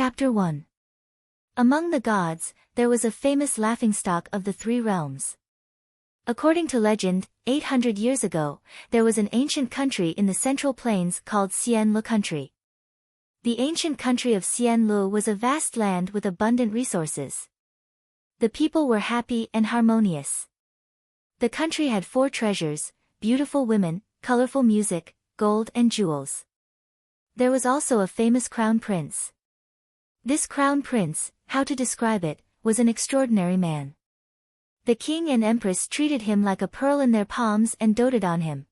Chapter 1. Among the gods, there was a famous laughingstock of the three realms. According to legend, 800 years ago, there was an ancient country in the central plains called Xianlu country. The ancient country of Xianlu was a vast land with abundant resources. The people were happy and harmonious. The country had 4 treasures: beautiful women, colorful music, gold and jewels. There was also a famous crown prince. This crown prince, how to describe it, was an extraordinary man. The king and empress treated him like a pearl in their palms and doted on him.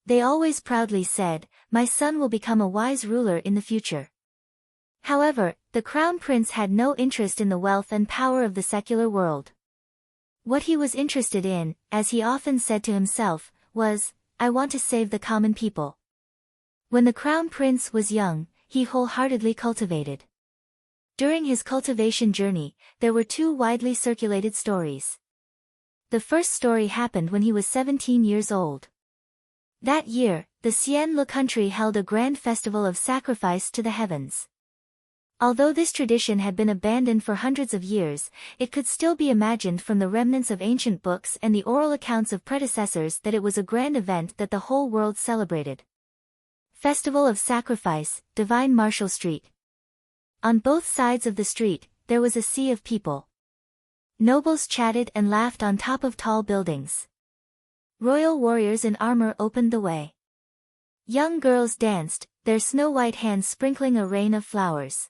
They always proudly said, "My son will become a wise ruler in the future." However, the crown prince had no interest in the wealth and power of the secular world. What he was interested in, as he often said to himself, was, "I want to save the common people." When the crown prince was young, he wholeheartedly cultivated. During his cultivation journey, there were 2 widely circulated stories. The first story happened when he was 17 years old. That year, the Xianlu country held a grand festival of sacrifice to the heavens. Although this tradition had been abandoned for hundreds of years, it could still be imagined from the remnants of ancient books and the oral accounts of predecessors that it was a grand event that the whole world celebrated. Festival of Sacrifice, Divine Martial Street. On both sides of the street, there was a sea of people. Nobles chatted and laughed on top of tall buildings. Royal warriors in armor opened the way. Young girls danced, their snow-white hands sprinkling a rain of flowers.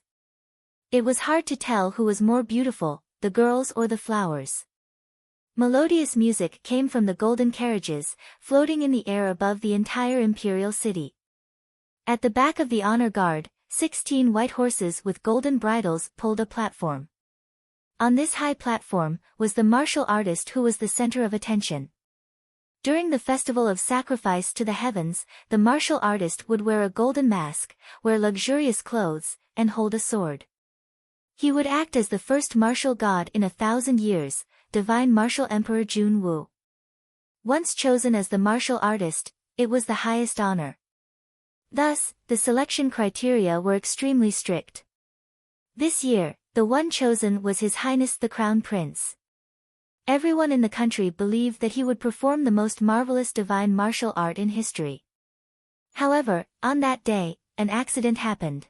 It was hard to tell who was more beautiful, the girls or the flowers. Melodious music came from the golden carriages, floating in the air above the entire imperial city. At the back of the honor guard, 16 white horses with golden bridles pulled a platform. On this high platform was the martial artist who was the center of attention. During the festival of sacrifice to the heavens, the martial artist would wear a golden mask, wear luxurious clothes, and hold a sword. He would act as the first martial god in 1,000 years, Divine Martial Emperor Jun Wu. Once chosen as the martial artist, it was the highest honor. Thus, the selection criteria were extremely strict. This year, the one chosen was His Highness the Crown Prince. Everyone in the country believed that he would perform the most marvelous divine martial art in history. However, on that day, an accident happened.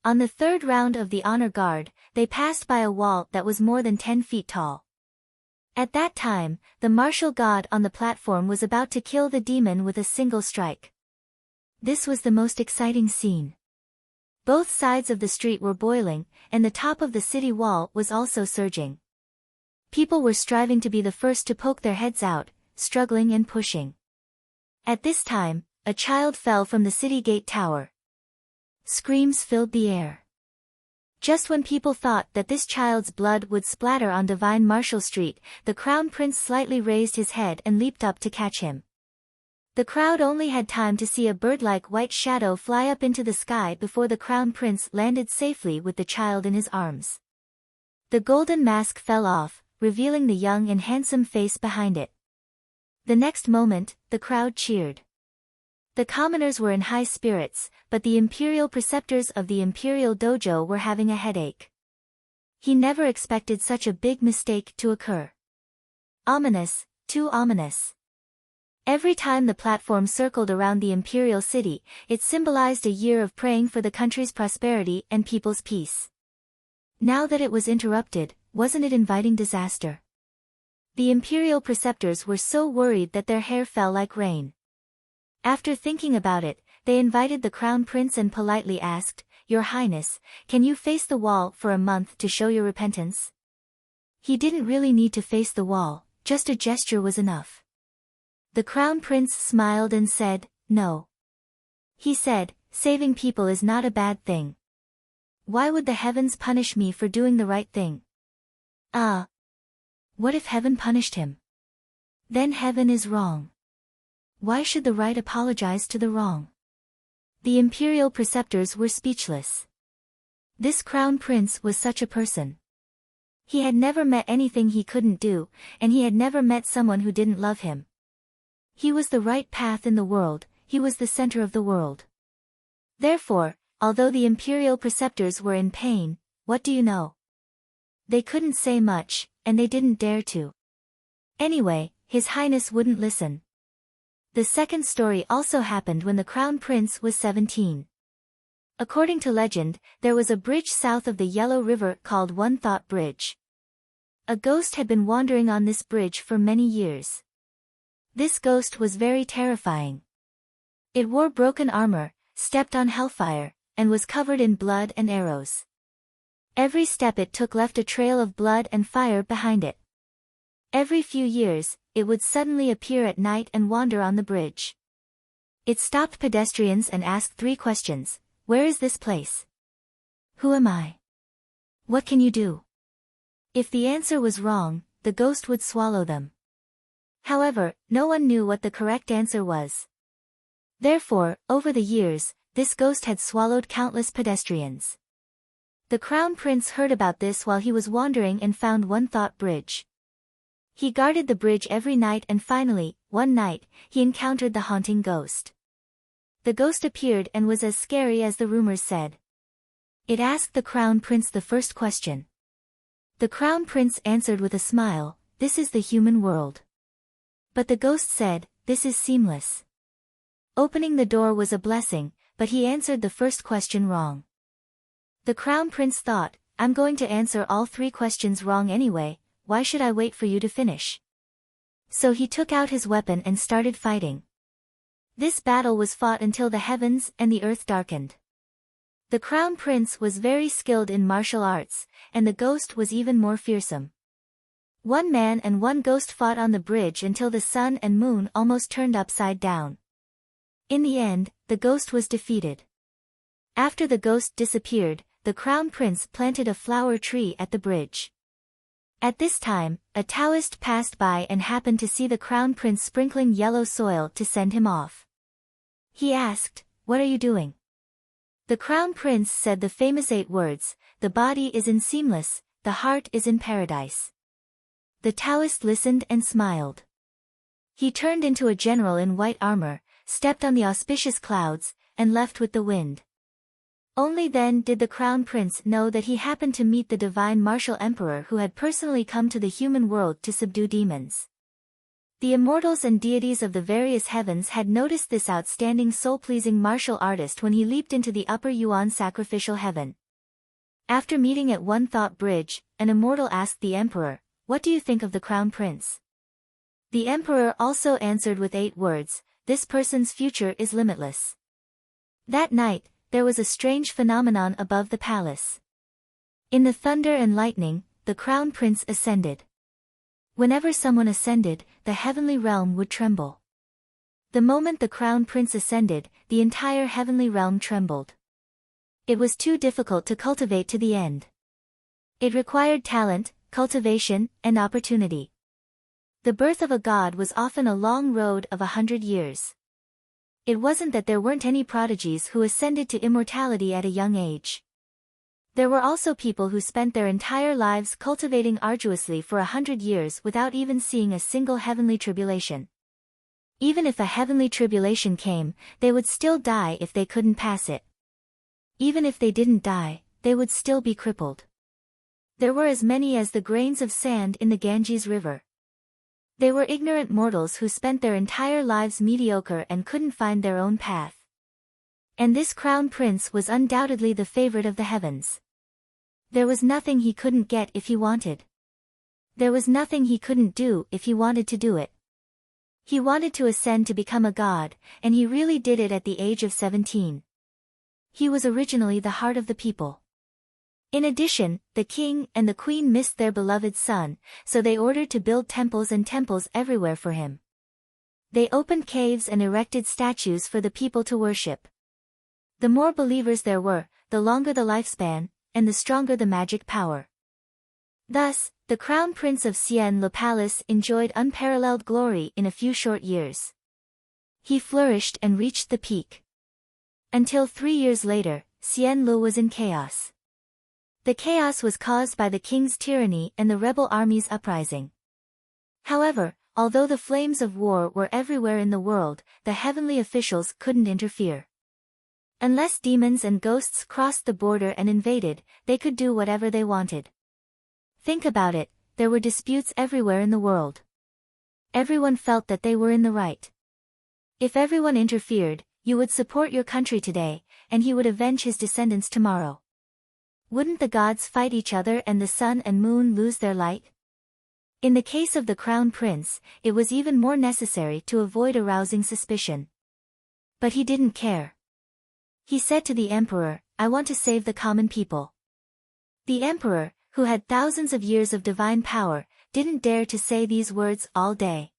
On the 3rd round of the honor guard, they passed by a wall that was more than 10 feet tall. At that time, the martial god on the platform was about to kill the demon with a single strike. This was the most exciting scene. Both sides of the street were boiling, and the top of the city wall was also surging. People were striving to be the first to poke their heads out, struggling and pushing. At this time, a child fell from the city gate tower. Screams filled the air. Just when people thought that this child's blood would splatter on Divine Martial Street, the Crown Prince slightly raised his head and leaped up to catch him. The crowd only had time to see a bird-like white shadow fly up into the sky before the Crown Prince landed safely with the child in his arms. The golden mask fell off, revealing the young and handsome face behind it. The next moment, the crowd cheered. The commoners were in high spirits, but the imperial preceptors of the imperial dojo were having a headache. He never expected such a big mistake to occur. Ominous, too ominous. Every time the platform circled around the imperial city, it symbolized a year of praying for the country's prosperity and people's peace. Now that it was interrupted, wasn't it inviting disaster? The imperial preceptors were so worried that their hair fell like rain. After thinking about it, they invited the Crown Prince and politely asked, "Your Highness, can you face the wall for a month to show your repentance?" He didn't really need to face the wall, just a gesture was enough. The Crown Prince smiled and said, "No." He said, "Saving people is not a bad thing. Why would the heavens punish me for doing the right thing?" What if heaven punished him? Then heaven is wrong. Why should the right apologize to the wrong? The imperial preceptors were speechless. This Crown Prince was such a person. He had never met anything he couldn't do, and he had never met someone who didn't love him. He was the right path in the world, he was the center of the world. Therefore, although the imperial preceptors were in pain. What do you know? They couldn't say much, and they didn't dare to. Anyway, His Highness wouldn't listen. The second story also happened when the Crown Prince was 17. According to legend, there was a bridge south of the Yellow River called One Thought Bridge. A ghost had been wandering on this bridge for many years. This ghost was very terrifying. It wore broken armor, stepped on hellfire, and was covered in blood and arrows. Every step it took left a trail of blood and fire behind it. Every few years, it would suddenly appear at night and wander on the bridge. It stopped pedestrians and asked 3 questions. Where is this place? Who am I? What can you do? If the answer was wrong, the ghost would swallow them. However, no one knew what the correct answer was. Therefore, over the years, this ghost had swallowed countless pedestrians. The Crown Prince heard about this while he was wandering and found One Thought Bridge. He guarded the bridge every night and finally, one night, he encountered the haunting ghost. The ghost appeared and was as scary as the rumors said. It asked the Crown Prince the first question. The Crown Prince answered with a smile, "This is the human world." But the ghost said, "This is seamless." Opening the door was a blessing, but he answered the first question wrong. The Crown Prince thought, "I'm going to answer all 3 questions wrong anyway, why should I wait for you to finish?" So he took out his weapon and started fighting. This battle was fought until the heavens and the earth darkened. The Crown Prince was very skilled in martial arts, and the ghost was even more fearsome. One man and one ghost fought on the bridge until the sun and moon almost turned upside down. In the end, the ghost was defeated. After the ghost disappeared, the Crown Prince planted a flower tree at the bridge. At this time, a Taoist passed by and happened to see the Crown Prince sprinkling yellow soil to send him off. He asked, "What are you doing?" The Crown Prince said the famous 8 words, "The body is in seamless, the heart is in paradise." The Taoist listened and smiled. He turned into a general in white armor, stepped on the auspicious clouds, and left with the wind. Only then did the Crown Prince know that he happened to meet the divine martial emperor who had personally come to the human world to subdue demons. The immortals and deities of the various heavens had noticed this outstanding soul-pleasing martial artist when he leaped into the upper Yuan sacrificial heaven. After meeting at One Thought Bridge, an immortal asked the emperor, "What do you think of the Crown Prince?" The emperor also answered with 8 words, "This person's future is limitless." That night, there was a strange phenomenon above the palace. In the thunder and lightning, the Crown Prince ascended. Whenever someone ascended, the heavenly realm would tremble. The moment the Crown Prince ascended, the entire heavenly realm trembled. It was too difficult to cultivate to the end. It required talent, cultivation, and opportunity. The birth of a god was often a long road of 100 years. It wasn't that there weren't any prodigies who ascended to immortality at a young age. There were also people who spent their entire lives cultivating arduously for 100 years without even seeing a single heavenly tribulation. Even if a heavenly tribulation came, they would still die if they couldn't pass it. Even if they didn't die, they would still be crippled. There were as many as the grains of sand in the Ganges River. They were ignorant mortals who spent their entire lives mediocre and couldn't find their own path. And this Crown Prince was undoubtedly the favorite of the heavens. There was nothing he couldn't get if he wanted. There was nothing he couldn't do if he wanted to do it. He wanted to ascend to become a god, and he really did it at the age of 17. He was originally the heart of the people. In addition, the king and the queen missed their beloved son, so they ordered to build temples and temples everywhere for him. They opened caves and erected statues for the people to worship. The more believers there were, the longer the lifespan, and the stronger the magic power. Thus, the Crown Prince of Sien-Le Palace enjoyed unparalleled glory in a few short years. He flourished and reached the peak. Until 3 years later, Sien-Le was in chaos. The chaos was caused by the king's tyranny and the rebel army's uprising. However, although the flames of war were everywhere in the world, the heavenly officials couldn't interfere. Unless demons and ghosts crossed the border and invaded, they could do whatever they wanted. Think about it, there were disputes everywhere in the world. Everyone felt that they were in the right. If everyone interfered, you would support your country today, and he would avenge his descendants tomorrow. Wouldn't the gods fight each other and the sun and moon lose their light? In the case of the crown prince, it was even more necessary to avoid arousing suspicion. But he didn't care. He said to the emperor, "I want to save the common people." The emperor, who had thousands of years of divine power, didn't dare to say these words all day.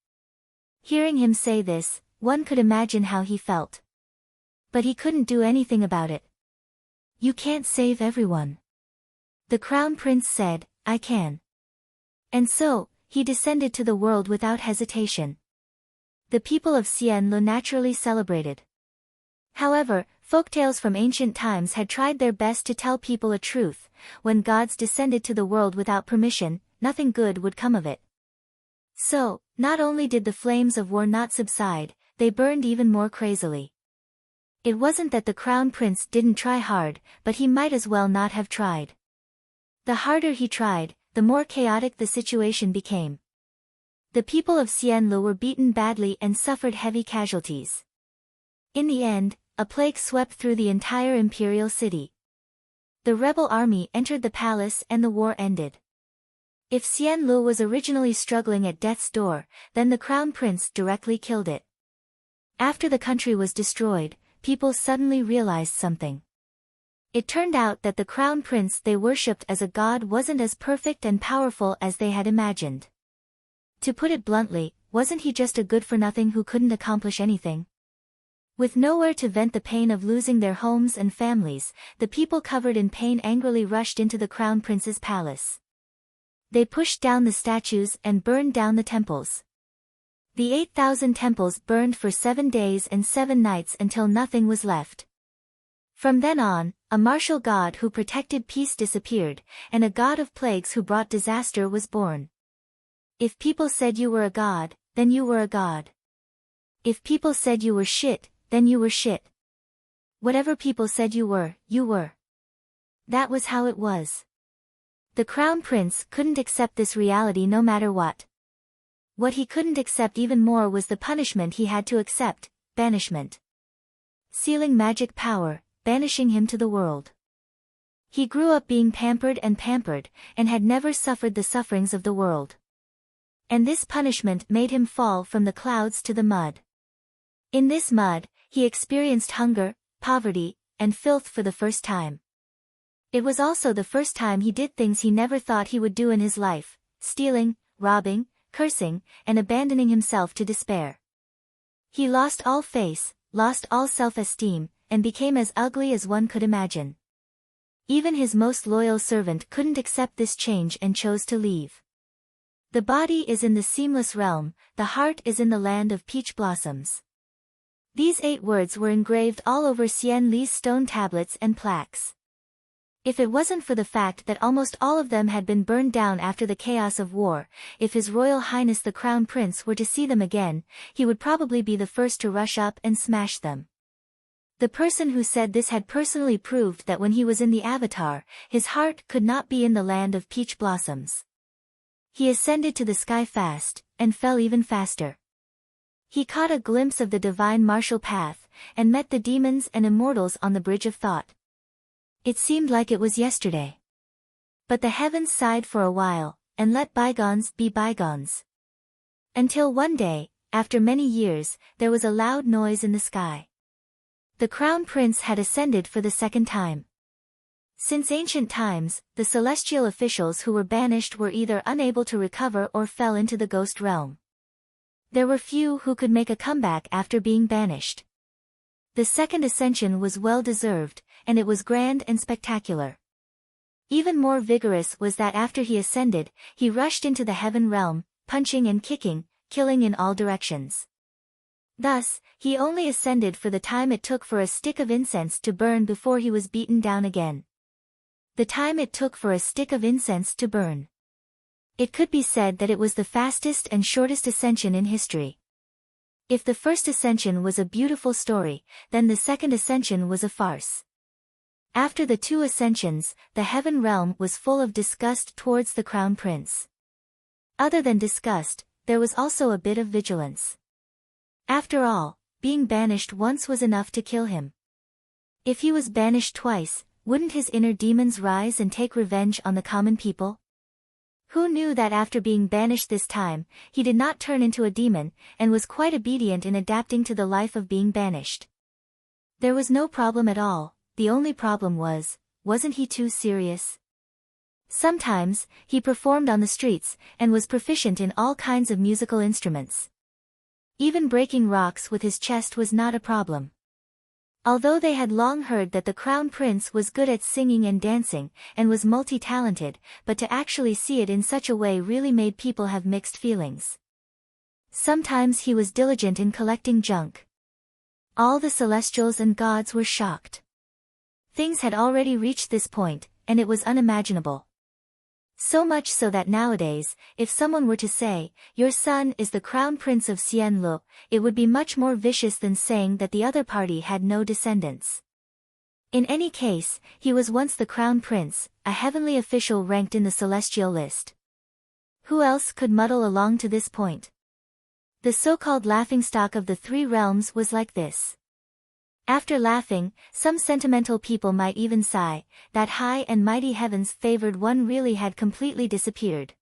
Hearing him say this, one could imagine how he felt. But he couldn't do anything about it. "You can't save everyone." The crown prince said, "I can." And so, he descended to the world without hesitation. The people of Xianlu naturally celebrated. However, folktales from ancient times had tried their best to tell people a truth: when gods descended to the world without permission, nothing good would come of it. So, not only did the flames of war not subside, they burned even more crazily. It wasn't that the crown prince didn't try hard, but he might as well not have tried. The harder he tried, the more chaotic the situation became. The people of Xianlu were beaten badly and suffered heavy casualties. In the end, a plague swept through the entire imperial city. The rebel army entered the palace and the war ended. If Xianlu was originally struggling at death's door, then the crown prince directly killed it. After the country was destroyed, people suddenly realized something. It turned out that the crown prince they worshipped as a god wasn't as perfect and powerful as they had imagined. To put it bluntly, wasn't he just a good-for-nothing who couldn't accomplish anything? With nowhere to vent the pain of losing their homes and families, the people covered in pain angrily rushed into the crown prince's palace. They pushed down the statues and burned down the temples. The 8,000 temples burned for 7 days and 7 nights until nothing was left. From then on, a martial god who protected peace disappeared, and a god of plagues who brought disaster was born. If people said you were a god, then you were a god. If people said you were shit, then you were shit. Whatever people said you were, you were. That was how it was. The crown prince couldn't accept this reality no matter what. What he couldn't accept even more was the punishment he had to accept: banishment. Sealing magic power, banishing him to the world. He grew up being pampered, and had never suffered the sufferings of the world. And this punishment made him fall from the clouds to the mud. In this mud, he experienced hunger, poverty, and filth for the first time. It was also the first time he did things he never thought he would do in his life: stealing, robbing, cursing, and abandoning himself to despair. He lost all face, lost all self-esteem, and became as ugly as one could imagine. Even his most loyal servant couldn't accept this change and chose to leave. The body is in the seamless realm, the heart is in the land of peach blossoms. These 8 words were engraved all over Xianli's stone tablets and plaques. If it wasn't for the fact that almost all of them had been burned down after the chaos of war, if His Royal Highness the Crown Prince were to see them again, he would probably be the first to rush up and smash them. The person who said this had personally proved that when he was in the Avatar, his heart could not be in the land of peach blossoms. He ascended to the sky fast, and fell even faster. He caught a glimpse of the divine martial path, and met the demons and immortals on the bridge of thought. It seemed like it was yesterday. But the heavens sighed for a while, and let bygones be bygones. Until one day, after many years, there was a loud noise in the sky. The crown prince had ascended for the second time. Since ancient times, the celestial officials who were banished were either unable to recover or fell into the ghost realm. There were few who could make a comeback after being banished. The second ascension was well-deserved, and it was grand and spectacular. Even more vigorous was that after he ascended, he rushed into the heaven realm, punching and kicking, killing in all directions. Thus, he only ascended for the time it took for a stick of incense to burn before he was beaten down again. The time it took for a stick of incense to burn. It could be said that it was the fastest and shortest ascension in history. If the first ascension was a beautiful story, then the second ascension was a farce. After the two ascensions, the heaven realm was full of disgust towards the crown prince. Other than disgust, there was also a bit of vigilance. After all, being banished once was enough to kill him. If he was banished twice, wouldn't his inner demons rise and take revenge on the common people? Who knew that after being banished this time, he did not turn into a demon, and was quite obedient in adapting to the life of being banished? There was no problem at all, the only problem wasn't he too serious? Sometimes, he performed on the streets, and was proficient in all kinds of musical instruments. Even breaking rocks with his chest was not a problem. Although they had long heard that the crown prince was good at singing and dancing, and was multi-talented, but to actually see it in such a way really made people have mixed feelings. Sometimes he was diligent in collecting junk. All the celestials and gods were shocked. Things had already reached this point, and it was unimaginable. So much so that nowadays, if someone were to say, "Your son is the crown prince of Xianlu," it would be much more vicious than saying that the other party had no descendants. In any case, he was once the crown prince, a heavenly official ranked in the celestial list. Who else could muddle along to this point? The so-called laughingstock of the three realms was like this. After laughing, some sentimental people might even sigh, that high and mighty heaven's favored one really had completely disappeared.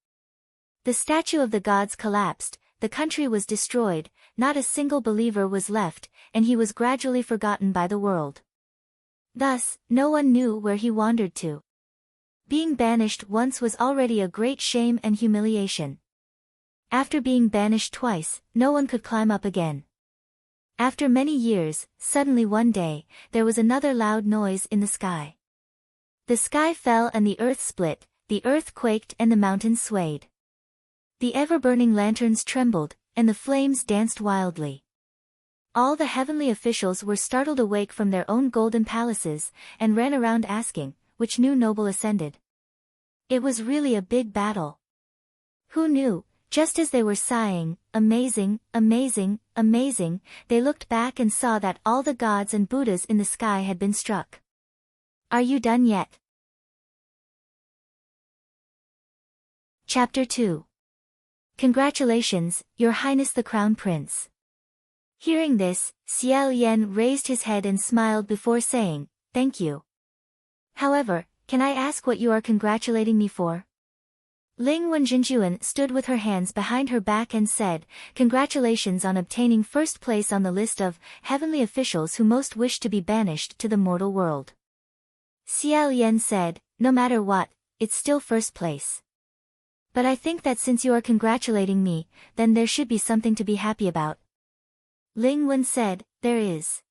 The statue of the gods collapsed, the country was destroyed, not a single believer was left, and he was gradually forgotten by the world. Thus, no one knew where he wandered to. Being banished once was already a great shame and humiliation. After being banished twice, no one could climb up again. After many years, suddenly one day, there was another loud noise in the sky. The sky fell and the earth split, the earth quaked and the mountains swayed. The ever-burning lanterns trembled, and the flames danced wildly. All the heavenly officials were startled awake from their own golden palaces, and ran around asking, which new noble ascended? It was really a big battle. Who knew? Just as they were sighing, "Amazing, amazing, amazing," they looked back and saw that all the gods and Buddhas in the sky had been struck. Are you done yet? Chapter 2. Congratulations, Your Highness the Crown Prince. Hearing this, Xiao Yan raised his head and smiled before saying, "Thank you. However, can I ask what you are congratulating me for?" Ling Wenjinjuan stood with her hands behind her back and said, "Congratulations on obtaining first place on the list of heavenly officials who most wish to be banished to the mortal world." Xiao Yan said, "No matter what, it's still first place. But I think that since you are congratulating me, then there should be something to be happy about." Ling Wen said, "There is.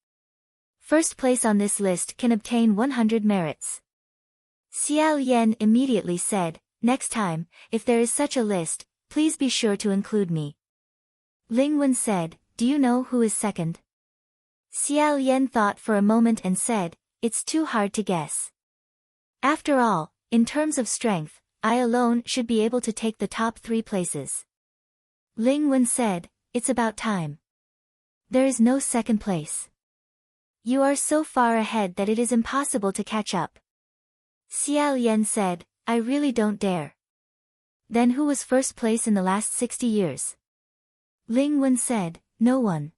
First place on this list can obtain 100 merits." Xiao Yan immediately said, "Next time, if there is such a list, please be sure to include me." Ling Wen said, "Do you know who is second?" Xiao Yan thought for a moment and said, "It's too hard to guess. After all, in terms of strength, I alone should be able to take the top 3 places." Ling Wen said, "It's about time. There is no second place. You are so far ahead that it is impossible to catch up." Xiao Yan said, "I really don't dare." "Then who was first place in the last 60 years? Ling Wen said, "No one.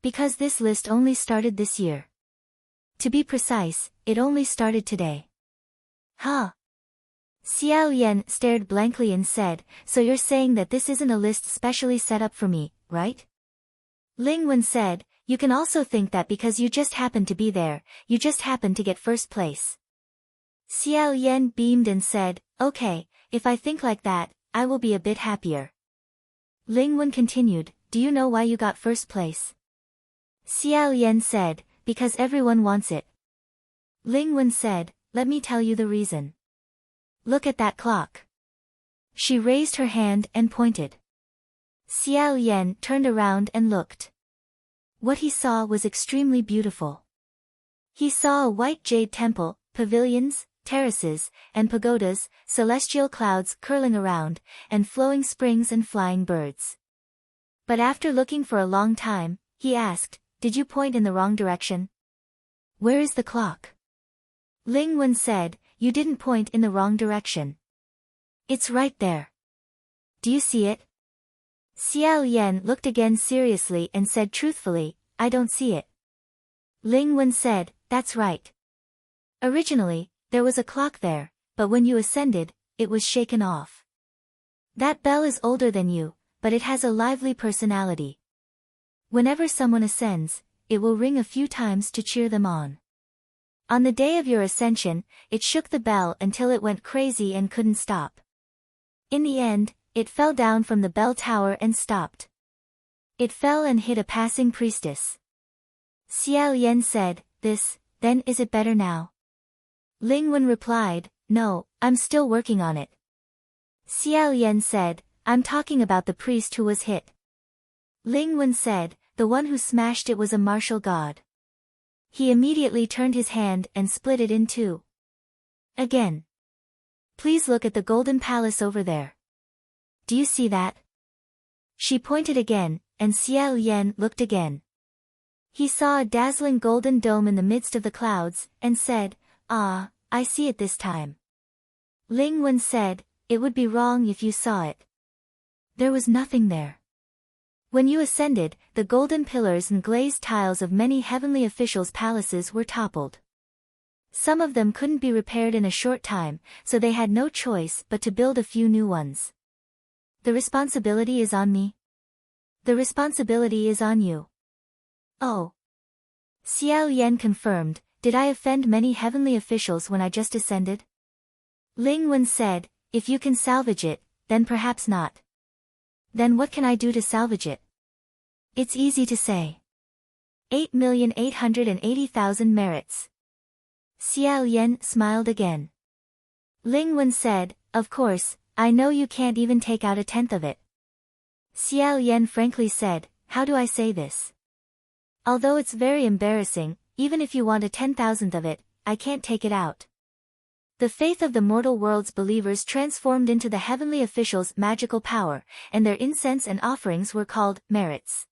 Because this list only started this year. To be precise, it only started today." "Huh?" Xiao Yan stared blankly and said, "So you're saying that this isn't a list specially set up for me, right?" Ling Wen said, "You can also think that because you just happened to be there, you just happened to get first place." Xiao Yan beamed and said, "Okay, if I think like that, I will be a bit happier." Ling Wen continued, "Do you know why you got first place?" Xiao Yan said, "Because everyone wants it." Ling Wen said, "Let me tell you the reason. Look at that clock." She raised her hand and pointed. Xiao Yan turned around and looked. What he saw was extremely beautiful. He saw a white jade temple, pavilions, terraces, and pagodas, celestial clouds curling around, and flowing springs and flying birds. But after looking for a long time, he asked, "Did you point in the wrong direction?" "Where is the clock?" Ling Wen said, "You didn't point in the wrong direction. It's right there. Do you see it?" Xiao Yan looked again seriously and said truthfully, "I don't see it." Ling Wen said, "That's right. Originally, there was a clock there, but when you ascended, it was shaken off. That bell is older than you, but it has a lively personality. Whenever someone ascends, it will ring a few times to cheer them on. On the day of your ascension, it shook the bell until it went crazy and couldn't stop. In the end, it fell down from the bell tower and stopped. It fell and hit a passing priestess." Xiao Yan said, Then is it better now?" Ling Wen replied, "No, I'm still working on it." Xiao Yan said, "I'm talking about the priest who was hit." Ling Wen said, "The one who smashed it was a martial god." He immediately turned his hand and split it in two. "Again. Please look at the golden palace over there. Do you see that?" She pointed again, and Xiao Yan looked again. He saw a dazzling golden dome in the midst of the clouds, and said, "Ah, I see it this time." Ling Wen said, "It would be wrong if you saw it. There was nothing there. When you ascended, the golden pillars and glazed tiles of many heavenly officials' palaces were toppled. Some of them couldn't be repaired in a short time, so they had no choice but to build a few new ones. The responsibility is on me. The responsibility is on you." "Oh." Xiao Yan confirmed, "Did I offend many heavenly officials when I just ascended?" Ling Wen said, "If you can salvage it, then perhaps not." "Then what can I do to salvage it?" "It's easy to say. 8,880,000 merits." Xiao Yan smiled again. Ling Wen said, "Of course, I know you can't even take out a tenth of it." Xiao Yan frankly said, "How do I say this? Although it's very embarrassing, even if you want a 10,000th of it, I can't take it out." The faith of the mortal world's believers transformed into the heavenly officials' magical power, and their incense and offerings were called merits.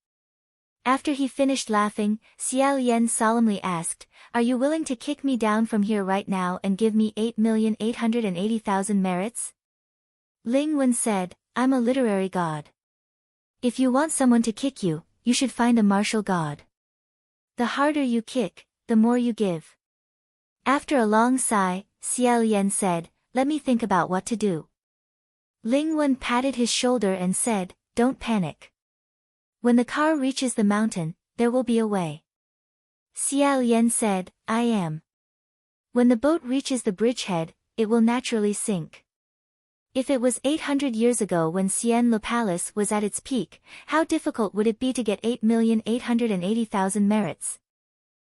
After he finished laughing, Xiao Yan solemnly asked, "Are you willing to kick me down from here right now and give me 8,880,000 merits?" Ling Wen said, "I'm a literary god. If you want someone to kick you, you should find a martial god. The harder you kick, the more you give." After a long sigh, Xiao Yan said, "Let me think about what to do." Ling Wen patted his shoulder and said, "Don't panic. When the car reaches the mountain, there will be a way." Xiao Yan said, "I am. When the boat reaches the bridgehead, it will naturally sink." If it was 800 years ago when Xian Le Palace was at its peak, how difficult would it be to get 8,880,000 merits?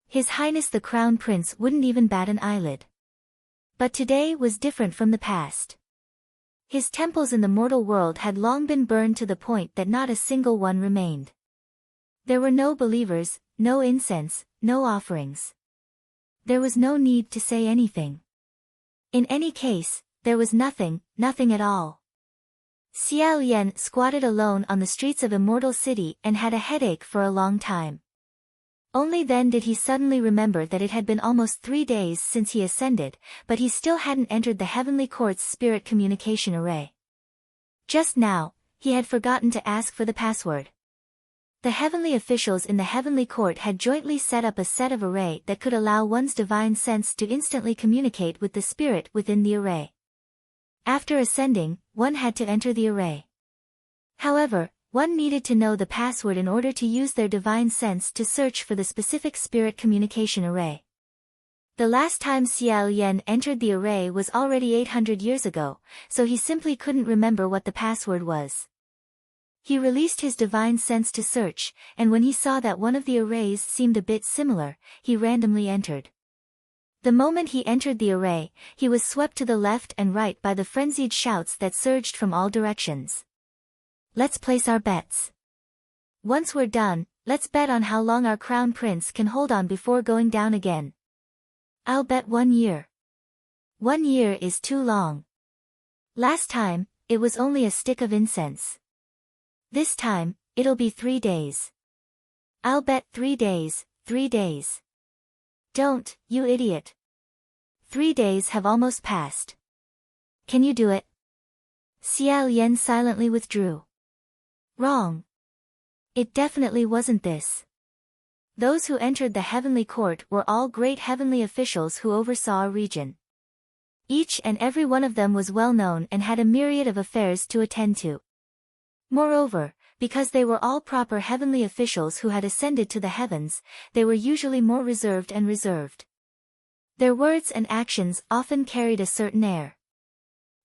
His Highness the Crown Prince wouldn't even bat an eyelid. But today was different from the past. His temples in the mortal world had long been burned to the point that not a single one remained. There were no believers, no incense, no offerings. There was no need to say anything. In any case, there was nothing at all. Xiao Yan squatted alone on the streets of Immortal City and had a headache for a long time. Only then did he suddenly remember that it had been almost 3 days since he ascended, but he still hadn't entered the Heavenly Court's spirit communication array. Just now, he had forgotten to ask for the password. The heavenly officials in the Heavenly Court had jointly set up a set of array that could allow one's divine sense to instantly communicate with the spirit within the array. After ascending, one had to enter the array. However, one needed to know the password in order to use their divine sense to search for the specific spirit communication array. The last time Xiao Yan entered the array was already 800 years ago, so he simply couldn't remember what the password was. He released his divine sense to search, and when he saw that one of the arrays seemed a bit similar, he randomly entered. The moment he entered the array, he was swept to the left and right by the frenzied shouts that surged from all directions. "Let's place our bets. Once we're done, let's bet on how long our crown prince can hold on before going down again. I'll bet 1 year. 1 year is too long. Last time, it was only a stick of incense. This time, it'll be 3 days. I'll bet 3 days, 3 days. Don't, you idiot. 3 days have almost passed. Can you do it? Xiao Yan silently withdrew. Wrong. It definitely wasn't this. Those who entered the heavenly court were all great heavenly officials who oversaw a region. Each and every one of them was well known and had a myriad of affairs to attend to. Moreover, because they were all proper heavenly officials who had ascended to the heavens, they were usually more reserved and reserved. Their words and actions often carried a certain air.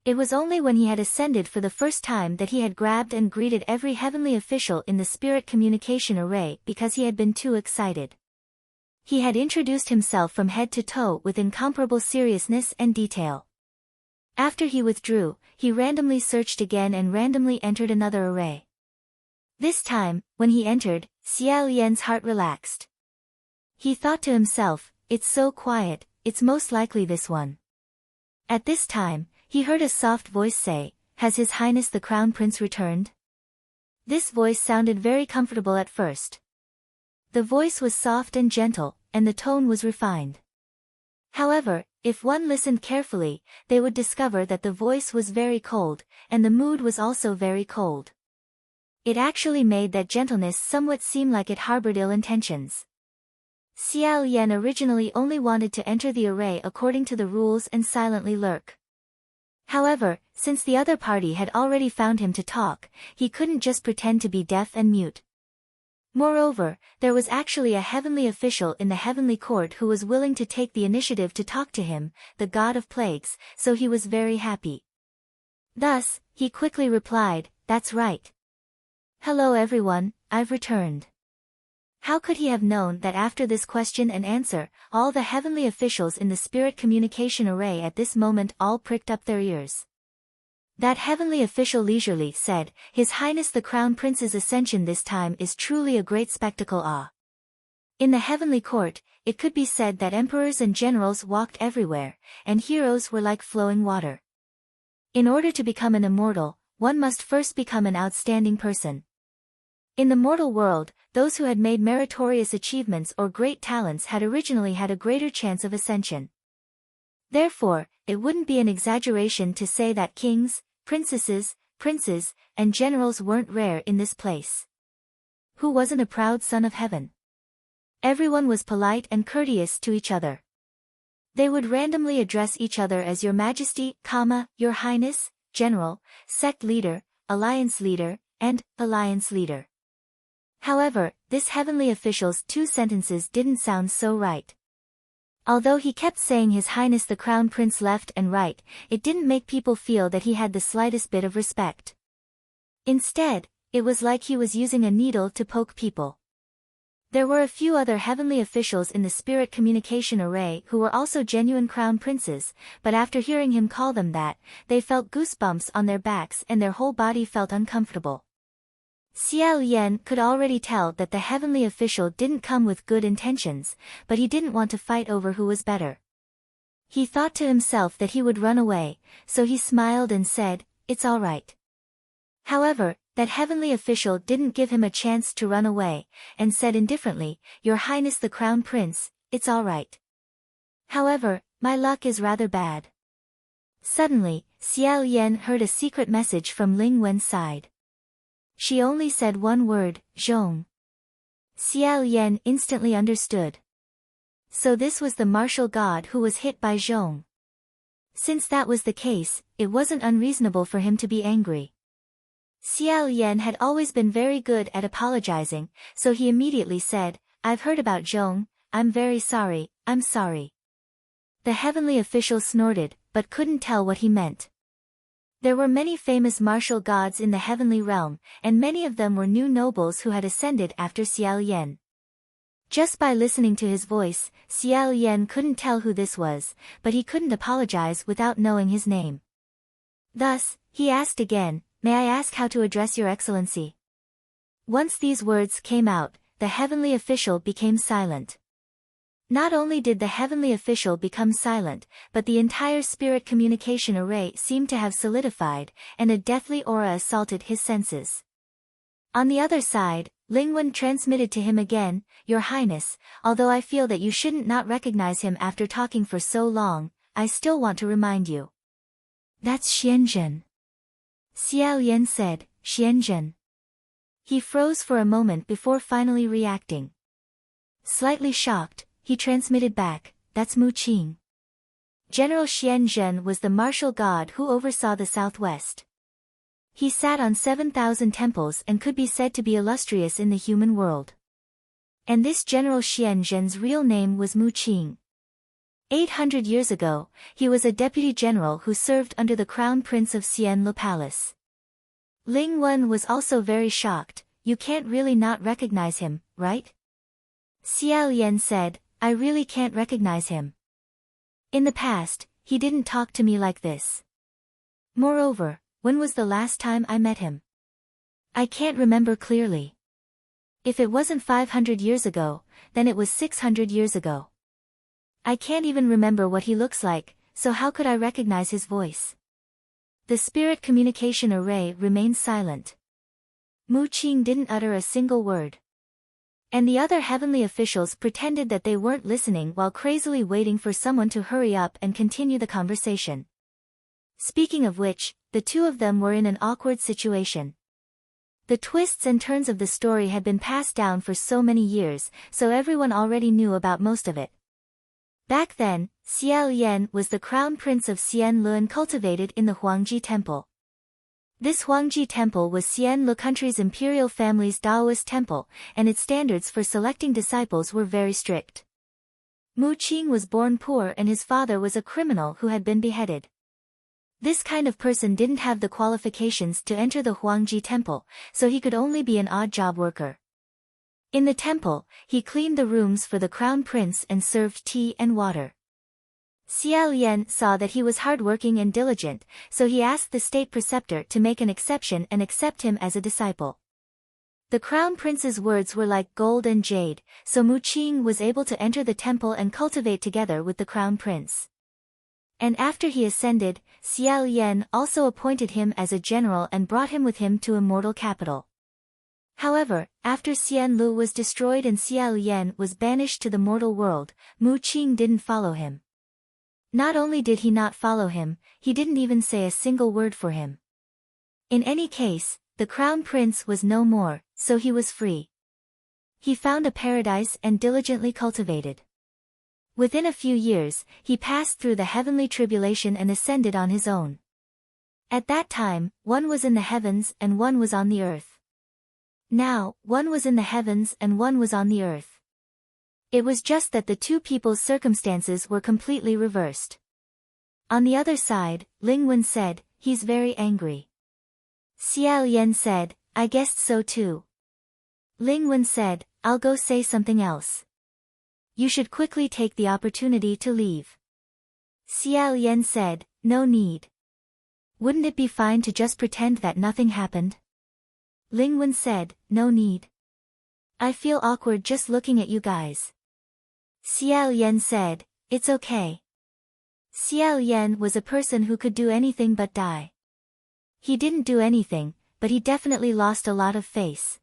It was only when he had ascended for the first time that he had grabbed and greeted every heavenly official in the spirit communication array because he had been too excited. He had introduced himself from head to toe with incomparable seriousness and detail. After he withdrew, he randomly searched again and randomly entered another array. This time, when he entered, Xiao Yan's heart relaxed. He thought to himself, it's so quiet, it's most likely this one. At this time, he heard a soft voice say, "Has His Highness the Crown Prince returned?" This voice sounded very comfortable at first. The voice was soft and gentle, and the tone was refined. However, if one listened carefully, they would discover that the voice was very cold, and the mood was also very cold. It actually made that gentleness somewhat seem like it harbored ill intentions. Xiao Yan originally only wanted to enter the array according to the rules and silently lurk. However, since the other party had already found him to talk, he couldn't just pretend to be deaf and mute. Moreover, there was actually a heavenly official in the heavenly court who was willing to take the initiative to talk to him, the god of plagues, so he was very happy. Thus, he quickly replied, "That's right. Hello everyone, I've returned." How could he have known that after this question and answer, all the heavenly officials in the spirit communication array at this moment all pricked up their ears? That heavenly official leisurely said, "His Highness the Crown Prince's ascension this time is truly a great spectacle. In the heavenly court, it could be said that emperors and generals walked everywhere, and heroes were like flowing water. In order to become an immortal, one must first become an outstanding person. In the mortal world, those who had made meritorious achievements or great talents had originally had a greater chance of ascension. Therefore, it wouldn't be an exaggeration to say that kings, princesses, princes, and generals weren't rare in this place. Who wasn't a proud son of heaven? Everyone was polite and courteous to each other. They would randomly address each other as Your Majesty, Your Highness, General, Sect Leader, Alliance Leader, and Alliance Leader. However, this heavenly official's 2 sentences didn't sound so right. Although he kept saying His Highness the Crown Prince left and right, it didn't make people feel that he had the slightest bit of respect. Instead, it was like he was using a needle to poke people. There were a few other heavenly officials in the spirit communication array who were also genuine crown princes, but after hearing him call them that, they felt goosebumps on their backs and their whole body felt uncomfortable. Xiao Yan could already tell that the heavenly official didn't come with good intentions, but he didn't want to fight over who was better. He thought to himself that he would run away, so he smiled and said, "It's all right." However, that heavenly official didn't give him a chance to run away, and said indifferently, "Your Highness the Crown Prince, it's all right. However, my luck is rather bad." Suddenly, Xiao Yan heard a secret message from Ling Wen's side. She only said one word, "Zhong." Xiao Yan instantly understood. So this was the martial god who was hit by Zhong. Since that was the case, it wasn't unreasonable for him to be angry. Xiao Yan had always been very good at apologizing, so he immediately said, "I've heard about Zhong, I'm very sorry, I'm sorry." The heavenly official snorted, but couldn't tell what he meant. There were many famous martial gods in the heavenly realm, and many of them were new nobles who had ascended after Xiao Yan. Just by listening to his voice, Xiao Yan couldn't tell who this was, but he couldn't apologize without knowing his name. Thus, he asked again, "May I ask how to address Your Excellency?" Once these words came out, the heavenly official became silent. Not only did the heavenly official become silent, but the entire spirit communication array seemed to have solidified, and a deathly aura assaulted his senses. On the other side, Lingwen transmitted to him again, Your Highness, although I feel that you shouldn't not recognize him after talking for so long, I still want to remind you. That's Xianzhen. Xiao Yan said, Xianzhen. He froze for a moment before finally reacting. Slightly shocked, he transmitted back, That's Mu Qing. General Xianzhen was the martial god who oversaw the southwest. He sat on 7,000 temples and could be said to be illustrious in the human world. And this General Xianzhen's real name was Mu Qing. 800 years ago, he was a deputy general who served under the crown prince of Xianlu Palace. Ling Wen was also very shocked. You can't really not recognize him, right? Xiao Yan said, I really can't recognize him. In the past, he didn't talk to me like this. Moreover, when was the last time I met him? I can't remember clearly. If it wasn't 500 years ago, then it was 600 years ago. I can't even remember what he looks like, so how could I recognize his voice? The spirit communication array remained silent. Mu Qing didn't utter a single word. And the other heavenly officials pretended that they weren't listening while crazily waiting for someone to hurry up and continue the conversation. Speaking of which, the two of them were in an awkward situation. The twists and turns of the story had been passed down for so many years, so everyone already knew about most of it. Back then, Xiao Yan was the crown prince of Xianlu and cultivated in the Huangji Temple. This Huangji Temple was Xianlu country's imperial family's Taoist temple, and its standards for selecting disciples were very strict. Mu Qing was born poor and his father was a criminal who had been beheaded. This kind of person didn't have the qualifications to enter the Huangji Temple, so he could only be an odd job worker. In the temple, he cleaned the rooms for the crown prince and served tea and water. Xiao Yan saw that he was hardworking and diligent, so he asked the state preceptor to make an exception and accept him as a disciple. The crown prince's words were like gold and jade, so Mu Qing was able to enter the temple and cultivate together with the crown prince. And after he ascended, Xiao Yan also appointed him as a general and brought him with him to immortal capital. However, after Xianlu was destroyed and Xiao Yan was banished to the mortal world, Mu Qing didn't follow him. Not only did he not follow him, he didn't even say a single word for him. In any case, the crown prince was no more, so he was free. He found a paradise and diligently cultivated. Within a few years, he passed through the heavenly tribulation and ascended on his own. At that time, one was in the heavens and one was on the earth. Now, one was in the heavens and one was on the earth. It was just that the two people's circumstances were completely reversed. On the other side, Ling Wen said, He's very angry. Xiao Yan said, I guessed so too. Ling Wen said, I'll go say something else. You should quickly take the opportunity to leave. Xiao Yan said, No need. Wouldn't it be fine to just pretend that nothing happened? Ling Wen said, No need. I feel awkward just looking at you guys. Xiao Yan said, It's okay. Xiao Yan was a person who could do anything but die. He didn't do anything, but he definitely lost a lot of face.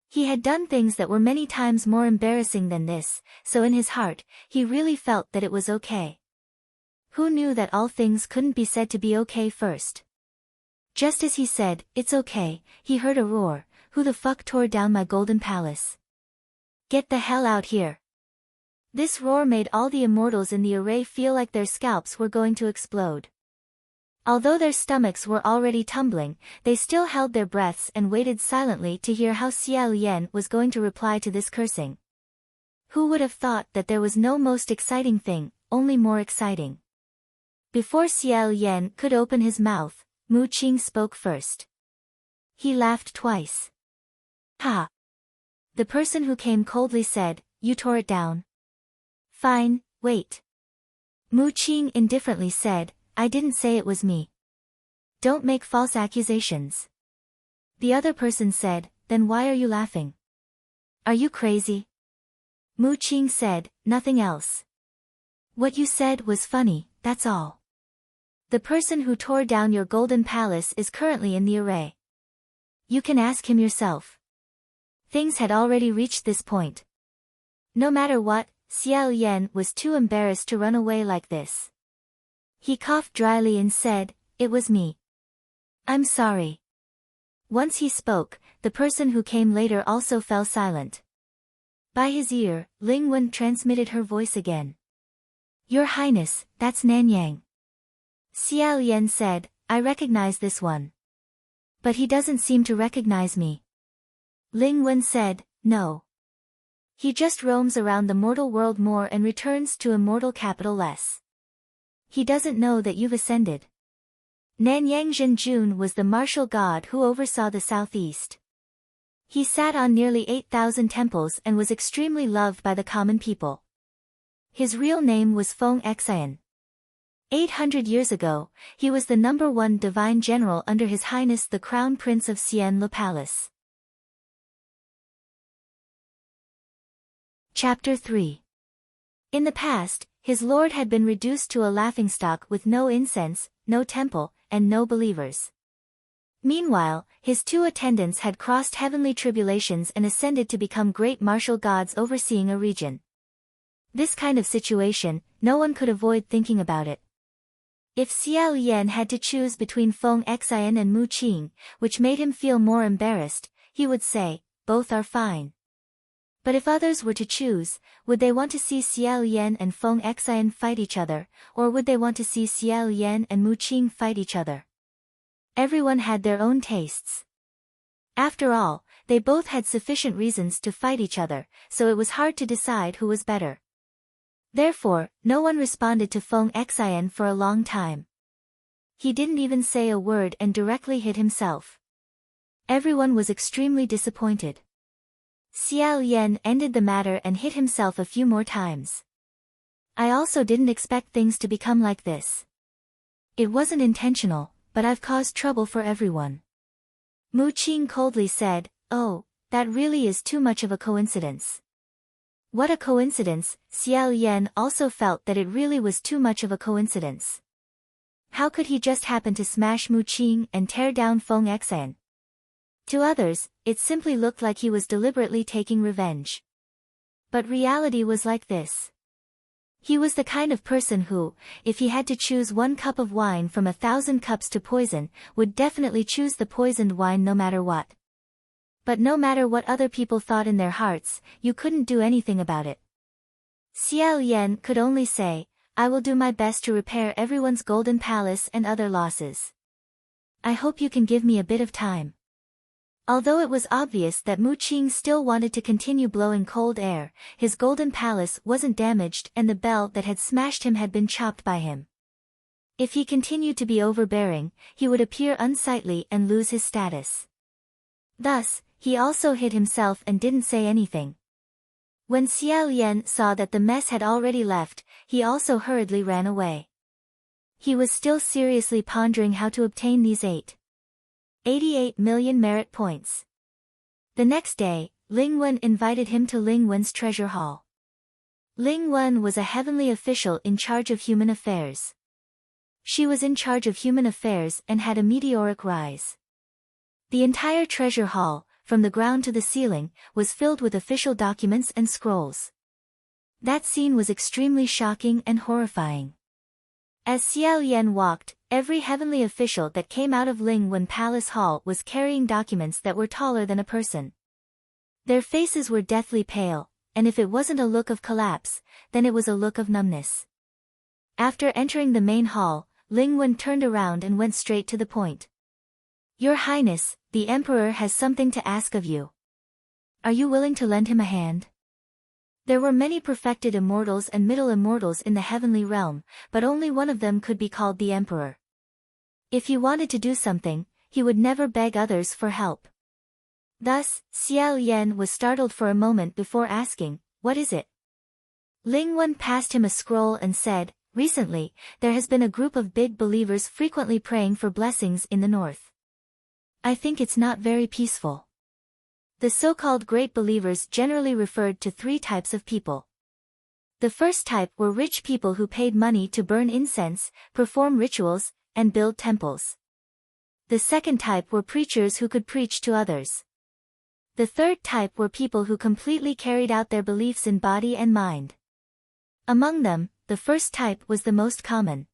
He had done things that were many times more embarrassing than this, so in his heart, he really felt that it was okay. Who knew that all things couldn't be said to be okay first? Just as he said, It's okay, he heard a roar, Who the fuck tore down my golden palace? Get the hell out here. This roar made all the immortals in the array feel like their scalps were going to explode. Although their stomachs were already tumbling, they still held their breaths and waited silently to hear how Xiao Yan was going to reply to this cursing. Who would have thought that there was no most exciting thing, only more exciting? Before Xiao Yan could open his mouth, Mu Qing spoke first. He laughed twice. Ha! The person who came coldly said, You tore it down. Fine, wait. Mu Qing indifferently said, I didn't say it was me. Don't make false accusations. The other person said, Then why are you laughing? Are you crazy? Mu Qing said, Nothing else. What you said was funny, that's all. The person who tore down your golden palace is currently in the array. You can ask him yourself. Things had already reached this point. No matter what, Xiao Yan was too embarrassed to run away like this. He coughed dryly and said, "It was me. I'm sorry." Once he spoke, the person who came later also fell silent. By his ear, Ling Wen transmitted her voice again. "Your Highness, that's Nanyang." Xiao Yan said, "I recognize this one. But he doesn't seem to recognize me." Ling Wen said, "No. He just roams around the mortal world more and returns to immortal capital less. He doesn't know that you've ascended." Nanyang Zhenjun was the martial god who oversaw the southeast. He sat on nearly 8,000 temples and was extremely loved by the common people. His real name was Feng Xian. 800 years ago, he was the #1 divine general under His Highness the Crown Prince of Xian Le Palace. Chapter 3. In the past, his lord had been reduced to a laughingstock with no incense, no temple, and no believers. Meanwhile, his 2 attendants had crossed heavenly tribulations and ascended to become great martial gods overseeing a region. This kind of situation, no one could avoid thinking about it. If Xiao Yan had to choose between Feng Xian and Mu Qing, which made him feel more embarrassed, he would say, "Both are fine." But if others were to choose, would they want to see Xiao Yan and Feng Xian fight each other, or would they want to see Xiao Yan and Mu Qing fight each other? Everyone had their own tastes. After all, they both had sufficient reasons to fight each other, so it was hard to decide who was better. Therefore, no one responded to Feng Xian for a long time. He didn't even say a word and directly hid himself. Everyone was extremely disappointed. Xiao Yan ended the matter and hit himself a few more times. "I also didn't expect things to become like this. It wasn't intentional, but I've caused trouble for everyone." Mu Qing coldly said, "Oh, that really is too much of a coincidence." What a coincidence, Xiao Yan also felt that it really was too much of a coincidence. How could he just happen to smash Mu Qing and tear down Feng Xian? To others, it simply looked like he was deliberately taking revenge. But reality was like this. He was the kind of person who, if he had to choose 1 cup of wine from 1,000 cups to poison, would definitely choose the poisoned wine no matter what. But no matter what other people thought in their hearts, you couldn't do anything about it. Xiao Yan could only say, "I will do my best to repair everyone's golden palace and other losses. I hope you can give me a bit of time." Although it was obvious that Mu Qing still wanted to continue blowing cold air, his golden palace wasn't damaged and the bell that had smashed him had been chopped by him. If he continued to be overbearing, he would appear unsightly and lose his status. Thus, he also hid himself and didn't say anything. When Xiao Yan saw that the mess had already left, he also hurriedly ran away. He was still seriously pondering how to obtain these 88 million merit points. The next day, Ling Wen invited him to Ling Wen's treasure hall. Ling Wen was a heavenly official in charge of human affairs. She was in charge of human affairs and had a meteoric rise. The entire treasure hall, from the ground to the ceiling, was filled with official documents and scrolls. That scene was extremely shocking and horrifying. As Xiao Yan walked, every heavenly official that came out of Ling Wen Palace Hall was carrying documents that were taller than a person. Their faces were deathly pale, and if it wasn't a look of collapse, then it was a look of numbness. After entering the main hall, Ling Wen turned around and went straight to the point. "Your Highness, the Emperor has something to ask of you. Are you willing to lend him a hand?" There were many perfected immortals and middle immortals in the heavenly realm, but only one of them could be called the Emperor. If he wanted to do something, he would never beg others for help. Thus, Xiao Yan was startled for a moment before asking, "What is it?" Ling Wen passed him a scroll and said, "Recently, there has been a group of big believers frequently praying for blessings in the north. I think it's not very peaceful." The so-called great believers generally referred to 3 types of people. The first type were rich people who paid money to burn incense, perform rituals, and build temples. The second type were preachers who could preach to others. The third type were people who completely carried out their beliefs in body and mind. Among them, the first type was the most common.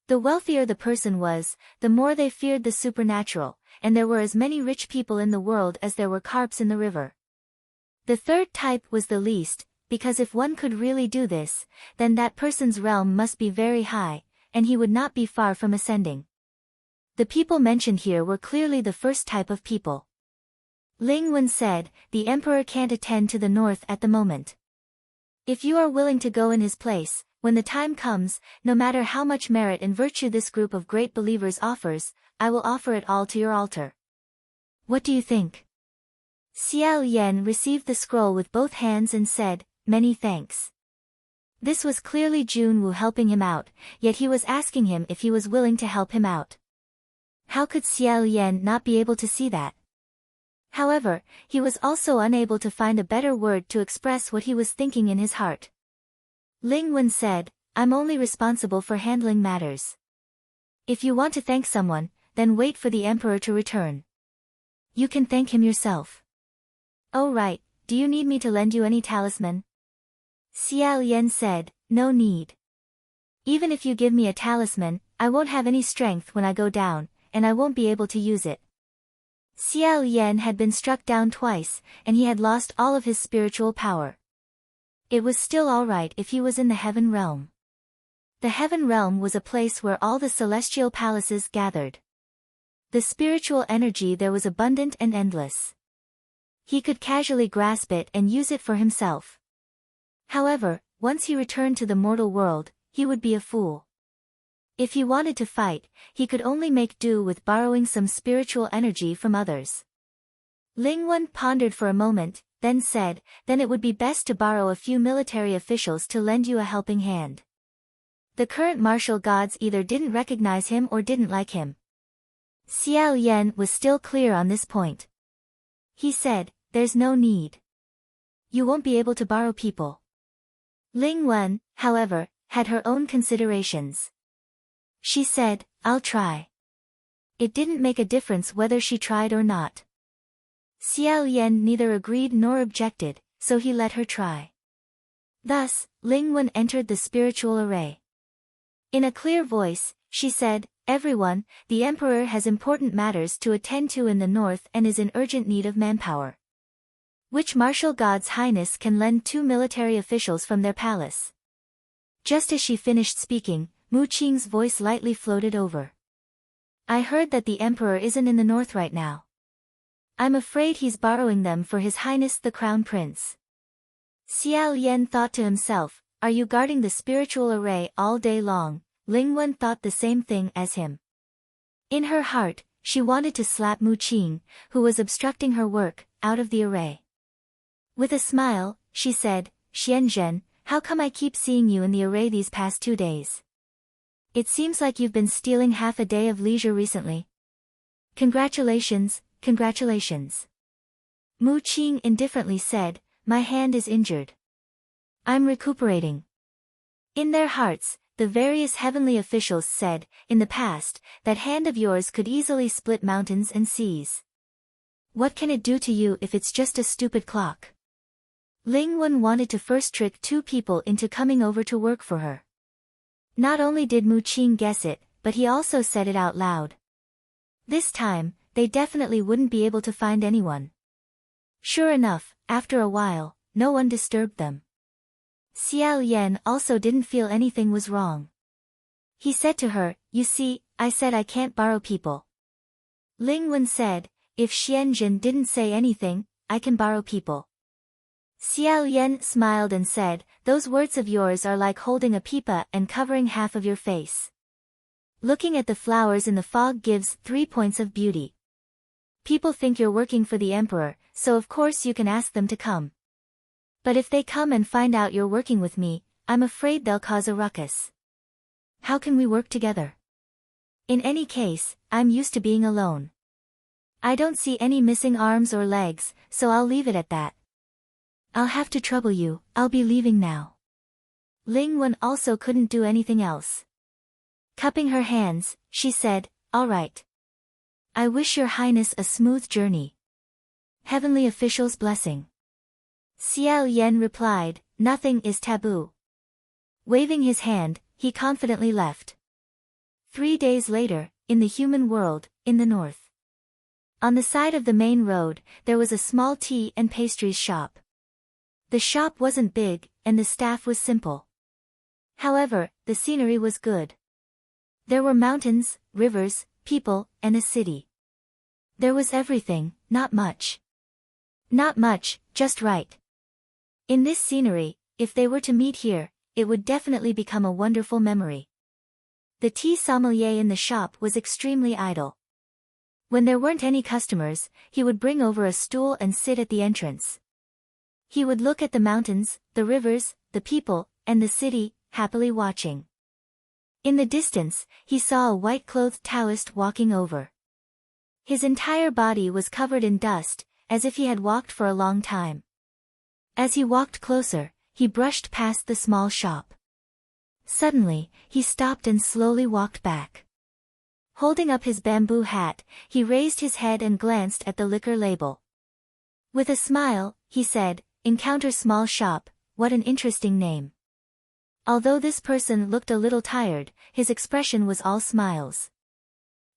The wealthier the person was, the more they feared the supernatural, and there were as many rich people in the world as there were carps in the river. The third type was the least, because if one could really do this, then that person's realm must be very high, and he would not be far from ascending. The people mentioned here were clearly the first type of people. Ling Wen said, "The emperor can't attend to the north at the moment. If you are willing to go in his place, when the time comes, no matter how much merit and virtue this group of great believers offers, I will offer it all to your altar. What do you think?" Xiao Yan received the scroll with both hands and said, "Many thanks." This was clearly Junwu helping him out, yet he was asking him if he was willing to help him out. How could Xiao Yan not be able to see that? However, he was also unable to find a better word to express what he was thinking in his heart. Ling Wen said, "I'm only responsible for handling matters. If you want to thank someone, then wait for the emperor to return. You can thank him yourself." "Oh right, do you need me to lend you any talisman?" Xiao Yan said, "No need. Even if you give me a talisman, I won't have any strength when I go down, and I won't be able to use it." Xiao Yan had been struck down twice, and he had lost all of his spiritual power. It was still alright if he was in the heaven realm. The heaven realm was a place where all the celestial palaces gathered. The spiritual energy there was abundant and endless. He could casually grasp it and use it for himself. However, once he returned to the mortal world, he would be a fool. If he wanted to fight, he could only make do with borrowing some spiritual energy from others. Ling Wen pondered for a moment, then said, "Then it would be best to borrow a few military officials to lend you a helping hand." The current martial gods either didn't recognize him or didn't like him. Xiao Yan was still clear on this point. He said, "There's no need. You won't be able to borrow people." Ling Wen, however, had her own considerations. She said, "I'll try." It didn't make a difference whether she tried or not. Xiao Yan neither agreed nor objected, so he let her try. Thus, Ling Wen entered the spiritual array. In a clear voice, she said, "Everyone, the emperor has important matters to attend to in the north and is in urgent need of manpower. Which martial god's highness can lend 2 military officials from their palace?" Just as she finished speaking, Mu Qing's voice lightly floated over. "I heard that the emperor isn't in the north right now. I'm afraid he's borrowing them for his highness the crown prince." Xiao Yan thought to himself, "Are you guarding the spiritual array all day long?" Ling Wen thought the same thing as him. In her heart, she wanted to slap Mu Qing, who was obstructing her work, out of the array. With a smile, she said, "Xianzhen, how come I keep seeing you in the array these past 2 days? It seems like you've been stealing half a day of leisure recently." "Congratulations, congratulations." Mu Qing indifferently said, "My hand is injured. I'm recuperating." In their hearts, the various heavenly officials said, "In the past, that hand of yours could easily split mountains and seas. What can it do to you if it's just a stupid clock?" Ling Wen wanted to first trick 2 people into coming over to work for her. Not only did Mu Qing guess it, but he also said it out loud. This time, they definitely wouldn't be able to find anyone. Sure enough, after a while, no one disturbed them. Xiao Yan also didn't feel anything was wrong. He said to her, "You see, I said I can't borrow people." Ling Wen said, "If Xianzhen didn't say anything, I can borrow people." Xiao Yan smiled and said, "Those words of yours are like holding a pipa and covering half of your face. Looking at the flowers in the fog gives 3 points of beauty. People think you're working for the emperor, so of course you can ask them to come. But if they come and find out you're working with me, I'm afraid they'll cause a ruckus. How can we work together? In any case, I'm used to being alone. I don't see any missing arms or legs, so I'll leave it at that. I'll have to trouble you, I'll be leaving now." Ling Wen also couldn't do anything else. Cupping her hands, she said, "All right. I wish your highness a smooth journey. Heavenly official's blessing. Xiao Yan replied, nothing is taboo. Waving his hand, he confidently left. 3 days later, in the human world, in the north. On the side of the main road, there was a small tea and pastries shop. The shop wasn't big, and the staff was simple. However, the scenery was good. There were mountains, rivers, people, and a city. There was everything, not much. Not much, just right. In this scenery, if they were to meet here, it would definitely become a wonderful memory. The tea sommelier in the shop was extremely idle. When there weren't any customers, he would bring over a stool and sit at the entrance. He would look at the mountains, the rivers, the people, and the city, happily watching. In the distance, he saw a white-clothed Taoist walking over. His entire body was covered in dust, as if he had walked for a long time. As he walked closer, he brushed past the small shop. Suddenly, he stopped and slowly walked back. Holding up his bamboo hat, he raised his head and glanced at the liquor label. With a smile, he said, "Encounter small shop, what an interesting name." Although this person looked a little tired, his expression was all smiles.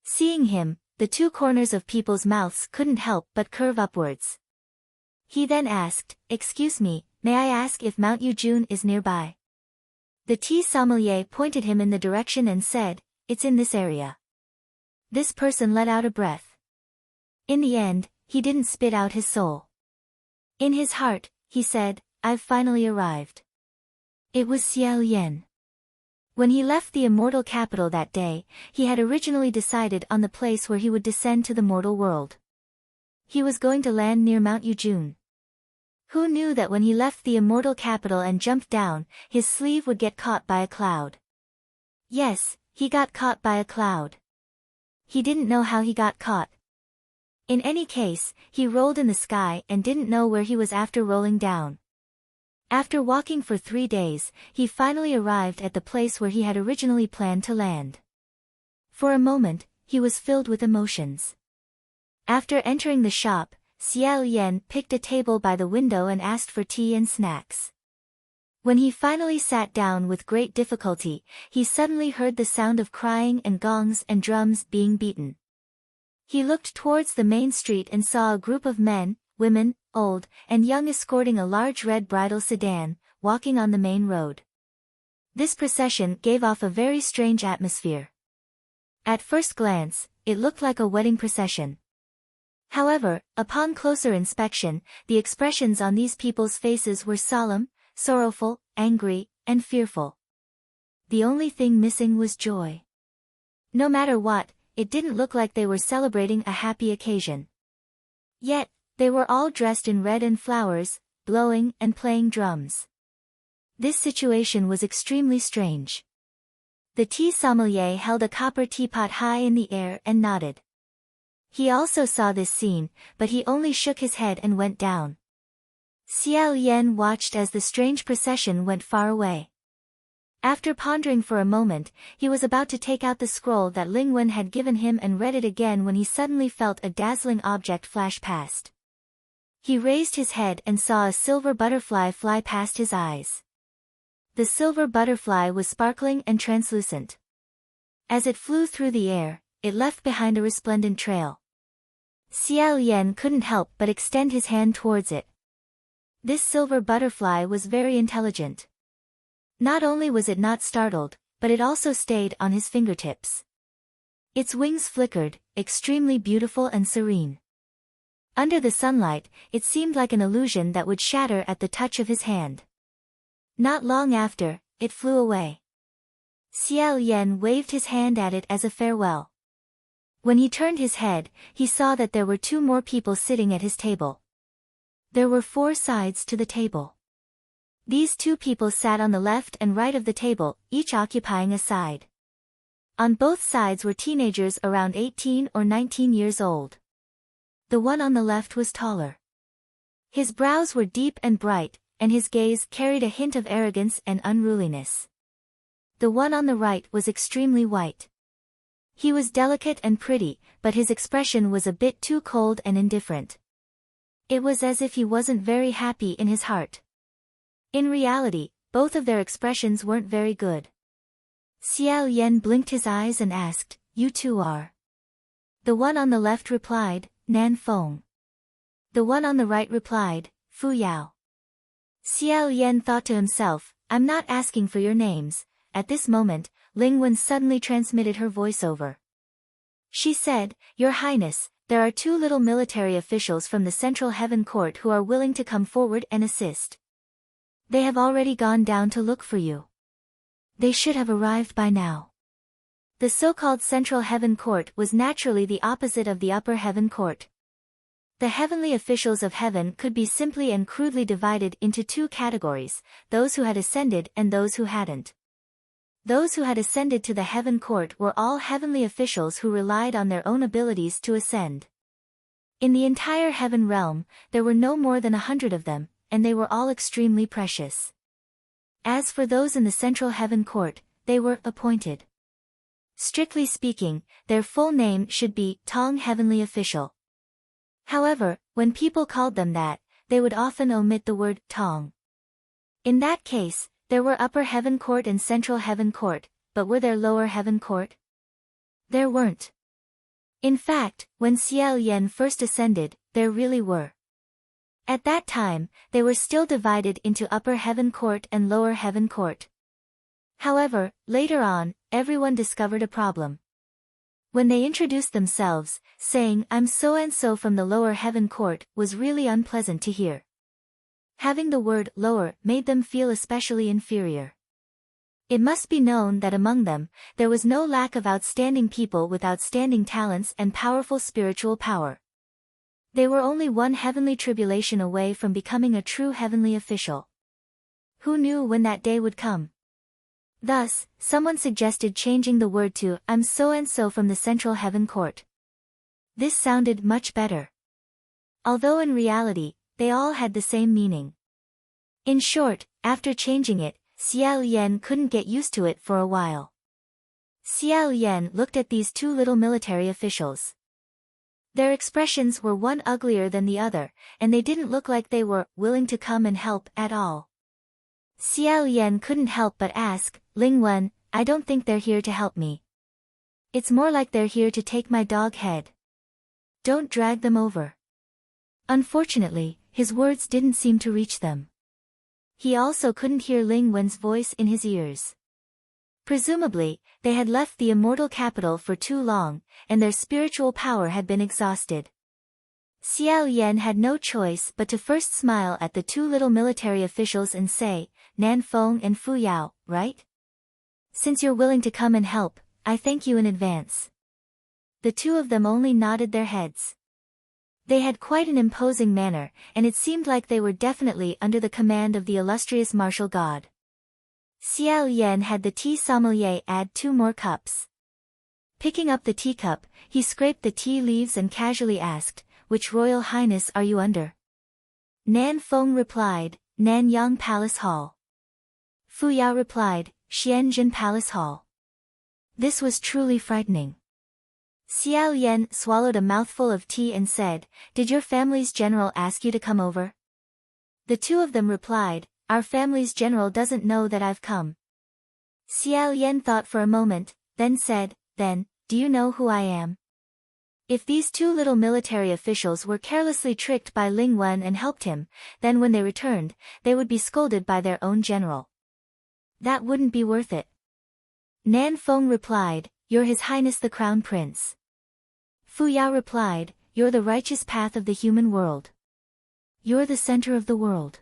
Seeing him, the two corners of people's mouths couldn't help but curve upwards. He then asked, "Excuse me, may I ask if Mount Yujun is nearby?" The tea sommelier pointed him in the direction and said, "It's in this area." This person let out a breath. In the end, he didn't spit out his soul. In his heart, he said, "I've finally arrived." It was Xiao Yan. When he left the immortal capital that day, he had originally decided on the place where he would descend to the mortal world. He was going to land near Mount Yujun. Who knew that when he left the immortal capital and jumped down, his sleeve would get caught by a cloud? Yes, he got caught by a cloud. He didn't know how he got caught. In any case, he rolled in the sky and didn't know where he was after rolling down. After walking for 3 days, he finally arrived at the place where he had originally planned to land. For a moment, he was filled with emotions. After entering the shop, Xiao Yan picked a table by the window and asked for tea and snacks. When he finally sat down with great difficulty, he suddenly heard the sound of crying and gongs and drums being beaten. He looked towards the main street and saw a group of men, women, old, and young escorting a large red bridal sedan, walking on the main road. This procession gave off a very strange atmosphere. At first glance, it looked like a wedding procession. However, upon closer inspection, the expressions on these people's faces were solemn, sorrowful, angry, and fearful. The only thing missing was joy. No matter what, it didn't look like they were celebrating a happy occasion. Yet, they were all dressed in red and flowers, blowing and playing drums. This situation was extremely strange. The tea sommelier held a copper teapot high in the air and nodded. He also saw this scene, but he only shook his head and went down. Xiao Yan watched as the strange procession went far away. After pondering for a moment, he was about to take out the scroll that Ling Wen had given him and read it again when he suddenly felt a dazzling object flash past. He raised his head and saw a silver butterfly fly past his eyes. The silver butterfly was sparkling and translucent. As it flew through the air, it left behind a resplendent trail. Xiao Yan couldn't help but extend his hand towards it. This silver butterfly was very intelligent. Not only was it not startled, but it also stayed on his fingertips. Its wings flickered, extremely beautiful and serene. Under the sunlight, it seemed like an illusion that would shatter at the touch of his hand. Not long after, it flew away. Xiao Yan waved his hand at it as a farewell. When he turned his head, he saw that there were 2 more people sitting at his table. There were 4 sides to the table. These 2 people sat on the left and right of the table, each occupying a side. On both sides were teenagers around 18 or 19 years old. The one on the left was taller. His brows were deep and bright, and his gaze carried a hint of arrogance and unruliness. The one on the right was extremely white. He was delicate and pretty, but his expression was a bit too cold and indifferent. It was as if he wasn't very happy in his heart. In reality, both of their expressions weren't very good. Xiao Yan blinked his eyes and asked, "You two are?" The one on the left replied, "Nan Feng." The one on the right replied, "Fu Yao." Xiao Yan thought to himself, "I'm not asking for your names." At this moment, Ling Wen suddenly transmitted her voiceover. She said, "Your Highness, there are 2 little military officials from the Central Heaven Court who are willing to come forward and assist. They have already gone down to look for you. They should have arrived by now." The so-called Central Heaven Court was naturally the opposite of the Upper Heaven Court. The heavenly officials of heaven could be simply and crudely divided into 2 categories, those who had ascended and those who hadn't. Those who had ascended to the heaven court were all heavenly officials who relied on their own abilities to ascend. In the entire heaven realm, there were no more than 100 of them, and they were all extremely precious. As for those in the central heaven court, they were appointed. Strictly speaking, their full name should be Tong Heavenly Official. However, when people called them that, they would often omit the word Tong. In that case, there were Upper Heaven Court and Central Heaven Court, but were there Lower Heaven Court? There weren't. In fact, when Xiao Yan first ascended, there really were. At that time, they were still divided into Upper Heaven Court and Lower Heaven Court. However, later on, everyone discovered a problem. When they introduced themselves, saying, "I'm so-and-so from the Lower Heaven Court," was really unpleasant to hear. Having the word lower made them feel especially inferior. It must be known that among them, there was no lack of outstanding people with outstanding talents and powerful spiritual power. They were only one heavenly tribulation away from becoming a true heavenly official. Who knew when that day would come? Thus, someone suggested changing the word to, "I'm so-and-so from the Central Heaven Court." This sounded much better. Although in reality, they all had the same meaning. In short, after changing it, Xiao Yan couldn't get used to it for a while. Xiao Yan looked at these 2 little military officials. Their expressions were one uglier than the other, and they didn't look like they were willing to come and help at all. Xiao Yan couldn't help but ask, "Ling Wen, I don't think they're here to help me. It's more like they're here to take my dog head. Don't drag them over." Unfortunately, his words didn't seem to reach them. He also couldn't hear Ling Wen's voice in his ears. Presumably, they had left the immortal capital for too long, and their spiritual power had been exhausted. Xiao Yan had no choice but to first smile at the 2 little military officials and say, "Nan Feng and Fu Yao, right? Since you're willing to come and help, I thank you in advance." The 2 of them only nodded their heads. They had quite an imposing manner, and it seemed like they were definitely under the command of the illustrious martial god. Xiao Yan had the tea sommelier add 2 more cups. Picking up the teacup, he scraped the tea leaves and casually asked, "Which royal highness are you under?" Nan Feng replied, "Nanyang Palace Hall." Fu Yao replied, "Xianjin Palace Hall." This was truly frightening. Xiao Yan swallowed a mouthful of tea and said, "Did your family's general ask you to come over?" The 2 of them replied, "Our family's general doesn't know that I've come." Xiao Yan thought for a moment, then said, "Then, do you know who I am?" If these 2 little military officials were carelessly tricked by Ling Wen and helped him, then when they returned, they would be scolded by their own general. That wouldn't be worth it. Nan Feng replied, "You're His Highness the Crown Prince." Fu Yao replied, "You're the righteous path of the human world. You're the center of the world."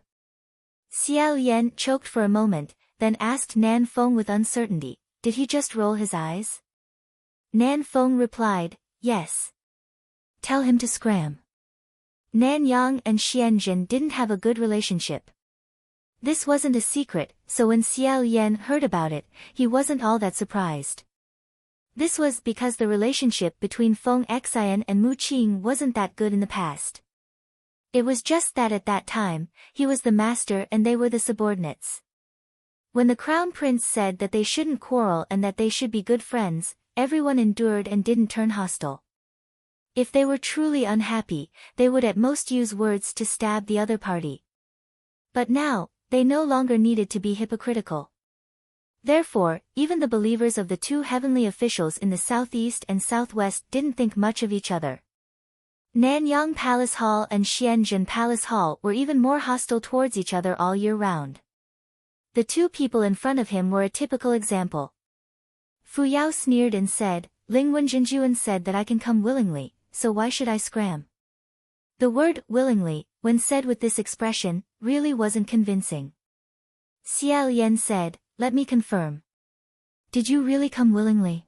Xiao Yan choked for a moment, then asked Nan Feng with uncertainty, "Did he just roll his eyes?" Nan Feng replied, "Yes. Tell him to scram." Nanyang and Xianjin didn't have a good relationship. This wasn't a secret, so when Xiao Yan heard about it, he wasn't all that surprised. This was because the relationship between Feng Xian and Mu Qing wasn't that good in the past. It was just that at that time, he was the master and they were the subordinates. When the crown prince said that they shouldn't quarrel and that they should be good friends, everyone endured and didn't turn hostile. If they were truly unhappy, they would at most use words to stab the other party. But now, they no longer needed to be hypocritical. Therefore, even the believers of the two heavenly officials in the southeast and southwest didn't think much of each other. Nanyang Palace Hall and Xianjin Palace Hall were even more hostile towards each other all year round. The two people in front of him were a typical example. Fu Yao sneered and said, Lingwen Jinjuan said that I can come willingly, so why should I scram? The word willingly, when said with this expression, really wasn't convincing. Xia Lian said, let me confirm. Did you really come willingly?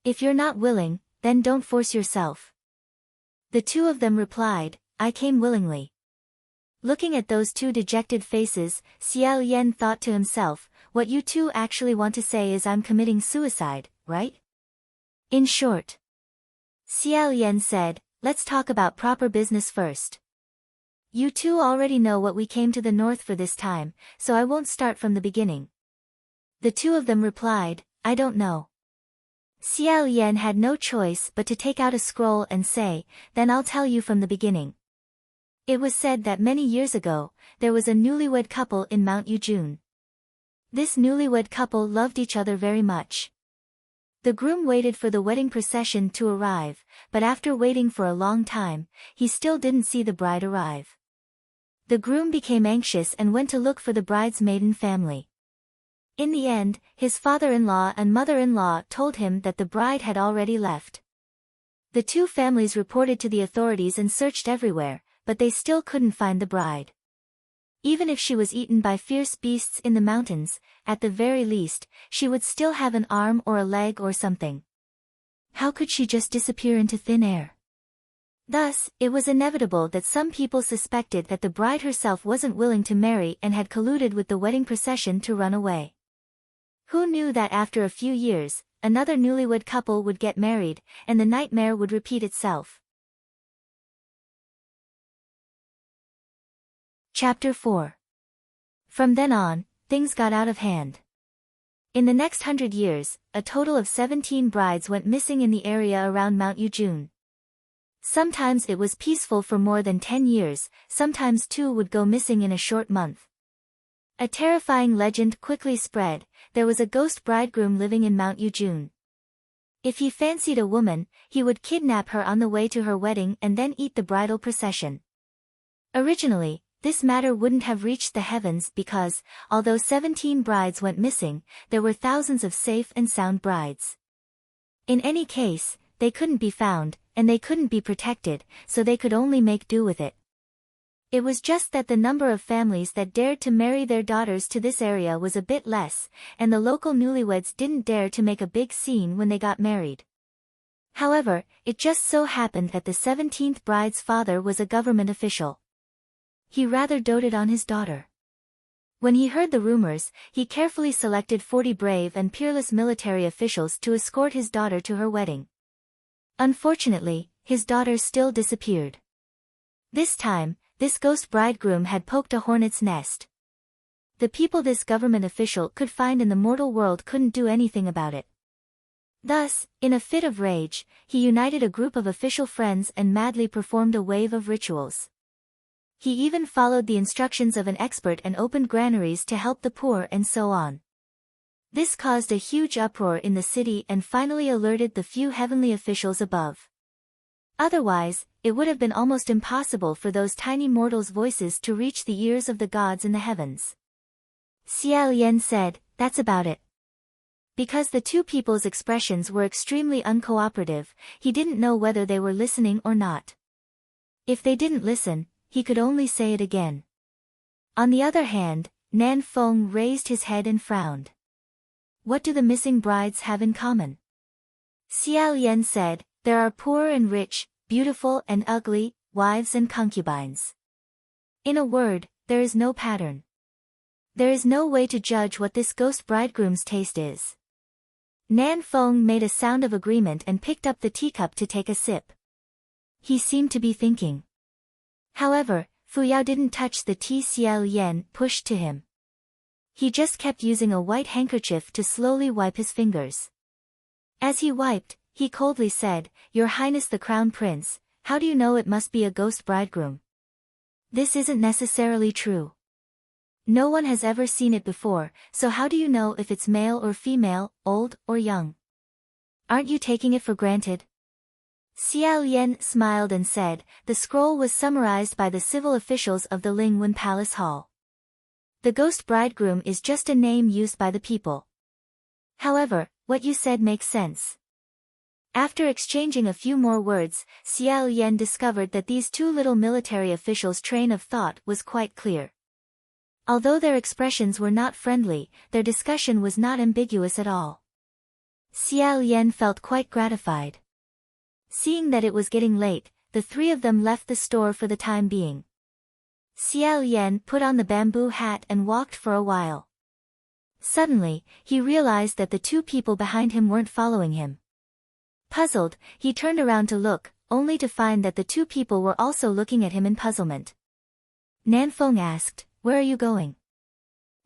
If you're not willing, then don't force yourself. The two of them replied, I came willingly. Looking at those two dejected faces, Xia Lian thought to himself, what you two actually want to say is I'm committing suicide, right? In short. Xia Lian said, let's talk about proper business first. You two already know what we came to the north for this time, so I won't start from the beginning. The two of them replied, I don't know. Xia Lian had no choice but to take out a scroll and say, then I'll tell you from the beginning. It was said that many years ago, there was a newlywed couple in Mount Yujun. This newlywed couple loved each other very much. The groom waited for the wedding procession to arrive, but after waiting for a long time, he still didn't see the bride arrive. The groom became anxious and went to look for the bride's maiden family. In the end, his father-in-law and mother-in-law told him that the bride had already left. The two families reported to the authorities and searched everywhere, but they still couldn't find the bride. Even if she was eaten by fierce beasts in the mountains, at the very least, she would still have an arm or a leg or something. How could she just disappear into thin air? Thus, it was inevitable that some people suspected that the bride herself wasn't willing to marry and had colluded with the wedding procession to run away. Who knew that after a few years, another newlywed couple would get married, and the nightmare would repeat itself? Chapter 4. From then on, things got out of hand. In the next 100 years, a total of 17 brides went missing in the area around Mount Yujun. Sometimes it was peaceful for more than 10 years, sometimes 2 would go missing in a short month. A terrifying legend quickly spread, there was a ghost bridegroom living in Mount Yujun. If he fancied a woman, he would kidnap her on the way to her wedding and then eat the bridal procession. Originally, this matter wouldn't have reached the heavens because, although 17 brides went missing, there were thousands of safe and sound brides. In any case, they couldn't be found, and they couldn't be protected, so they could only make do with it. It was just that the number of families that dared to marry their daughters to this area was a bit less, and the local newlyweds didn't dare to make a big scene when they got married. However, it just so happened that the 17th bride's father was a government official. He rather doted on his daughter. When he heard the rumors, he carefully selected 40 brave and peerless military officials to escort his daughter to her wedding. Unfortunately, his daughter still disappeared. This time, this ghost bridegroom had poked a hornet's nest. The people this government official could find in the mortal world couldn't do anything about it. Thus, in a fit of rage, he united a group of official friends and madly performed a wave of rituals. He even followed the instructions of an expert and opened granaries to help the poor and so on. This caused a huge uproar in the city and finally alerted the few heavenly officials above. Otherwise, it would have been almost impossible for those tiny mortals' voices to reach the ears of the gods in the heavens. Xia Lian said, that's about it. Because the two people's expressions were extremely uncooperative, he didn't know whether they were listening or not. If they didn't listen, he could only say it again. On the other hand, Nan Feng raised his head and frowned. What do the missing brides have in common? Xia Lian said, there are poor and rich, beautiful and ugly, wives and concubines. In a word, there is no pattern. There is no way to judge what this ghost bridegroom's taste is. Nan Feng made a sound of agreement and picked up the teacup to take a sip. He seemed to be thinking. However, Fu Yao didn't touch the tea Xia Lian pushed to him. He just kept using a white handkerchief to slowly wipe his fingers. As he wiped, he coldly said, "Your Highness the Crown Prince, how do you know it must be a ghost bridegroom? This isn't necessarily true. No one has ever seen it before, so how do you know if it's male or female, old or young? Aren't you taking it for granted?" Xiao Lian smiled and said, "The scroll was summarized by the civil officials of the Lingwen Palace Hall. The ghost bridegroom is just a name used by the people. However, what you said makes sense." After exchanging a few more words, Xiao Lian discovered that these two little military officials' train of thought was quite clear. Although their expressions were not friendly, their discussion was not ambiguous at all. Xiao Lian felt quite gratified. Seeing that it was getting late, the three of them left the store for the time being. Xiao Lian put on the bamboo hat and walked for a while. Suddenly, he realized that the two people behind him weren't following him. Puzzled, he turned around to look, only to find that the two people were also looking at him in puzzlement. Nanfeng asked, "Where are you going?"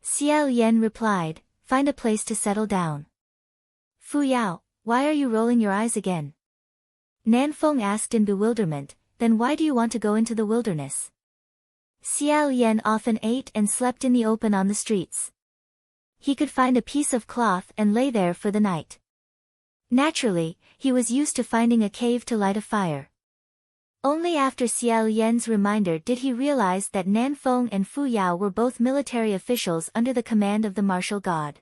Xiao Lian replied, "Find a place to settle down." "Fu Yao, why are you rolling your eyes again?" Nanfeng asked in bewilderment, "Then why do you want to go into the wilderness?" Xiao Lian often ate and slept in the open on the streets. He could find a piece of cloth and lay there for the night. Naturally, he was used to finding a cave to light a fire. Only after Xiao Lian's reminder did he realize that Nanfeng and Fu Yao were both military officials under the command of the martial god.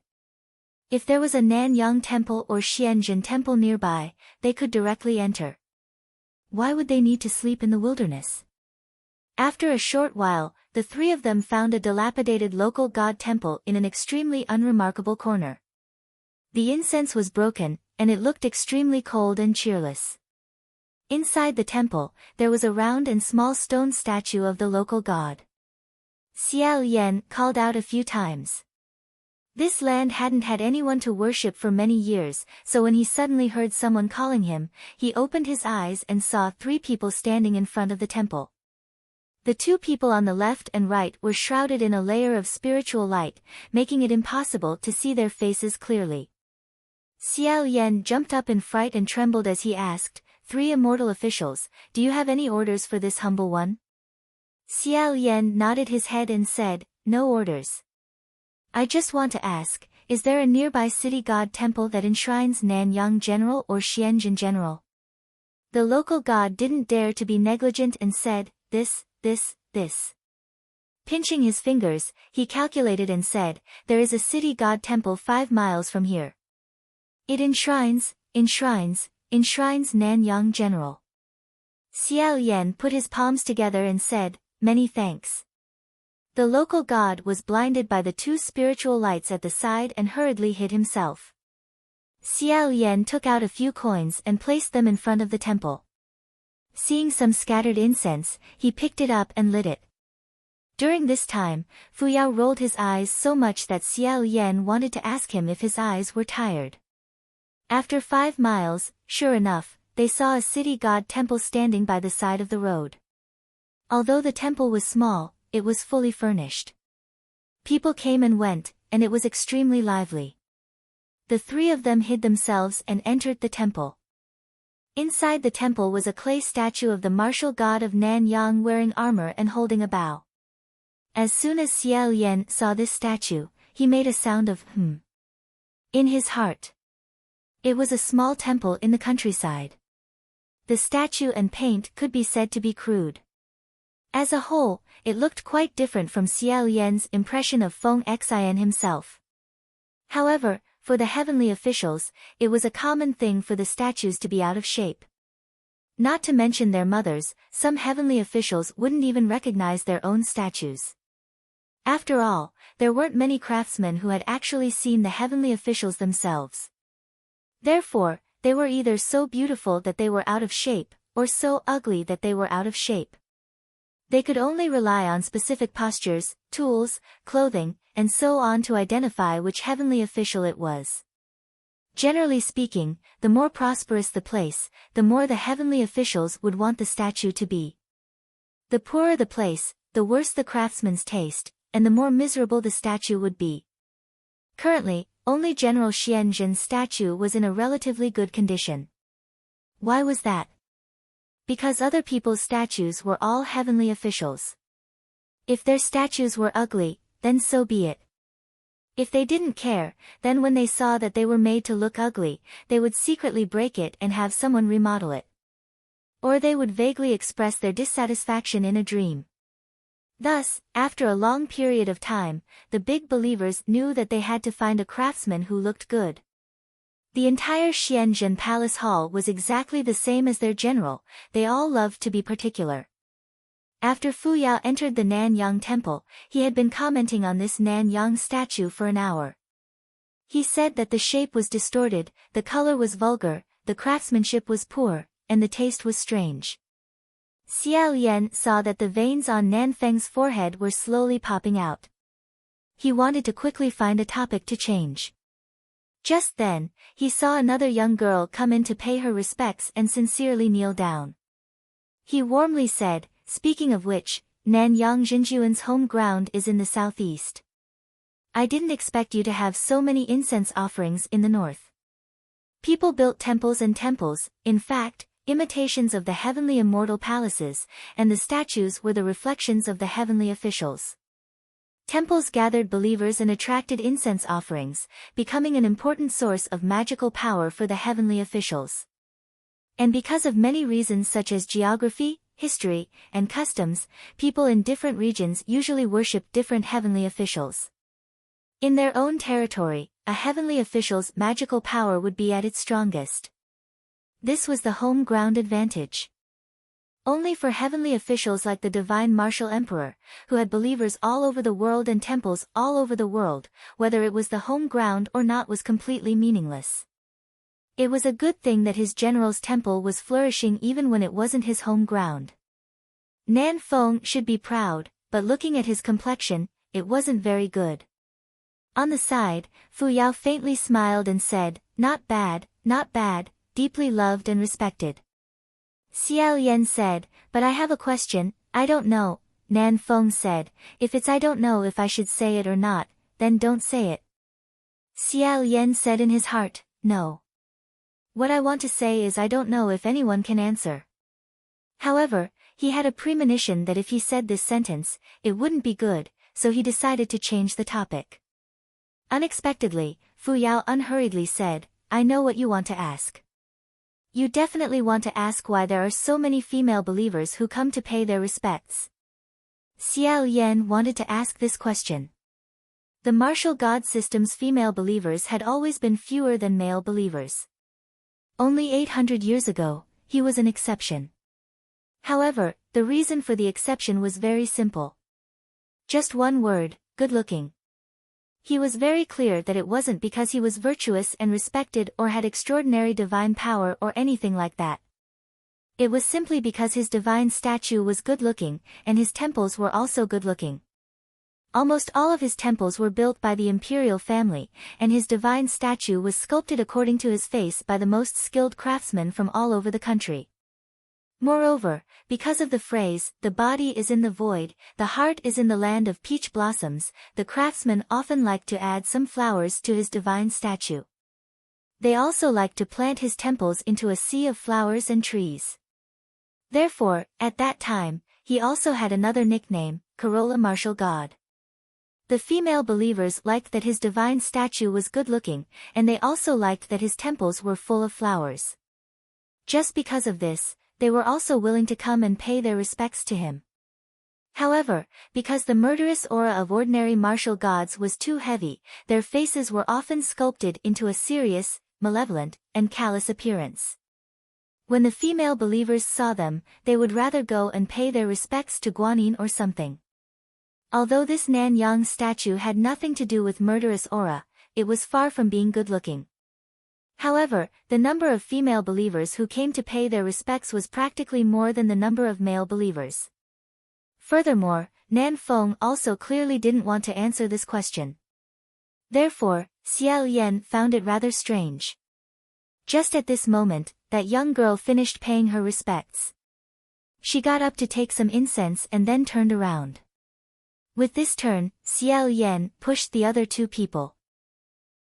If there was a Nanyang temple or Xianjin temple nearby, they could directly enter. Why would they need to sleep in the wilderness? After a short while, the three of them found a dilapidated local god temple in an extremely unremarkable corner. The incense was broken, and it looked extremely cold and cheerless. Inside the temple, there was a round and small stone statue of the local god. Xiao Lian called out a few times. This land hadn't had anyone to worship for many years, so when he suddenly heard someone calling him, he opened his eyes and saw three people standing in front of the temple. The two people on the left and right were shrouded in a layer of spiritual light, making it impossible to see their faces clearly. Xiao Lian jumped up in fright and trembled as he asked, "Three immortal officials, do you have any orders for this humble one?" Xiao Lian nodded his head and said, "No orders. I just want to ask, is there a nearby city god temple that enshrines Nanyang General or Xianjin General?" The local god didn't dare to be negligent and said, this. Pinching his fingers, he calculated and said, "There is a city god temple 5 miles from here. It enshrines Nanyang General." Xiao Lian put his palms together and said, "Many thanks." The local god was blinded by the two spiritual lights at the side and hurriedly hid himself. Xiao Lian took out a few coins and placed them in front of the temple. Seeing some scattered incense, he picked it up and lit it. During this time, Fu Yao rolled his eyes so much that Xiao Lian wanted to ask him if his eyes were tired. After 5 miles, sure enough, they saw a city god temple standing by the side of the road. Although the temple was small, it was fully furnished. People came and went, and it was extremely lively. The three of them hid themselves and entered the temple. Inside the temple was a clay statue of the martial god of Nanyang wearing armor and holding a bow. As soon as Xiao Lian saw this statue, he made a sound of in his heart. It was a small temple in the countryside. The statue and paint could be said to be crude. As a whole, it looked quite different from Xiao Lian's impression of Feng Xian himself. However, for the heavenly officials, it was a common thing for the statues to be out of shape. Not to mention their mothers, some heavenly officials wouldn't even recognize their own statues. After all, there weren't many craftsmen who had actually seen the heavenly officials themselves. Therefore, they were either so beautiful that they were out of shape, or so ugly that they were out of shape. They could only rely on specific postures, tools, clothing, and so on to identify which heavenly official it was. Generally speaking, the more prosperous the place, the more the heavenly officials would want the statue to be. The poorer the place, the worse the craftsman's taste, and the more miserable the statue would be. Currently, Only General Xianzhen's statue was in a relatively good condition. Why was that? Because other people's statues were all heavenly officials. If their statues were ugly, then so be it. If they didn't care, then when they saw that they were made to look ugly, they would secretly break it and have someone remodel it. Or they would vaguely express their dissatisfaction in a dream. Thus, after a long period of time, the big believers knew that they had to find a craftsman who looked good. The entire Xianzhen Palace Hall was exactly the same as their general. They all loved to be particular. After Fu Yao entered the Nanyang temple, he had been commenting on this Nanyang statue for an hour. He said that the shape was distorted, the color was vulgar, the craftsmanship was poor, and the taste was strange. Xiao Yan saw that the veins on Nanfeng's forehead were slowly popping out. He wanted to quickly find a topic to change. Just then, he saw another young girl come in to pay her respects and sincerely kneel down. He warmly said, "Speaking of which, Nanyang Jinjuan's home ground is in the southeast. I didn't expect you to have so many incense offerings in the north." People built temples and temples, in fact, imitations of the heavenly immortal palaces, and the statues were the reflections of the heavenly officials. Temples gathered believers and attracted incense offerings, becoming an important source of magical power for the heavenly officials. And because of many reasons such as geography, history, and customs, people in different regions usually worship different heavenly officials. In their own territory, a heavenly official's magical power would be at its strongest. This was the home ground advantage. Only for heavenly officials like the divine martial emperor, who had believers all over the world and temples all over the world, whether it was the home ground or not was completely meaningless. It was a good thing that his general's temple was flourishing even when it wasn't his home ground. Nan Feng should be proud, but looking at his complexion, it wasn't very good. On the side, Fu Yao faintly smiled and said, not bad, deeply loved and respected." Xiao Yan said, "But I have a question, I don't know." Nan Feng said, "If it's I don't know if I should say it or not, then don't say it." Xiao Yan said in his heart, "No. What I want to say is I don't know if anyone can answer." However, he had a premonition that if he said this sentence, it wouldn't be good, so he decided to change the topic. Unexpectedly, Fu Yao unhurriedly said, "I know what you want to ask. You definitely want to ask why there are so many female believers who come to pay their respects." Xiao Yan wanted to ask this question. The martial god system's female believers had always been fewer than male believers. Only 800 years ago, he was an exception. However, the reason for the exception was very simple. Just one word, good-looking. He was very clear that it wasn't because he was virtuous and respected or had extraordinary divine power or anything like that. It was simply because his divine statue was good-looking, and his temples were also good-looking. Almost all of his temples were built by the imperial family, and his divine statue was sculpted according to his face by the most skilled craftsmen from all over the country. Moreover, because of the phrase, "The body is in the void, the heart is in the land of peach blossoms," the craftsmen often liked to add some flowers to his divine statue. They also liked to plant his temples into a sea of flowers and trees. Therefore, at that time, he also had another nickname, Corolla Martial God. The female believers liked that his divine statue was good-looking, and they also liked that his temples were full of flowers. Just because of this, they were also willing to come and pay their respects to him. However, because the murderous aura of ordinary martial gods was too heavy, their faces were often sculpted into a serious, malevolent, and callous appearance. When the female believers saw them, they would rather go and pay their respects to Guanyin or something. Although this Nanyang statue had nothing to do with murderous aura, it was far from being good-looking. However, the number of female believers who came to pay their respects was practically more than the number of male believers. Furthermore, Nan Feng also clearly didn't want to answer this question. Therefore, Xiao Yan found it rather strange. Just at this moment, that young girl finished paying her respects. She got up to take some incense and then turned around. With this turn, Xiao Yan pushed the other two people.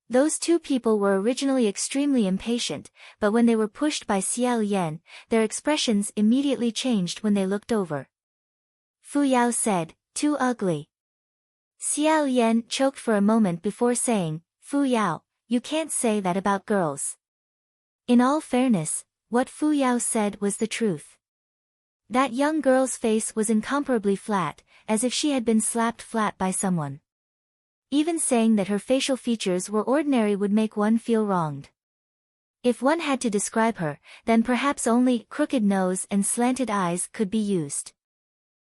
Those two people were originally extremely impatient, but when they were pushed by Xiao Yan, their expressions immediately changed when they looked over. Fu Yao said, "Too ugly." Xiao Yan choked for a moment before saying, "Fu Yao, you can't say that about girls." In all fairness, what Fu Yao said was the truth. That young girl's face was incomparably flat, as if she had been slapped flat by someone. Even saying that her facial features were ordinary would make one feel wronged. If one had to describe her, then perhaps only crooked nose and slanted eyes could be used.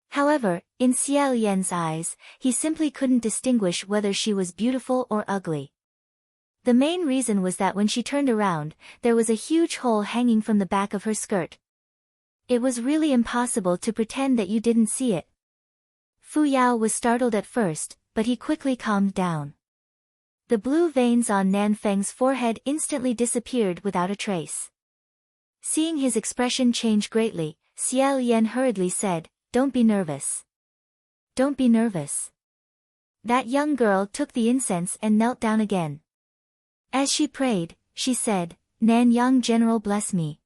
However, in Xiao Yan's eyes, he simply couldn't distinguish whether she was beautiful or ugly. The main reason was that when she turned around, there was a huge hole hanging from the back of her skirt. It was really impossible to pretend that you didn't see it. Fu Yao was startled at first, but he quickly calmed down. The blue veins on Nan Feng's forehead instantly disappeared without a trace. Seeing his expression change greatly, Xiao Yan hurriedly said, "Don't be nervous. Don't be nervous." That young girl took the incense and knelt down again. As she prayed, she said, "Nan Yang General bless me.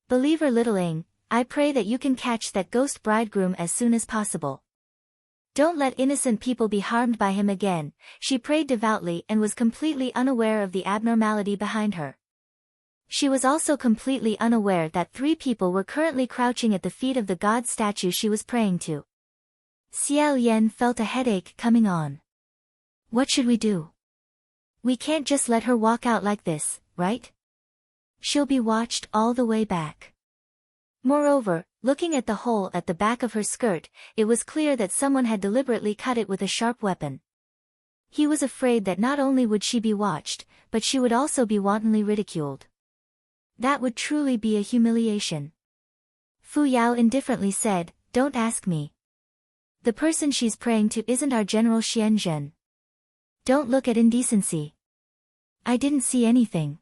Believer Littling, I pray that you can catch that ghost bridegroom as soon as possible. Don't let innocent people be harmed by him again." She prayed devoutly and was completely unaware of the abnormality behind her. She was also completely unaware that 3 people were currently crouching at the feet of the god statue she was praying to. Xiao Yan felt a headache coming on. What should we do? We can't just let her walk out like this, right? She'll be watched all the way back. Moreover, looking at the hole at the back of her skirt, it was clear that someone had deliberately cut it with a sharp weapon. He was afraid that not only would she be watched, but she would also be wantonly ridiculed. That would truly be a humiliation. Fu Yao indifferently said, "Don't ask me. The person she's praying to isn't our General Xianzhen. Don't look at indecency." "I didn't see anything."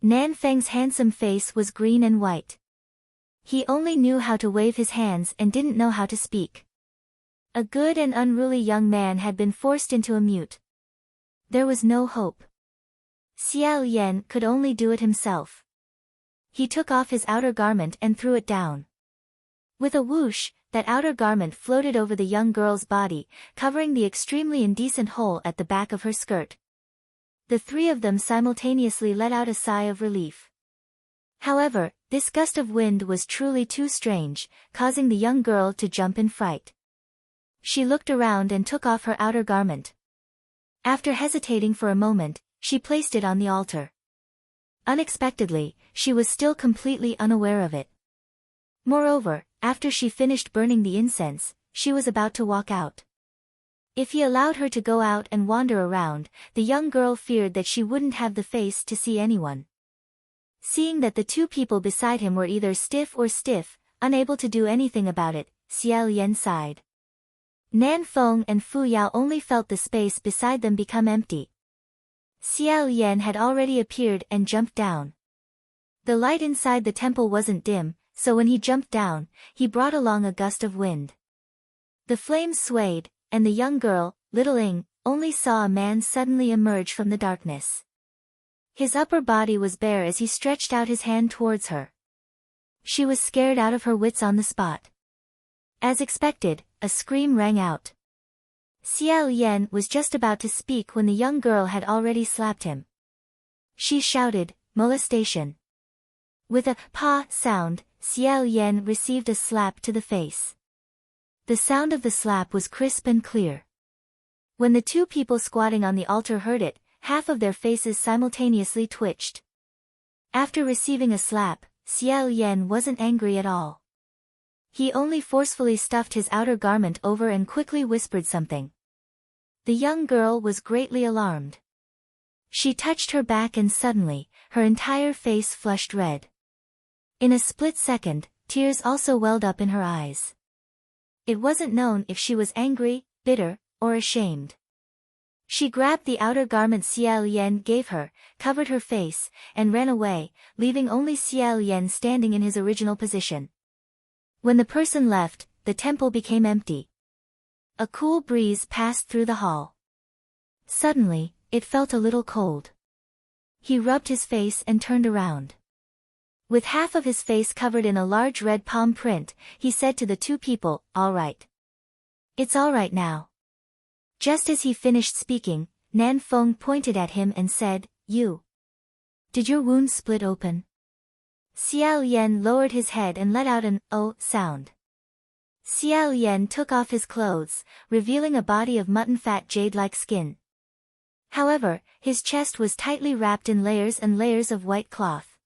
Nan Feng's handsome face was green and white. He only knew how to wave his hands and didn't know how to speak. A good and unruly young man had been forced into a mute. There was no hope. Xiao Yan could only do it himself. He took off his outer garment and threw it down. With a whoosh, that outer garment floated over the young girl's body, covering the extremely indecent hole at the back of her skirt. The 3 of them simultaneously let out a sigh of relief. However, this gust of wind was truly too strange, causing the young girl to jump in fright. She looked around and took off her outer garment. After hesitating for a moment, she placed it on the altar. Unexpectedly, she was still completely unaware of it. Moreover, after she finished burning the incense, she was about to walk out. If he allowed her to go out and wander around, the young girl feared that she wouldn't have the face to see anyone. Seeing that the 2 people beside him were either stiff or stiff, unable to do anything about it, Xiao Yan sighed. Nan Feng and Fu Yao only felt the space beside them become empty. Xiao Yan had already appeared and jumped down. The light inside the temple wasn't dim, so when he jumped down, he brought along a gust of wind. The flames swayed, and the young girl, Little Ing, only saw a man suddenly emerge from the darkness. His upper body was bare as he stretched out his hand towards her. She was scared out of her wits on the spot. As expected, a scream rang out. Xiao Yan was just about to speak when the young girl had already slapped him. She shouted, "Molestation." With a "pa" sound, Xiao Yan received a slap to the face. The sound of the slap was crisp and clear. When the 2 people squatting on the altar heard it, half of their faces simultaneously twitched. After receiving a slap, Xiao Yan wasn't angry at all. He only forcefully stuffed his outer garment over and quickly whispered something. The young girl was greatly alarmed. She touched her back and suddenly, her entire face flushed red. In a split second, tears also welled up in her eyes. It wasn't known if she was angry, bitter, or ashamed. She grabbed the outer garment Xiao Yan gave her, covered her face, and ran away, leaving only Xiao Yan standing in his original position. When the person left, the temple became empty. A cool breeze passed through the hall. Suddenly, It felt a little cold. He rubbed his face and turned around. With half of his face covered in a large red palm print, he said to the two people, "All right. It's all right now." Just as he finished speaking, Nan Feng pointed at him and said, "You. Did your wound split open?" Xiao Yan lowered his head and let out an "oh" sound. Xiao Yan took off his clothes, revealing a body of mutton fat jade-like skin. However, his chest was tightly wrapped in layers and layers of white cloth.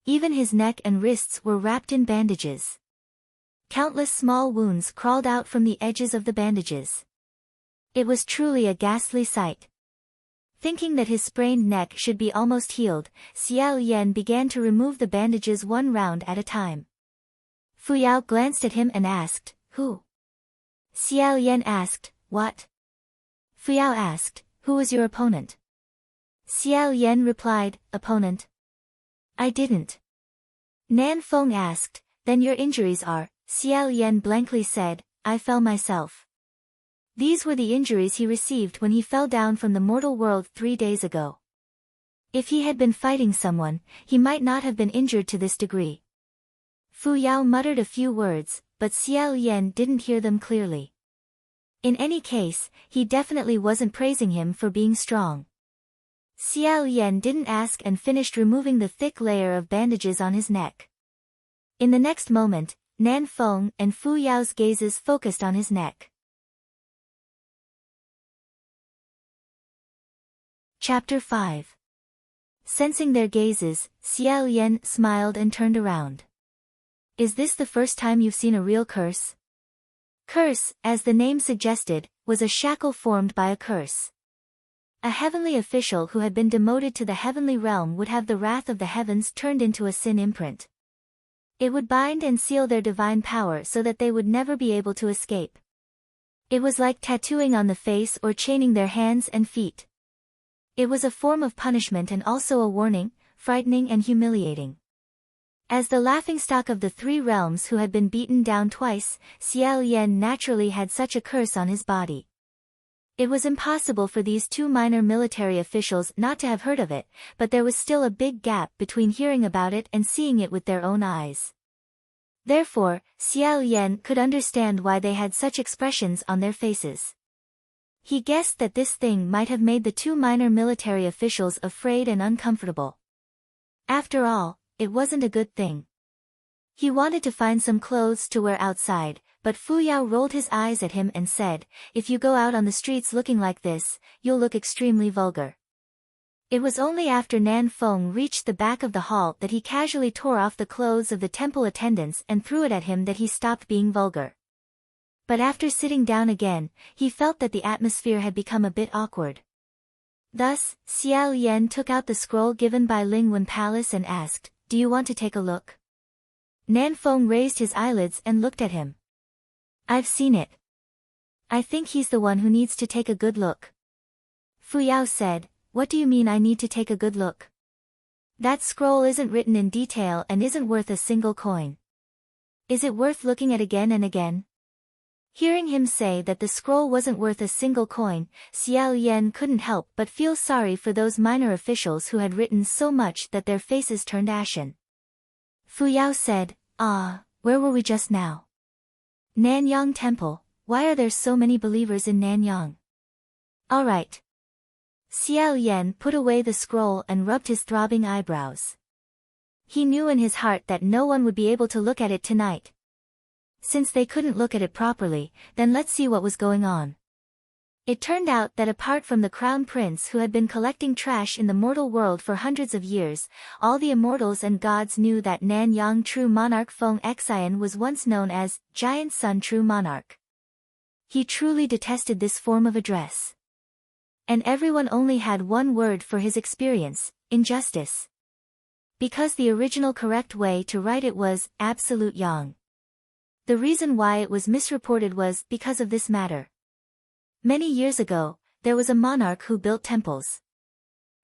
Even his neck and wrists were wrapped in bandages. Countless small wounds crawled out from the edges of the bandages. It was truly a ghastly sight. Thinking that his sprained neck should be almost healed, Xiao Yan began to remove the bandages one round at a time. Fu Yao glanced at him and asked, "Who?" Xiao Yan asked, "What?" Fu Yao asked, "Who was your opponent?" Xiao Yan replied, "Opponent? I didn't." Nan Feng asked, "Then your injuries are?" Xiao Yan blankly said, "I fell myself." These were the injuries he received when he fell down from the mortal world 3 days ago. If he had been fighting someone, he might not have been injured to this degree. Fu Yao muttered a few words, but Xiao Yan didn't hear them clearly. In any case, he definitely wasn't praising him for being strong. Xiao Yan didn't ask and finished removing the thick layer of bandages on his neck. In the next moment, Nan Feng and Fu Yao's gazes focused on his neck. Chapter 5. Sensing their gazes, Xiao Yan smiled and turned around. "Is this the first time you've seen a real curse?" Curse, as the name suggested, was a shackle formed by a curse. A heavenly official who had been demoted to the heavenly realm would have the wrath of the heavens turned into a sin imprint. It would bind and seal their divine power so that they would never be able to escape. It was like tattooing on the face or chaining their hands and feet. It was a form of punishment and also a warning, frightening and humiliating. As the laughingstock of the 3 realms who had been beaten down twice, Xiao Yan naturally had such a curse on his body. It was impossible for these 2 minor military officials not to have heard of it, but there was still a big gap between hearing about it and seeing it with their own eyes. Therefore, Xiao Yan could understand why they had such expressions on their faces. He guessed that this thing might have made the 2 minor military officials afraid and uncomfortable. After all, it wasn't a good thing. He wanted to find some clothes to wear outside, but Fu Yao rolled his eyes at him and said, "If you go out on the streets looking like this, you'll look extremely vulgar." It was only after Nan Feng reached the back of the hall that he casually tore off the clothes of the temple attendants and threw it at him that he stopped being vulgar. But after sitting down again, he felt that the atmosphere had become a bit awkward. Thus, Xiao Yan took out the scroll given by Lingwen Palace and asked, "Do you want to take a look?" Nan Feng raised his eyelids and looked at him. "I've seen it. I think he's the one who needs to take a good look." Fu Yao said, "What do you mean I need to take a good look? That scroll isn't written in detail and isn't worth a single coin. Is it worth looking at again and again?" Hearing him say that the scroll wasn't worth a single coin, Xiao Yan couldn't help but feel sorry for those minor officials who had written so much that their faces turned ashen. Fu Yao said, "Where were we just now?" "Nanyang Temple. Why are there so many believers in Nanyang?" "All right." Xiao Yan put away the scroll and rubbed his throbbing eyebrows. He knew in his heart that no one would be able to look at it tonight. Since they couldn't look at it properly, then let's see what was going on. It turned out that apart from the crown prince who had been collecting trash in the mortal world for hundreds of years, all the immortals and gods knew that Nanyang True Monarch Feng Xian was once known as Giant Sun True Monarch. He truly detested this form of address. And everyone only had one word for his experience: injustice. Because the original correct way to write it was Absolute Yang. The reason why it was misreported was because of this matter. Many years ago, there was a monarch who built temples.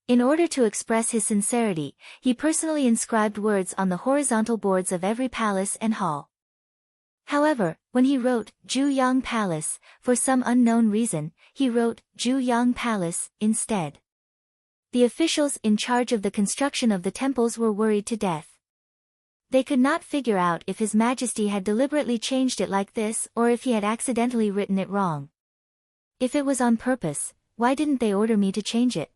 In order to express his sincerity, he personally inscribed words on the horizontal boards of every palace and hall. However, when he wrote Juyang Palace, for some unknown reason, he wrote Juyang Palace instead. The officials in charge of the construction of the temples were worried to death. They could not figure out if His Majesty had deliberately changed it like this or if he had accidentally written it wrong. If it was on purpose, why didn't they order me to change it?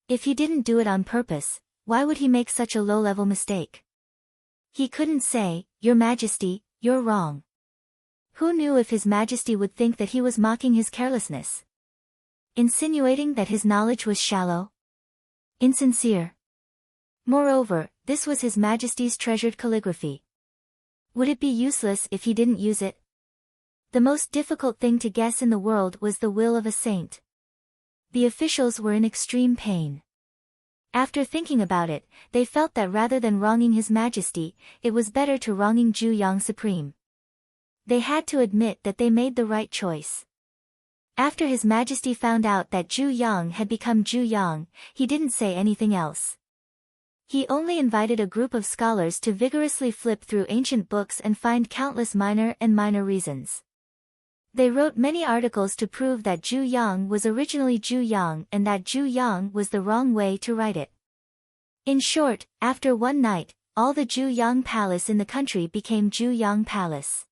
If he didn't do it on purpose, why would he make such a low-level mistake? He couldn't say, Your Majesty, you're wrong. Who knew if His Majesty would think that he was mocking his carelessness? Insinuating that his knowledge was shallow? Insincere? Moreover, this was His Majesty's treasured calligraphy. Would it be useless if he didn't use it? The most difficult thing to guess in the world was the will of a saint. The officials were in extreme pain. After thinking about it, they felt that rather than wronging His Majesty, it was better to wronging Juyang Supreme. They had to admit that they made the right choice. After His Majesty found out that Juyang had become Juyang, he didn't say anything else. He only invited a group of scholars to vigorously flip through ancient books and find countless minor reasons. They wrote many articles to prove that Juyang was originally Juyang and that Juyang was the wrong way to write it. In short, after one night, all the Juyang Palace in the country became Juyang Palace.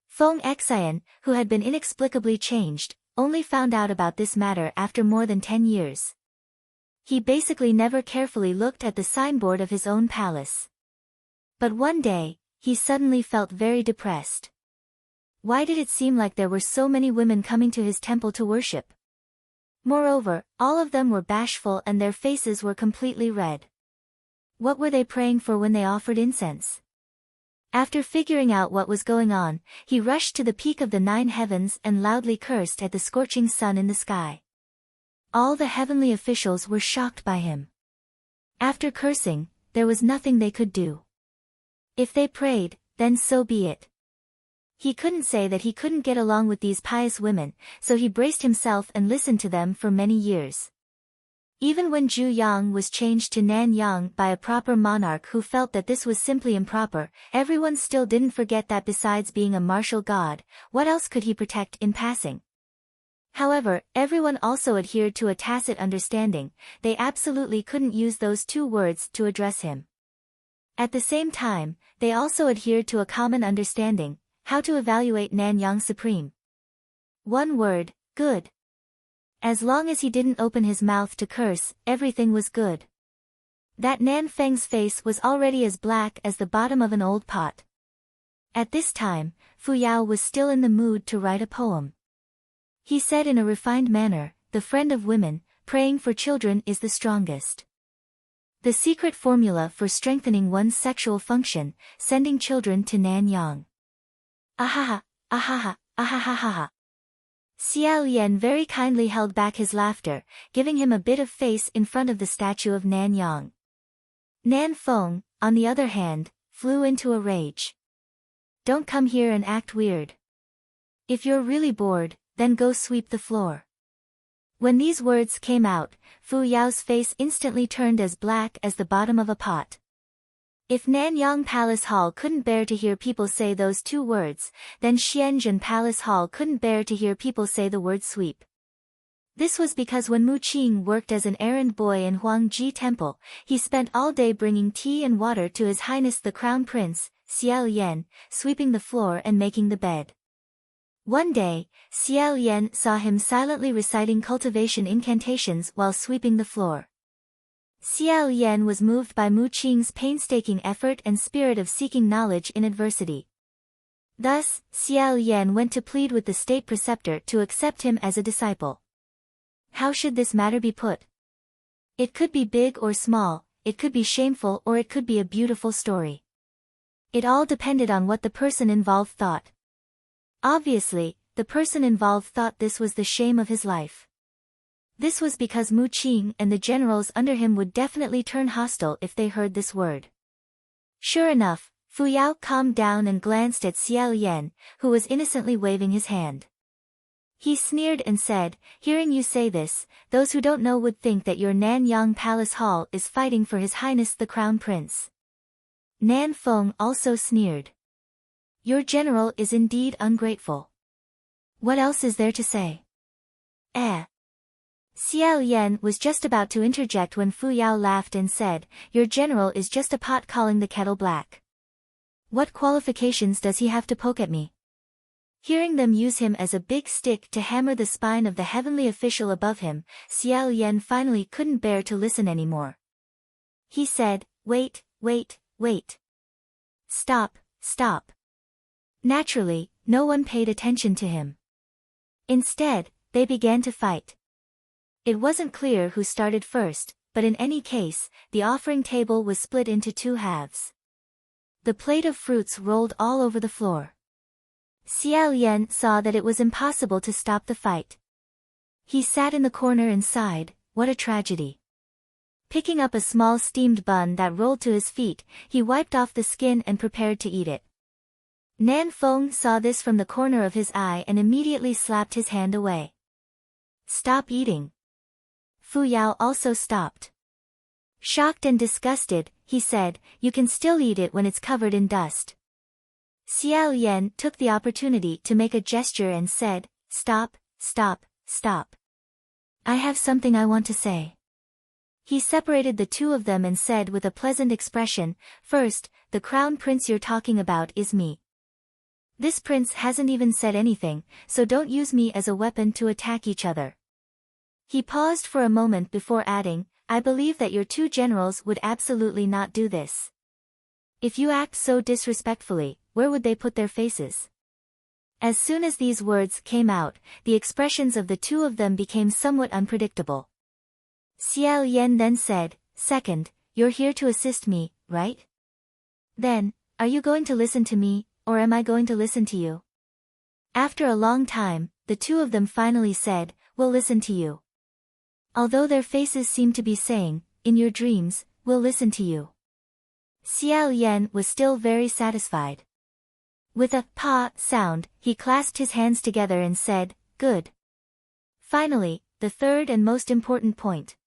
Feng Xian, who had been inexplicably changed, only found out about this matter after more than 10 years. He basically never carefully looked at the signboard of his own palace. But one day, he suddenly felt very depressed. Why did it seem like there were so many women coming to his temple to worship? Moreover, all of them were bashful and their faces were completely red. What were they praying for when they offered incense? After figuring out what was going on, he rushed to the peak of the 9 heavens and loudly cursed at the scorching sun in the sky. All the heavenly officials were shocked by him. After cursing, there was nothing they could do. If they prayed, then so be it. He couldn't say that he couldn't get along with these pious women, so he braced himself and listened to them for many years. Even when Juyang was changed to Nanyang by a proper monarch who felt that this was simply improper, everyone still didn't forget that besides being a martial god, what else could he protect in passing? However, everyone also adhered to a tacit understanding, they absolutely couldn't use those 2 words to address him. At the same time, they also adhered to a common understanding, how to evaluate Nanyang Supreme. One word, good. As long as he didn't open his mouth to curse, everything was good. That Nan Feng's face was already as black as the bottom of an old pot. At this time, Fu Yao was still in the mood to write a poem. He said in a refined manner, the friend of women, praying for children is the strongest. The secret formula for strengthening one's sexual function, sending children to Nanyang. Ahaha, ahaha, ahahaha. Xiao Yan very kindly held back his laughter, giving him a bit of face in front of the statue of Nanyang. Nan Feng, on the other hand, flew into a rage. Don't come here and act weird. If you're really bored, then go sweep the floor. When these words came out, Fu Yao's face instantly turned as black as the bottom of a pot. If Nanyang Palace Hall couldn't bear to hear people say those 2 words, then Xianzhen Palace Hall couldn't bear to hear people say the word sweep. This was because when Mu Qing worked as an errand boy in Huangji Temple, he spent all day bringing tea and water to His Highness the Crown Prince, Xiao Yan, sweeping the floor and making the bed. One day, Xiao Yan saw him silently reciting cultivation incantations while sweeping the floor. Xiao Yan was moved by Mu Qing's painstaking effort and spirit of seeking knowledge in adversity. Thus, Xiao Yan went to plead with the state preceptor to accept him as a disciple. How should this matter be put? It could be big or small, it could be shameful or it could be a beautiful story. It all depended on what the person involved thought. Obviously, the person involved thought this was the shame of his life. This was because Mu Qing and the generals under him would definitely turn hostile if they heard this word. Sure enough, Fu Yao calmed down and glanced at Xiao Yan, who was innocently waving his hand. He sneered and said, hearing you say this, those who don't know would think that your Nanyang Palace Hall is fighting for His Highness the Crown Prince. Nan Feng also sneered. Your general is indeed ungrateful. What else is there to say? Eh. Xiao Yan was just about to interject when Fu Yao laughed and said, your general is just a pot calling the kettle black. What qualifications does he have to poke at me? Hearing them use him as a big stick to hammer the spine of the heavenly official above him, Xiao Yan finally couldn't bear to listen anymore. He said, wait. Stop. Naturally, no one paid attention to him. Instead, they began to fight. It wasn't clear who started first, but in any case, the offering table was split into two halves. The plate of fruits rolled all over the floor. Xiao Yan saw that it was impossible to stop the fight. He sat in the corner and sighed, what a tragedy. Picking up a small steamed bun that rolled to his feet, he wiped off the skin and prepared to eat it. Nan Feng saw this from the corner of his eye and immediately slapped his hand away. Stop eating. Fu Yao also stopped. Shocked and disgusted, he said, you can still eat it when it's covered in dust. Xiao Yan took the opportunity to make a gesture and said, stop. I have something I want to say. He separated the two of them and said with a pleasant expression, first, the crown prince you're talking about is me. This prince hasn't even said anything, so don't use me as a weapon to attack each other. He paused for a moment before adding, I believe that your two generals would absolutely not do this. If you act so disrespectfully, where would they put their faces? As soon as these words came out, the expressions of the two of them became somewhat unpredictable. Xiao Yan then said, second, you're here to assist me, right? Then, are you going to listen to me, or am I going to listen to you? After a long time, the two of them finally said, we'll listen to you. Although their faces seemed to be saying, in your dreams, we'll listen to you. Xiao Yan was still very satisfied. With a pa sound, he clasped his hands together and said, good. Finally, the third and most important point.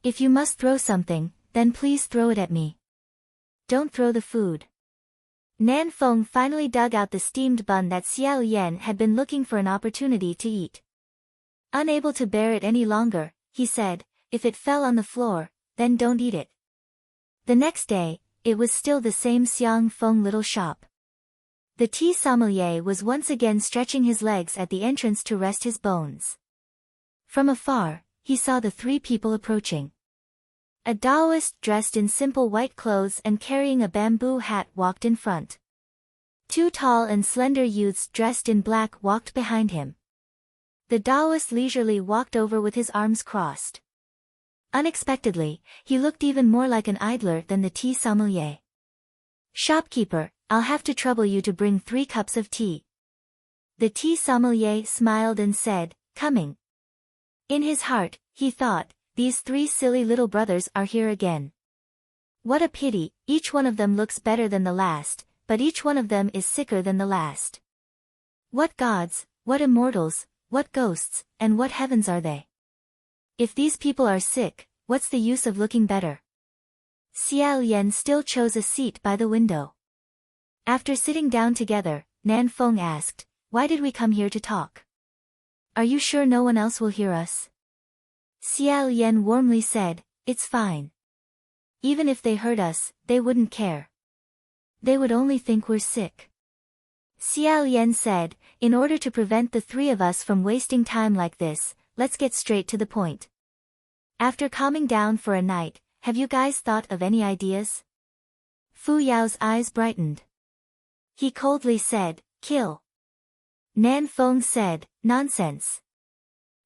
If you must throw something, then please throw it at me. Don't throw the food. Nan Feng finally dug out the steamed bun that Xiao Yan had been looking for an opportunity to eat. Unable to bear it any longer, he said, if it fell on the floor, then don't eat it. The next day, it was still the same Xiang Feng little shop. The tea sommelier was once again stretching his legs at the entrance to rest his bones. From afar, he saw the three people approaching. A Taoist dressed in simple white clothes and carrying a bamboo hat walked in front. Two tall and slender youths dressed in black walked behind him. The Taoist leisurely walked over with his arms crossed. Unexpectedly, he looked even more like an idler than the tea sommelier. Shopkeeper, I'll have to trouble you to bring 3 cups of tea. The tea sommelier smiled and said, coming. In his heart, he thought, these 3 silly little brothers are here again. What a pity, each one of them looks better than the last, but each one of them is sicker than the last. What gods, what immortals, what ghosts, and what heavens are they? If these people are sick, what's the use of looking better? Xiao Yan still chose a seat by the window. After sitting down together, Nan Feng asked, why did we come here to talk? Are you sure no one else will hear us? Xiao Yan warmly said, it's fine. Even if they heard us, they wouldn't care. They would only think we're sick. Xiao Yan said, in order to prevent the 3 of us from wasting time like this, let's get straight to the point. After calming down for a night, have you guys thought of any ideas? Fu Yao's eyes brightened. He coldly said, kill. Nan Feng said, nonsense.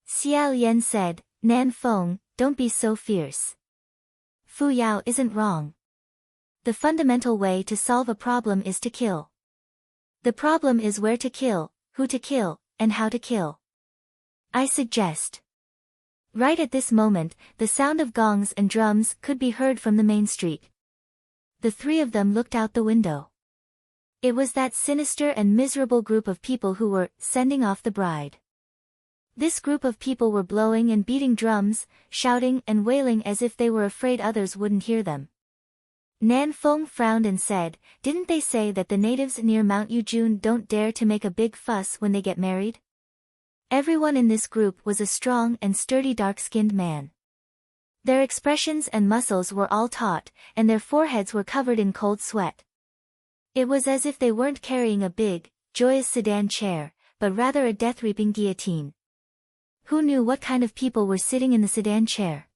Xiao Yan said, Nan Feng, don't be so fierce. Fu Yao isn't wrong. The fundamental way to solve a problem is to kill. The problem is where to kill, who to kill, and how to kill. I suggest. Right at this moment, the sound of gongs and drums could be heard from the main street. The 3 of them looked out the window. It was that sinister and miserable group of people who were sending off the bride. This group of people were blowing and beating drums, shouting and wailing as if they were afraid others wouldn't hear them. Nan Feng frowned and said, "Didn't they say that the natives near Mount Yujun don't dare to make a big fuss when they get married?" Everyone in this group was a strong and sturdy dark-skinned man. Their expressions and muscles were all taut, and their foreheads were covered in cold sweat. It was as if they weren't carrying a big, joyous sedan chair, but rather a death-reaping guillotine. Who knew what kind of people were sitting in the sedan chair?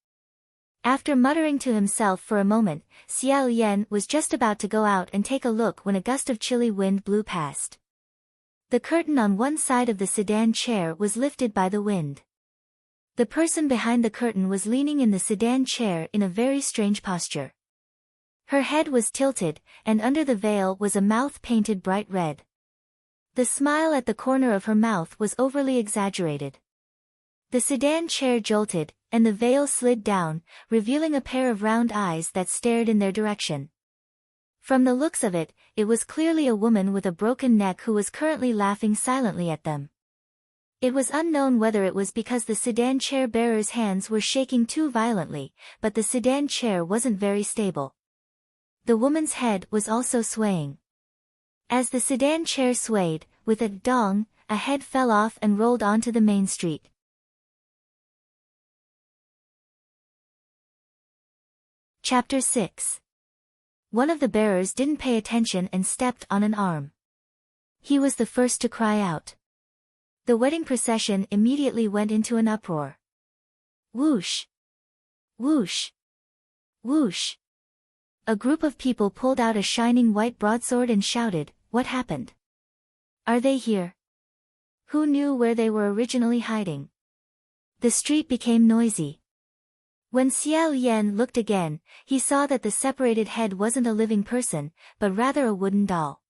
After muttering to himself for a moment, Xiao Yan was just about to go out and take a look when a gust of chilly wind blew past. The curtain on one side of the sedan chair was lifted by the wind. The person behind the curtain was leaning in the sedan chair in a very strange posture. Her head was tilted, and under the veil was a mouth painted bright red. The smile at the corner of her mouth was overly exaggerated. The sedan chair jolted, and the veil slid down, revealing a pair of round eyes that stared in their direction. From the looks of it, it was clearly a woman with a broken neck who was currently laughing silently at them. It was unknown whether it was because the sedan chair bearer's hands were shaking too violently, but the sedan chair wasn't very stable. The woman's head was also swaying. As the sedan chair swayed, with a dong, a head fell off and rolled onto the main street. Chapter 6. One of the bearers didn't pay attention and stepped on an arm. He was the first to cry out. The wedding procession immediately went into an uproar. Whoosh! Whoosh! Whoosh! A group of people pulled out a shining white broadsword and shouted, "What happened? Are they here?" Who knew where they were originally hiding? The street became noisy. When Xiao Yan looked again, he saw that the separated head wasn't a living person, but rather a wooden doll.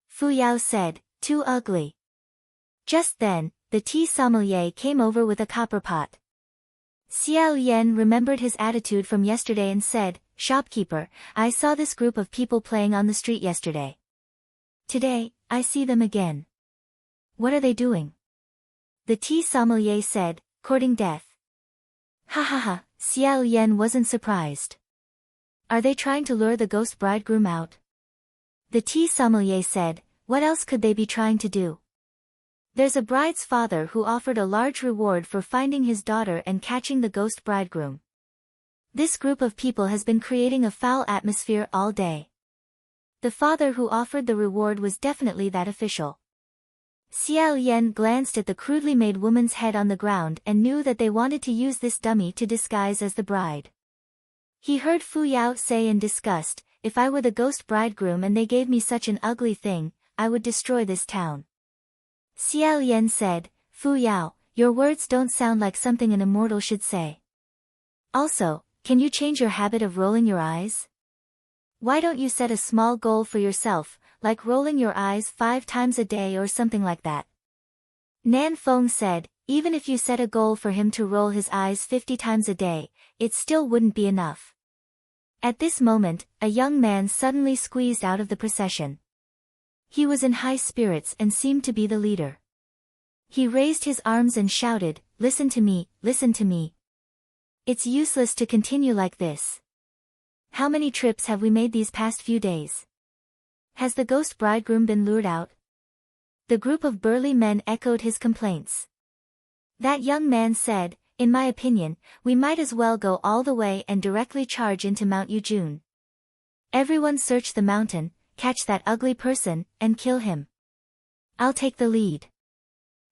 Fu Yao said, "Too ugly." Just then, the tea sommelier came over with a copper pot. Xiao Yan remembered his attitude from yesterday and said, "Shopkeeper, I saw this group of people playing on the street yesterday. Today, I see them again. What are they doing?" The tea sommelier said, "Courting death." Ha ha ha, Xiao Yan wasn't surprised. Are they trying to lure the ghost bridegroom out? The tea sommelier said, "What else could they be trying to do? There's a bride's father who offered a large reward for finding his daughter and catching the ghost bridegroom. This group of people has been creating a foul atmosphere all day." The father who offered the reward was definitely that official. Xiao Yan glanced at the crudely made woman's head on the ground and knew that they wanted to use this dummy to disguise as the bride. He heard Fu Yao say in disgust, "If I were the ghost bridegroom and they gave me such an ugly thing, I would destroy this town." Xiao Yan said, "Fu Yao, your words don't sound like something an immortal should say. Also, can you change your habit of rolling your eyes? Why don't you set a small goal for yourself, like rolling your eyes 5 times a day or something like that?" Nan Feng said, "Even if you set a goal for him to roll his eyes 50 times a day, it still wouldn't be enough." At this moment, a young man suddenly squeezed out of the procession. He was in high spirits and seemed to be the leader. He raised his arms and shouted, "Listen to me, listen to me. It's useless to continue like this. How many trips have we made these past few days? Has the ghost bridegroom been lured out?" The group of burly men echoed his complaints. That young man said, "In my opinion, we might as well go all the way and directly charge into Mount Yujun. Everyone search the mountain, catch that ugly person, and kill him. I'll take the lead.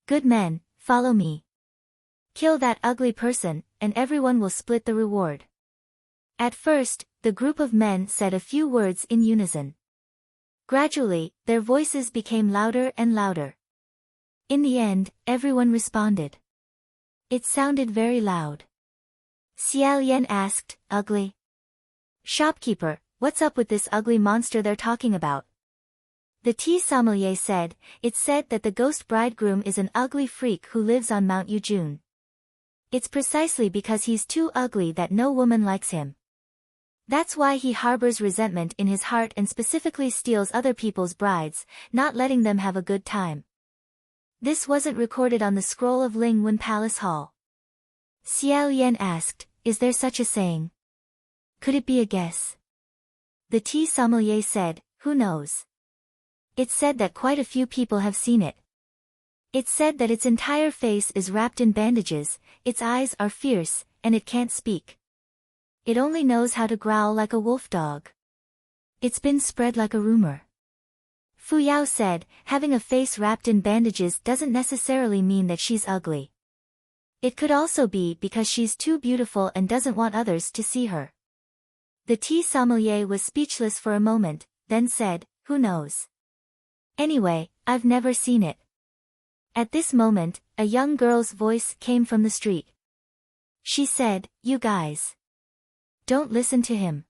Good men, follow me. Kill that ugly person, and everyone will split the reward." At first, the group of men said a few words in unison. Gradually, their voices became louder and louder. In the end, everyone responded. It sounded very loud. Xiao Yan asked, "Ugly? Shopkeeper, what's up with this ugly monster they're talking about?" The tea sommelier said, "It's said that the ghost bridegroom is an ugly freak who lives on Mount Yujun. It's precisely because he's too ugly that no woman likes him. That's why he harbors resentment in his heart and specifically steals other people's brides, not letting them have a good time." This wasn't recorded on the scroll of Lingwen Palace Hall. Xiao Yan asked, "Is there such a saying? Could it be a guess?" The tea sommelier said, who knows? It's said that quite a few people have seen it. It's said that its entire face is wrapped in bandages, its eyes are fierce, and it can't speak. It only knows how to growl like a wolf dog. It's been spread like a rumor. Fu Yao said, having a face wrapped in bandages doesn't necessarily mean that she's ugly. It could also be because she's too beautiful and doesn't want others to see her. The tea sommelier was speechless for a moment, then said, who knows? Anyway, I've never seen it. At this moment, a young girl's voice came from the street. She said, you guys. Don't listen to him.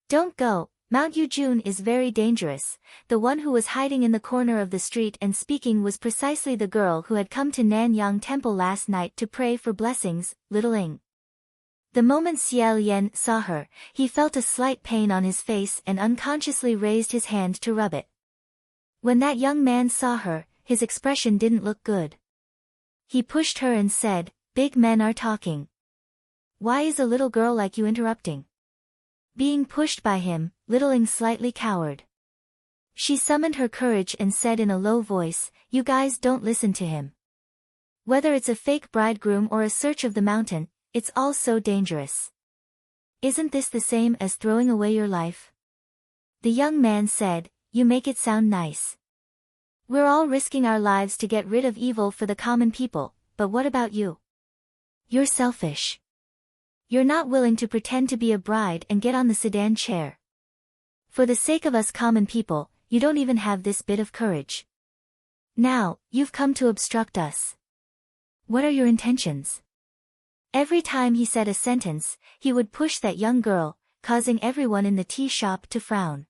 Don't go, Mount Yujun is very dangerous. The one who was hiding in the corner of the street and speaking was precisely the girl who had come to Nanyang Temple last night to pray for blessings, Little Ing. The moment Xiao Yan saw her, he felt a slight pain on his face and unconsciously raised his hand to rub it. When that young man saw her, his expression didn't look good. He pushed her and said, big men are talking. Why is a little girl like you interrupting? Being pushed by him, Little Ing slightly cowered. She summoned her courage and said in a low voice, you guys don't listen to him. Whether it's a fake bridegroom or a search of the mountain, it's all so dangerous. Isn't this the same as throwing away your life? The young man said, you make it sound nice. We're all risking our lives to get rid of evil for the common people, but what about you? You're selfish. You're not willing to pretend to be a bride and get on the sedan chair. For the sake of us common people, you don't even have this bit of courage. Now, you've come to obstruct us. What are your intentions? Every time he said a sentence, he would push that young girl, causing everyone in the tea shop to frown.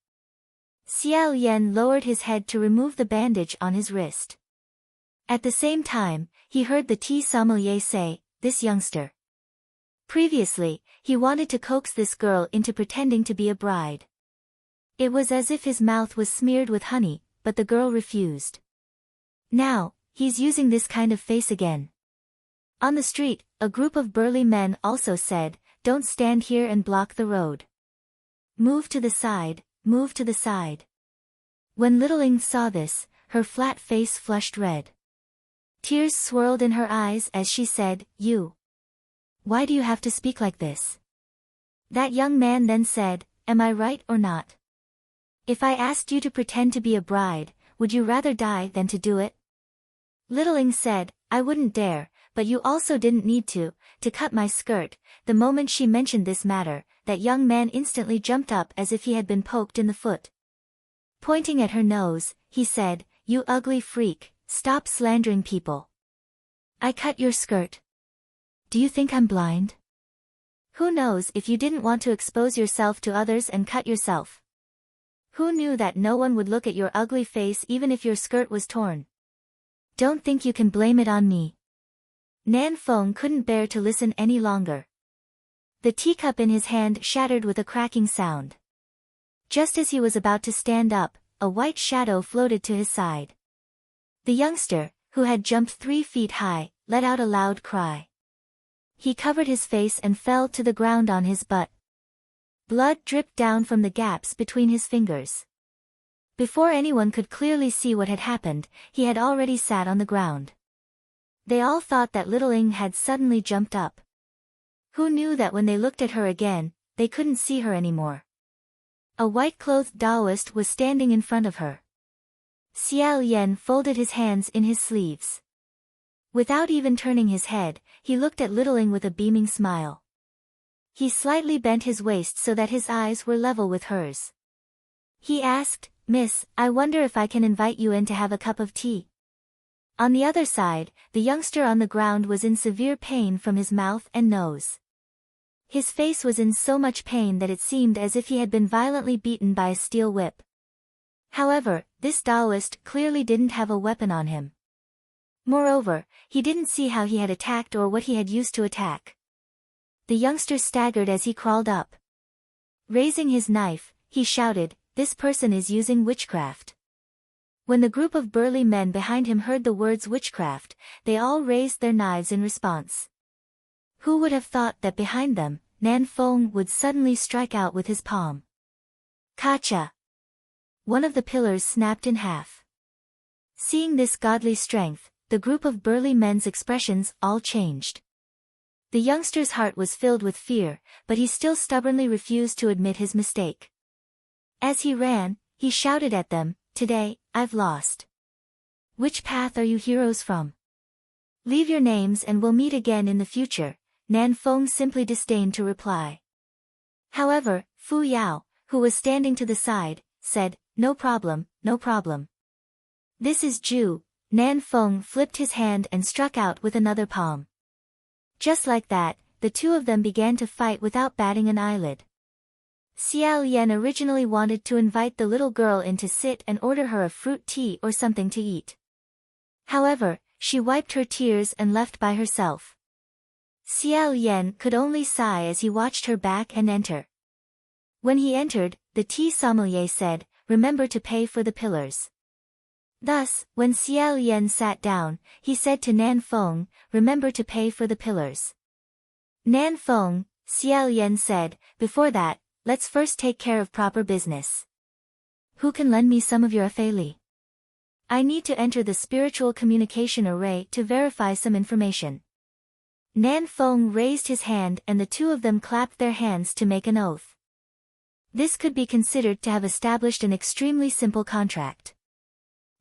Xiao Yan lowered his head to remove the bandage on his wrist. At the same time, he heard the tea sommelier say, this youngster. Previously, he wanted to coax this girl into pretending to be a bride. It was as if his mouth was smeared with honey, but the girl refused. Now, he's using this kind of face again. On the street, a group of burly men also said, don't stand here and block the road. Move to the side, move to the side. When Little Ing saw this, her flat face flushed red. Tears swirled in her eyes as she said, you. Why do you have to speak like this? That young man then said, am I right or not? If I asked you to pretend to be a bride, would you rather die than to do it? Little Ing said, I wouldn't dare, but you also didn't need to cut my skirt. The moment she mentioned this matter, that young man instantly jumped up as if he had been poked in the foot. Pointing at her nose, he said, you ugly freak, stop slandering people. I cut your skirt. Do you think I'm blind? Who knows if you didn't want to expose yourself to others and cut yourself? Who knew that no one would look at your ugly face even if your skirt was torn? Don't think you can blame it on me. Nan Feng couldn't bear to listen any longer. The teacup in his hand shattered with a cracking sound. Just as he was about to stand up, a white shadow floated to his side. The youngster, who had jumped 3 feet high, let out a loud cry. He covered his face and fell to the ground on his butt. Blood dripped down from the gaps between his fingers. Before anyone could clearly see what had happened, he had already sat on the ground. They all thought that Little Ing had suddenly jumped up. Who knew that when they looked at her again, they couldn't see her anymore. A white-clothed Taoist was standing in front of her. Xiao Yan folded his hands in his sleeves. Without even turning his head, he looked at Little Ing with a beaming smile. He slightly bent his waist so that his eyes were level with hers. He asked, Miss, I wonder if I can invite you in to have a cup of tea. On the other side, the youngster on the ground was in severe pain from his mouth and nose. His face was in so much pain that it seemed as if he had been violently beaten by a steel whip. However, this Taoist clearly didn't have a weapon on him. Moreover, he didn't see how he had attacked or what he had used to attack. The youngster staggered as he crawled up. Raising his knife, he shouted, this person is using witchcraft. When the group of burly men behind him heard the words witchcraft, they all raised their knives in response. Who would have thought that behind them, Nan Feng would suddenly strike out with his palm? Kacha! One of the pillars snapped in half. Seeing this godly strength, the group of burly men's expressions all changed. The youngster's heart was filled with fear, but he still stubbornly refused to admit his mistake. As he ran, he shouted at them, "Today, I've lost. Which path are you heroes from? Leave your names and we'll meet again in the future." Nan Feng simply disdained to reply. However, Fu Yao, who was standing to the side, said, "No problem, no problem. This is Ju." Nan Feng flipped his hand and struck out with another palm. Just like that, the two of them began to fight without batting an eyelid. Xiao Yan originally wanted to invite the little girl in to sit and order her a fruit tea or something to eat. However, she wiped her tears and left by herself. Xiao Yan could only sigh as he watched her back and enter. When he entered, the tea sommelier said, "Remember to pay for the pillars." Thus, when Xiao Yan sat down, he said to Nan Feng, "Remember to pay for the pillars." Nan Feng, Xiao Yan said, "Before that, let's first take care of proper business. Who can lend me some of your afeli? I need to enter the spiritual communication array to verify some information." Nan Feng raised his hand and the two of them clapped their hands to make an oath. This could be considered to have established an extremely simple contract.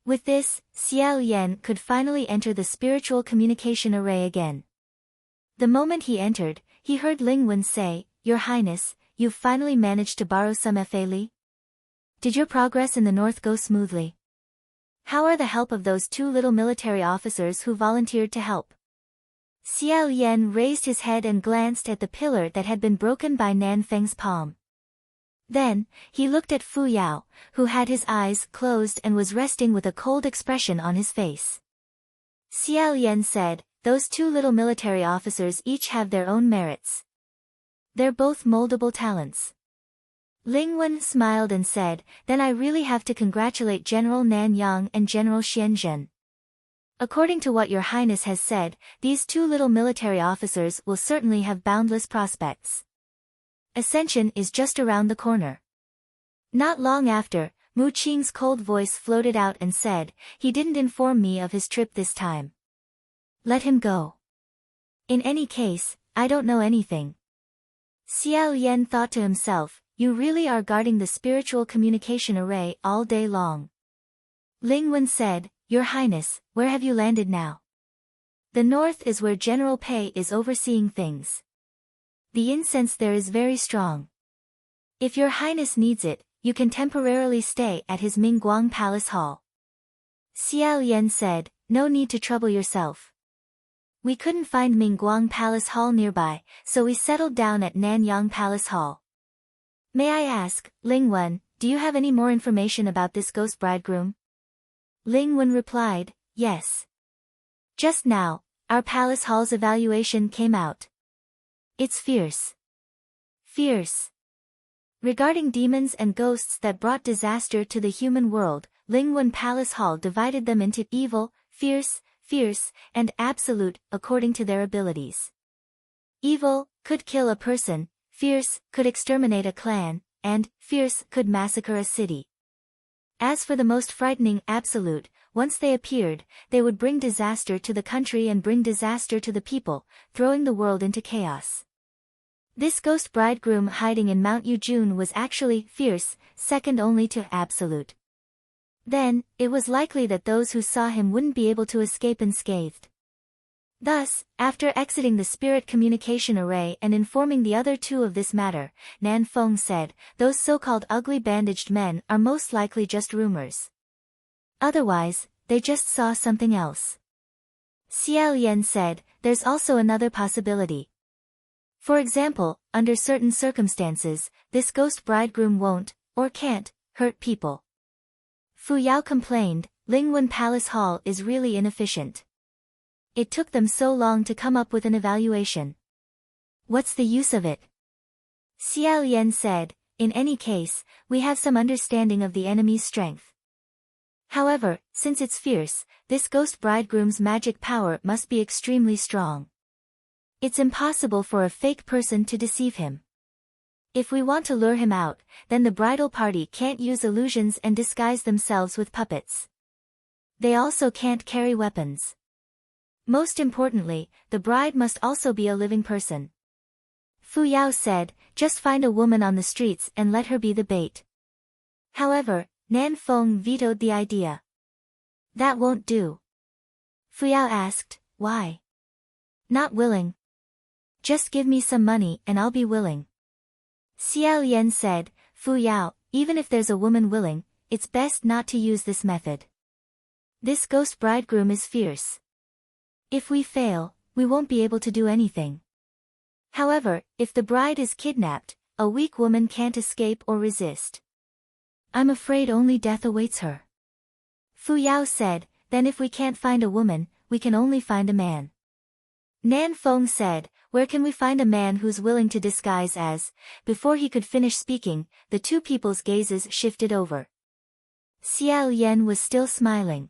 With this, Xiao Yan could finally enter the spiritual communication array again. The moment he entered, he heard Ling Wen say, "Your Highness, you've finally managed to borrow some FA. Did your progress in the north go smoothly? How are the help of those two little military officers who volunteered to help?" Xiao Yan raised his head and glanced at the pillar that had been broken by Nan Feng's palm. Then, he looked at Fu Yao, who had his eyes closed and was resting with a cold expression on his face. Xiao Yan said, "Those two little military officers each have their own merits. They're both moldable talents." Ling Wen smiled and said, "Then I really have to congratulate General Nan Yang and General Xian Zhen. According to what your highness has said, these two little military officers will certainly have boundless prospects. Ascension is just around the corner." Not long after, Mu Qing's cold voice floated out and said, "He didn't inform me of his trip this time. Let him go. In any case, I don't know anything." Xiao Yan thought to himself, "You really are guarding the spiritual communication array all day long." Ling Wen said, "Your Highness, where have you landed now?" "The north is where General Pei is overseeing things. The incense there is very strong. If your Highness needs it, you can temporarily stay at his Mingguang Palace Hall." Xiao Yan said, "No need to trouble yourself. We couldn't find Mingguang Palace Hall nearby, so we settled down at Nanyang Palace Hall. May I ask, Ling Wen, do you have any more information about this ghost bridegroom?" Ling Wen replied, "Yes. Just now, our palace hall's evaluation came out. It's fierce. Fierce." Regarding demons and ghosts that brought disaster to the human world, Ling Wen Palace Hall divided them into evil, fierce, and absolute, according to their abilities. Evil could kill a person, fierce could exterminate a clan, and fierce could massacre a city. As for the most frightening absolute, once they appeared, they would bring disaster to the country and bring disaster to the people, throwing the world into chaos. This ghost bridegroom hiding in Mount Yujun was actually fierce, second only to absolute. Then, it was likely that those who saw him wouldn't be able to escape unscathed. Thus, after exiting the spirit communication array and informing the other two of this matter, Nan Feng said, "Those so-called ugly bandaged men are most likely just rumors. Otherwise, they just saw something else." Xiao Yan said, "There's also another possibility. For example, under certain circumstances, this ghost bridegroom won't, or can't, hurt people." Fu Yao complained, "Ling Wen Palace Hall is really inefficient. It took them so long to come up with an evaluation. What's the use of it?" Xiao Yan said, "In any case, we have some understanding of the enemy's strength. However, since it's fierce, this ghost bridegroom's magic power must be extremely strong. It's impossible for a fake person to deceive him. If we want to lure him out, then the bridal party can't use illusions and disguise themselves with puppets. They also can't carry weapons. Most importantly, the bride must also be a living person. Fu Yao said, just find a woman on the streets and let her be the bait. However, Nan Feng vetoed the idea. That won't do. Fu Yao asked, why? Not willing. Just give me some money and I'll be willing. Xiao Yan said, Fu Yao, even if there's a woman willing, it's best not to use this method. This ghost bridegroom is fierce. If we fail, we won't be able to do anything. However, if the bride is kidnapped, a weak woman can't escape or resist. I'm afraid only death awaits her. Fu Yao said, then if we can't find a woman, we can only find a man. Nan Feng said, where can we find a man who's willing to disguise as? Before he could finish speaking, the two people's gazes shifted over. Xiao Yan was still smiling.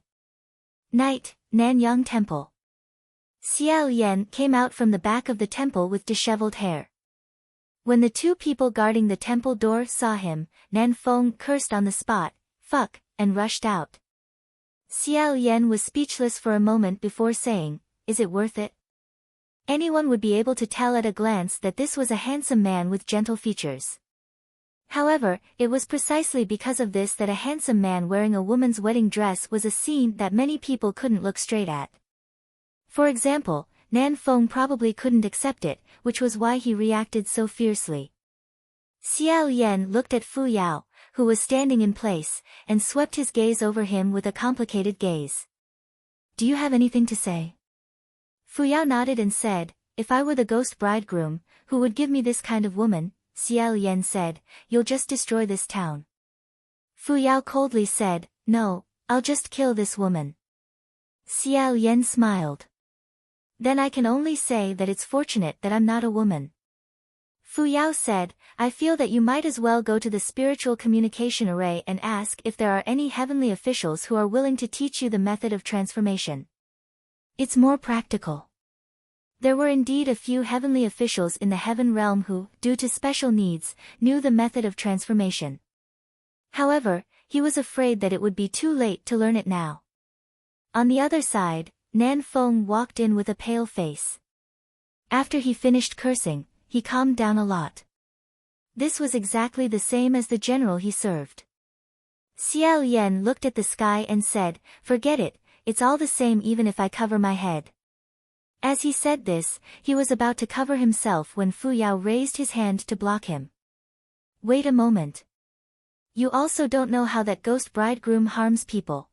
Night, Nanyang Temple. Xiao Yan came out from the back of the temple with disheveled hair. When the two people guarding the temple door saw him, Nan Feng cursed on the spot, fuck, and rushed out. Xiao Yan was speechless for a moment before saying, is it worth it? Anyone would be able to tell at a glance that this was a handsome man with gentle features. However, it was precisely because of this that a handsome man wearing a woman's wedding dress was a scene that many people couldn't look straight at. For example, Nan Feng probably couldn't accept it, which was why he reacted so fiercely. Xiao Yan looked at Fu Yao, who was standing in place, and swept his gaze over him with a complicated gaze. Do you have anything to say? Fu Yao nodded and said, if I were the ghost bridegroom, who would give me this kind of woman? Xiao Yan said, you'll just destroy this town. Fu Yao coldly said, no, I'll just kill this woman. Xiao Yan smiled. Then I can only say that it's fortunate that I'm not a woman. Fu Yao said, I feel that you might as well go to the spiritual communication array and ask if there are any heavenly officials who are willing to teach you the method of transformation. It's more practical. There were indeed a few heavenly officials in the heaven realm who, due to special needs, knew the method of transformation. However, he was afraid that it would be too late to learn it now. On the other side, Nan Feng walked in with a pale face. After he finished cursing, he calmed down a lot. This was exactly the same as the general he served. Xiao Yan looked at the sky and said, forget it, it's all the same even if I cover my head. As he said this, he was about to cover himself when Fu Yao raised his hand to block him. Wait a moment. You also don't know how that ghost bridegroom harms people.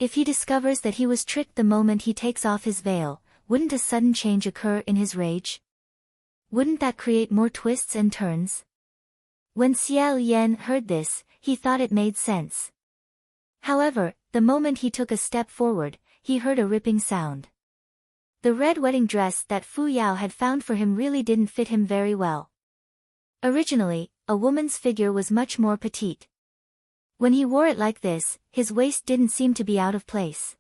If he discovers that he was tricked the moment he takes off his veil, wouldn't a sudden change occur in his rage? Wouldn't that create more twists and turns? When Xiao Yan heard this, he thought it made sense. However, the moment he took a step forward, he heard a ripping sound. The red wedding dress that Fu Yao had found for him really didn't fit him very well. Originally, a woman's figure was much more petite. When he wore it like this, his waist didn't seem to be out of place.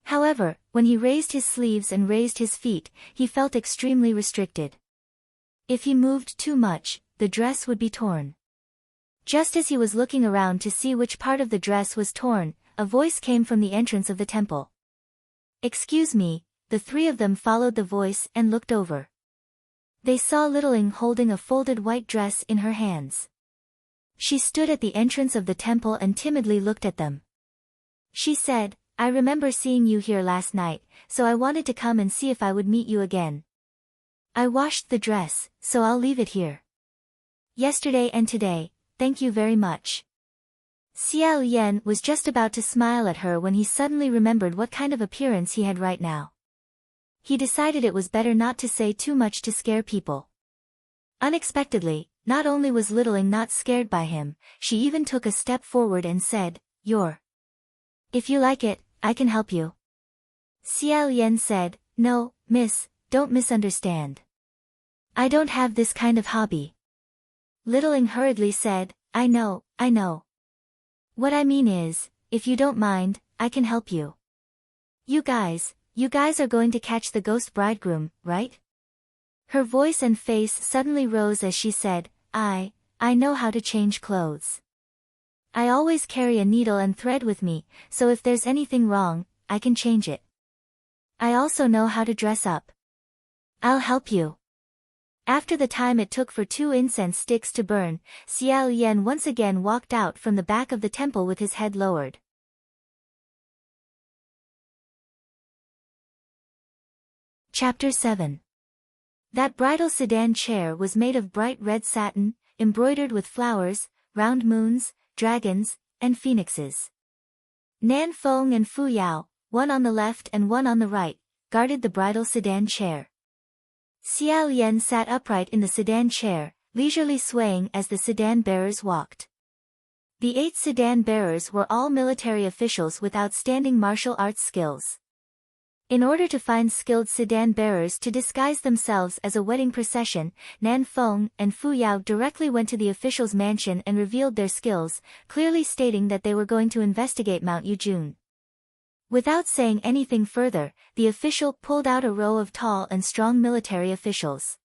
However, when he raised his sleeves and raised his feet, he felt extremely restricted. If he moved too much, the dress would be torn. Just as he was looking around to see which part of the dress was torn, a voice came from the entrance of the temple. Excuse me. The three of them followed the voice and looked over. They saw Littling holding a folded white dress in her hands. She stood at the entrance of the temple and timidly looked at them. She said, I remember seeing you here last night, so I wanted to come and see if I would meet you again. I washed the dress, so I'll leave it here. Yesterday and today, thank you very much. Xiao Yan was just about to smile at her when he suddenly remembered what kind of appearance he had right now. He decided it was better not to say too much to scare people. Unexpectedly, not only was Littling not scared by him, she even took a step forward and said, If you like it, I can help you. Xiao Yan said, No, miss, don't misunderstand. I don't have this kind of hobby. Littling hurriedly said, I know. What I mean is, if you don't mind, I can help you. You guys are going to catch the ghost bridegroom, right? Her voice and face suddenly rose as she said, I know how to change clothes. I always carry a needle and thread with me, so if there's anything wrong, I can change it. I also know how to dress up. I'll help you. After the time it took for 2 incense sticks to burn, Xiao Yan once again walked out from the back of the temple with his head lowered. Chapter 7. That bridal sedan chair was made of bright red satin, embroidered with flowers, round moons, dragons, and phoenixes. Nan Feng and Fu Yao, one on the left and one on the right, guarded the bridal sedan chair. Xiao Yan sat upright in the sedan chair, leisurely swaying as the sedan bearers walked. The 8 sedan bearers were all military officials with outstanding martial arts skills. In order to find skilled sedan bearers to disguise themselves as a wedding procession, Nan Feng and Fu Yao directly went to the official's mansion and revealed their skills, clearly stating that they were going to investigate Mount Yujun. Without saying anything further, the official pulled out a row of tall and strong military officials.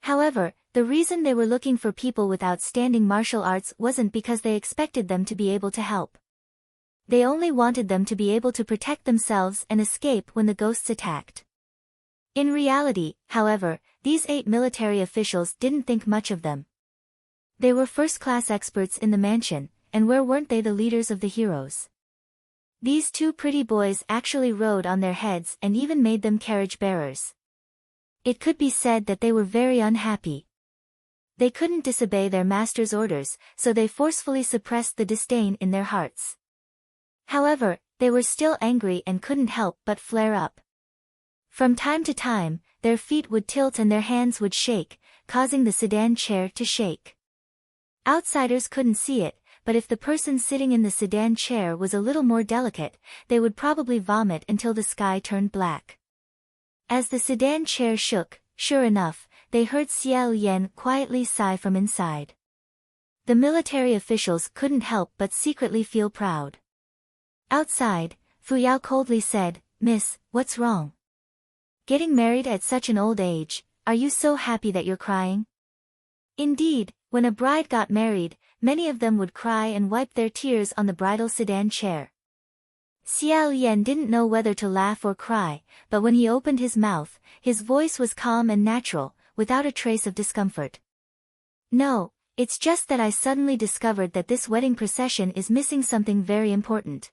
However, the reason they were looking for people with outstanding martial arts wasn't because they expected them to be able to help. They only wanted them to be able to protect themselves and escape when the ghosts attacked. In reality, however, these 8 military officials didn't think much of them. They were first-class experts in the mansion, and where weren't they the leaders of the heroes? These 2 pretty boys actually rode on their heads and even made them carriage bearers. It could be said that they were very unhappy. They couldn't disobey their master's orders, so they forcefully suppressed the disdain in their hearts. However, they were still angry and couldn't help but flare up. From time to time, their feet would tilt and their hands would shake, causing the sedan chair to shake. Outsiders couldn't see it, but if the person sitting in the sedan chair was a little more delicate, they would probably vomit until the sky turned black. As the sedan chair shook, sure enough, they heard Xiao Yan quietly sigh from inside. The military officials couldn't help but secretly feel proud. Outside, Fu Yao coldly said, "Miss, what's wrong? Getting married at such an old age, are you so happy that you're crying?" Indeed, when a bride got married, many of them would cry and wipe their tears on the bridal sedan chair. Xiao Yan didn't know whether to laugh or cry, but when he opened his mouth, his voice was calm and natural, without a trace of discomfort. "No, it's just that I suddenly discovered that this wedding procession is missing something very important."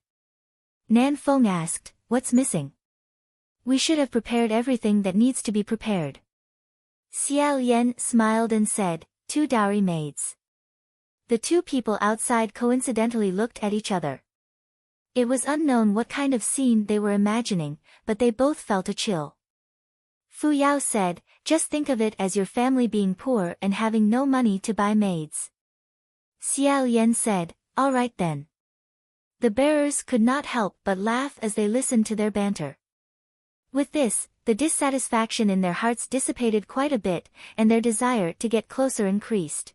Nan Feng asked, "What's missing?" "We should have prepared everything that needs to be prepared." Xiao Yan smiled and said, 2 dowry maids." The 2 people outside coincidentally looked at each other. It was unknown what kind of scene they were imagining, but they both felt a chill. Fu Yao said, "Just think of it as your family being poor and having no money to buy maids." Xiao Yan said, "All right then." The bearers could not help but laugh as they listened to their banter. With this, the dissatisfaction in their hearts dissipated quite a bit, and their desire to get closer increased.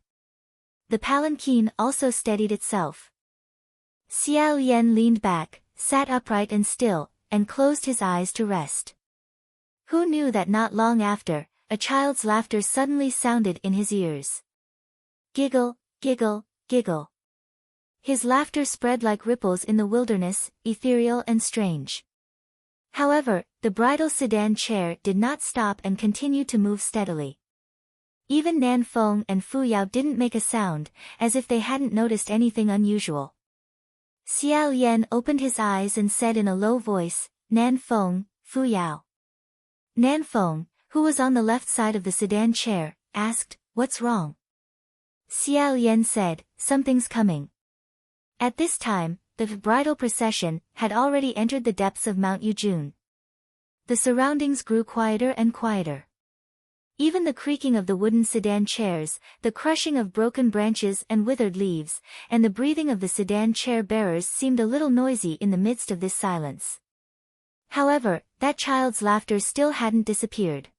The palanquin also steadied itself. Xiao Yan leaned back, sat upright and still, and closed his eyes to rest. Who knew that not long after, a child's laughter suddenly sounded in his ears. Giggle, giggle, giggle. His laughter spread like ripples in the wilderness, ethereal and strange. However, the bridal sedan chair did not stop and continued to move steadily. Even Nan Feng and Fu Yao didn't make a sound, as if they hadn't noticed anything unusual. Xiao Yan opened his eyes and said in a low voice, "Nan Feng, Fu Yao." Nan Feng, who was on the left side of the sedan chair, asked, "What's wrong?" Xiao Yan said, "Something's coming." At this time, the bridal procession had already entered the depths of Mount Yujun. The surroundings grew quieter and quieter. Even the creaking of the wooden sedan chairs, the crushing of broken branches and withered leaves, and the breathing of the sedan chair bearers seemed a little noisy in the midst of this silence. However, that child's laughter still hadn't disappeared.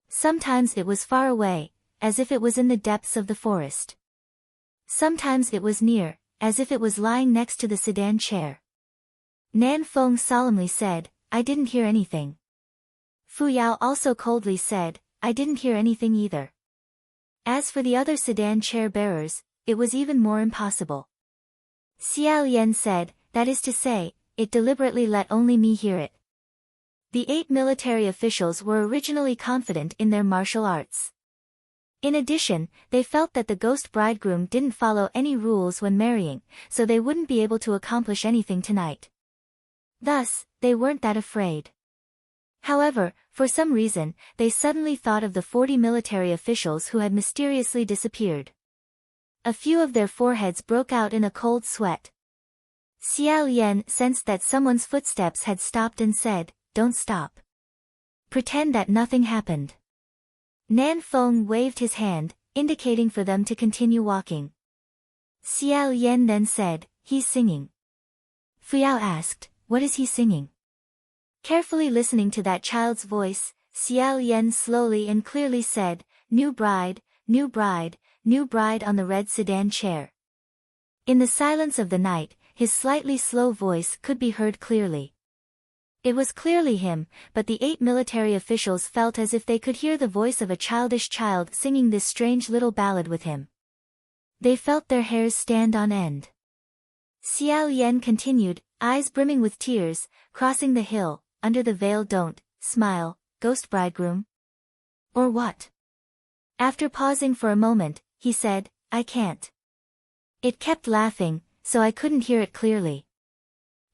Sometimes it was far away, as if it was in the depths of the forest. Sometimes it was near, as if it was lying next to the sedan chair. Nan Feng solemnly said, "I didn't hear anything." Fu Yao also coldly said, "I didn't hear anything either." As for the other sedan chair bearers, it was even more impossible. Xiao Yan said, that is to say, it deliberately let only me hear it. The 8 military officials were originally confident in their martial arts. In addition, they felt that the ghost bridegroom didn't follow any rules when marrying, so they wouldn't be able to accomplish anything tonight. Thus, they weren't that afraid. However, for some reason, they suddenly thought of the 40 military officials who had mysteriously disappeared. A few of their foreheads broke out in a cold sweat. Xiao Yan sensed that someone's footsteps had stopped and said, "Don't stop. Pretend that nothing happened." Nan Feng waved his hand, indicating for them to continue walking. Xiao Yan then said, "He's singing." Fu Yao asked, "What is he singing?" Carefully listening to that child's voice, Xiao Yan slowly and clearly said, "New bride, new bride, new bride on the red sedan chair." In the silence of the night, his slightly slow voice could be heard clearly. It was clearly him, but the 8 military officials felt as if they could hear the voice of a childish child singing this strange little ballad with him. They felt their hairs stand on end. Xiao Yan continued, eyes brimming with tears, "Crossing the hill, under the veil, don't smile, ghost bridegroom." "Or what?" After pausing for a moment, he said, "I can't." It kept laughing, so I couldn't hear it clearly.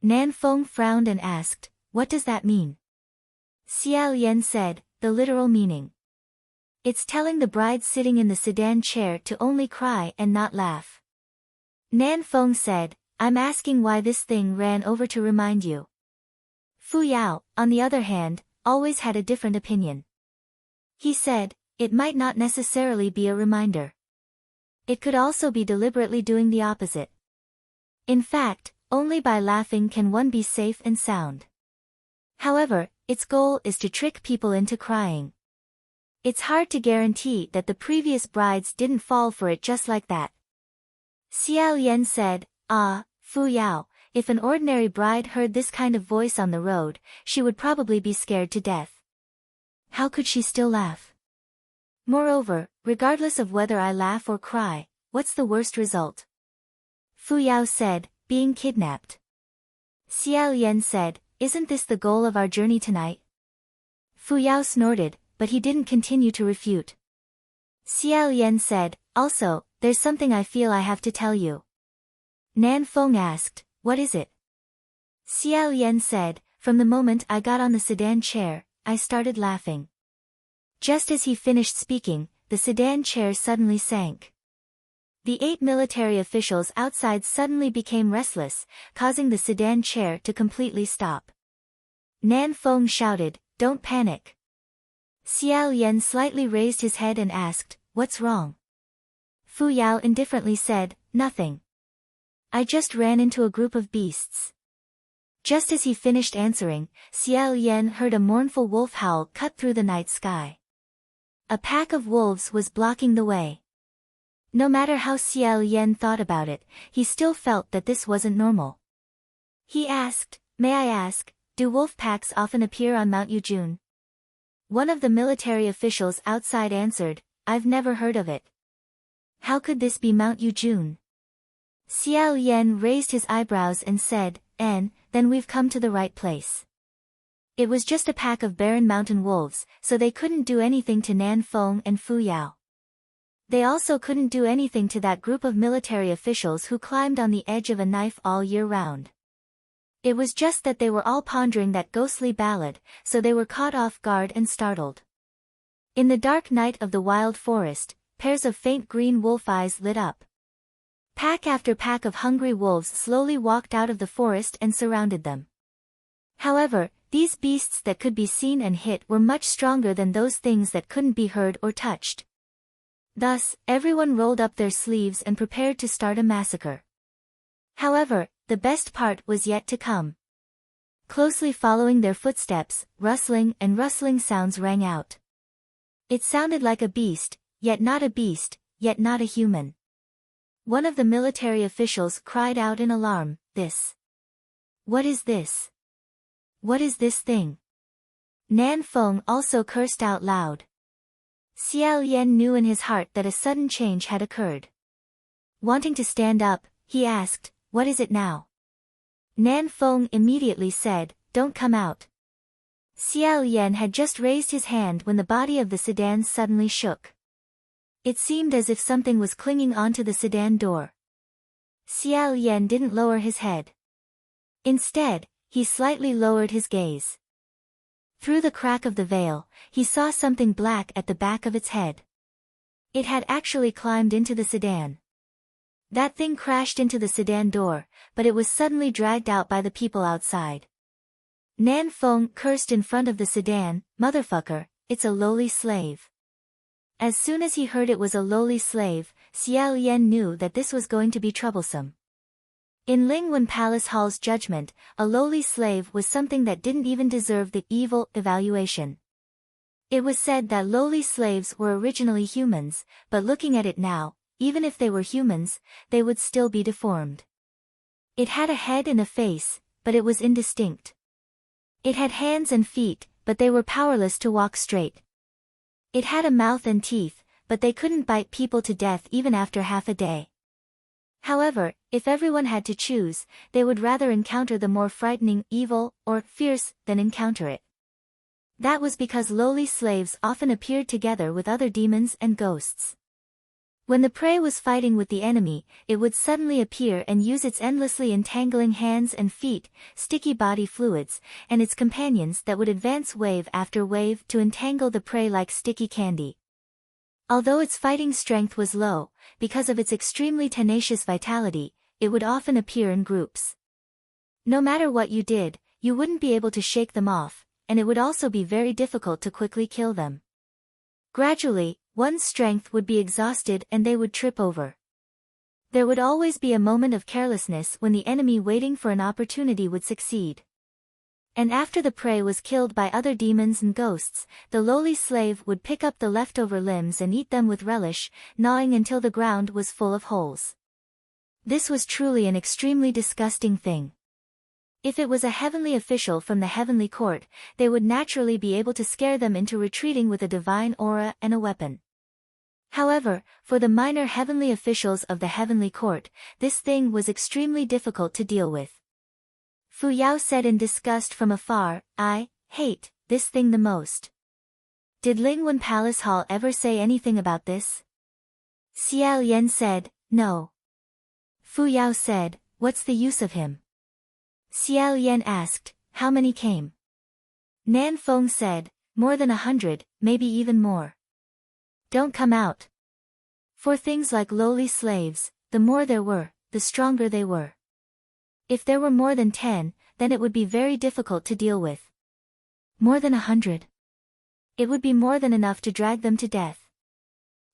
Nan Feng frowned and asked, "What does that mean?" Xiao Yan said, "The literal meaning. It's telling the bride sitting in the sedan chair to only cry and not laugh." Nan Feng said, "I'm asking why this thing ran over to remind you." Fu Yao, on the other hand, always had a different opinion. He said, "It might not necessarily be a reminder. It could also be deliberately doing the opposite. In fact, only by laughing can one be safe and sound. However, its goal is to trick people into crying. It's hard to guarantee that the previous brides didn't fall for it just like that." Xiao Yan said, "Ah, Fu Yao, if an ordinary bride heard this kind of voice on the road, she would probably be scared to death. How could she still laugh? Moreover, regardless of whether I laugh or cry, what's the worst result?" Fu Yao said, "Being kidnapped." Xiao Yan said, "Isn't this the goal of our journey tonight?" Fu Yao snorted, but he didn't continue to refute. Xiao Yan said, "Also, there's something I feel I have to tell you." Nan Feng asked, "What is it?" Xiao Yan said, "From the moment I got on the sedan chair, I started laughing." Just as he finished speaking, the sedan chair suddenly sank. The 8 military officials outside suddenly became restless, causing the sedan chair to completely stop. Nan Feng shouted, "Don't panic." Xiao Yan slightly raised his head and asked, "What's wrong?" Fu Yao indifferently said, "Nothing. I just ran into a group of beasts." Just as he finished answering, Xiao Yan heard a mournful wolf howl cut through the night sky. A pack of wolves was blocking the way. No matter how Xiao Yan thought about it, he still felt that this wasn't normal. He asked, "May I ask, do wolf packs often appear on Mount Yujun?" One of the military officials outside answered, "I've never heard of it." "How could this be Mount Yujun?" Xiao Yan raised his eyebrows and said, Then we've come to the right place." It was just a pack of barren mountain wolves, so they couldn't do anything to Nan Feng and Fu Yao. They also couldn't do anything to that group of military officials who climbed on the edge of a knife all year round. It was just that they were all pondering that ghostly ballad, so they were caught off guard and startled. In the dark night of the wild forest, pairs of faint green wolf eyes lit up. Pack after pack of hungry wolves slowly walked out of the forest and surrounded them. However, these beasts that could be seen and hit were much stronger than those things that couldn't be heard or touched. Thus, everyone rolled up their sleeves and prepared to start a massacre. However, the best part was yet to come. Closely following their footsteps, rustling and rustling sounds rang out. It sounded like a beast, yet not a human. One of the military officials cried out in alarm, "This! What is this? What is this thing?" Nan Feng also cursed out loud. Xiao Yan knew in his heart that a sudden change had occurred. Wanting to stand up, he asked, "What is it now?" Nan Feng immediately said, "Don't come out." Xiao Yan had just raised his hand when the body of the sedan suddenly shook. It seemed as if something was clinging onto the sedan door. Xiao Yan didn't lower his head. Instead, he slightly lowered his gaze. Through the crack of the veil, he saw something black at the back of its head. It had actually climbed into the sedan. That thing crashed into the sedan door, but it was suddenly dragged out by the people outside. Nan Feng cursed in front of the sedan, "Motherfucker, it's a lowly slave." As soon as he heard it was a lowly slave, Xiao Yan knew that this was going to be troublesome. In Lingwen Palace Hall's judgment, a lowly slave was something that didn't even deserve the evil evaluation. It was said that lowly slaves were originally humans, but looking at it now, even if they were humans, they would still be deformed. It had a head and a face, but it was indistinct. It had hands and feet, but they were powerless to walk straight. It had a mouth and teeth, but they couldn't bite people to death even after half a day. However, if everyone had to choose, they would rather encounter the more frightening evil, or fierce, than encounter it. That was because lowly slaves often appeared together with other demons and ghosts. When the prey was fighting with the enemy, it would suddenly appear and use its endlessly entangling hands and feet, sticky body fluids, and its companions that would advance wave after wave to entangle the prey like sticky candy. Although its fighting strength was low, because of its extremely tenacious vitality, it would often appear in groups. No matter what you did, you wouldn't be able to shake them off, and it would also be very difficult to quickly kill them. Gradually, one's strength would be exhausted and they would trip over. There would always be a moment of carelessness when the enemy waiting for an opportunity would succeed. And after the prey was killed by other demons and ghosts, the lowly slave would pick up the leftover limbs and eat them with relish, gnawing until the ground was full of holes. This was truly an extremely disgusting thing. If it was a heavenly official from the heavenly court, they would naturally be able to scare them into retreating with a divine aura and a weapon. However, for the minor heavenly officials of the heavenly court, this thing was extremely difficult to deal with. Fu Yao said in disgust from afar, "I hate this thing the most." Did Lingwen Palace Hall ever say anything about this? Xiao Yan said, "No." Fu Yao said, "What's the use of him?" Xiao Yan asked, "How many came?" Nan Feng said, "More than 100, maybe even more." "Don't come out." For things like lowly slaves, the more there were, the stronger they were. If there were more than 10, then it would be very difficult to deal with. More than 100. It would be more than enough to drag them to death.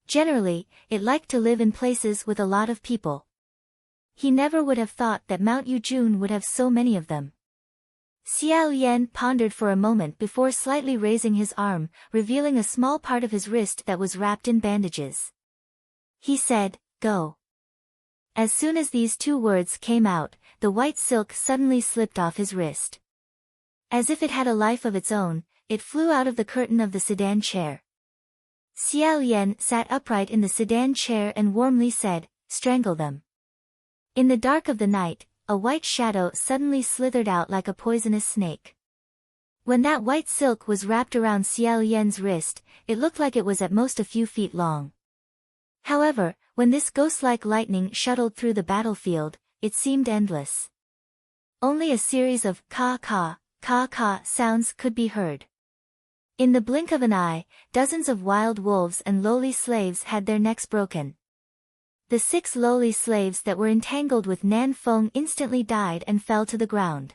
Generally, it liked to live in places with a lot of people. He never would have thought that Mount Yujun would have so many of them. Xiao Yan pondered for a moment before slightly raising his arm, revealing a small part of his wrist that was wrapped in bandages. He said, "Go." As soon as these two words came out, the white silk suddenly slipped off his wrist. As if it had a life of its own, it flew out of the curtain of the sedan chair. Xiao Yan sat upright in the sedan chair and warmly said, "Strangle them." In the dark of the night, a white shadow suddenly slithered out like a poisonous snake. When that white silk was wrapped around Xiao Yan's wrist, it looked like it was at most a few feet long. However, when this ghost-like lightning shuttled through the battlefield, it seemed endless. Only a series of ka-ka sounds could be heard. In the blink of an eye, dozens of wild wolves and lowly slaves had their necks broken. The 6 lowly slaves that were entangled with Nan Feng instantly died and fell to the ground.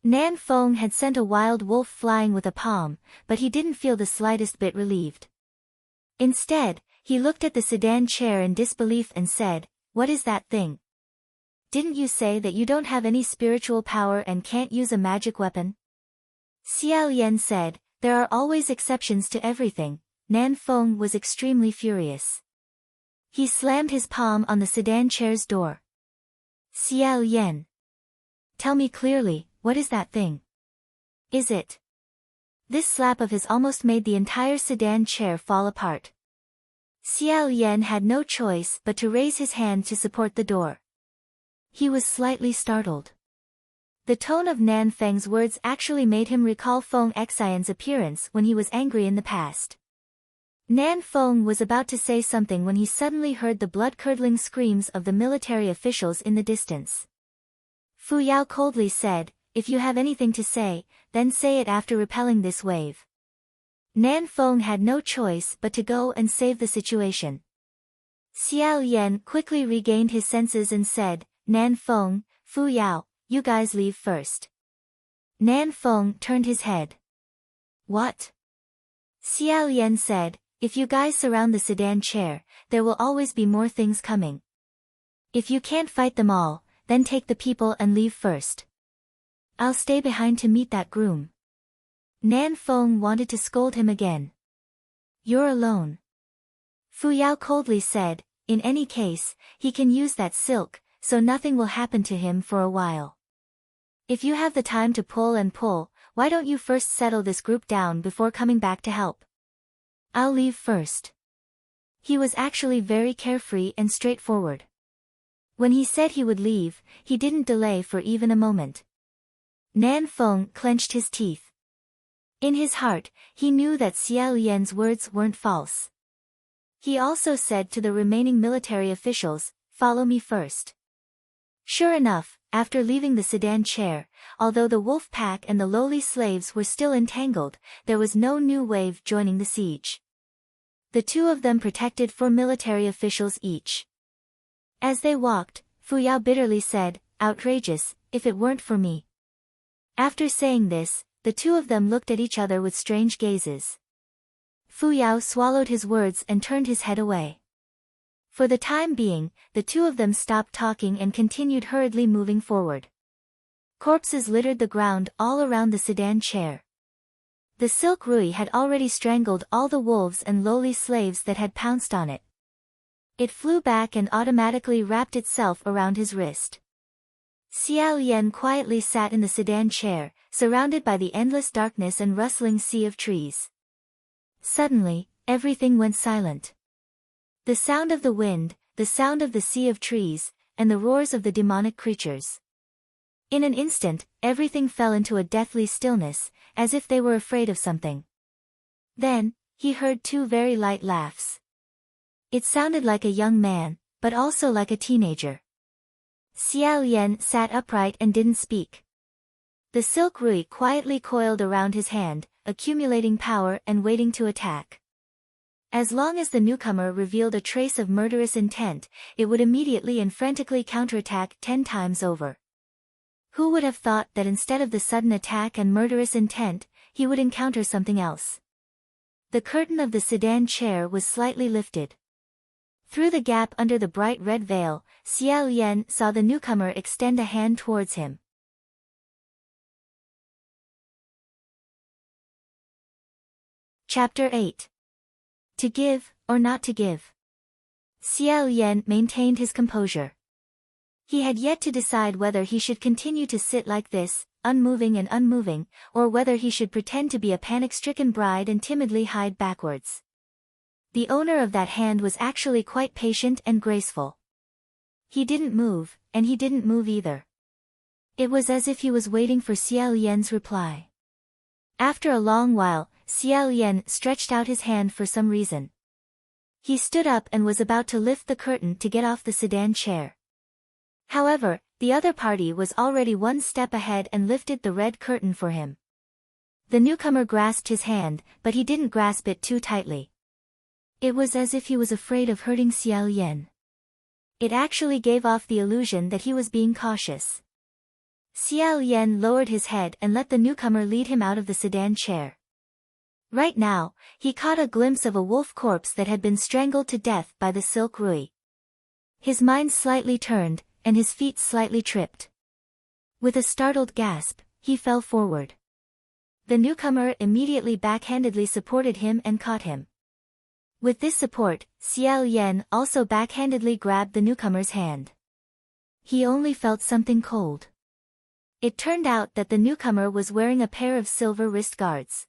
Nan Feng had sent a wild wolf flying with a palm, but he didn't feel the slightest bit relieved. Instead, he looked at the sedan chair in disbelief and said, "What is that thing? Didn't you say that you don't have any spiritual power and can't use a magic weapon?" Xiao Yan said, "There are always exceptions to everything." Nan Feng was extremely furious. He slammed his palm on the sedan chair's door. "Xiao Yan. Tell me clearly, what is that thing? Is it This slap of his almost made the entire sedan chair fall apart. Xiao Yan had no choice but to raise his hand to support the door. He was slightly startled. The tone of Nan Feng's words actually made him recall Feng Xian's appearance when he was angry in the past. Nan Feng was about to say something when he suddenly heard the blood-curdling screams of the military officials in the distance. Fu Yao coldly said, "If you have anything to say, then say it after repelling this wave." Nan Feng had no choice but to go and save the situation. Xiao Yan quickly regained his senses and said, "Nan Feng, Fu Yao, you guys leave first." Nan Feng turned his head. "What?" Xiao Yan said, "If you guys surround the sedan chair, there will always be more things coming. If you can't fight them all, then take the people and leave first. I'll stay behind to meet that groom." Nan Feng wanted to scold him again. "You're alone." Fu Yao coldly said, "In any case, he can use that silk, so nothing will happen to him for a while. If you have the time to pull and pull, why don't you first settle this group down before coming back to help? I'll leave first." He was actually very carefree and straightforward. When he said he would leave, he didn't delay for even a moment. Nan Feng clenched his teeth. In his heart, he knew that Xiao Yan's words weren't false. He also said to the remaining military officials, "Follow me first." Sure enough, after leaving the sedan chair, although the wolf pack and the lowly slaves were still entangled, there was no new wave joining the siege. The two of them protected 4 military officials each. As they walked, Fu Yao bitterly said, "Outrageous, if it weren't for me." After saying this, the two of them looked at each other with strange gazes. Fu Yao swallowed his words and turned his head away. For the time being, the two of them stopped talking and continued hurriedly moving forward. Corpses littered the ground all around the sedan chair. The silk rui had already strangled all the wolves and lowly slaves that had pounced on it. It flew back and automatically wrapped itself around his wrist. Xiao Yan quietly sat in the sedan chair, surrounded by the endless darkness and rustling sea of trees. Suddenly, everything went silent. The sound of the wind, the sound of the sea of trees, and the roars of the demonic creatures. In an instant, everything fell into a deathly stillness, as if they were afraid of something. Then, he heard 2 very light laughs. It sounded like a young man, but also like a teenager. Xiao Yan sat upright and didn't speak. The silk rui quietly coiled around his hand, accumulating power and waiting to attack. As long as the newcomer revealed a trace of murderous intent, it would immediately and frantically counterattack 10 times over. Who would have thought that instead of the sudden attack and murderous intent, he would encounter something else? The curtain of the sedan chair was slightly lifted. Through the gap under the bright red veil, Xiao Yan saw the newcomer extend a hand towards him. Chapter 8. To give, or not to give. Xiao Yan maintained his composure. He had yet to decide whether he should continue to sit like this, unmoving and unmoving, or whether he should pretend to be a panic-stricken bride and timidly hide backwards. The owner of that hand was actually quite patient and graceful. He didn't move, and he didn't move either. It was as if he was waiting for Xiao Yan's reply. After a long while, Xiao Yan stretched out his hand for some reason. He stood up and was about to lift the curtain to get off the sedan chair. However, the other party was already 1 step ahead and lifted the red curtain for him. The newcomer grasped his hand, but he didn't grasp it too tightly. It was as if he was afraid of hurting Xiao Yan. It actually gave off the illusion that he was being cautious. Xiao Yan lowered his head and let the newcomer lead him out of the sedan chair. Right now, he caught a glimpse of a wolf corpse that had been strangled to death by the silk rui. His mind slightly turned, and his feet slightly tripped. With a startled gasp, he fell forward. The newcomer immediately backhandedly supported him and caught him. With this support, Xiao Yan also backhandedly grabbed the newcomer's hand. He only felt something cold. It turned out that the newcomer was wearing a pair of silver wrist guards.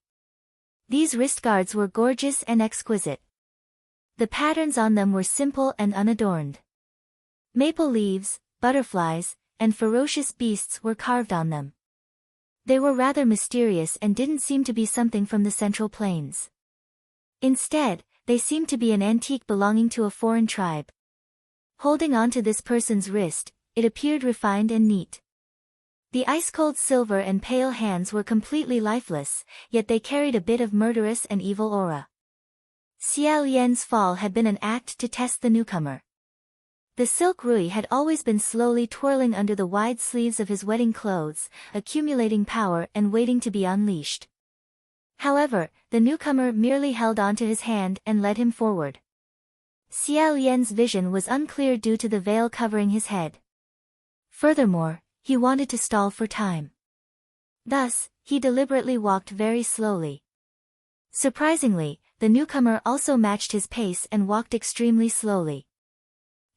These wrist guards were gorgeous and exquisite. The patterns on them were simple and unadorned. Maple leaves, butterflies, and ferocious beasts were carved on them. They were rather mysterious and didn't seem to be something from the Central Plains. Instead, they seemed to be an antique belonging to a foreign tribe. Holding on to this person's wrist, it appeared refined and neat. The ice-cold silver and pale hands were completely lifeless, yet they carried a bit of murderous and evil aura. Xiao Yan's fall had been an act to test the newcomer. The silk rui had always been slowly twirling under the wide sleeves of his wedding clothes, accumulating power and waiting to be unleashed. However, the newcomer merely held onto his hand and led him forward. Xiao Yan's vision was unclear due to the veil covering his head. Furthermore, he wanted to stall for time. Thus, he deliberately walked very slowly. Surprisingly, the newcomer also matched his pace and walked extremely slowly.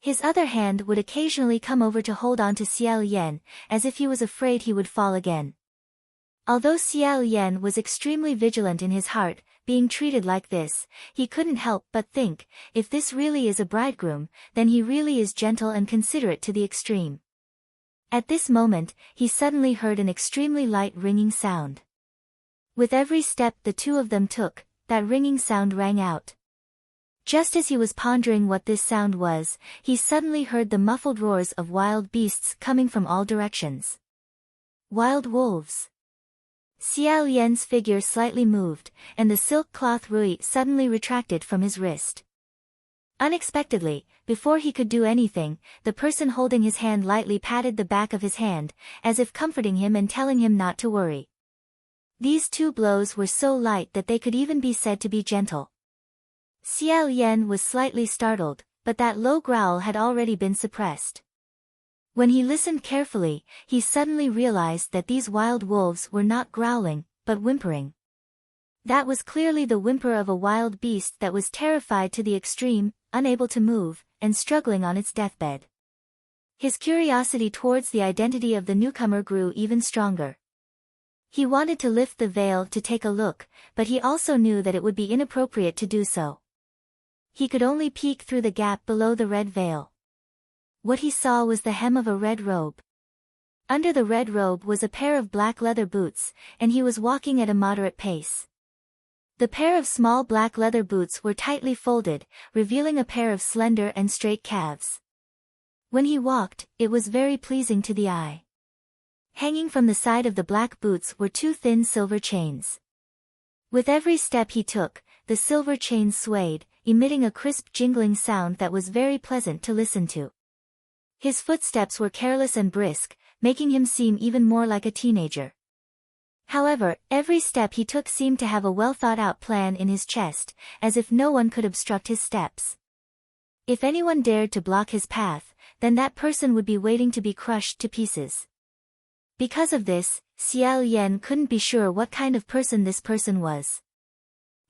His other hand would occasionally come over to hold on to Xiao Yan, as if he was afraid he would fall again. Although Xiao Yan was extremely vigilant in his heart, being treated like this, he couldn't help but think, if this really is a bridegroom, then he really is gentle and considerate to the extreme. At this moment, he suddenly heard an extremely light ringing sound. With every step the two of them took, that ringing sound rang out. Just as he was pondering what this sound was, he suddenly heard the muffled roars of wild beasts coming from all directions. Wild wolves. Xiao Yan's figure slightly moved, and the silk cloth rui suddenly retracted from his wrist. Unexpectedly, before he could do anything, the person holding his hand lightly patted the back of his hand, as if comforting him and telling him not to worry. These two blows were so light that they could even be said to be gentle. Xiao Yan was slightly startled, but that low growl had already been suppressed. When he listened carefully, he suddenly realized that these wild wolves were not growling, but whimpering. That was clearly the whimper of a wild beast that was terrified to the extreme, unable to move, and struggling on its deathbed. His curiosity towards the identity of the newcomer grew even stronger. He wanted to lift the veil to take a look, but he also knew that it would be inappropriate to do so. He could only peek through the gap below the red veil. What he saw was the hem of a red robe. Under the red robe was a pair of black leather boots, and he was walking at a moderate pace. The pair of small black leather boots were tightly folded, revealing a pair of slender and straight calves. When he walked, it was very pleasing to the eye. Hanging from the side of the black boots were two thin silver chains. With every step he took, the silver chains swayed, emitting a crisp jingling sound that was very pleasant to listen to. His footsteps were careless and brisk, making him seem even more like a teenager. However, every step he took seemed to have a well-thought-out plan in his chest, as if no one could obstruct his steps. If anyone dared to block his path, then that person would be waiting to be crushed to pieces. Because of this, Xiao Yan couldn't be sure what kind of person this person was.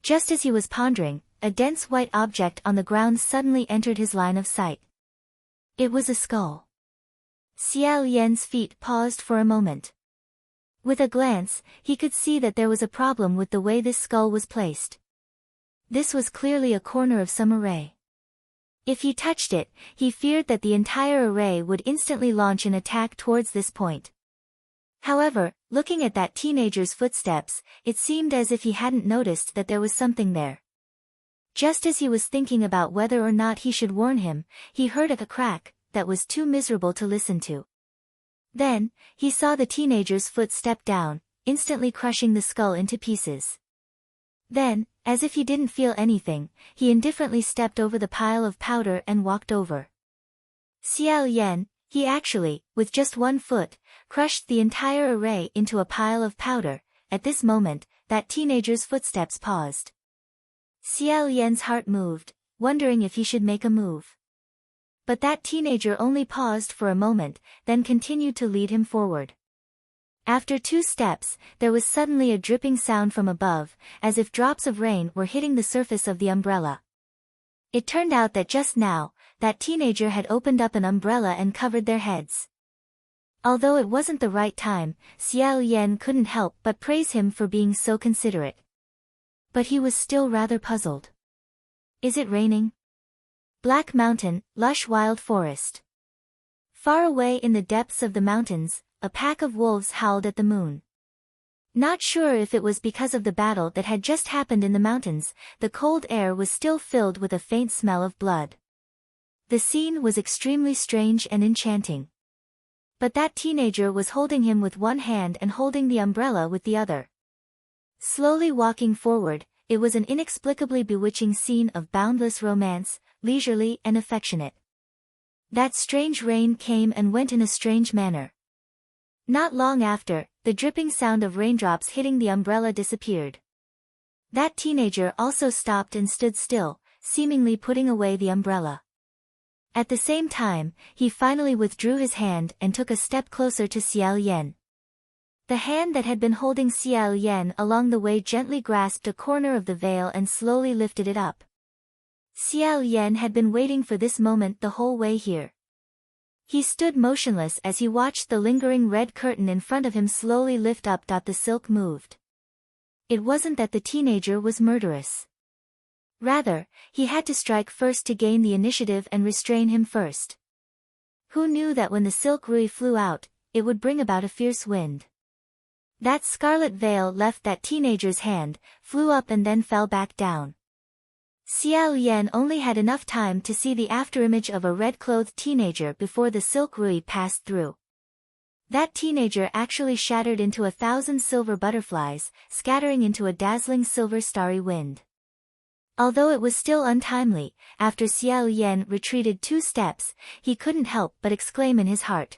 Just as he was pondering, a dense white object on the ground suddenly entered his line of sight. It was a skull. Xiao Yan's feet paused for a moment. With a glance, he could see that there was a problem with the way this skull was placed. This was clearly a corner of some array. If he touched it, he feared that the entire array would instantly launch an attack towards this point. However, looking at that teenager's footsteps, it seemed as if he hadn't noticed that there was something there. Just as he was thinking about whether or not he should warn him, he heard a crack that was too miserable to listen to. Then, he saw the teenager's foot step down, instantly crushing the skull into pieces. Then, as if he didn't feel anything, he indifferently stepped over the pile of powder and walked over. Xiao Yan, he actually, with just one foot, crushed the entire array into a pile of powder. At this moment, that teenager's footsteps paused. Xiao Yan's heart moved, wondering if he should make a move. But that teenager only paused for a moment, then continued to lead him forward. After 2 steps, there was suddenly a dripping sound from above, as if drops of rain were hitting the surface of the umbrella. It turned out that just now, that teenager had opened up an umbrella and covered their heads. Although it wasn't the right time, Xiao Yan couldn't help but praise him for being so considerate. But he was still rather puzzled. Is it raining? Black mountain, lush wild forest. Far away in the depths of the mountains, a pack of wolves howled at the moon. Not sure if it was because of the battle that had just happened in the mountains, the cold air was still filled with a faint smell of blood. The scene was extremely strange and enchanting. But that teenager was holding him with one hand and holding the umbrella with the other. Slowly walking forward, it was an inexplicably bewitching scene of boundless romance, leisurely and affectionate. That strange rain came and went in a strange manner. Not long after, the dripping sound of raindrops hitting the umbrella disappeared. That teenager also stopped and stood still, seemingly putting away the umbrella. At the same time, he finally withdrew his hand and took a step closer to Xiao Yan. The hand that had been holding Xiao Yan along the way gently grasped a corner of the veil and slowly lifted it up. Xiao Yan had been waiting for this moment the whole way here. He stood motionless as he watched the lingering red curtain in front of him slowly lift up. The silk moved. It wasn't that the teenager was murderous. Rather, he had to strike first to gain the initiative and restrain him first. Who knew that when the silk rui flew out, it would bring about a fierce wind? That scarlet veil left that teenager's hand, flew up and then fell back down. Xiao Yan only had enough time to see the afterimage of a red-clothed teenager before the silk rui passed through. That teenager actually shattered into 1,000 silver butterflies, scattering into a dazzling silver starry wind. Although it was still untimely, after Xiao Yan retreated 2 steps, he couldn't help but exclaim in his heart.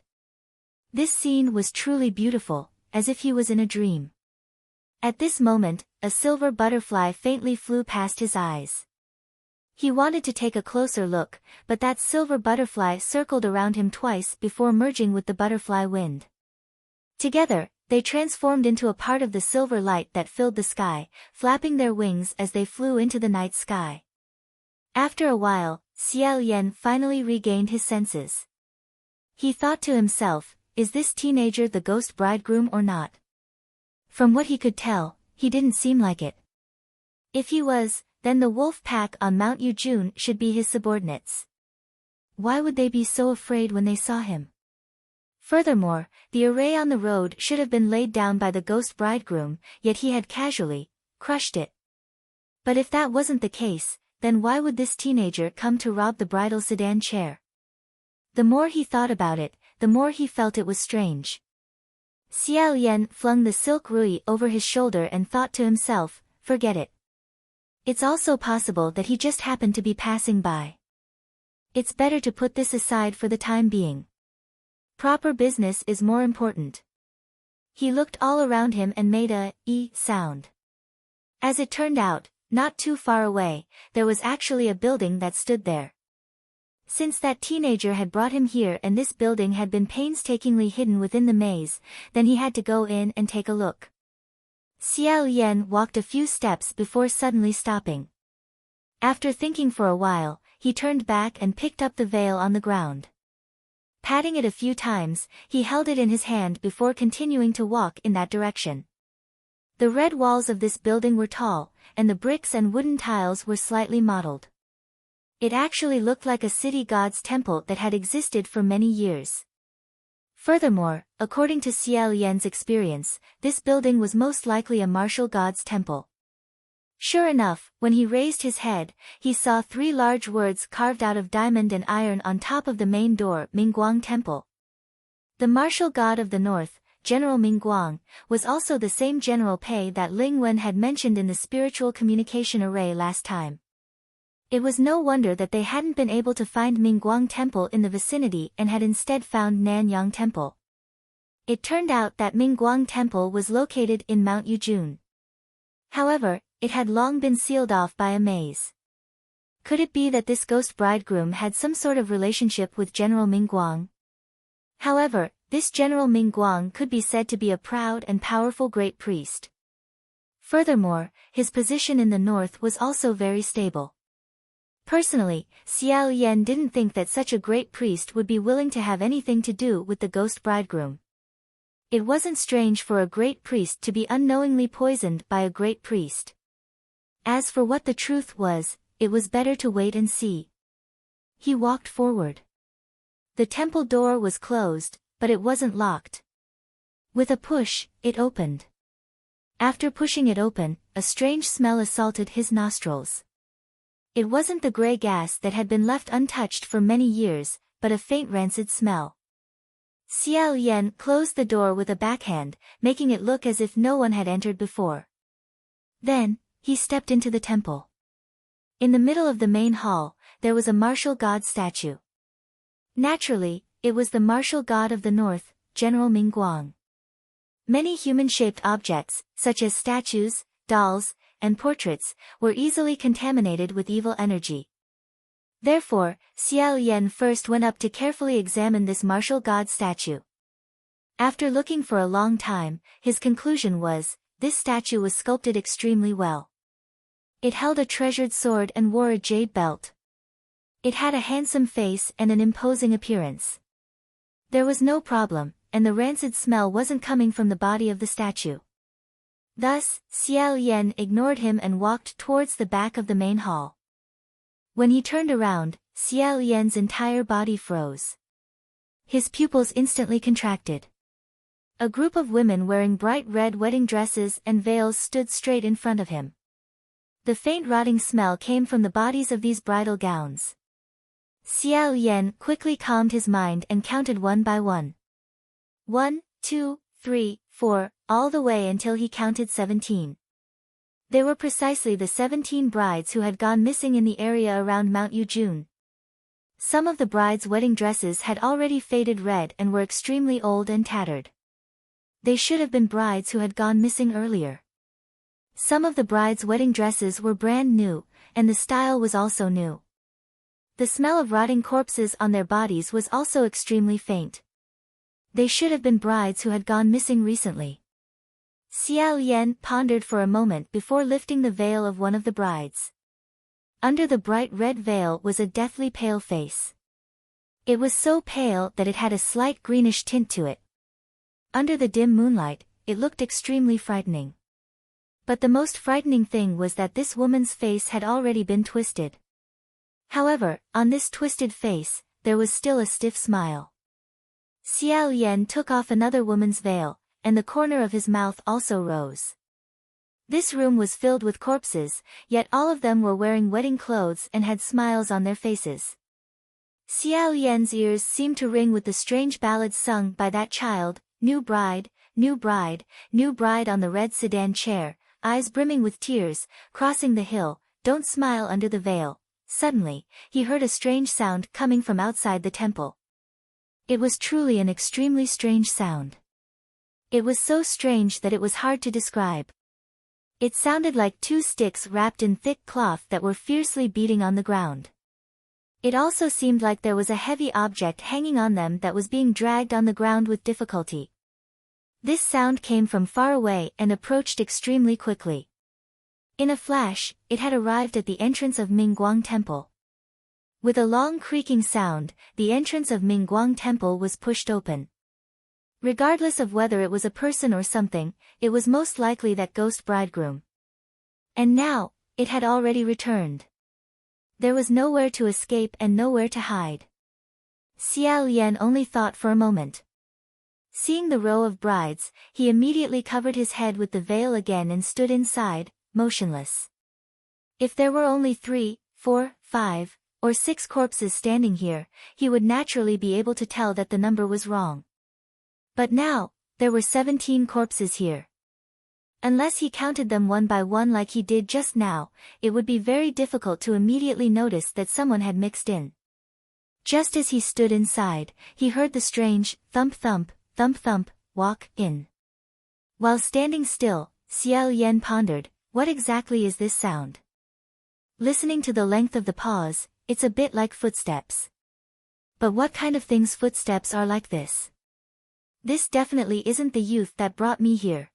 This scene was truly beautiful, as if he was in a dream. At this moment, a silver butterfly faintly flew past his eyes. He wanted to take a closer look, but that silver butterfly circled around him twice before merging with the butterfly wind. Together, they transformed into a part of the silver light that filled the sky, flapping their wings as they flew into the night sky. After a while, Xiao Yan finally regained his senses. He thought to himself, is this teenager the ghost bridegroom or not? From what he could tell, he didn't seem like it. If he was, then the wolf pack on Mount Yujun should be his subordinates. Why would they be so afraid when they saw him? Furthermore, the array on the road should have been laid down by the ghost bridegroom, yet he had casually crushed it. But if that wasn't the case, then why would this teenager come to rob the bridal sedan chair? The more he thought about it, the more he felt it was strange. Xiao Yan flung the silk rui over his shoulder and thought to himself, forget it. It's also possible that he just happened to be passing by. It's better to put this aside for the time being. Proper business is more important. He looked all around him and made a "e" sound. As it turned out, not too far away, there was actually a building that stood there. Since that teenager had brought him here and this building had been painstakingly hidden within the maze, then he had to go in and take a look. Xiao Yan walked a few steps before suddenly stopping. After thinking for a while, he turned back and picked up the veil on the ground. Patting it a few times, he held it in his hand before continuing to walk in that direction. The red walls of this building were tall, and the bricks and wooden tiles were slightly mottled. It actually looked like a city god's temple that had existed for many years. Furthermore, according to Xiao Yan's experience, this building was most likely a martial god's temple. Sure enough, when he raised his head, he saw 3 large words carved out of diamond and iron on top of the main door, Mingguang Temple. The martial god of the north, General Mingguang, was also the same General Pei that Ling Wen had mentioned in the spiritual communication array last time. It was no wonder that they hadn't been able to find Mingguang Temple in the vicinity and had instead found Nanyang Temple. It turned out that Mingguang Temple was located in Mount Yujun. However, it had long been sealed off by a maze. Could it be that this ghost bridegroom had some sort of relationship with General Mingguang? However, this General Mingguang could be said to be a proud and powerful great priest. Furthermore, his position in the north was also very stable. Personally, Xiao Yan didn't think that such a great priest would be willing to have anything to do with the ghost bridegroom. It wasn't strange for a great priest to be unknowingly poisoned by a great priest. As for what the truth was, it was better to wait and see. He walked forward. The temple door was closed, but it wasn't locked. With a push, it opened. After pushing it open, a strange smell assaulted his nostrils. It wasn't the gray gas that had been left untouched for many years, but a faint rancid smell. Xiao Yan closed the door with a backhand, making it look as if no one had entered before. Then, he stepped into the temple. In the middle of the main hall, there was a martial god statue. Naturally, it was the martial god of the north, General Mingguang. Many human-shaped objects, such as statues, dolls, and portraits, were easily contaminated with evil energy. Therefore, Xiao Yan first went up to carefully examine this martial god statue. After looking for a long time, his conclusion was, this statue was sculpted extremely well. It held a treasured sword and wore a jade belt. It had a handsome face and an imposing appearance. There was no problem, and the rancid smell wasn't coming from the body of the statue. Thus, Xiao Yan ignored him and walked towards the back of the main hall. When he turned around, Xiao Yan's entire body froze. His pupils instantly contracted. A group of women wearing bright red wedding dresses and veils stood straight in front of him. The faint rotting smell came from the bodies of these bridal gowns. Xiao Yan quickly calmed his mind and counted one by one. 1, 2, 3, 4, all the way until he counted 17. They were precisely the 17 brides who had gone missing in the area around Mount Yujun. Some of the brides' wedding dresses had already faded red and were extremely old and tattered. They should have been brides who had gone missing earlier. Some of the brides' wedding dresses were brand new, and the style was also new. The smell of rotting corpses on their bodies was also extremely faint. They should have been brides who had gone missing recently. Xiao Yan pondered for a moment before lifting the veil of one of the brides. Under the bright red veil was a deathly pale face. It was so pale that it had a slight greenish tint to it. Under the dim moonlight, it looked extremely frightening. But the most frightening thing was that this woman's face had already been twisted. However, on this twisted face, there was still a stiff smile. Xiao Yan took off another woman's veil, and the corner of his mouth also rose. This room was filled with corpses, yet all of them were wearing wedding clothes and had smiles on their faces. Xiao Yan's ears seemed to ring with the strange ballads sung by that child, new bride, new bride, new bride on the red sedan chair, eyes brimming with tears, crossing the hill, don't smile under the veil. Suddenly, he heard a strange sound coming from outside the temple. It was truly an extremely strange sound. It was so strange that it was hard to describe. It sounded like two sticks wrapped in thick cloth that were fiercely beating on the ground. It also seemed like there was a heavy object hanging on them that was being dragged on the ground with difficulty. This sound came from far away and approached extremely quickly. In a flash, it had arrived at the entrance of Mingguang Temple. With a long creaking sound, the entrance of Mingguang Temple was pushed open. Regardless of whether it was a person or something, it was most likely that ghost bridegroom. And now, it had already returned. There was nowhere to escape and nowhere to hide. Xiao Yan only thought for a moment. Seeing the row of brides, he immediately covered his head with the veil again and stood inside, motionless. If there were only 3, 4, 5, or 6 corpses standing here, he would naturally be able to tell that the number was wrong. But now, there were 17 corpses here. Unless he counted them one by one like he did just now, it would be very difficult to immediately notice that someone had mixed in. Just as he stood inside, he heard the strange thump thump, thump thump, walk in. While standing still, Xiao Yan pondered, what exactly is this sound? Listening to the length of the pause, it's a bit like footsteps. But what kind of things footsteps are like this? This definitely isn't the youth that brought me here.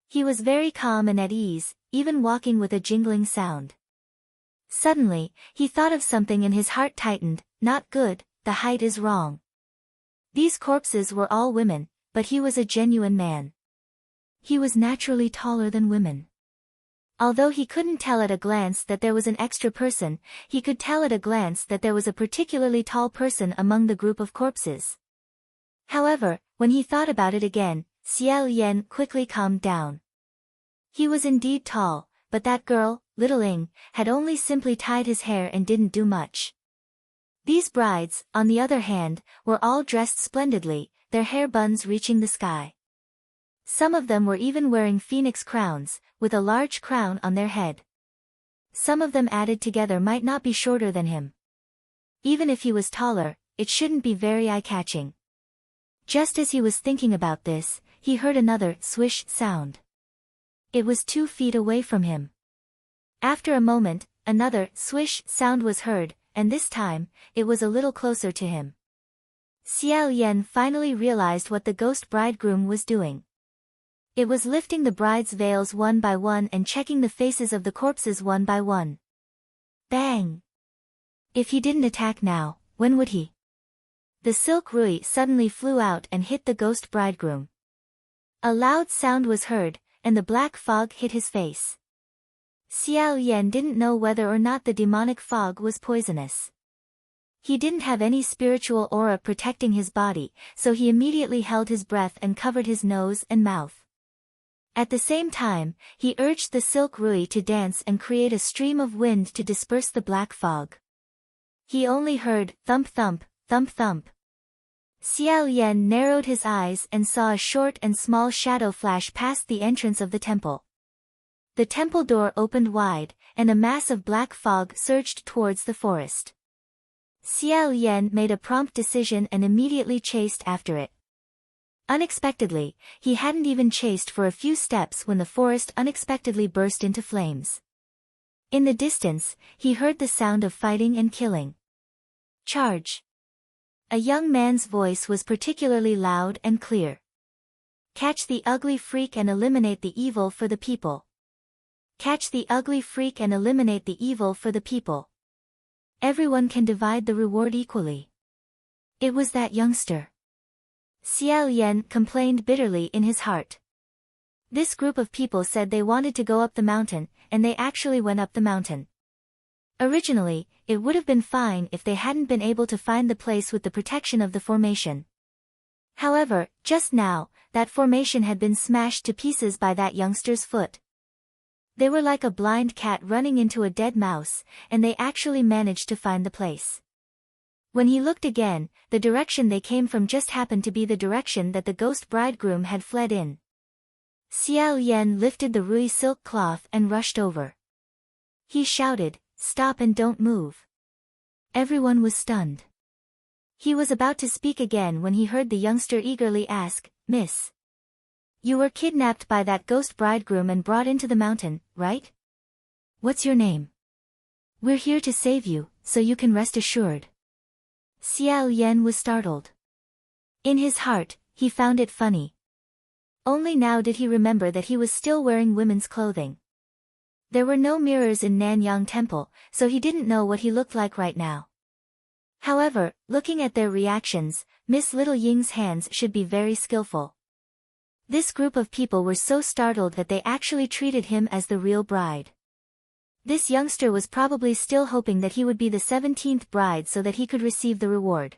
He was very calm and at ease, even walking with a jingling sound. Suddenly, he thought of something and his heart tightened, not good, the height is wrong. These corpses were all women, but he was a genuine man. He was naturally taller than women. Although he couldn't tell at a glance that there was an extra person, he could tell at a glance that there was a particularly tall person among the group of corpses. However, when he thought about it again, Xiao Yan quickly calmed down. He was indeed tall, but that girl, Little Ying, had only simply tied his hair and didn't do much. These brides, on the other hand, were all dressed splendidly, their hair buns reaching the sky. Some of them were even wearing phoenix crowns, with a large crown on their head. Some of them added together might not be shorter than him. Even if he was taller, it shouldn't be very eye-catching. Just as he was thinking about this, he heard another swish sound. It was 2 feet away from him. After a moment, another swish sound was heard, and this time, it was a little closer to him. Xiao Yan finally realized what the ghost bridegroom was doing. It was lifting the bride's veils one by one and checking the faces of the corpses one by one. Bang! If he didn't attack now, when would he? The silk rui suddenly flew out and hit the ghost bridegroom. A loud sound was heard, and the black fog hit his face. Xiao Yan didn't know whether or not the demonic fog was poisonous. He didn't have any spiritual aura protecting his body, so he immediately held his breath and covered his nose and mouth. At the same time, he urged the silk rui to dance and create a stream of wind to disperse the black fog. He only heard thump thump, thump thump. Xiao Yan narrowed his eyes and saw a short and small shadow flash past the entrance of the temple. The temple door opened wide, and a mass of black fog surged towards the forest. Xiao Yan made a prompt decision and immediately chased after it. Unexpectedly, he hadn't even chased for a few steps when the forest unexpectedly burst into flames. In the distance, he heard the sound of fighting and killing. Charge! A young man's voice was particularly loud and clear. Catch the ugly freak and eliminate the evil for the people. Catch the ugly freak and eliminate the evil for the people. Everyone can divide the reward equally. It was that youngster. Xiao Yan complained bitterly in his heart. This group of people said they wanted to go up the mountain, and they actually went up the mountain. Originally, it would have been fine if they hadn't been able to find the place with the protection of the formation. However, just now, that formation had been smashed to pieces by that youngster's foot. They were like a blind cat running into a dead mouse, and they actually managed to find the place. When he looked again, the direction they came from just happened to be the direction that the ghost bridegroom had fled in. Xiao Yan lifted the rui silk cloth and rushed over. He shouted, "Stop and don't move." Everyone was stunned. He was about to speak again when he heard the youngster eagerly ask, "Miss, you were kidnapped by that ghost bridegroom and brought into the mountain, right? What's your name? We're here to save you, so you can rest assured." Xiao Yan was startled. In his heart, he found it funny. Only now did he remember that he was still wearing women's clothing. There were no mirrors in Nanyang Temple, so he didn't know what he looked like right now. However, looking at their reactions, Miss Little Ying's hands should be very skillful. This group of people were so startled that they actually treated him as the real bride. This youngster was probably still hoping that he would be the 17th bride so that he could receive the reward.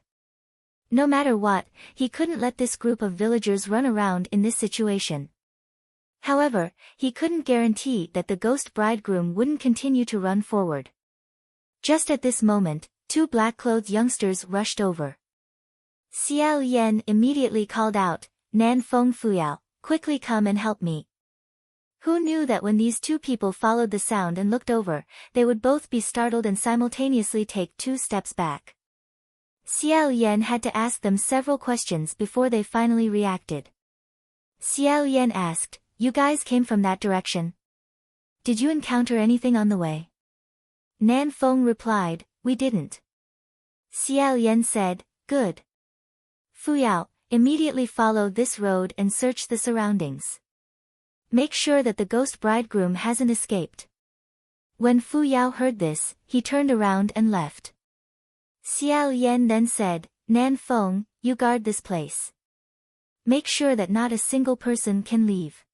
No matter what, he couldn't let this group of villagers run around in this situation. However, he couldn't guarantee that the ghost bridegroom wouldn't continue to run forward. Just at this moment, 2 black-clothed youngsters rushed over. Xiao Yan immediately called out, "Nan Feng Fuyao, quickly come and help me." Who knew that when these 2 people followed the sound and looked over, they would both be startled and simultaneously take 2 steps back. Xiao Yan had to ask them several questions before they finally reacted. Xiao Yan asked, "You guys came from that direction? Did you encounter anything on the way?" Nan Feng replied, "We didn't." Xiao Yan said, "Good. Fuyao, immediately follow this road and search the surroundings. Make sure that the ghost bridegroom hasn't escaped." When Fu Yao heard this, he turned around and left. Xiao Yan then said, "Nan Feng, you guard this place. Make sure that not a single person can leave.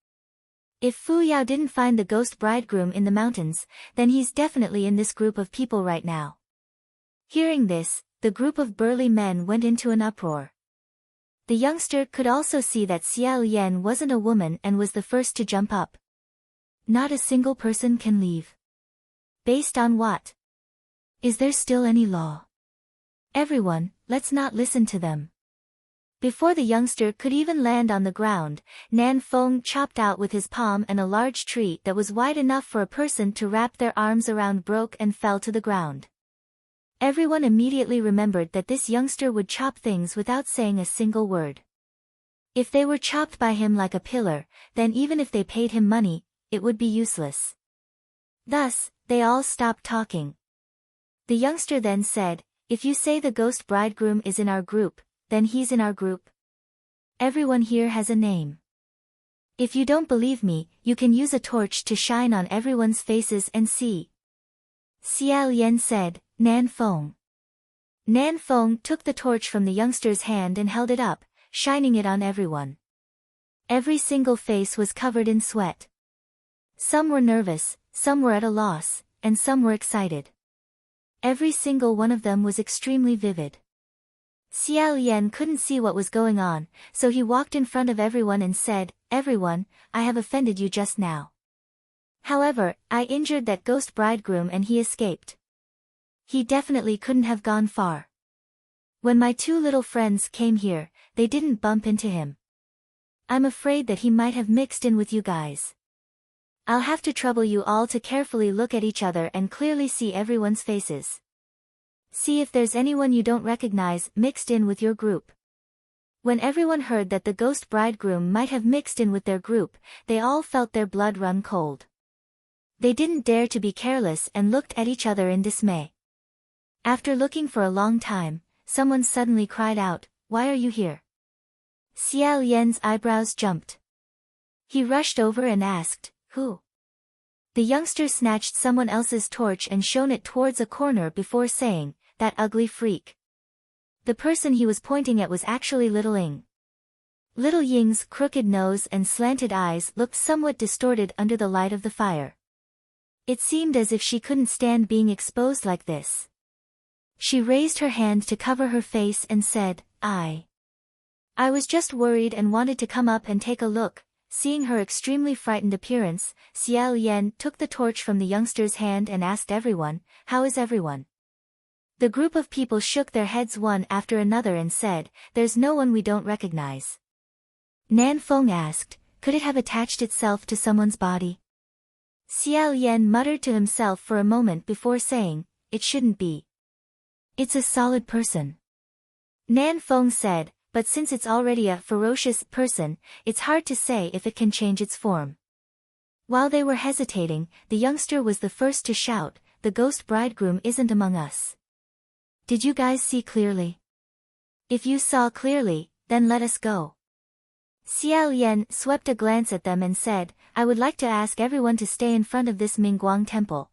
If Fu Yao didn't find the ghost bridegroom in the mountains, then he's definitely in this group of people right now. Hearing this, the group of burly men went into an uproar. The youngster could also see that Xiao Yan wasn't a woman and was the first to jump up. Not a single person can leave. Based on what? Is there still any law? Everyone, let's not listen to them. Before the youngster could even land on the ground, Nan Feng chopped out with his palm and a large tree that was wide enough for a person to wrap their arms around broke and fell to the ground. Everyone immediately remembered that this youngster would chop things without saying a single word. If they were chopped by him like a pillar, then even if they paid him money, it would be useless. Thus, they all stopped talking. The youngster then said, "If you say the ghost bridegroom is in our group, then he's in our group. Everyone here has a name. If you don't believe me, you can use a torch to shine on everyone's faces and see." Xiao Yan said, "Nan Feng." Nan Feng took the torch from the youngster's hand and held it up, shining it on everyone. Every single face was covered in sweat. Some were nervous, some were at a loss, and some were excited. Every single one of them was extremely vivid. Xiao Yan couldn't see what was going on, so he walked in front of everyone and said, "Everyone, I have offended you just now. However, I injured that ghost bridegroom and he escaped. He definitely couldn't have gone far. When my two little friends came here, they didn't bump into him. I'm afraid that he might have mixed in with you guys. I'll have to trouble you all to carefully look at each other and clearly see everyone's faces. See if there's anyone you don't recognize mixed in with your group." When everyone heard that the ghost bridegroom might have mixed in with their group, they all felt their blood run cold. They didn't dare to be careless and looked at each other in dismay. After looking for a long time, someone suddenly cried out, "Why are you here?" Xiao Yan's eyebrows jumped. He rushed over and asked, "Who?" The youngster snatched someone else's torch and shone it towards a corner before saying, "That ugly freak." The person he was pointing at was actually Little Ying. Little Ying's crooked nose and slanted eyes looked somewhat distorted under the light of the fire. It seemed as if she couldn't stand being exposed like this. She raised her hand to cover her face and said, I was just worried and wanted to come up and take a look." Seeing her extremely frightened appearance, Xiao Yan took the torch from the youngster's hand and asked everyone, "How is everyone?" The group of people shook their heads one after another and said, "There's no one we don't recognize." Nan Feng asked, "Could it have attached itself to someone's body?" Xiao Yan muttered to himself for a moment before saying, "It shouldn't be. It's a solid person." Nan Feng said, "But since it's already a ferocious person, it's hard to say if it can change its form." While they were hesitating, the youngster was the first to shout, "The ghost bridegroom isn't among us. Did you guys see clearly? If you saw clearly, then let us go." Xiao Yan swept a glance at them and said, "I would like to ask everyone to stay in front of this Mingguang temple.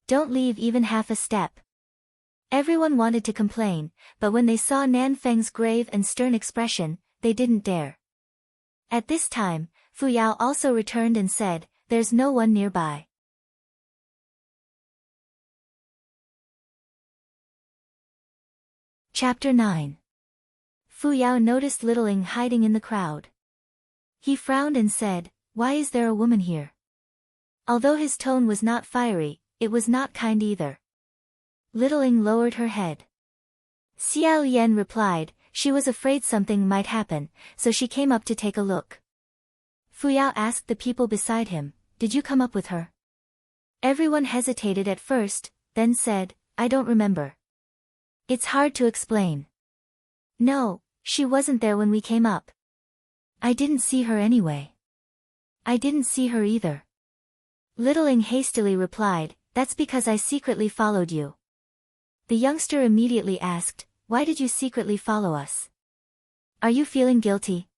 Don't leave even half a step." Everyone wanted to complain, but when they saw Nan Feng's grave and stern expression, they didn't dare. At this time, Fu Yao also returned and said, "There's no one nearby." Chapter 9. Fu Yao noticed Little Ying hiding in the crowd. He frowned and said, "Why is there a woman here?" Although his tone was not fiery, it was not kind either. Little Ying lowered her head. Xiao Yan replied, "She was afraid something might happen, so she came up to take a look." Fu Yao asked the people beside him, "Did you come up with her?" Everyone hesitated at first, then said, "I don't remember. It's hard to explain." "No, she wasn't there when we came up." "I didn't see her anyway." "I didn't see her either." Little Ying hastily replied, "That's because I secretly followed you." The youngster immediately asked, "Why did you secretly follow us? Are you feeling guilty?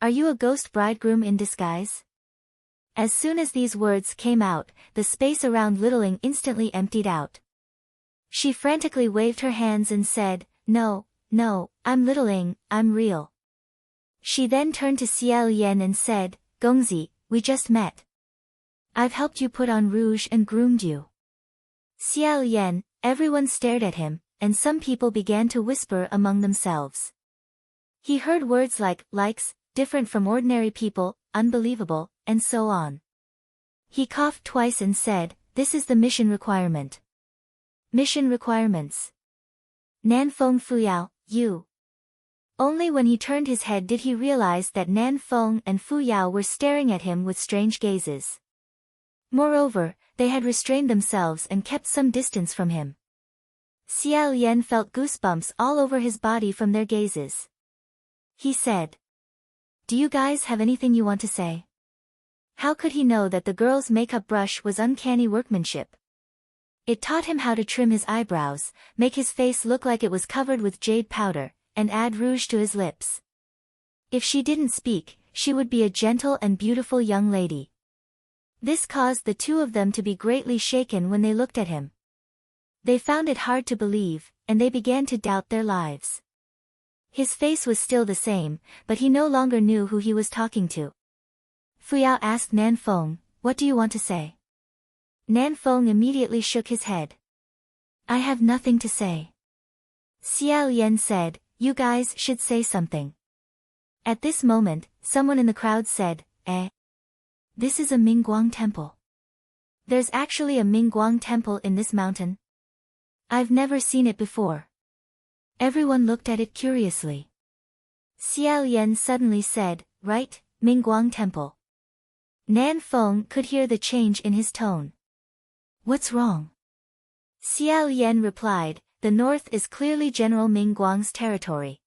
Are you a ghost bridegroom in disguise?" As soon as these words came out, the space around Little Ying instantly emptied out. She frantically waved her hands and said, No, I'm Little Ying, I'm real." She then turned to Xiao Yan and said, "Gongzi, we just met. I've helped you put on rouge and groomed you. Xiao Yan, everyone stared at him, and some people began to whisper among themselves. He heard words like, likes, different from ordinary people, unbelievable, and so on. He coughed twice and said, this is the mission requirement. Mission requirements. Nanfeng Fuyao, you. Only when he turned his head did he realize that Nanfeng and Fuyao were staring at him with strange gazes. Moreover, they had restrained themselves and kept some distance from him. Xiao Yan felt goosebumps all over his body from their gazes. He said, do you guys have anything you want to say? How could he know that the girl's makeup brush was uncanny workmanship? It taught him how to trim his eyebrows, make his face look like it was covered with jade powder, and add rouge to his lips. If she didn't speak, she would be a gentle and beautiful young lady. This caused the two of them to be greatly shaken when they looked at him. They found it hard to believe, and they began to doubt their lives. His face was still the same, but he no longer knew who he was talking to. Fuyao asked Nanfeng, what do you want to say? Nanfeng immediately shook his head. I have nothing to say. Xiao Yan said, you guys should say something. At this moment, someone in the crowd said, this is a Mingguang temple. There's actually a Mingguang temple in this mountain. I've never seen it before. Everyone looked at it curiously. Xiao Yan suddenly said, right, Mingguang temple. Nanfeng could hear the change in his tone. What's wrong? Xiao Yan replied, the north is clearly General Mingguang's territory.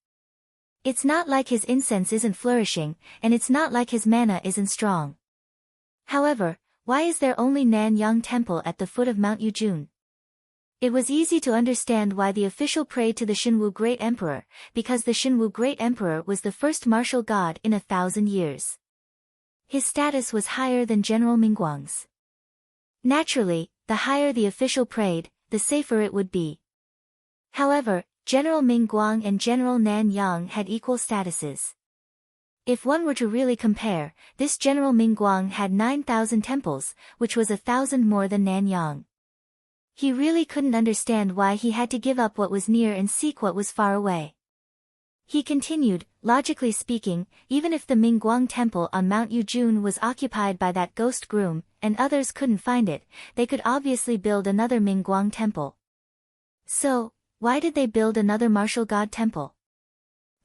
It's not like his incense isn't flourishing, and it's not like his mana isn't strong. However, why is there only Nanyang Temple at the foot of Mount Yujun? It was easy to understand why the official prayed to the Xinwu Great Emperor, because the Xinwu Great Emperor was the first martial god in 1,000 years. His status was higher than General Mingguang's. Naturally, the higher the official prayed, the safer it would be. However, General Mingguang and General Nanyang had equal statuses. If one were to really compare, this General Mingguang had 9,000 temples, which was 1,000 more than Nanyang. He really couldn't understand why he had to give up what was near and seek what was far away. He continued, logically speaking, even if the Mingguang temple on Mount Yujun was occupied by that ghost groom, and others couldn't find it, they could obviously build another Mingguang temple. So, why did they build another martial god temple?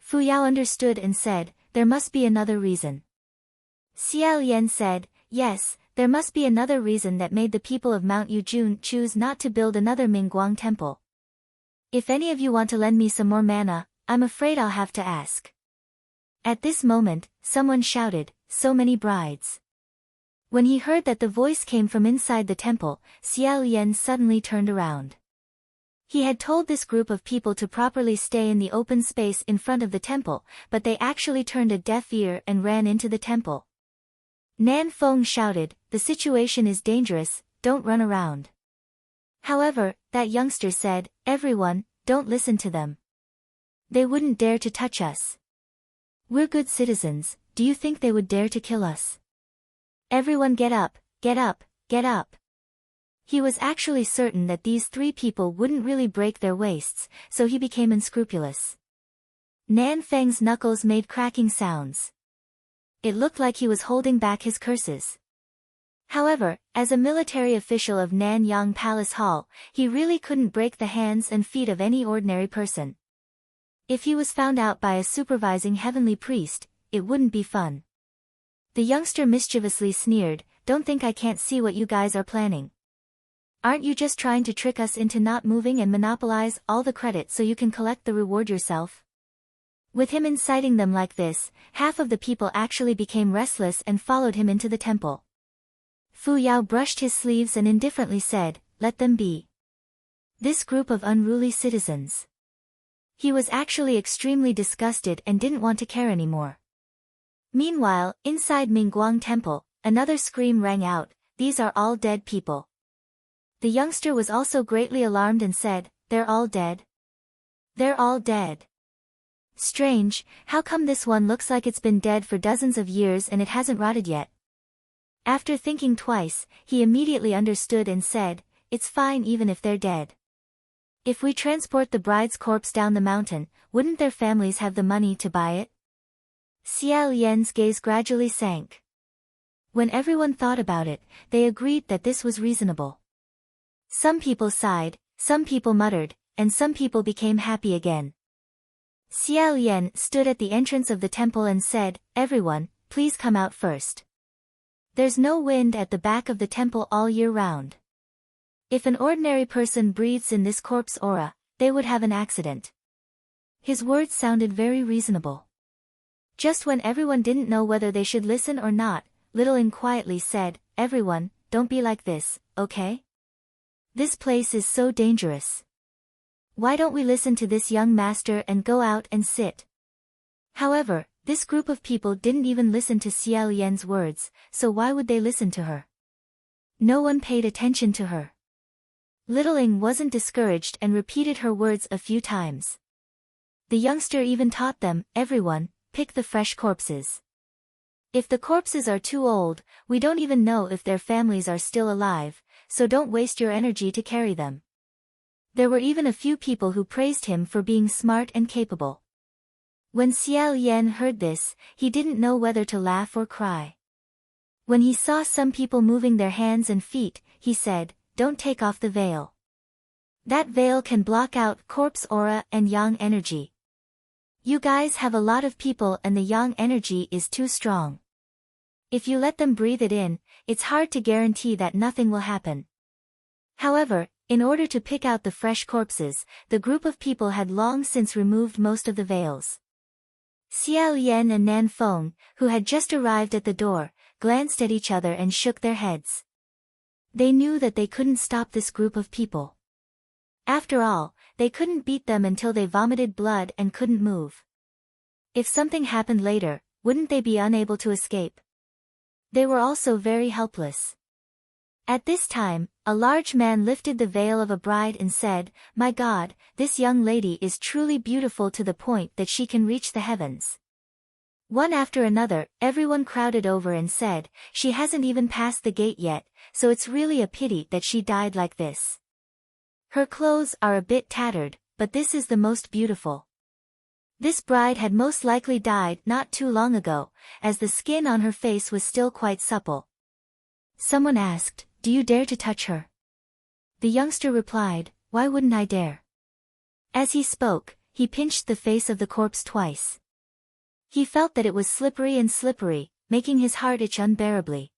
Fuyao understood and said, there must be another reason. Xiao Yan said, yes, there must be another reason that made the people of Mount Yujun choose not to build another Mingguang temple. If any of you want to lend me some more mana, I'm afraid I'll have to ask. At this moment, someone shouted, so many brides. When he heard that the voice came from inside the temple, Xiao Yan suddenly turned around. He had told this group of people to properly stay in the open space in front of the temple, but they actually turned a deaf ear and ran into the temple. Nanfeng shouted, the situation is dangerous, don't run around. However, that youngster said, everyone, don't listen to them. They wouldn't dare to touch us. We're good citizens, do you think they would dare to kill us? Everyone get up, get up, get up. He was actually certain that these three people wouldn't really break their waists, so he became unscrupulous. Nanfeng's knuckles made cracking sounds. It looked like he was holding back his curses. However, as a military official of Nanyang Palace Hall, he really couldn't break the hands and feet of any ordinary person. If he was found out by a supervising heavenly priest, it wouldn't be fun. The youngster mischievously sneered, don't think I can't see what you guys are planning. Aren't you just trying to trick us into not moving and monopolize all the credit so you can collect the reward yourself? With him inciting them like this, half of the people actually became restless and followed him into the temple. Fu Yao brushed his sleeves and indifferently said, let them be. This group of unruly citizens. He was actually extremely disgusted and didn't want to care anymore. Meanwhile, inside Mingguang Temple, another scream rang out, these are all dead people. The youngster was also greatly alarmed and said, they're all dead? They're all dead. Strange, how come this one looks like it's been dead for dozens of years and it hasn't rotted yet? After thinking twice, he immediately understood and said, "It's fine even if they're dead. If we transport the bride's corpse down the mountain, wouldn't their families have the money to buy it?" Xiao Yan's gaze gradually sank. When everyone thought about it, they agreed that this was reasonable. Some people sighed, some people muttered, and some people became happy again. Xiao Yan stood at the entrance of the temple and said, "Everyone, please come out first. There's no wind at the back of the temple all year round. If an ordinary person breathes in this corpse aura, they would have an accident." His words sounded very reasonable. Just when everyone didn't know whether they should listen or not, Little Ing quietly said, "Everyone, don't be like this, okay? This place is so dangerous. Why don't we listen to this young master and go out and sit?" However, this group of people didn't even listen to Xiao Yan's words, so why would they listen to her? No one paid attention to her. Little Ing wasn't discouraged and repeated her words a few times. The youngster even taught them, "Everyone, pick the fresh corpses. If the corpses are too old, we don't even know if their families are still alive, so don't waste your energy to carry them." There were even a few people who praised him for being smart and capable. When Xiao Yan heard this, he didn't know whether to laugh or cry. When he saw some people moving their hands and feet, he said, "Don't take off the veil. That veil can block out corpse aura and yang energy. You guys have a lot of people and the yang energy is too strong. If you let them breathe it in, it's hard to guarantee that nothing will happen." However, in order to pick out the fresh corpses, the group of people had long since removed most of the veils. Xiao Yan and Nan Feng, who had just arrived at the door, glanced at each other and shook their heads. They knew that they couldn't stop this group of people. After all, they couldn't beat them until they vomited blood and couldn't move. If something happened later, wouldn't they be unable to escape? They were also very helpless. At this time, a large man lifted the veil of a bride and said, "My God, this young lady is truly beautiful to the point that she can reach the heavens." One after another, everyone crowded over and said, "She hasn't even passed the gate yet, so it's really a pity that she died like this. Her clothes are a bit tattered, but this is the most beautiful. This bride had most likely died not too long ago, as the skin on her face was still quite supple." Someone asked, "Do you dare to touch her?" The youngster replied, "Why wouldn't I dare?" As he spoke, he pinched the face of the corpse twice. He felt that it was slippery, making his heart itch unbearably.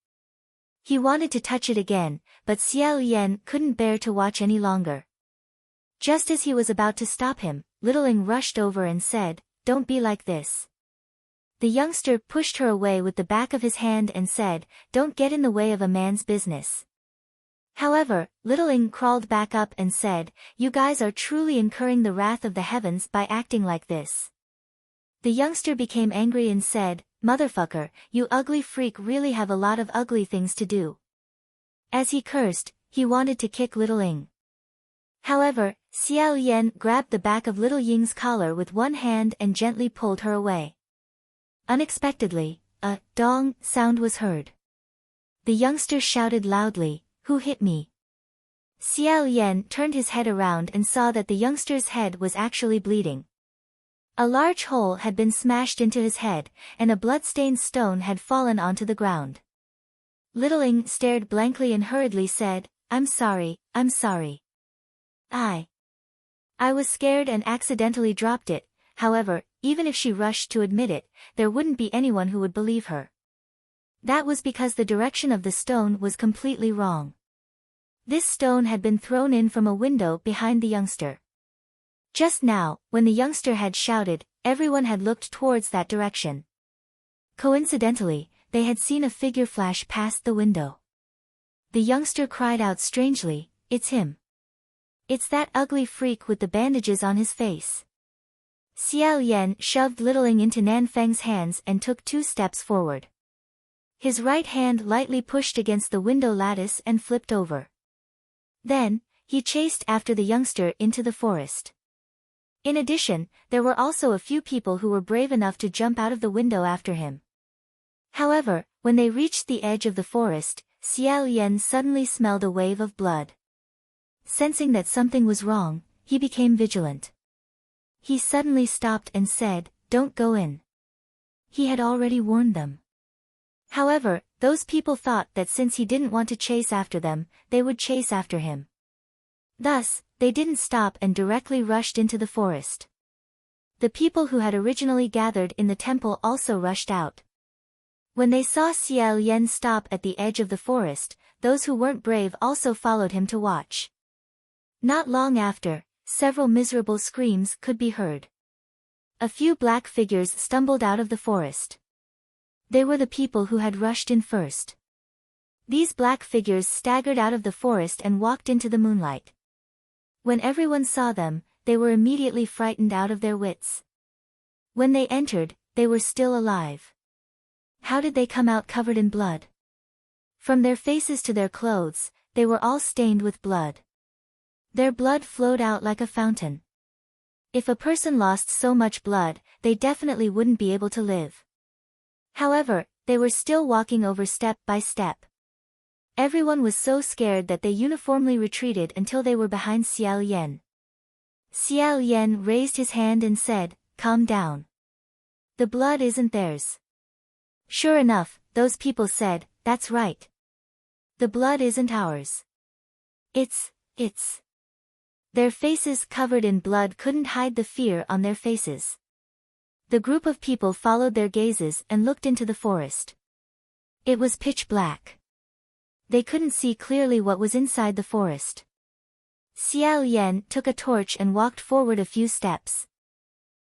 He wanted to touch it again, but Xiao Yan couldn't bear to watch any longer. Just as he was about to stop him, Little Ing rushed over and said, "Don't be like this." The youngster pushed her away with the back of his hand and said, "Don't get in the way of a man's business." However, Little Ing crawled back up and said, "You guys are truly incurring the wrath of the heavens by acting like this." The youngster became angry and said, "Motherfucker, you ugly freak really have a lot of ugly things to do." As he cursed, he wanted to kick Little Ing. However, Xiao Yan grabbed the back of Little Ying's collar with one hand and gently pulled her away. Unexpectedly, a dong sound was heard. The youngster shouted loudly, "Who hit me?" Xiao Yan turned his head around and saw that the youngster's head was actually bleeding. A large hole had been smashed into his head, and a blood-stained stone had fallen onto the ground. Little Ing stared blankly and hurriedly said, I'm sorry. I was scared and accidentally dropped it." However, even if she rushed to admit it, there wouldn't be anyone who would believe her. That was because the direction of the stone was completely wrong. This stone had been thrown in from a window behind the youngster. Just now, when the youngster had shouted, everyone had looked towards that direction. Coincidentally, they had seen a figure flash past the window. The youngster cried out strangely, "It's him. It's that ugly freak with the bandages on his face." Xiao Yan shoved Little Ing into Nan Feng's hands and took 2 steps forward. His right hand lightly pushed against the window lattice and flipped over. Then, he chased after the youngster into the forest. In addition, there were also a few people who were brave enough to jump out of the window after him. However, When they reached the edge of the forest, Xiao Yan suddenly smelled a wave of blood. Sensing that something was wrong, he became vigilant. He suddenly stopped and said, "Don't go in." He had already warned them. However, those people thought that since he didn't want to chase after them, they would chase after him. Thus, they didn't stop and directly rushed into the forest. The people who had originally gathered in the temple also rushed out. When they saw Xiao Yan stop at the edge of the forest, those who weren't brave also followed him to watch. Not long after, several miserable screams could be heard. A few black figures stumbled out of the forest. They were the people who had rushed in first. These black figures staggered out of the forest and walked into the moonlight. When everyone saw them, they were immediately frightened out of their wits. When they entered, they were still alive. How did they come out covered in blood? From their faces to their clothes, they were all stained with blood. Their blood flowed out like a fountain. If a person lost so much blood, they definitely wouldn't be able to live. However, they were still walking over step by step. Everyone was so scared that they uniformly retreated until they were behind Xiao Yan. Xiao Yan raised his hand and said, "Calm down. The blood isn't theirs." Sure enough, those people said, "That's right. The blood isn't ours. It's. Their faces covered in blood couldn't hide the fear on their faces. The group of people followed their gazes and looked into the forest. It was pitch black. They couldn't see clearly what was inside the forest. Xiao Yan took a torch and walked forward a few steps.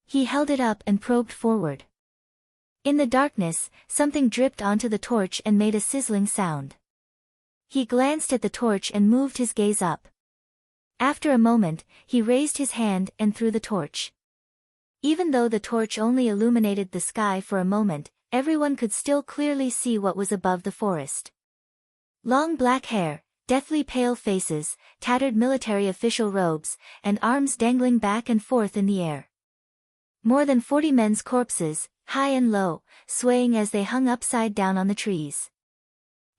He held it up and probed forward. In the darkness, something dripped onto the torch and made a sizzling sound. He glanced at the torch and moved his gaze up. After a moment, he raised his hand and threw the torch. Even though the torch only illuminated the sky for a moment, everyone could still clearly see what was above the forest. Long black hair, deathly pale faces, tattered military official robes, and arms dangling back and forth in the air. More than 40 men's corpses, high and low, swaying as they hung upside down on the trees.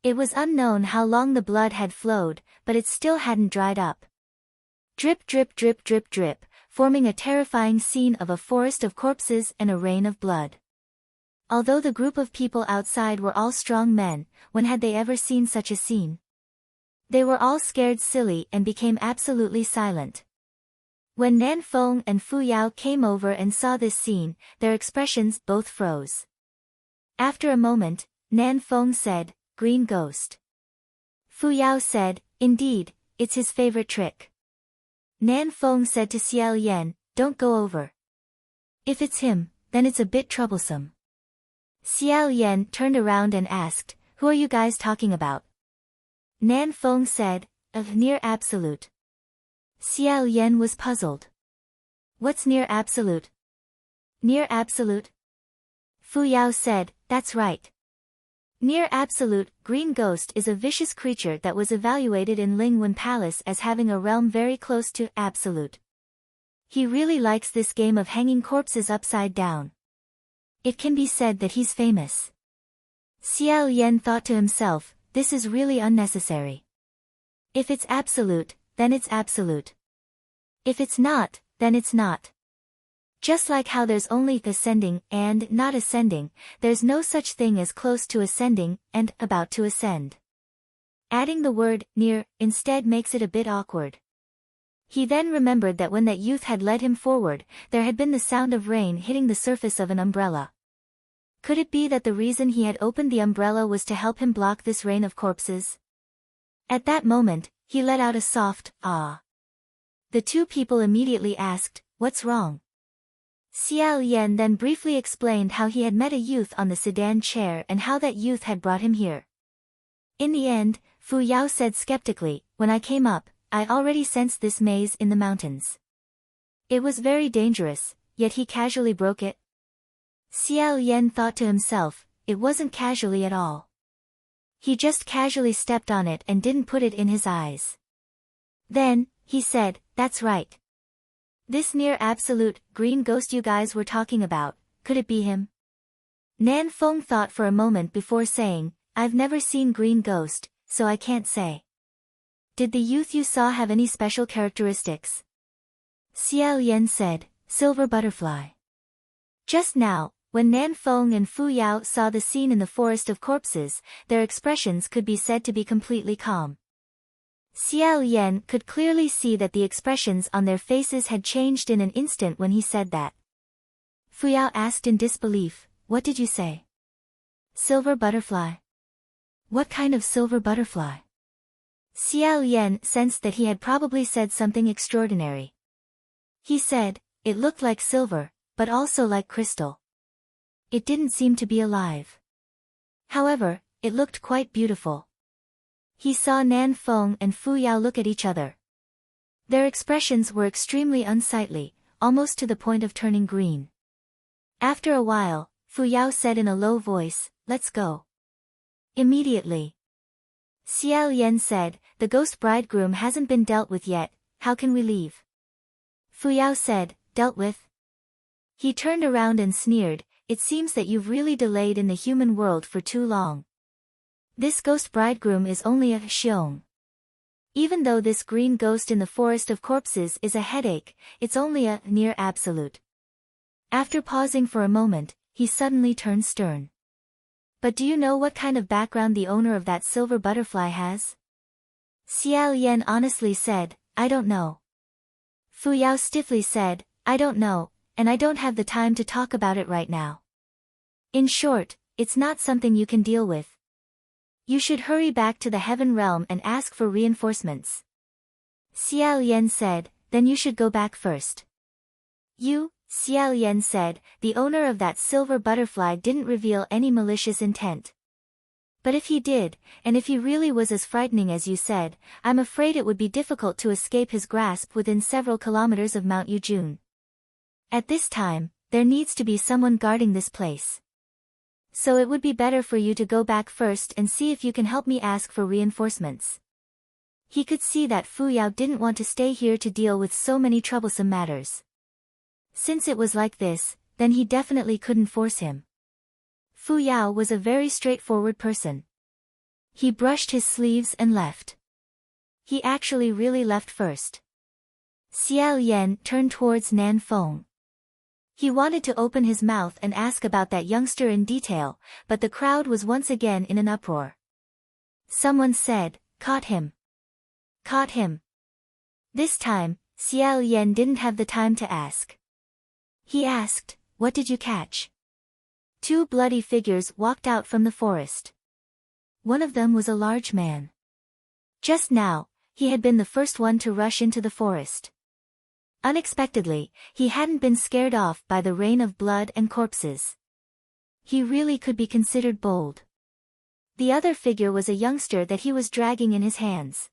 It was unknown how long the blood had flowed, but it still hadn't dried up. Drip drip drip drip drip, forming a terrifying scene of a forest of corpses and a rain of blood. Although the group of people outside were all strong men, when had they ever seen such a scene? They were all scared silly and became absolutely silent. When Nan Feng and Fu Yao came over and saw this scene, their expressions both froze. After a moment, Nan Feng said, "Green ghost." Fu Yao said, "Indeed, it's his favorite trick." Nan Feng said to Xiao Yan, "Don't go over. If it's him, then it's a bit troublesome." Xiao Yan turned around and asked, "Who are you guys talking about?" Nan Feng said, "Of near absolute." Xiao Yan was puzzled. "What's near absolute?" "Near absolute?" Fu Yao said, "That's right. Near absolute, green ghost is a vicious creature that was evaluated in Lingwen Palace as having a realm very close to absolute. He really likes this game of hanging corpses upside down. It can be said that he's famous." Xiao Yan thought to himself, this is really unnecessary. If it's absolute, then it's absolute. If it's not, then it's not. Just like how there's only ascending and not ascending, there's no such thing as close to ascending and about to ascend. Adding the word near instead makes it a bit awkward. He then remembered that when that youth had led him forward, there had been the sound of rain hitting the surface of an umbrella. Could it be that the reason he had opened the umbrella was to help him block this rain of corpses? At that moment, he let out a soft, "Ah." The two people immediately asked, "What's wrong?" Xiao Yan then briefly explained how he had met a youth on the sedan chair and how that youth had brought him here. In the end, Fu Yao said skeptically, "When I came up, I already sensed this maze in the mountains. It was very dangerous, yet he casually broke it." Xiao Yan thought to himself, it wasn't casually at all. He just casually stepped on it and didn't put it in his eyes. Then, he said, "That's right. This near absolute, green ghost you guys were talking about, could it be him?" Nan Feng thought for a moment before saying, I've never seen green ghost, so I can't say. Did the youth you saw have any special characteristics? Xiao Yan said, silver butterfly. Just now, when Nan Feng and Fu Yao saw the scene in the forest of corpses, their expressions could be said to be completely calm. Xiao Yan could clearly see that the expressions on their faces had changed in an instant when he said that. Fu Yao asked in disbelief, what did you say? Silver butterfly. What kind of silver butterfly? Xiao Yan sensed that he had probably said something extraordinary. He said, it looked like silver, but also like crystal. It didn't seem to be alive. However, it looked quite beautiful. He saw Nan Feng and Fu Yao look at each other. Their expressions were extremely unsightly, almost to the point of turning green. After a while, Fu Yao said in a low voice, let's go. Immediately. Xiao Yan said, the ghost bridegroom hasn't been dealt with yet, how can we leave? Fu Yao said, dealt with? He turned around and sneered, it seems that you've really delayed in the human world for too long. This ghost bridegroom is only a xiong. Even though this green ghost in the forest of corpses is a headache, it's only a near absolute. After pausing for a moment, he suddenly turned stern. But do you know what kind of background the owner of that silver butterfly has? Xiao Yan honestly said, I don't know. Fu Yao stiffly said, I don't know, and I don't have the time to talk about it right now. In short, it's not something you can deal with. You should hurry back to the heaven realm and ask for reinforcements. Xiao Yan said, then you should go back first. You, Xiao Yan said, the owner of that silver butterfly didn't reveal any malicious intent. But if he did, and if he really was as frightening as you said, I'm afraid it would be difficult to escape his grasp within several kilometers of Mount Yujun. At this time, there needs to be someone guarding this place. So it would be better for you to go back first and see if you can help me ask for reinforcements. He could see that Fu Yao didn't want to stay here to deal with so many troublesome matters. Since it was like this, then he definitely couldn't force him. Fu Yao was a very straightforward person. He brushed his sleeves and left. He actually really left first. Xiao Yan turned towards Nan Feng. He wanted to open his mouth and ask about that youngster in detail, but the crowd was once again in an uproar. Someone said, caught him. Caught him. This time, Xiao Yan didn't have the time to ask. He asked, what did you catch? Two bloody figures walked out from the forest. One of them was a large man. Just now, he had been the first one to rush into the forest. Unexpectedly, he hadn't been scared off by the rain of blood and corpses. He really could be considered bold. The other figure was a youngster that he was dragging in his hands.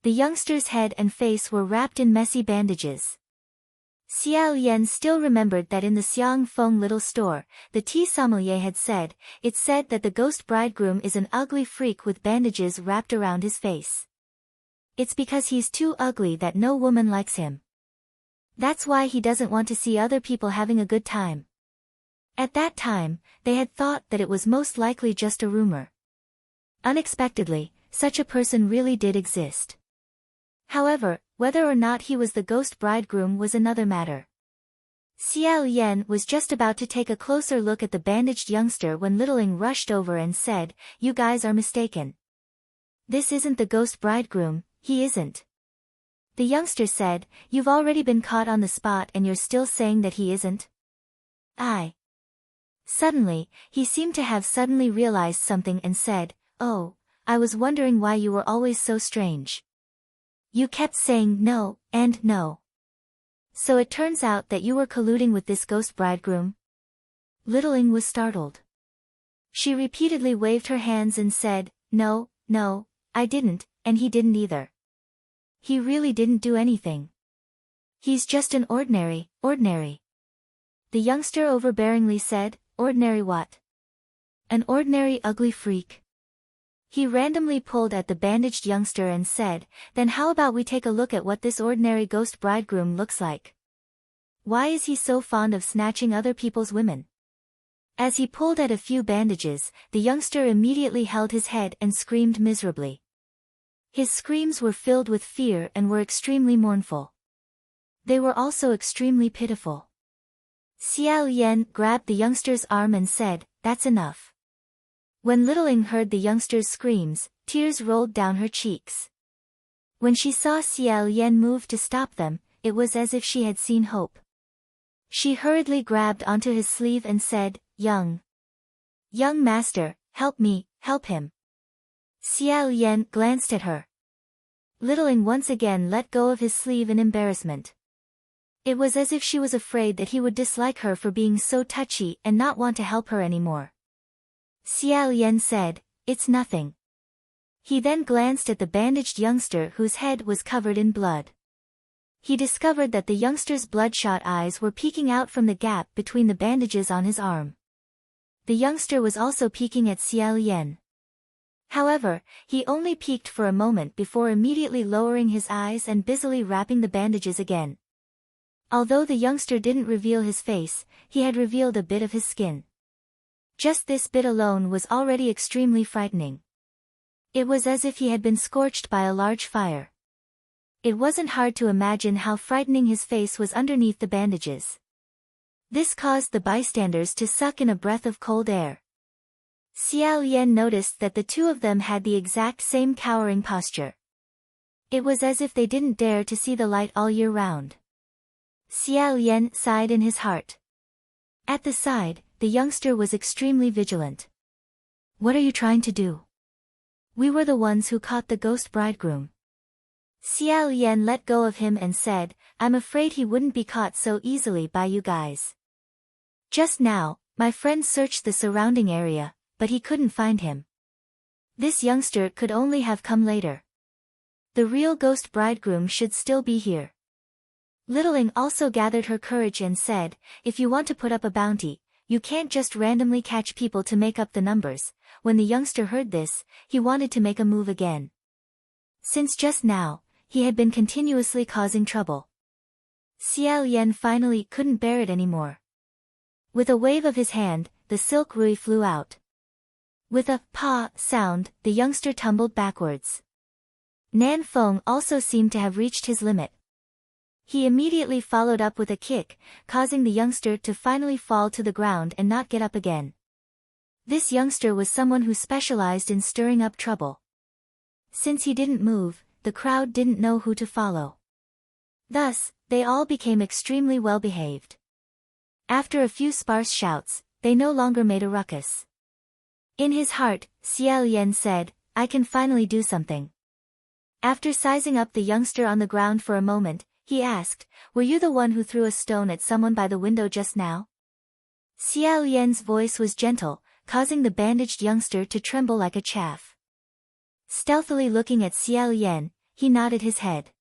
The youngster's head and face were wrapped in messy bandages. Xiao Yan still remembered that in the Xiang Feng little store, the tea sommelier had said, it said that the ghost bridegroom is an ugly freak with bandages wrapped around his face. It's because he's too ugly that no woman likes him. That's why he doesn't want to see other people having a good time. At that time, they had thought that it was most likely just a rumor. Unexpectedly, such a person really did exist. However, whether or not he was the ghost bridegroom was another matter. Xiao Yan was just about to take a closer look at the bandaged youngster when Littling rushed over and said, you guys are mistaken. This isn't the ghost bridegroom, he isn't. The youngster said, you've already been caught on the spot and you're still saying that he isn't? Suddenly, he seemed to have suddenly realized something and said, oh, I was wondering why you were always so strange. You kept saying no, and no. So it turns out that you were colluding with this ghost bridegroom? Littling was startled. She repeatedly waved her hands and said, no, no, I didn't, and he didn't either. He really didn't do anything. He's just an ordinary. The youngster overbearingly said, ordinary what? An ordinary ugly freak. He randomly pulled at the bandaged youngster and said, then how about we take a look at what this ordinary ghost bridegroom looks like? Why is he so fond of snatching other people's women? As he pulled at a few bandages, the youngster immediately held his head and screamed miserably. His screams were filled with fear and were extremely mournful. They were also extremely pitiful. Xiao Yan grabbed the youngster's arm and said, "That's enough." When Littling heard the youngster's screams, tears rolled down her cheeks. When she saw Xiao Yan move to stop them, it was as if she had seen hope. She hurriedly grabbed onto his sleeve and said, Young master, help me, help him." Xiao Yan glanced at her. Littling once again let go of his sleeve in embarrassment. It was as if she was afraid that he would dislike her for being so touchy and not want to help her anymore. Xiao Yan said, "It's nothing." He then glanced at the bandaged youngster whose head was covered in blood. He discovered that the youngster's bloodshot eyes were peeking out from the gap between the bandages on his arm. The youngster was also peeking at Xiao Yan. However, he only peeked for a moment before immediately lowering his eyes and busily wrapping the bandages again. Although the youngster didn't reveal his face, he had revealed a bit of his skin. Just this bit alone was already extremely frightening. It was as if he had been scorched by a large fire. It wasn't hard to imagine how frightening his face was underneath the bandages. This caused the bystanders to suck in a breath of cold air. Xiao Yan noticed that the two of them had the exact same cowering posture. It was as if they didn't dare to see the light all year round. Xiao Yan sighed in his heart. At the side, the youngster was extremely vigilant. "What are you trying to do? We were the ones who caught the ghost bridegroom." Xiao Yan let go of him and said, "I'm afraid he wouldn't be caught so easily by you guys. Just now, my friend searched the surrounding area, but he couldn't find him. This youngster could only have come later. The real ghost bridegroom should still be here." Littling also gathered her courage and said, "If you want to put up a bounty, you can't just randomly catch people to make up the numbers." When the youngster heard this, he wanted to make a move again. Since just now, he had been continuously causing trouble. Xiao Yan finally couldn't bear it anymore. With a wave of his hand, the silk rui flew out. With a "pa" sound, the youngster tumbled backwards. Nan Feng also seemed to have reached his limit. He immediately followed up with a kick, causing the youngster to finally fall to the ground and not get up again. This youngster was someone who specialized in stirring up trouble. Since he didn't move, the crowd didn't know who to follow. Thus, they all became extremely well-behaved. After a few sparse shouts, they no longer made a ruckus. In his heart, Xiao Yan said, "I can finally do something." After sizing up the youngster on the ground for a moment, he asked, "Were you the one who threw a stone at someone by the window just now?" Xiao Yan's voice was gentle, causing the bandaged youngster to tremble like a chaff. Stealthily looking at Xiao Yan, he nodded his head.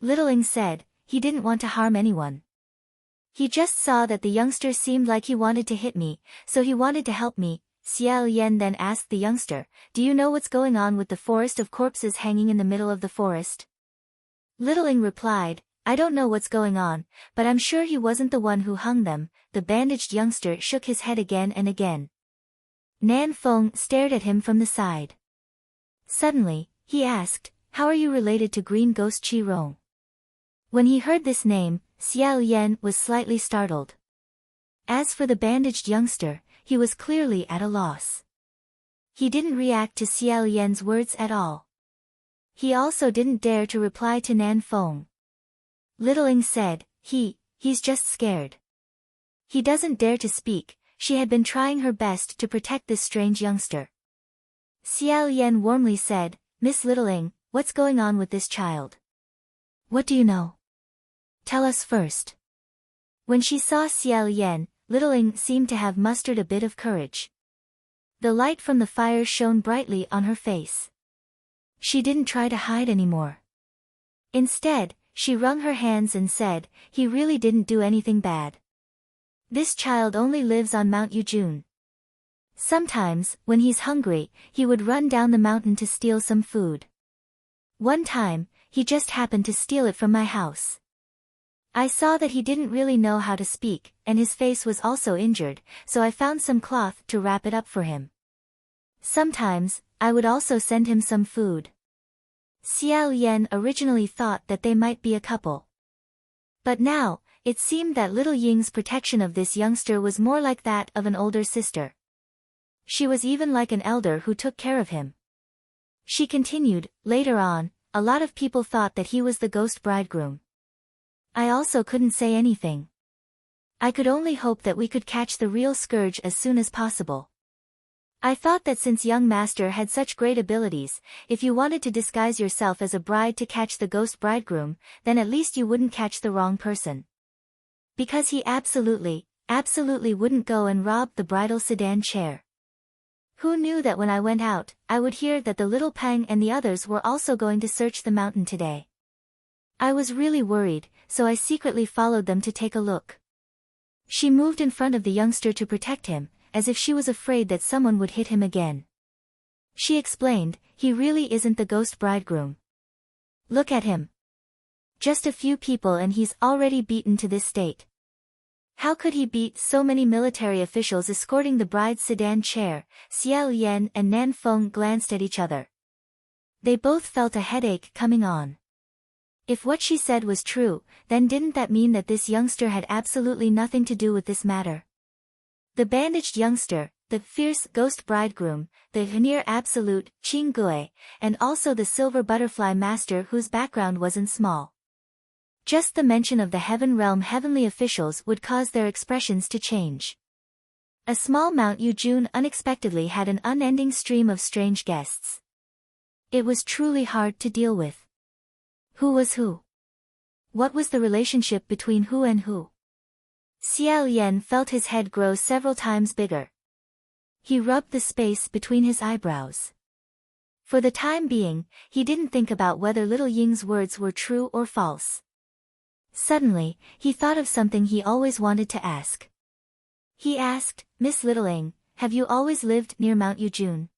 Littling said, "He didn't want to harm anyone. He just saw that the youngster seemed like he wanted to hit me, so he wanted to help me." Xiao Yan then asked the youngster, "Do you know what's going on with the forest of corpses hanging in the middle of the forest?" Littling replied, "I don't know what's going on, but I'm sure he wasn't the one who hung them." The bandaged youngster shook his head again and again. Nan Feng stared at him from the side. Suddenly, he asked, "How are you related to Green Ghost Chi Rong?" When he heard this name, Xiao Yan was slightly startled. As for the bandaged youngster, he was clearly at a loss. He didn't react to Xiao Yan's words at all. He also didn't dare to reply to Nan Feng. Littling said, He's just scared. He doesn't dare to speak." She had been trying her best to protect this strange youngster. Xiao Yan warmly said, "Miss Littling, what's going on with this child? What do you know? Tell us first." When she saw Xiao Yan, Littling seemed to have mustered a bit of courage. The light from the fire shone brightly on her face. She didn't try to hide anymore. Instead, she wrung her hands and said, "He really didn't do anything bad. This child only lives on Mount Yujun. Sometimes, when he's hungry, he would run down the mountain to steal some food. One time, he just happened to steal it from my house. I saw that he didn't really know how to speak, and his face was also injured, so I found some cloth to wrap it up for him. Sometimes, I would also send him some food. Xiao Yan originally thought that they might be a couple. But now, it seemed that little Ying's protection of this youngster was more like that of an older sister. She was even like an elder who took care of him. She continued, later on, a lot of people thought that he was the ghost bridegroom. I also couldn't say anything. I could only hope that we could catch the real scourge as soon as possible. I thought that since young master had such great abilities, if you wanted to disguise yourself as a bride to catch the ghost bridegroom, then at least you wouldn't catch the wrong person. Because he absolutely wouldn't go and rob the bridal sedan chair. Who knew that when I went out, I would hear that the little Pang and the others were also going to search the mountain today. I was really worried, so I secretly followed them to take a look. She moved in front of the youngster to protect him, as if she was afraid that someone would hit him again. She explained, he really isn't the ghost bridegroom. Look at him. Just a few people and he's already beaten to this state. How could he beat so many military officials escorting the bride's sedan chair? Xiao Yan and Nan Feng glanced at each other. They both felt a headache coming on. If what she said was true, then didn't that mean that this youngster had absolutely nothing to do with this matter? The bandaged youngster, the fierce ghost bridegroom, the near absolute Qing Gui, and also the silver butterfly master whose background wasn't small. Just the mention of the heaven realm heavenly officials would cause their expressions to change. A small Mount Yujun unexpectedly had an unending stream of strange guests. It was truly hard to deal with. Who was who? What was the relationship between who and who? Xiao Yan felt his head grow several times bigger. He rubbed the space between his eyebrows. For the time being, he didn't think about whether little Ying's words were true or false. Suddenly, he thought of something he always wanted to ask. He asked, Miss Littling, have you always lived near Mount Yujun?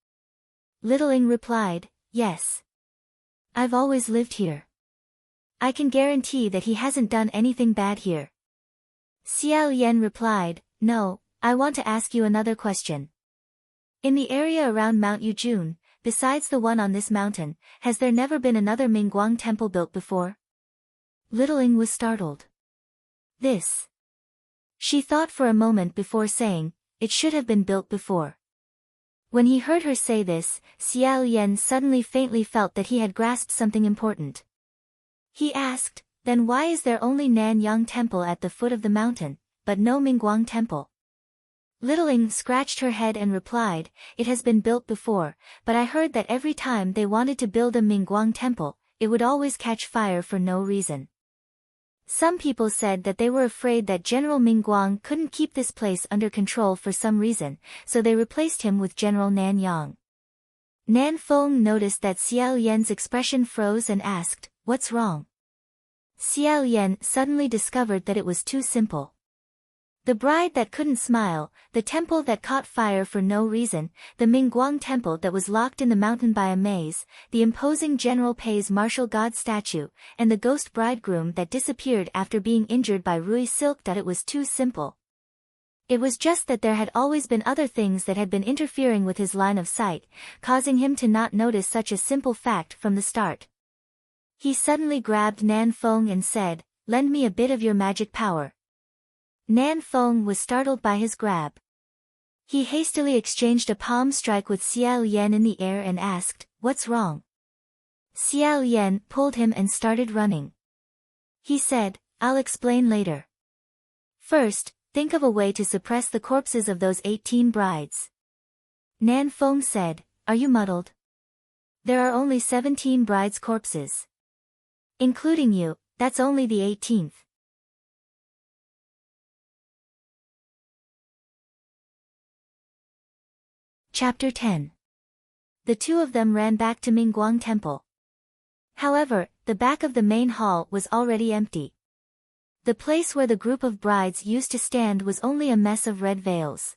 Littling replied, yes. I've always lived here. I can guarantee that he hasn't done anything bad here. Xiao Yan replied, no, I want to ask you another question. In the area around Mount Yujun, besides the one on this mountain, has there never been another Mingguang temple built before? Littling was startled. This. She thought for a moment before saying, it should have been built before. When he heard her say this, Xiao Yan suddenly faintly felt that he had grasped something important. He asked, then why is there only Nanyang Temple at the foot of the mountain, but no Mingguang Temple? Littling scratched her head and replied, it has been built before, but I heard that every time they wanted to build a Mingguang Temple, it would always catch fire for no reason. Some people said that they were afraid that General Mingguang couldn't keep this place under control for some reason, so they replaced him with General Nanyang. Nan Feng noticed that Xiao Yan's expression froze and asked, what's wrong? Xiao Yan suddenly discovered that it was too simple. The bride that couldn't smile, the temple that caught fire for no reason, the Mingguang temple that was locked in the mountain by a maze, the imposing General Pei's martial god statue, and the ghost bridegroom that disappeared after being injured by Rui Silk. That it was too simple. It was just that there had always been other things that had been interfering with his line of sight, causing him to not notice such a simple fact from the start. He suddenly grabbed Nan Feng and said, lend me a bit of your magic power. Nan Feng was startled by his grab. He hastily exchanged a palm strike with Xiao Yan in the air and asked, what's wrong? Xiao Yan pulled him and started running. He said, I'll explain later. First, think of a way to suppress the corpses of those 18 brides. Nan Feng said, are you muddled? There are only 17 brides' corpses. Including you, that's only the 18th. Chapter 10. The two of them ran back to Mingguang Temple. However, the back of the main hall was already empty. The place where the group of brides used to stand was only a mess of red veils.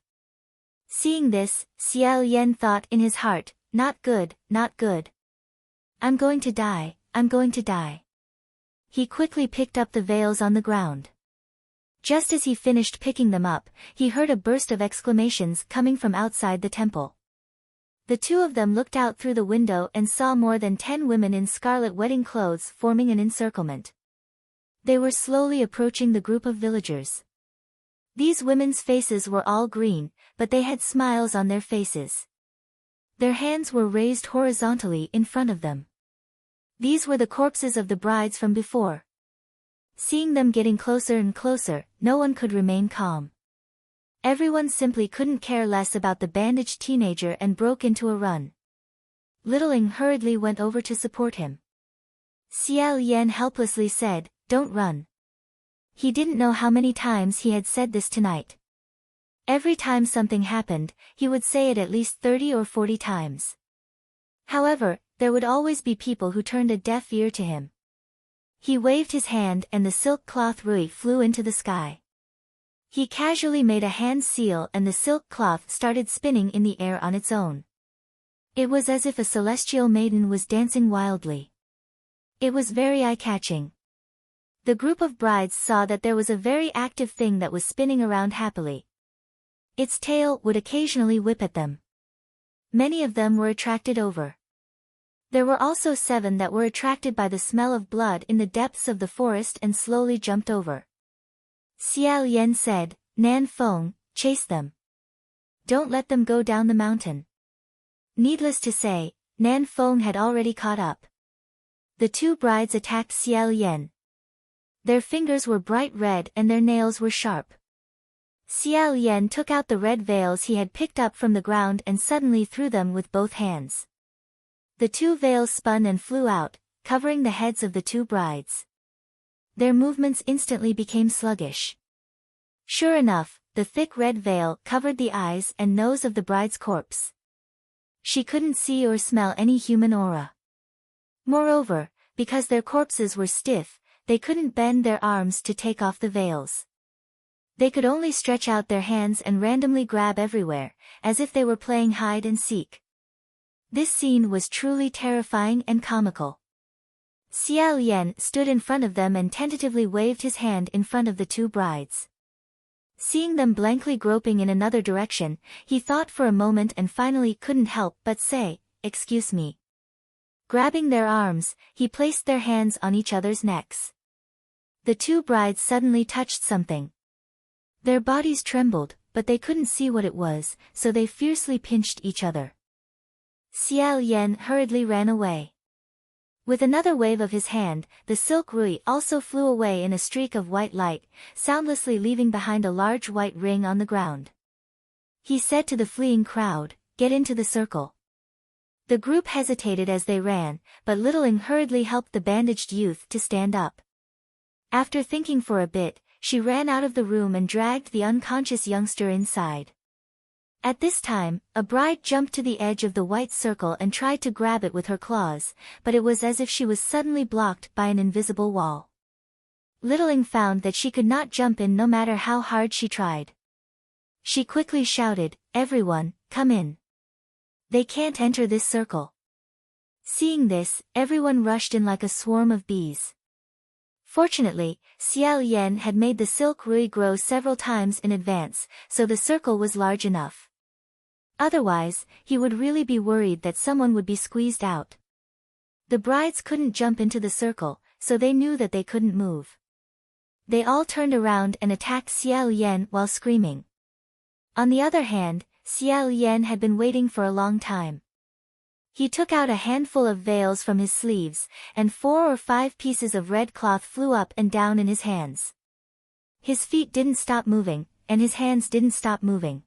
Seeing this, Xiao Yan thought in his heart, not good, not good. I'm going to die, I'm going to die. he quickly picked up the veils on the ground. Just as he finished picking them up, he heard a burst of exclamations coming from outside the temple. The two of them looked out through the window and saw more than 10 women in scarlet wedding clothes forming an encirclement. They were slowly approaching the group of villagers. These women's faces were all green, but they had smiles on their faces. Their hands were raised horizontally in front of them. These were the corpses of the brides from before. Seeing them getting closer and closer, no one could remain calm. Everyone simply couldn't care less about the bandaged teenager and broke into a run. Littling hurriedly went over to support him. Xiao Yan helplessly said, "Don't run." He didn't know how many times he had said this tonight. Every time something happened, he would say it at least 30 or 40 times. However, there would always be people who turned a deaf ear to him. He waved his hand and the silk cloth rui flew into the sky. He casually made a hand seal and the silk cloth started spinning in the air on its own. It was as if a celestial maiden was dancing wildly. It was very eye-catching. The group of brides saw that there was a very active thing that was spinning around happily. Its tail would occasionally whip at them. Many of them were attracted over. There were also 7 that were attracted by the smell of blood in the depths of the forest and slowly jumped over. Xiao Yan said, "Nan Feng, chase them. Don't let them go down the mountain." Needless to say, Nan Feng had already caught up. The 2 brides attacked Xiao Yan. Their fingers were bright red and their nails were sharp. Xiao Yan took out the red veils he had picked up from the ground and suddenly threw them with both hands. The 2 veils spun and flew out, covering the heads of the 2 brides. Their movements instantly became sluggish. Sure enough, the thick red veil covered the eyes and nose of the bride's corpse. She couldn't see or smell any human aura. Moreover, because their corpses were stiff, they couldn't bend their arms to take off the veils. They could only stretch out their hands and randomly grab everywhere, as if they were playing hide and seek. This scene was truly terrifying and comical. Xiao Yan stood in front of them and tentatively waved his hand in front of the 2 brides. Seeing them blankly groping in another direction, he thought for a moment and finally couldn't help but say, "Excuse me." Grabbing their arms, he placed their hands on each other's necks. The 2 brides suddenly touched something. Their bodies trembled, but they couldn't see what it was, so they fiercely pinched each other. Xiao Yan hurriedly ran away. With another wave of his hand, the silk rui also flew away in a streak of white light, soundlessly leaving behind a large white ring on the ground. He said to the fleeing crowd, "Get into the circle." The group hesitated as they ran, but Littling hurriedly helped the bandaged youth to stand up. After thinking for a bit, she ran out of the room and dragged the unconscious youngster inside. At this time, a bride jumped to the edge of the white circle and tried to grab it with her claws, but it was as if she was suddenly blocked by an invisible wall. Littling found that she could not jump in no matter how hard she tried. She quickly shouted, "Everyone, come in. They can't enter this circle." Seeing this, everyone rushed in like a swarm of bees. Fortunately, Xiao Yan had made the silk rui grow several times in advance, so the circle was large enough. Otherwise, he would really be worried that someone would be squeezed out. The brides couldn't jump into the circle, so they knew that they couldn't move. They all turned around and attacked Xiao Yan while screaming. On the other hand, Xiao Yan had been waiting for a long time. He took out a handful of veils from his sleeves, and 4 or 5 pieces of red cloth flew up and down in his hands. His feet didn't stop moving, and his hands didn't stop moving.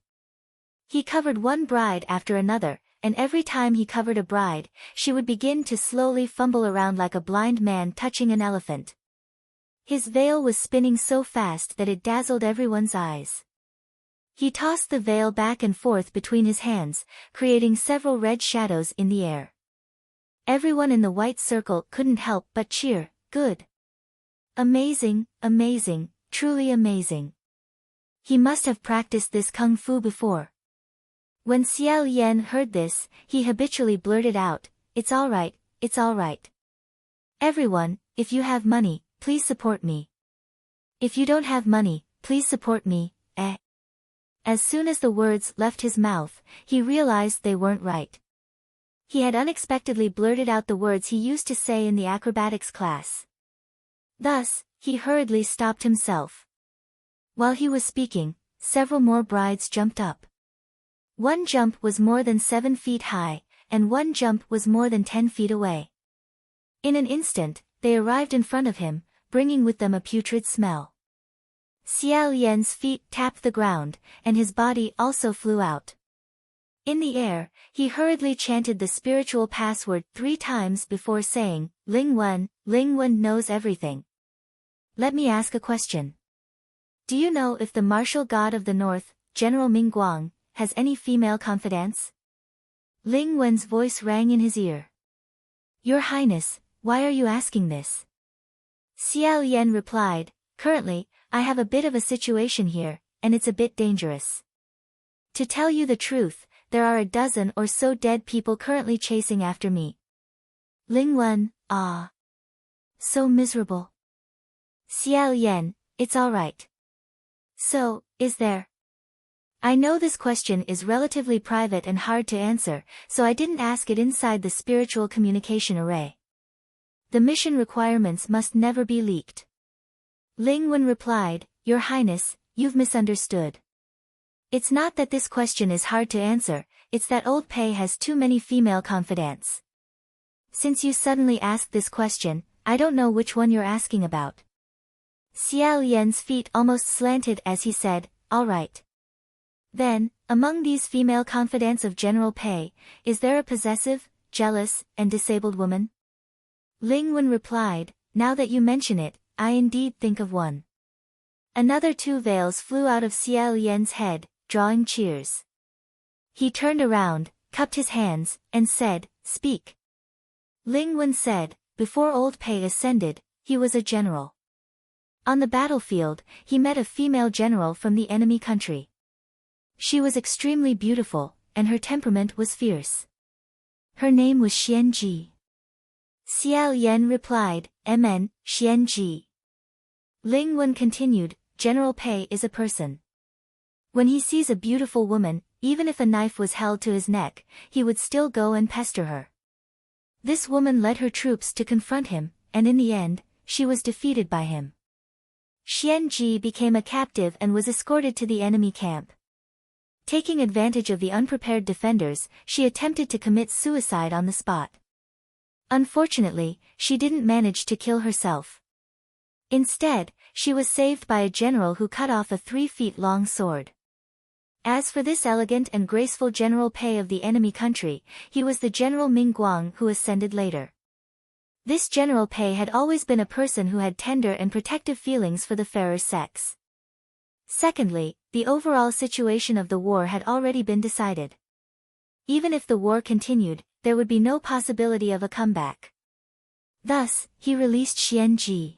He covered one bride after another, and every time he covered a bride, she would begin to slowly fumble around like a blind man touching an elephant. His veil was spinning so fast that it dazzled everyone's eyes. He tossed the veil back and forth between his hands, creating several red shadows in the air. Everyone in the white circle couldn't help but cheer, "Good! Amazing, amazing, truly amazing. He must have practiced this kung fu before." When Xiao Yan heard this, he habitually blurted out, "It's all right, it's all right. Everyone, if you have money, please support me. If you don't have money, please support me, eh? As soon as the words left his mouth, he realized they weren't right. He had unexpectedly blurted out the words he used to say in the acrobatics class. Thus, he hurriedly stopped himself. While he was speaking, several more brides jumped up. One jump was more than 7 feet high, and one jump was more than 10 feet away. In an instant, they arrived in front of him, bringing with them a putrid smell. Xiao Yan's feet tapped the ground, and his body also flew out. In the air, he hurriedly chanted the spiritual password 3 times before saying, Ling Wen knows everything. Let me ask a question. Do you know if the martial god of the north, General Ming Guang, has any female confidants? Ling Wen's voice rang in his ear. Your Highness, why are you asking this? Xiao Yan replied, currently, I have a bit of a situation here, and it's a bit dangerous. To tell you the truth, there are a dozen or so dead people currently chasing after me. Ling Wen, ah. So miserable. Xiao Yan, it's all right. So, is there? I know this question is relatively private and hard to answer, so I didn't ask it inside the spiritual communication array. The mission requirements must never be leaked. Ling Wen replied, Your Highness, you've misunderstood. It's not that this question is hard to answer, it's that old Pei has too many female confidants. Since you suddenly asked this question, I don't know which one you're asking about. Xiao Yan's feet almost slanted as he said, all right. Then, among these female confidants of General Pei, is there a possessive, jealous, and disabled woman? Ling Wen replied, now that you mention it, I indeed think of one. Another 2 veils flew out of Xiao Yan's head, drawing cheers. He turned around, cupped his hands, and said, speak. Ling Wen said, before old Pei ascended, he was a general. On the battlefield, he met a female general from the enemy country. She was extremely beautiful, and her temperament was fierce. Her name was Xianji. Xiao Yan replied, Mn, Xianji. Ling Wen continued, General Pei is a person. When he sees a beautiful woman, even if a knife was held to his neck, he would still go and pester her. This woman led her troops to confront him, and in the end, she was defeated by him. Xianji became a captive and was escorted to the enemy camp. Taking advantage of the unprepared defenders, she attempted to commit suicide on the spot. Unfortunately, she didn't manage to kill herself. Instead, she was saved by a general who cut off a 3 feet long sword. As for this elegant and graceful General Pei of the enemy country, he was the General Ming Guang who ascended later. This General Pei had always been a person who had tender and protective feelings for the fairer sex. Secondly, the overall situation of the war had already been decided. Even if the war continued, there would be no possibility of a comeback. Thus, he released Xianji.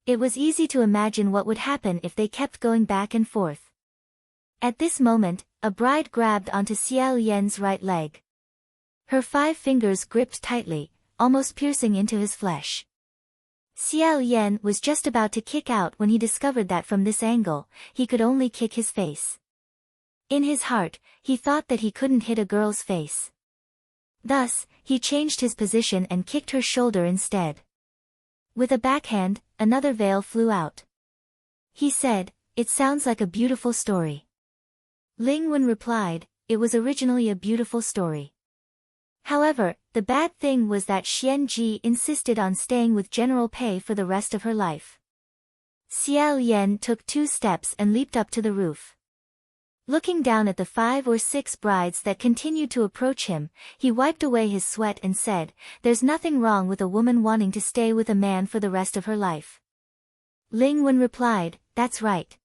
It was easy to imagine what would happen if they kept going back and forth. At this moment, a bride grabbed onto Xiao Yan's right leg. Her 5 fingers gripped tightly, almost piercing into his flesh. Xiao Yan was just about to kick out when he discovered that from this angle, he could only kick his face. In his heart, he thought that he couldn't hit a girl's face. Thus, he changed his position and kicked her shoulder instead. With a backhand, another veil flew out. He said, it sounds like a beautiful story. Ling Wen replied, it was originally a beautiful story. However, the bad thing was that Xianji insisted on staying with General Pei for the rest of her life. Xiao Yan took 2 steps and leaped up to the roof. Looking down at the 5 or 6 brides that continued to approach him, he wiped away his sweat and said, there's nothing wrong with a woman wanting to stay with a man for the rest of her life. Ling Wen replied, that's right.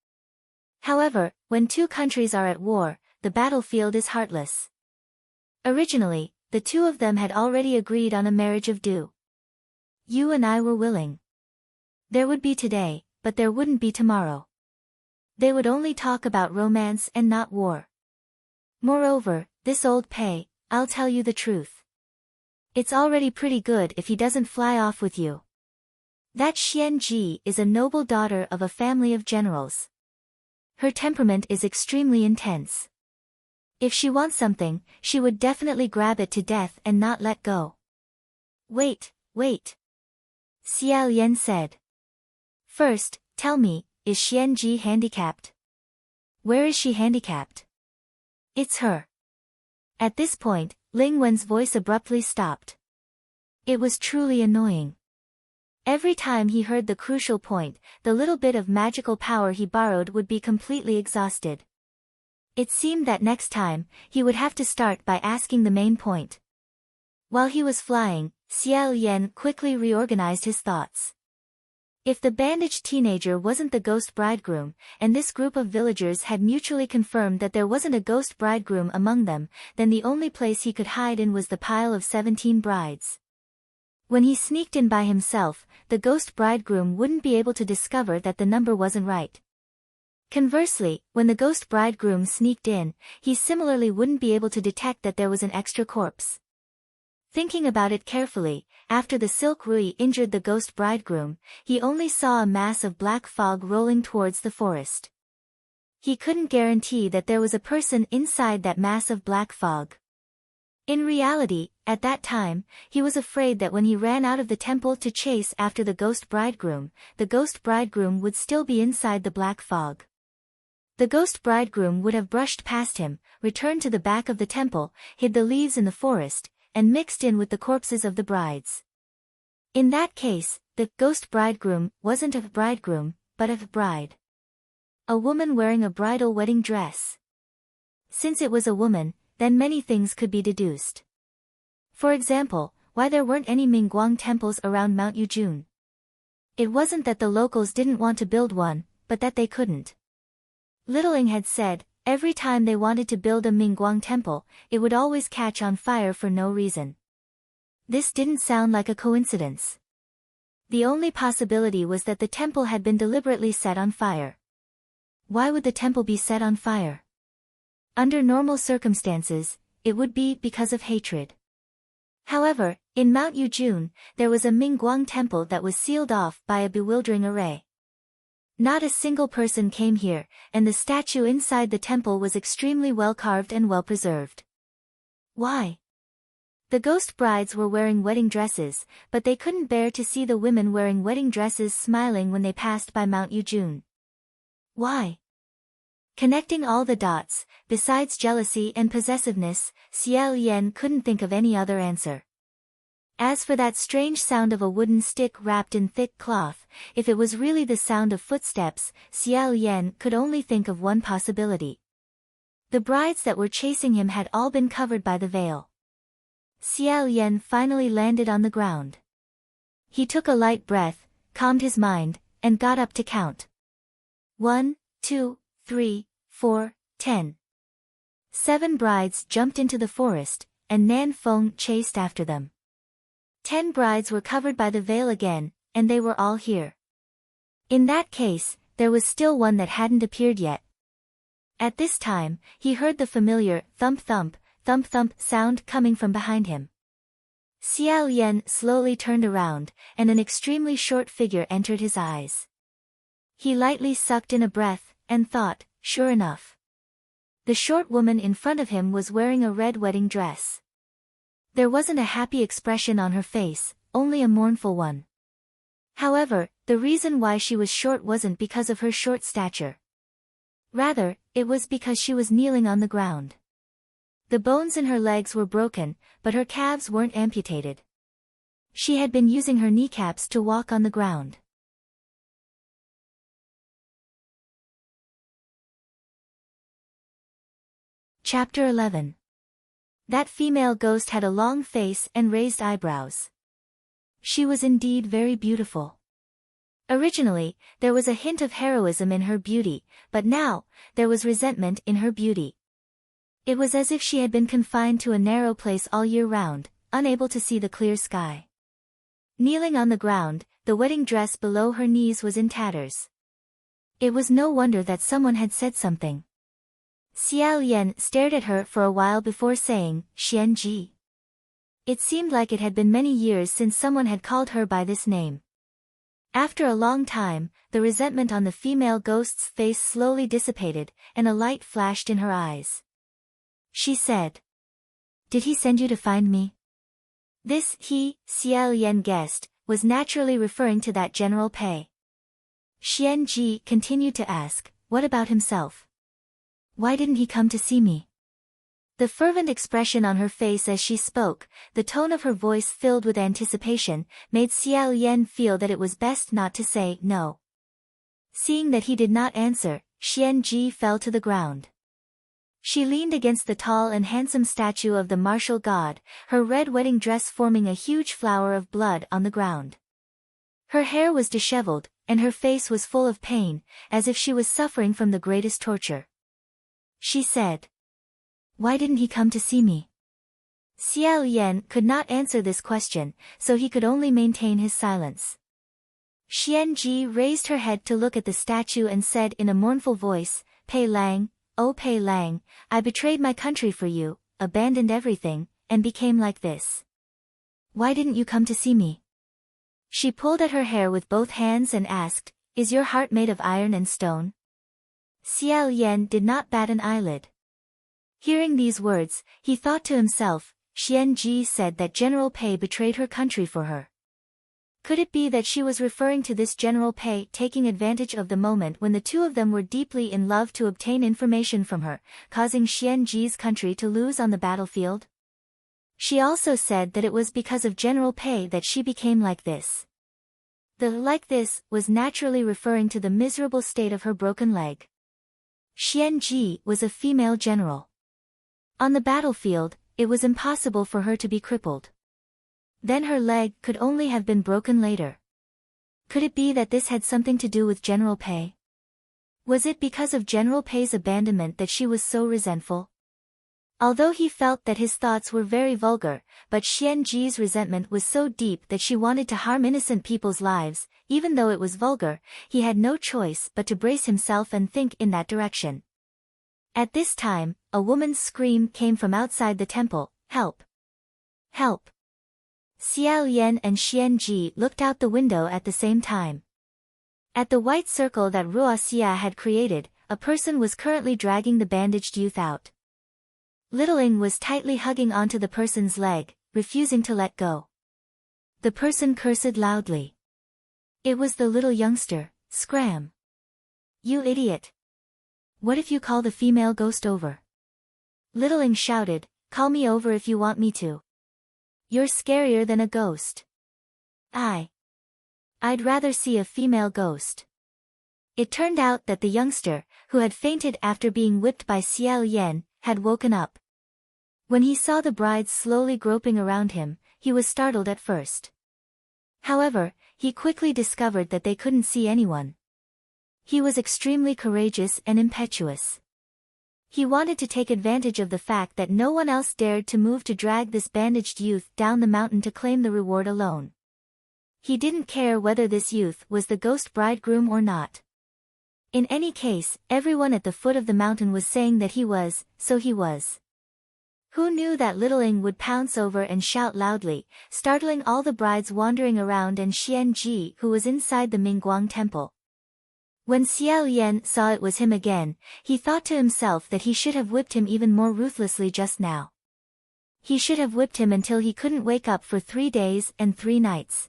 However, when 2 countries are at war, the battlefield is heartless. Originally, the 2 of them had already agreed on a marriage of due. You and I were willing. There would be today, but there wouldn't be tomorrow. They would only talk about romance and not war. Moreover, this old Pei, I'll tell you the truth. It's already pretty good if he doesn't fly off with you. That Xianji is a noble daughter of a family of generals. Her temperament is extremely intense. If she wants something, she would definitely grab it to death and not let go. Wait. Xiao Yan said. First, tell me, is Xianji handicapped? Where is she handicapped? It's her. At this point, Ling Wen's voice abruptly stopped. It was truly annoying. Every time he heard the crucial point, the little bit of magical power he borrowed would be completely exhausted. It seemed that next time, he would have to start by asking the main point. While he was flying, Xiao Yan quickly reorganized his thoughts. If the bandaged teenager wasn't the ghost bridegroom, and this group of villagers had mutually confirmed that there wasn't a ghost bridegroom among them, then the only place he could hide in was the pile of 17 brides. When he sneaked in by himself, the ghost bridegroom wouldn't be able to discover that the number wasn't right. Conversely, when the ghost bridegroom sneaked in, he similarly wouldn't be able to detect that there was an extra corpse. Thinking about it carefully, after the silk Rui injured the ghost bridegroom, he only saw a mass of black fog rolling towards the forest. He couldn't guarantee that there was a person inside that mass of black fog. In reality, at that time, he was afraid that when he ran out of the temple to chase after the ghost bridegroom would still be inside the black fog. The ghost bridegroom would have brushed past him, returned to the back of the temple, hid the leaves in the forest, and mixed in with the corpses of the brides. In that case, the ghost bridegroom wasn't a bridegroom, but a bride. A woman wearing a bridal wedding dress. Since it was a woman, then many things could be deduced. For example, why there weren't any Mingguang temples around Mount Yujun. It wasn't that the locals didn't want to build one, but that they couldn't. Littling had said, every time they wanted to build a Mingguang temple, it would always catch on fire for no reason. This didn't sound like a coincidence. The only possibility was that the temple had been deliberately set on fire. Why would the temple be set on fire? Under normal circumstances, it would be because of hatred. However, in Mount Yujun, there was a Mingguang temple that was sealed off by a bewildering array. Not a single person came here, and the statue inside the temple was extremely well carved and well preserved. Why? The ghost brides were wearing wedding dresses, but they couldn't bear to see the women wearing wedding dresses smiling when they passed by Mount Yujun. Why? Connecting all the dots, besides jealousy and possessiveness, Xiao Yan couldn't think of any other answer. As for that strange sound of a wooden stick wrapped in thick cloth, if it was really the sound of footsteps, Xiao Yan could only think of one possibility. The brides that were chasing him had all been covered by the veil. Xiao Yan finally landed on the ground. He took a light breath, calmed his mind, and got up to count. 1, 2, 3, 4, 10. 7 brides jumped into the forest, and Nan Feng chased after them. 10 brides were covered by the veil again, and they were all here. In that case, there was still one that hadn't appeared yet. At this time, he heard the familiar thump-thump, thump-thump sound coming from behind him. Xiao Yan slowly turned around, and an extremely short figure entered his eyes. He lightly sucked in a breath, and thought, sure enough. The short woman in front of him was wearing a red wedding dress. There wasn't a happy expression on her face, only a mournful one. However, the reason why she was short wasn't because of her short stature. Rather, it was because she was kneeling on the ground. The bones in her legs were broken, but her calves weren't amputated. She had been using her kneecaps to walk on the ground. Chapter 11. That female ghost had a long face and raised eyebrows. She was indeed very beautiful. Originally, there was a hint of heroism in her beauty, but now, there was resentment in her beauty. It was as if she had been confined to a narrow place all year round, unable to see the clear sky. Kneeling on the ground, the wedding dress below her knees was in tatters. It was no wonder that someone had said something. Xiao Yan stared at her for a while before saying, Xianji. It seemed like it had been many years since someone had called her by this name. After a long time, the resentment on the female ghost's face slowly dissipated, and a light flashed in her eyes. She said, "Did he send you to find me?" This he, Xiao Yan guessed, was naturally referring to that General Pei. Xian Ji continued to ask, "What about himself? Why didn't he come to see me?" The fervent expression on her face as she spoke, the tone of her voice filled with anticipation, made Xiao Yan feel that it was best not to say no. Seeing that he did not answer, Xian Ji fell to the ground. She leaned against the tall and handsome statue of the martial god, her red wedding dress forming a huge flower of blood on the ground. Her hair was disheveled, and her face was full of pain, as if she was suffering from the greatest torture. She said, "Why didn't he come to see me?" Xiao Yan could not answer this question, so he could only maintain his silence. Xian Ji raised her head to look at the statue and said in a mournful voice, "Pei Lang, oh Pei Lang, I betrayed my country for you, abandoned everything, and became like this. Why didn't you come to see me?" She pulled at her hair with both hands and asked, "Is your heart made of iron and stone?" Xiao Yan did not bat an eyelid. Hearing these words, he thought to himself, Xian Ji said that General Pei betrayed her country for her. Could it be that she was referring to this General Pei taking advantage of the moment when the two of them were deeply in love to obtain information from her, causing Xian Ji's country to lose on the battlefield? She also said that it was because of General Pei that she became like this. The "like this" was naturally referring to the miserable state of her broken leg. Xian Ji was a female general. On the battlefield, it was impossible for her to be crippled. Then her leg could only have been broken later. Could it be that this had something to do with General Pei? Was it because of General Pei's abandonment that she was so resentful? Although he felt that his thoughts were very vulgar, but Xian Ji's resentment was so deep that she wanted to harm innocent people's lives, even though it was vulgar, he had no choice but to brace himself and think in that direction. At this time, a woman's scream came from outside the temple, "Help! Help!" Xiao Yan and Xian Ji looked out the window at the same time. At the white circle that Ruoxia had created, a person was currently dragging the bandaged youth out. Littling was tightly hugging onto the person's leg, refusing to let go. The person cursed loudly. It was the little youngster, Scram. "You idiot! What if you call the female ghost over?" Littling shouted, "Call me over if you want me to. You're scarier than a ghost." I'd rather see a female ghost." It turned out that the youngster, who had fainted after being whipped by Xiao Yan, had woken up. When he saw the brides slowly groping around him, he was startled at first. However, he quickly discovered that they couldn't see anyone. He was extremely courageous and impetuous. He wanted to take advantage of the fact that no one else dared to move to drag this bandaged youth down the mountain to claim the reward alone. He didn't care whether this youth was the ghost bridegroom or not. In any case, everyone at the foot of the mountain was saying that he was, so he was. Who knew that Littling would pounce over and shout loudly, startling all the brides wandering around and Xian Ji who was inside the Mingguang temple. When Xiao Yan saw it was him again, he thought to himself that he should have whipped him even more ruthlessly just now. He should have whipped him until he couldn't wake up for 3 days and 3 nights.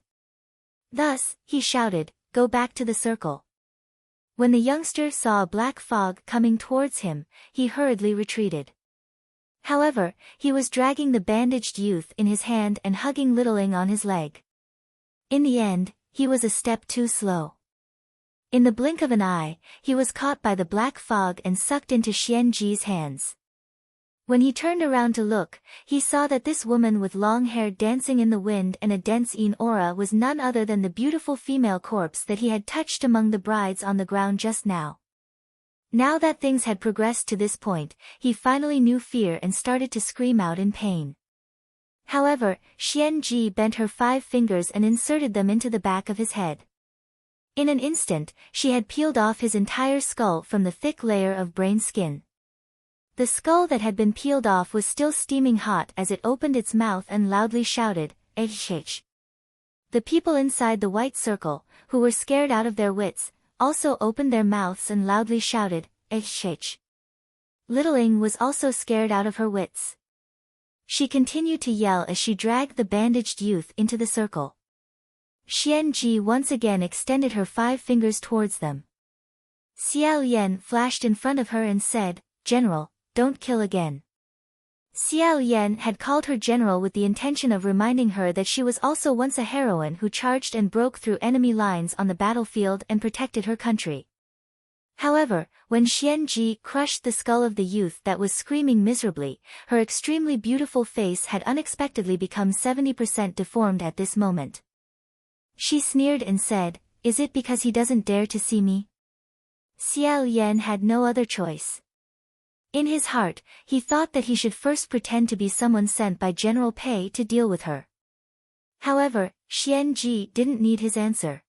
Thus, he shouted, "Go back to the circle." When the youngster saw a black fog coming towards him, he hurriedly retreated. However, he was dragging the bandaged youth in his hand and hugging Littling on his leg. In the end, he was a step too slow. In the blink of an eye, he was caught by the black fog and sucked into Xian Ji's hands. When he turned around to look, he saw that this woman with long hair dancing in the wind and a dense aura was none other than the beautiful female corpse that he had touched among the brides on the ground just now. Now that things had progressed to this point, he finally knew fear and started to scream out in pain. However, Xian Ji bent her 5 fingers and inserted them into the back of his head. In an instant, she had peeled off his entire skull from the thick layer of brain skin. The skull that had been peeled off was still steaming hot as it opened its mouth and loudly shouted, "H." The people inside the white circle, who were scared out of their wits, also opened their mouths and loudly shouted, "Ech." Little Ing was also scared out of her wits. She continued to yell as she dragged the bandaged youth into the circle. Xian Ji once again extended her 5 fingers towards them. Xiao Yan flashed in front of her and said, "General, don't kill again." Xiao Yan had called her general with the intention of reminding her that she was also once a heroine who charged and broke through enemy lines on the battlefield and protected her country. However, when Xian Ji crushed the skull of the youth that was screaming miserably, her extremely beautiful face had unexpectedly become 70% deformed at this moment. She sneered and said, "Is it because he doesn't dare to see me?" Xiao Yan had no other choice. In his heart, he thought that he should first pretend to be someone sent by General Pei to deal with her. However, Xian Ji didn't need his answer.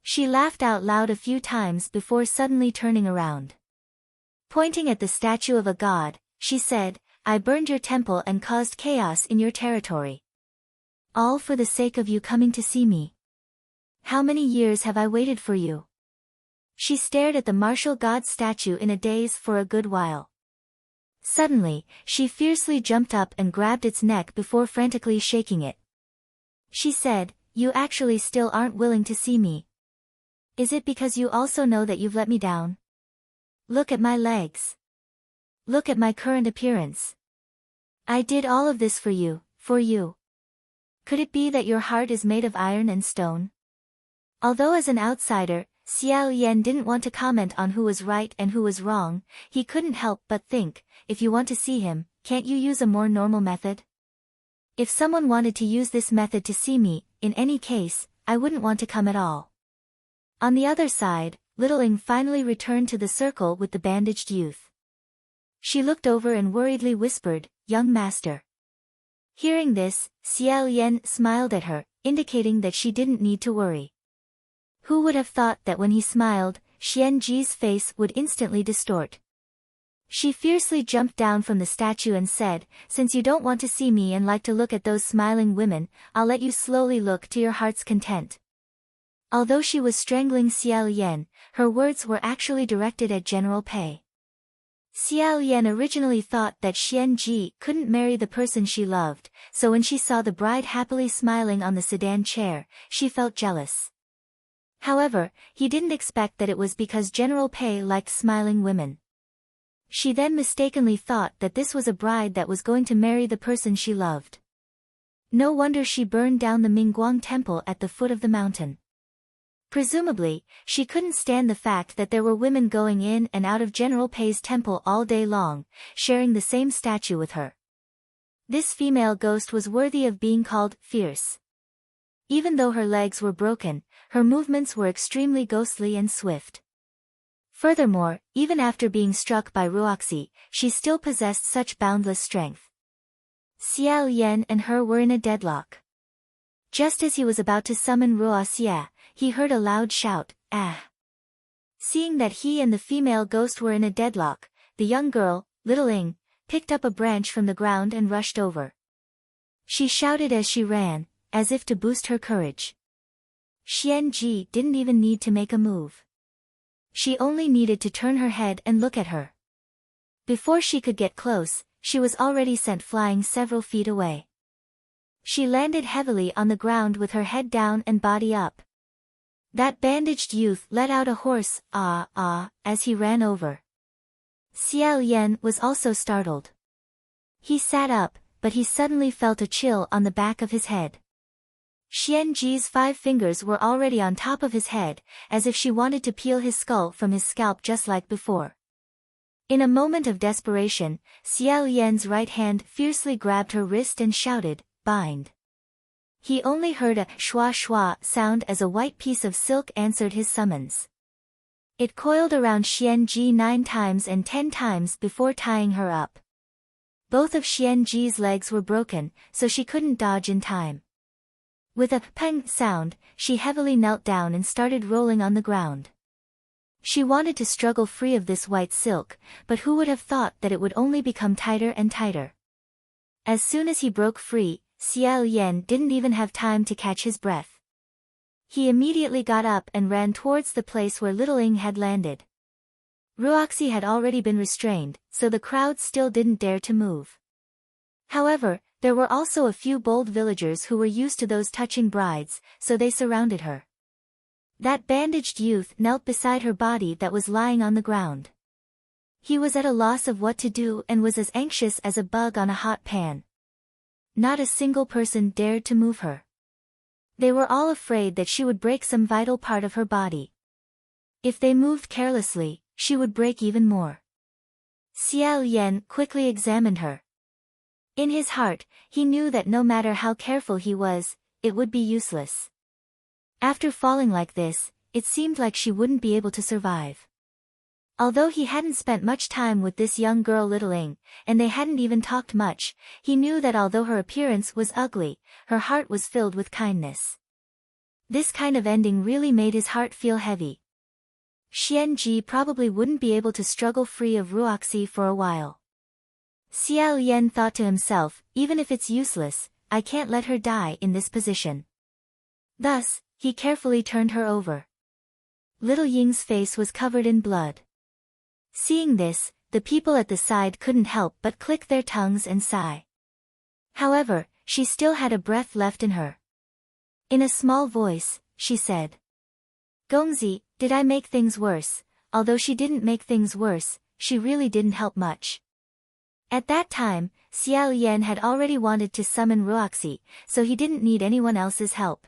She laughed out loud a few times before suddenly turning around. Pointing at the statue of a god, she said, "I burned your temple and caused chaos in your territory. All for the sake of you coming to see me. How many years have I waited for you?" She stared at the martial god statue in a daze for a good while. Suddenly, she fiercely jumped up and grabbed its neck before frantically shaking it. She said, "You actually still aren't willing to see me. Is it because you also know that you've let me down? Look at my legs. Look at my current appearance. I did all of this for you, for you. Could it be that your heart is made of iron and stone?" Although as an outsider, Xiao Yan didn't want to comment on who was right and who was wrong, he couldn't help but think, if you want to see him, can't you use a more normal method? If someone wanted to use this method to see me, in any case, I wouldn't want to come at all. On the other side, Little Ing finally returned to the circle with the bandaged youth. She looked over and worriedly whispered, "Young master." Hearing this, Xiao Yan smiled at her, indicating that she didn't need to worry. Who would have thought that when he smiled, Xian Ji's face would instantly distort. She fiercely jumped down from the statue and said, "Since you don't want to see me and like to look at those smiling women, I'll let you slowly look to your heart's content." Although she was strangling Xiao Yan, her words were actually directed at General Pei. Xiao Yan originally thought that Xian Ji couldn't marry the person she loved, so when she saw the bride happily smiling on the sedan chair, she felt jealous. However, he didn't expect that it was because General Pei liked smiling women. She then mistakenly thought that this was a bride that was going to marry the person she loved. No wonder she burned down the Mingguang temple at the foot of the mountain. Presumably, she couldn't stand the fact that there were women going in and out of General Pei's temple all day long, sharing the same statue with her. This female ghost was worthy of being called fierce. Even though her legs were broken, her movements were extremely ghostly and swift. Furthermore, even after being struck by Ruoxi, she still possessed such boundless strength. Xiao Yan and her were in a deadlock. Just as he was about to summon Ruoxia, he heard a loud shout, "Ah!" Seeing that he and the female ghost were in a deadlock, the young girl, Little Ing, picked up a branch from the ground and rushed over. She shouted as she ran, as if to boost her courage. Xian Ji didn't even need to make a move. She only needed to turn her head and look at her. Before she could get close, she was already sent flying several feet away. She landed heavily on the ground with her head down and body up. That bandaged youth let out a hoarse, "Ah, ah," as he ran over. Xiao Yan was also startled. He sat up, but he suddenly felt a chill on the back of his head. Xian Ji's 5 fingers were already on top of his head, as if she wanted to peel his skull from his scalp just like before. In a moment of desperation, Xiao Yan's right hand fiercely grabbed her wrist and shouted, "Bind." He only heard a shwa shwa sound as a white piece of silk answered his summons. It coiled around Xian Ji 9 times and 10 times before tying her up. Both of Xian Ji's legs were broken, so she couldn't dodge in time. With a peng sound, she heavily knelt down and started rolling on the ground. She wanted to struggle free of this white silk, but who would have thought that it would only become tighter and tighter. As soon as he broke free, Xiao Yan didn't even have time to catch his breath. He immediately got up and ran towards the place where Little Ing had landed. Ruoxi had already been restrained, so the crowd still didn't dare to move. However, there were also a few bold villagers who were used to those touching brides, so they surrounded her. That bandaged youth knelt beside her body that was lying on the ground. He was at a loss of what to do and was as anxious as a bug on a hot pan. Not a single person dared to move her. They were all afraid that she would break some vital part of her body. If they moved carelessly, she would break even more. Xiao Yan quickly examined her. In his heart, he knew that no matter how careful he was, it would be useless. After falling like this, it seemed like she wouldn't be able to survive. Although he hadn't spent much time with this young girl Little Ing, and they hadn't even talked much, he knew that although her appearance was ugly, her heart was filled with kindness. This kind of ending really made his heart feel heavy. Xianji probably wouldn't be able to struggle free of Ruoxi for a while. Xiao Yan thought to himself, even if it's useless, I can't let her die in this position. Thus, he carefully turned her over. Little Ying's face was covered in blood. Seeing this, the people at the side couldn't help but click their tongues and sigh. However, she still had a breath left in her. In a small voice, she said, Gongzi, did I make things worse? Although she didn't make things worse, she really didn't help much. At that time, Xiao Yan had already wanted to summon Ruoxi, so he didn't need anyone else's help.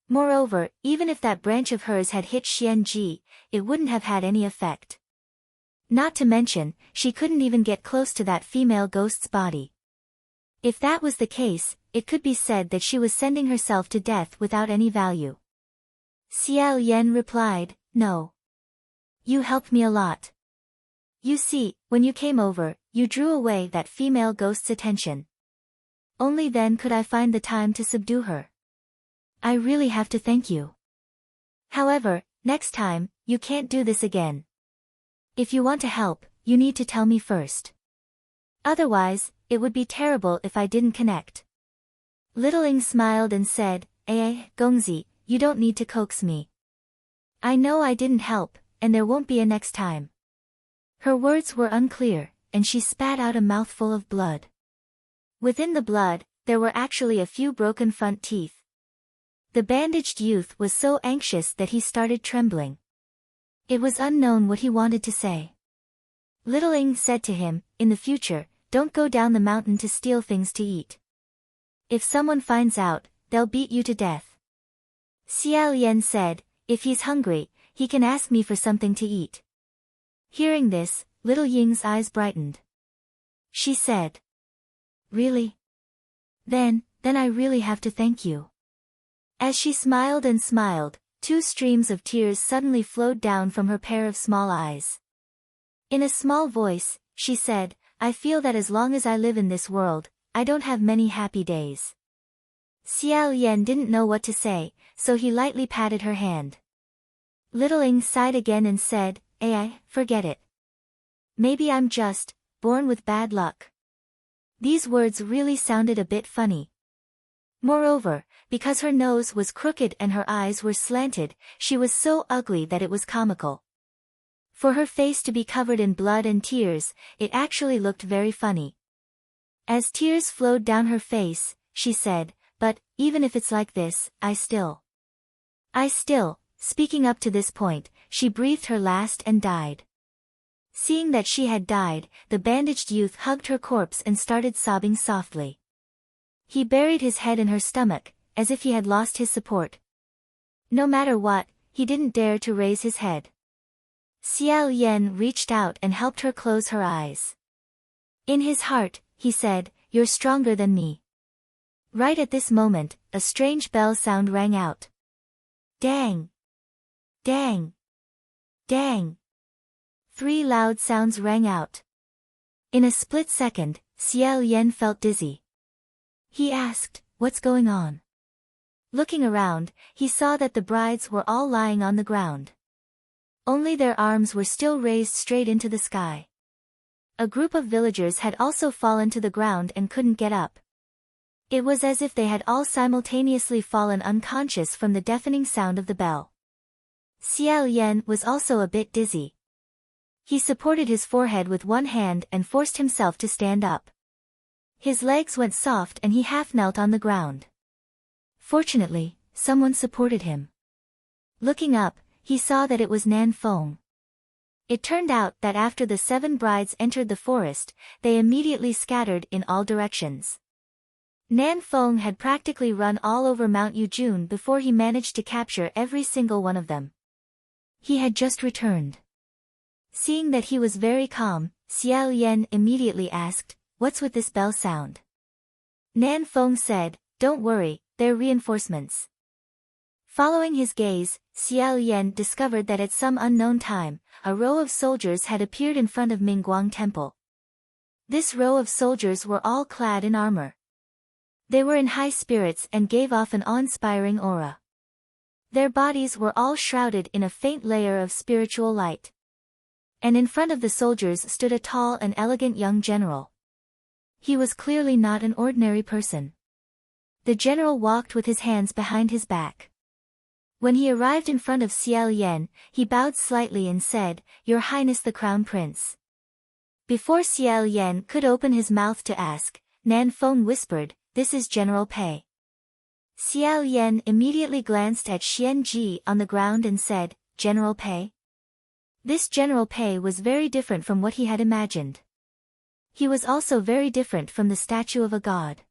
Moreover, even if that branch of hers had hit Xianji, it wouldn't have had any effect. Not to mention, she couldn't even get close to that female ghost's body. If that was the case, it could be said that she was sending herself to death without any value. Xiao Yan replied, No. You helped me a lot. You see, when you came over, you drew away that female ghost's attention. Only then could I find the time to subdue her. I really have to thank you. However, next time, you can't do this again. If you want to help, you need to tell me first. Otherwise, it would be terrible if I didn't connect. Little Ing smiled and said, Gongzi, you don't need to coax me. I know I didn't help, and there won't be a next time. Her words were unclear, and she spat out a mouthful of blood. Within the blood, there were actually a few broken front teeth. The bandaged youth was so anxious that he started trembling. It was unknown what he wanted to say. Little Ing said to him, In the future, don't go down the mountain to steal things to eat. If someone finds out, they'll beat you to death. Xiao Yan said, If he's hungry, he can ask me for something to eat. Hearing this, Little Ying's eyes brightened. She said, Really? Then I really have to thank you. As she smiled and smiled, 2 streams of tears suddenly flowed down from her pair of small eyes. In a small voice, she said, I feel that as long as I live in this world, I don't have many happy days. Xiao Yan didn't know what to say, so he lightly patted her hand. Little Ing sighed again and said, forget it. Maybe I'm just born with bad luck. These words really sounded a bit funny. Moreover, because her nose was crooked and her eyes were slanted, she was so ugly that it was comical. For her face to be covered in blood and tears, it actually looked very funny. As tears flowed down her face, she said, But, even if it's like this, I still. Speaking up to this point, she breathed her last and died. Seeing that she had died, the bandaged youth hugged her corpse and started sobbing softly. He buried his head in her stomach, as if he had lost his support. No matter what, he didn't dare to raise his head. Xiao Yan reached out and helped her close her eyes. In his heart, he said, You're stronger than me. Right at this moment, a strange bell sound rang out. Dang! Dang! Dang! 3 loud sounds rang out. In a split second, Xiao Yan felt dizzy. He asked, What's going on? Looking around, he saw that the brides were all lying on the ground. Only their arms were still raised straight into the sky. A group of villagers had also fallen to the ground and couldn't get up. It was as if they had all simultaneously fallen unconscious from the deafening sound of the bell. Xiao Yan was also a bit dizzy. He supported his forehead with one hand and forced himself to stand up. His legs went soft and he half knelt on the ground. Fortunately, someone supported him. Looking up, he saw that it was Nan Feng. It turned out that after the 7 brides entered the forest, they immediately scattered in all directions. Nan Feng had practically run all over Mount Yujun before he managed to capture every single one of them. He had just returned. Seeing that he was very calm, Xiao Yan immediately asked, "What's with this bell sound?" Nan Feng said, "Don't worry, they're reinforcements." Following his gaze, Xiao Yan discovered that at some unknown time, a row of soldiers had appeared in front of Mingguang Temple. This row of soldiers were all clad in armor. They were in high spirits and gave off an awe-inspiring aura. Their bodies were all shrouded in a faint layer of spiritual light. And in front of the soldiers stood a tall and elegant young general. He was clearly not an ordinary person. The general walked with his hands behind his back. When he arrived in front of Xiao Yan, he bowed slightly and said, "Your Highness the Crown Prince." Before Xiao Yan could open his mouth to ask, Nan Feng whispered, "This is General Pei." Xiao Yan immediately glanced at Xian Ji on the ground and said, "General Pei?" This General Pei was very different from what he had imagined. He was also very different from the statue of a god.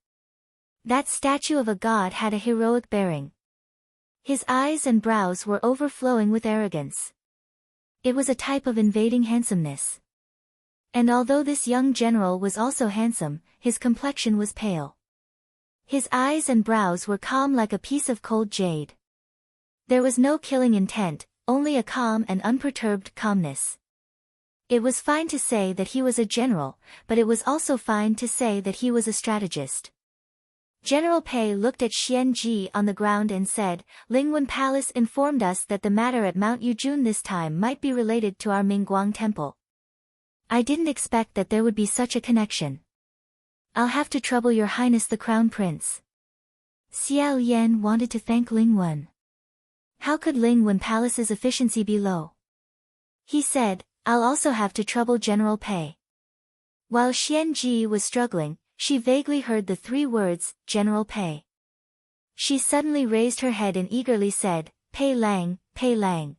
That statue of a god had a heroic bearing. His eyes and brows were overflowing with arrogance. It was a type of invading handsomeness. And although this young general was also handsome, his complexion was pale. His eyes and brows were calm like a piece of cold jade. There was no killing intent, only a calm and unperturbed calmness. It was fine to say that he was a general, but it was also fine to say that he was a strategist. General Pei looked at Xian Ji on the ground and said, "Lingwen Palace informed us that the matter at Mount Yujun this time might be related to our Mingguang Temple. I didn't expect that there would be such a connection. I'll have to trouble your Highness the Crown Prince." Xiao Yan wanted to thank Lingwen. How could Lingwen Palace's efficiency be low? He said, "I'll also have to trouble General Pei." While Xian Ji was struggling, she vaguely heard the 3 words, "General Pei." She suddenly raised her head and eagerly said, "Pei Lang, Pei Lang.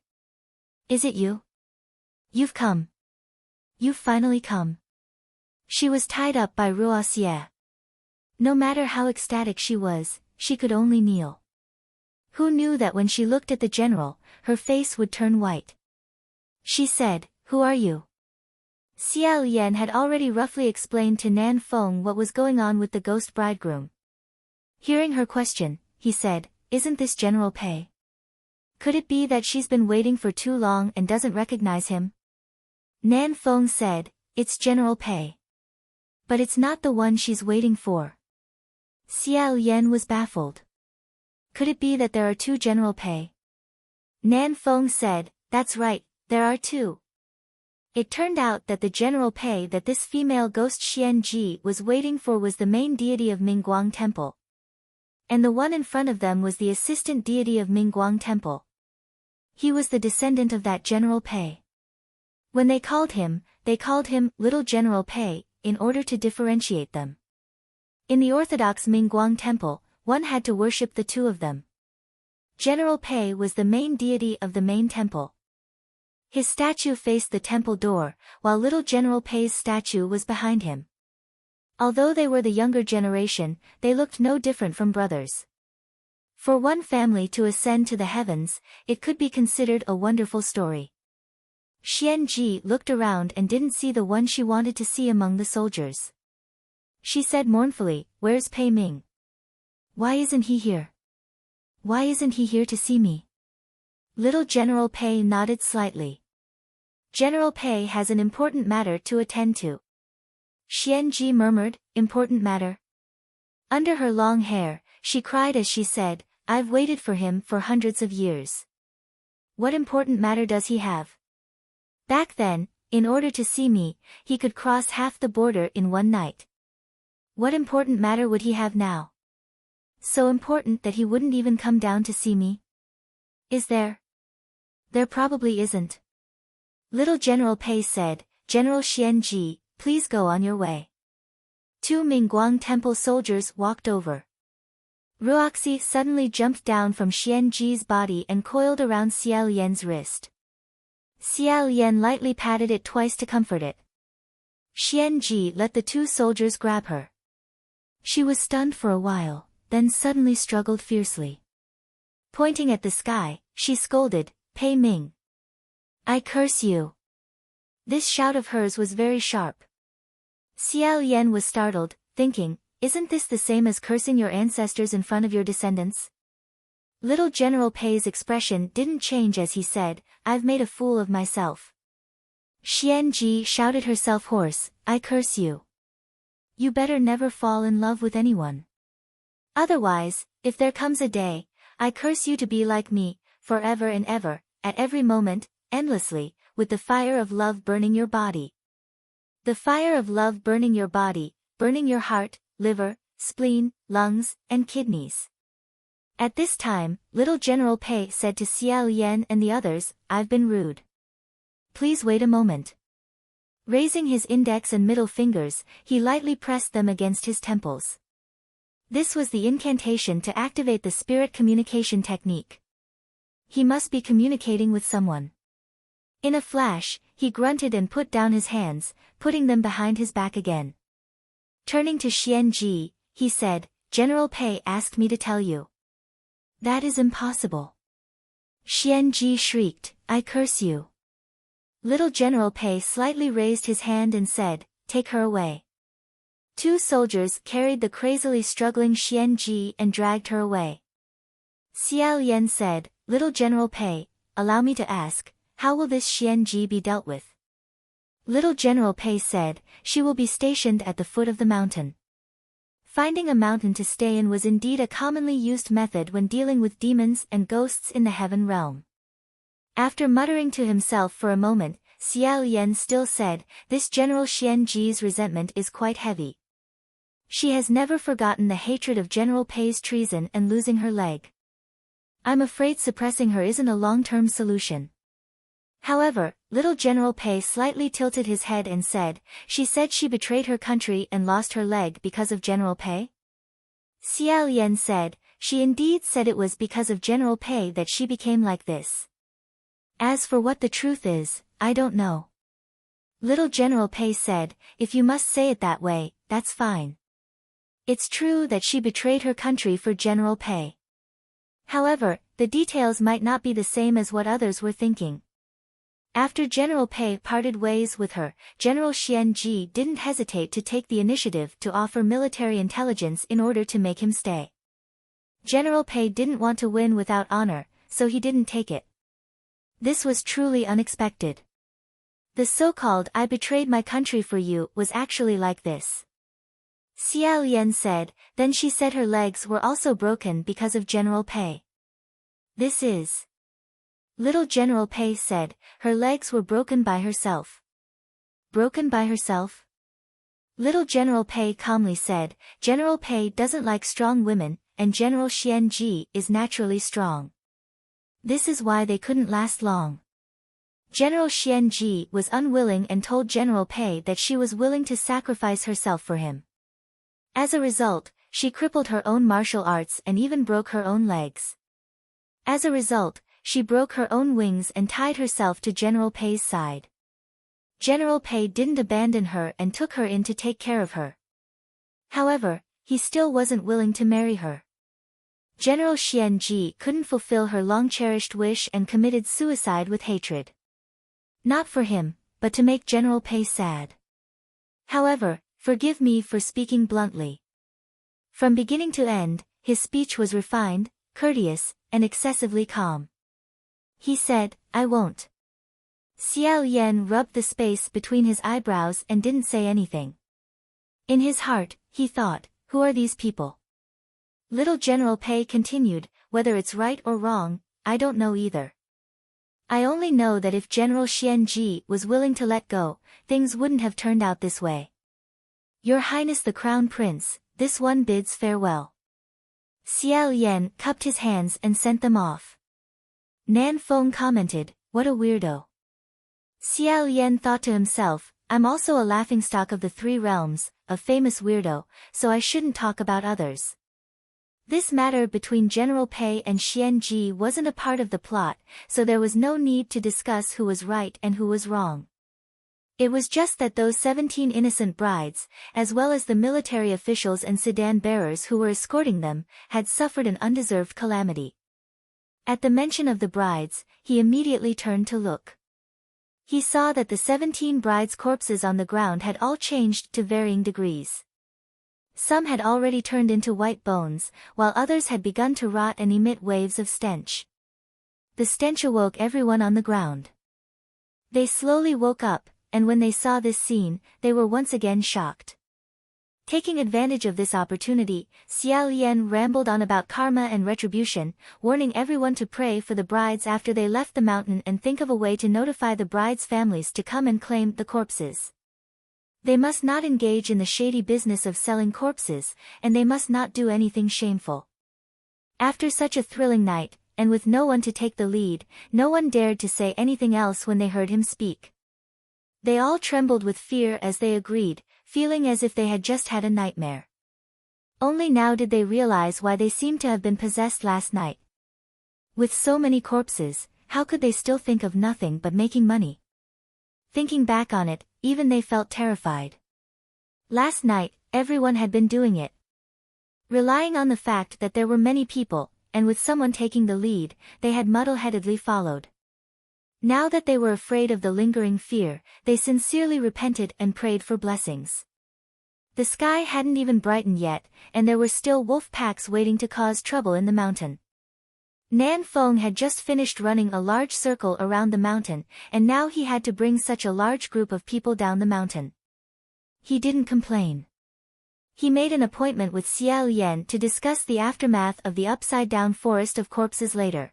Is it you? You've come. You've finally come." She was tied up by Ruoxie. No matter how ecstatic she was, she could only kneel. Who knew that when she looked at the general, her face would turn white? She said, "Who are you?" Xiao Yan had already roughly explained to Nan Feng what was going on with the ghost bridegroom. Hearing her question, he said, "Isn't this General Pei? Could it be that she's been waiting for too long and doesn't recognize him?" Nan Feng said, "It's General Pei. But it's not the one she's waiting for." Xiao Yan was baffled. Could it be that there are 2 General Pei? Nan Feng said, "That's right, there are 2. It turned out that the General Pei that this female ghost Xian Ji was waiting for was the main deity of Mingguang Temple. And the one in front of them was the assistant deity of Mingguang Temple. He was the descendant of that General Pei. When they called him Little General Pei, in order to differentiate them. In the Orthodox Mingguang Temple, one had to worship the 2 of them. General Pei was the main deity of the main temple. His statue faced the temple door, while Little General Pei's statue was behind him. Although they were the younger generation, they looked no different from brothers. For one family to ascend to the heavens, it could be considered a wonderful story. Xian Ji looked around and didn't see the one she wanted to see among the soldiers. She said mournfully, "Where's Pei Ming? Why isn't he here? Why isn't he here to see me?" Little General Pei nodded slightly. "General Pei has an important matter to attend to." Xian Ji murmured, "Important matter?" Under her long hair, she cried as she said, "I've waited for him for hundreds of years. What important matter does he have? Back then, in order to see me, he could cross half the border in one night. What important matter would he have now?" So important that he wouldn't even come down to see me? Is there? There probably isn't. Little General Pei said, General Xianji, please go on your way. Two Mingguang Temple soldiers walked over. Ruoxi suddenly jumped down from Xianji's body and coiled around Xiao Lian's wrist. Xiao Lian lightly patted it twice to comfort it. Xianji let the two soldiers grab her. She was stunned for a while, then suddenly struggled fiercely. Pointing at the sky, she scolded, Pei Ming. I curse you. This shout of hers was very sharp. Xiao Lian was startled, thinking, isn't this the same as cursing your ancestors in front of your descendants? Little General Pei's expression didn't change as he said, I've made a fool of myself. Xianji shouted herself hoarse, I curse you. You better never fall in love with anyone. Otherwise, if there comes a day, I curse you to be like me, forever and ever, at every moment, endlessly, with the fire of love burning your body. The fire of love burning your body, burning your heart, liver, spleen, lungs, and kidneys. At this time, little General Pei said to Xiao Lian and the others, I've been rude. Please wait a moment. Raising his index and middle fingers, he lightly pressed them against his temples. This was the incantation to activate the spirit communication technique. He must be communicating with someone. In a flash, he grunted and put down his hands, putting them behind his back again. Turning to Xianji, he said, General Pei asked me to tell you. That is impossible. Xianji shrieked, I curse you. Little General Pei slightly raised his hand and said, take her away. Two soldiers carried the crazily struggling Xianji and dragged her away. Xiao Lian said, Little General Pei, allow me to ask, how will this Xianji be dealt with? Little General Pei said, she will be stationed at the foot of the mountain. Finding a mountain to stay in was indeed a commonly used method when dealing with demons and ghosts in the heaven realm. After muttering to himself for a moment, Xiao Lian still said, this General Xianji's resentment is quite heavy. She has never forgotten the hatred of General Pei's treason and losing her leg. I'm afraid suppressing her isn't a long-term solution. However, little General Pei slightly tilted his head and said, she said she betrayed her country and lost her leg because of General Pei? Xiao Lian said, she indeed said it was because of General Pei that she became like this. As for what the truth is, I don't know. Little General Pei said, if you must say it that way, that's fine. It's true that she betrayed her country for General Pei. However, the details might not be the same as what others were thinking. After General Pei parted ways with her, General Xianji didn't hesitate to take the initiative to offer military intelligence in order to make him stay. General Pei didn't want to win without honor, so he didn't take it. This was truly unexpected. The so-called I betrayed my country for you was actually like this. Xiao Lian said, then she said her legs were also broken because of General Pei. This is. Little General Pei said, her legs were broken by herself. Broken by herself? Little General Pei calmly said, General Pei doesn't like strong women, and General Xianji is naturally strong. This is why they couldn't last long. General Xianji was unwilling and told General Pei that she was willing to sacrifice herself for him. As a result, she crippled her own martial arts and even broke her own legs. As a result, she broke her own wings and tied herself to General Pei's side. General Pei didn't abandon her and took her in to take care of her. However, he still wasn't willing to marry her. General Xianji couldn't fulfill her long-cherished wish and committed suicide with hatred. Not for him, but to make General Pei sad. However, forgive me for speaking bluntly. From beginning to end, his speech was refined, courteous, and excessively calm. He said, I won't. Xiao Lian rubbed the space between his eyebrows and didn't say anything. In his heart, he thought, who are these people? Little General Pei continued, whether it's right or wrong, I don't know either. I only know that if General Xianji was willing to let go, things wouldn't have turned out this way. Your Highness the Crown Prince, this one bids farewell. Xiao Yan cupped his hands and sent them off. Nan Feng commented, "What a weirdo." Xiao Yan thought to himself, "I'm also a laughingstock of the three realms, a famous weirdo, so I shouldn't talk about others." This matter between General Pei and Xian Ji wasn't a part of the plot, so there was no need to discuss who was right and who was wrong. It was just that those 17 innocent brides, as well as the military officials and sedan bearers who were escorting them, had suffered an undeserved calamity. At the mention of the brides, he immediately turned to look. He saw that the 17 brides' corpses on the ground had all changed to varying degrees. Some had already turned into white bones, while others had begun to rot and emit waves of stench. The stench awoke everyone on the ground. They slowly woke up, and when they saw this scene, they were once again shocked. Taking advantage of this opportunity, Xiao Yan rambled on about karma and retribution, warning everyone to pray for the brides after they left the mountain and think of a way to notify the brides' families to come and claim the corpses. They must not engage in the shady business of selling corpses, and they must not do anything shameful. After such a thrilling night, and with no one to take the lead, no one dared to say anything else when they heard him speak. They all trembled with fear as they agreed, feeling as if they had just had a nightmare. Only now did they realize why they seemed to have been possessed last night. With so many corpses, how could they still think of nothing but making money? Thinking back on it, even they felt terrified. Last night, everyone had been doing it. Relying on the fact that there were many people, and with someone taking the lead, they had muddle-headedly followed. Now that they were afraid of the lingering fear, they sincerely repented and prayed for blessings. The sky hadn't even brightened yet, and there were still wolf packs waiting to cause trouble in the mountain. Nan Feng had just finished running a large circle around the mountain, and now he had to bring such a large group of people down the mountain. He didn't complain. He made an appointment with Xiao Yan to discuss the aftermath of the upside-down forest of corpses later.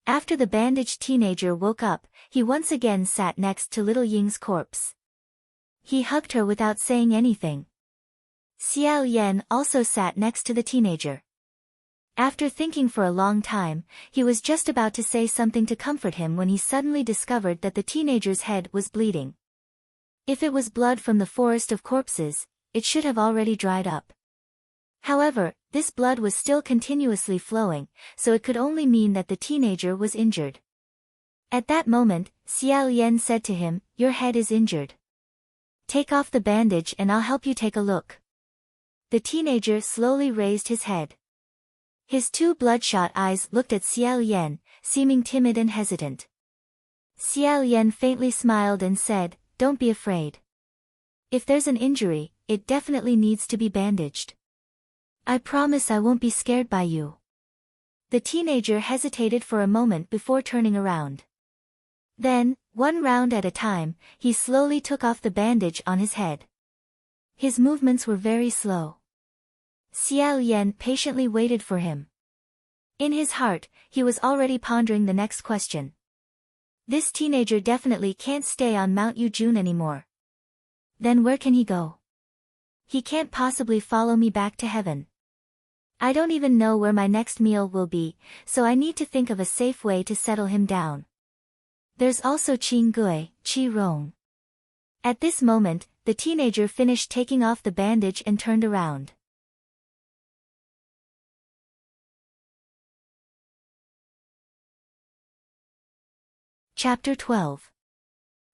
After the bandaged teenager woke up, he once again sat next to little Ying's corpse. He hugged her without saying anything. Xiao Yan also sat next to the teenager. After thinking for a long time, he was just about to say something to comfort him when he suddenly discovered that the teenager's head was bleeding. If it was blood from the forest of corpses, it should have already dried up. However, this blood was still continuously flowing, so it could only mean that the teenager was injured. At that moment, Xiao Yan said to him, "Your head is injured. Take off the bandage and I'll help you take a look." The teenager slowly raised his head. His two bloodshot eyes looked at Xiao Yan, seeming timid and hesitant. Xiao Yan faintly smiled and said, "Don't be afraid. If there's an injury, it definitely needs to be bandaged. I promise I won't be scared by you." The teenager hesitated for a moment before turning around. Then, one round at a time, he slowly took off the bandage on his head. His movements were very slow. Xiao Yan patiently waited for him. In his heart, he was already pondering the next question. This teenager definitely can't stay on Mount Yujun anymore. Then where can he go? He can't possibly follow me back to heaven. I don't even know where my next meal will be, so I need to think of a safe way to settle him down. There's also Qing Gui, Qi Rong. At this moment, the teenager finished taking off the bandage and turned around. Chapter 12.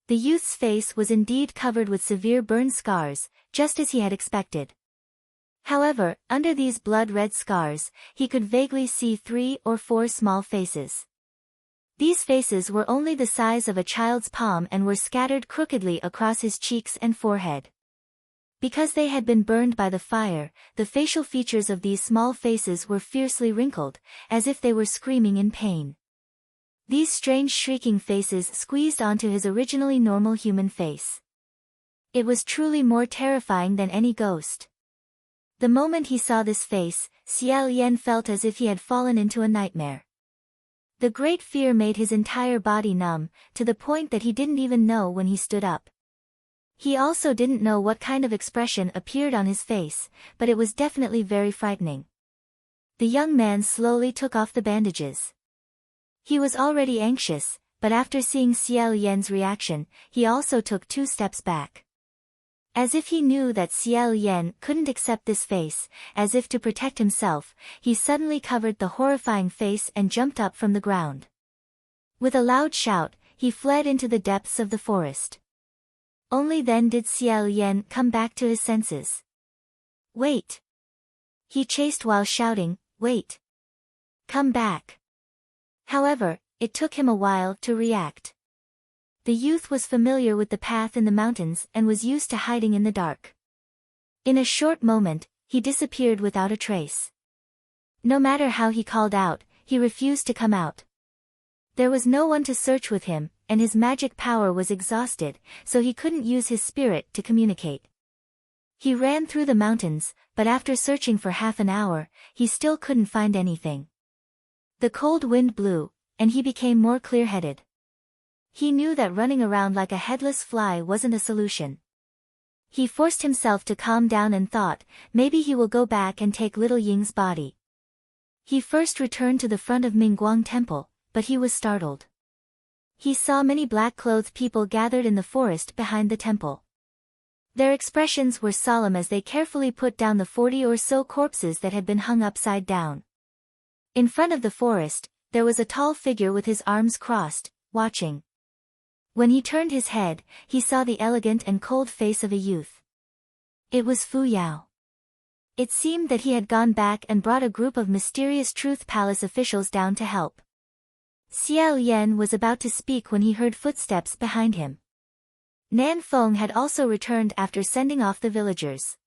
The youth's face was indeed covered with severe burn scars, just as he had expected. However, under these blood-red scars, he could vaguely see 3 or 4 small faces. These faces were only the size of a child's palm and were scattered crookedly across his cheeks and forehead. Because they had been burned by the fire, the facial features of these small faces were fiercely wrinkled, as if they were screaming in pain. These strange shrieking faces squeezed onto his originally normal human face. It was truly more terrifying than any ghost. The moment he saw this face, Xiao Yan felt as if he had fallen into a nightmare. The great fear made his entire body numb, to the point that he didn't even know when he stood up. He also didn't know what kind of expression appeared on his face, but it was definitely very frightening. The young man slowly took off the bandages. He was already anxious, but after seeing Xiao Yan's reaction, he also took 2 steps back. As if he knew that Xiao Yan couldn't accept this face, as if to protect himself, he suddenly covered the horrifying face and jumped up from the ground. With a loud shout, he fled into the depths of the forest. Only then did Xiao Yan come back to his senses. Wait! He chased while shouting, wait! Come back! However, it took him a while to react. The youth was familiar with the path in the mountains and was used to hiding in the dark. In a short moment, he disappeared without a trace. No matter how he called out, he refused to come out. There was no one to search with him, and his magic power was exhausted, so he couldn't use his spirit to communicate. He ran through the mountains, but after searching for half an hour, he still couldn't find anything. The cold wind blew, and he became more clear-headed. He knew that running around like a headless fly wasn't a solution. He forced himself to calm down and thought, maybe he will go back and take little Ying's body. He first returned to the front of Mingguang Temple, but he was startled. He saw many black-clothed people gathered in the forest behind the temple. Their expressions were solemn as they carefully put down the 40 or so corpses that had been hung upside down. In front of the forest, there was a tall figure with his arms crossed, watching. When he turned his head, he saw the elegant and cold face of a youth. It was Fu Yao. It seemed that he had gone back and brought a group of mysterious Truth Palace officials down to help. Xiao Yan was about to speak when he heard footsteps behind him. Nan Feng had also returned after sending off the villagers.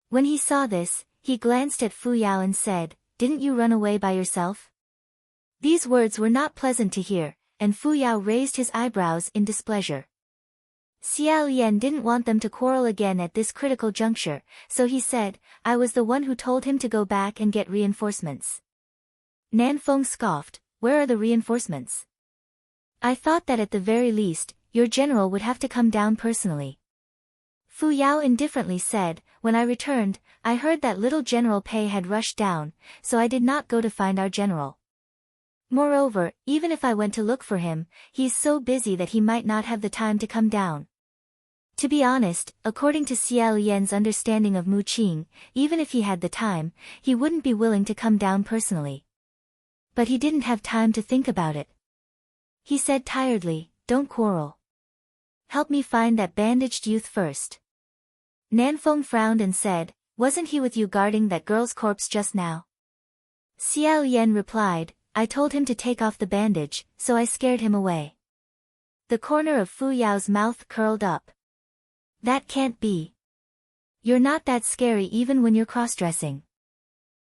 When he saw this, he glanced at Fu Yao and said, "Didn't you run away by yourself?" These words were not pleasant to hear, and Fu Yao raised his eyebrows in displeasure. Xiao Yan didn't want them to quarrel again at this critical juncture, so he said, "I was the one who told him to go back and get reinforcements." Nan Feng scoffed, "Where are the reinforcements? I thought that at the very least, your general would have to come down personally." Fu Yao indifferently said, "When I returned, I heard that little General Pei had rushed down, so I did not go to find our general. Moreover, even if I went to look for him, he's so busy that he might not have the time to come down." To be honest, according to Xiao Yan's understanding of Mu Qing, even if he had the time, he wouldn't be willing to come down personally. But he didn't have time to think about it. He said tiredly, "Don't quarrel. Help me find that bandaged youth first." Nan Feng frowned and said, "Wasn't he with you guarding that girl's corpse just now?" Xiao Yan replied, "I told him to take off the bandage, so I scared him away." The corner of Fu Yao's mouth curled up. "That can't be. You're not that scary even when you're cross-dressing."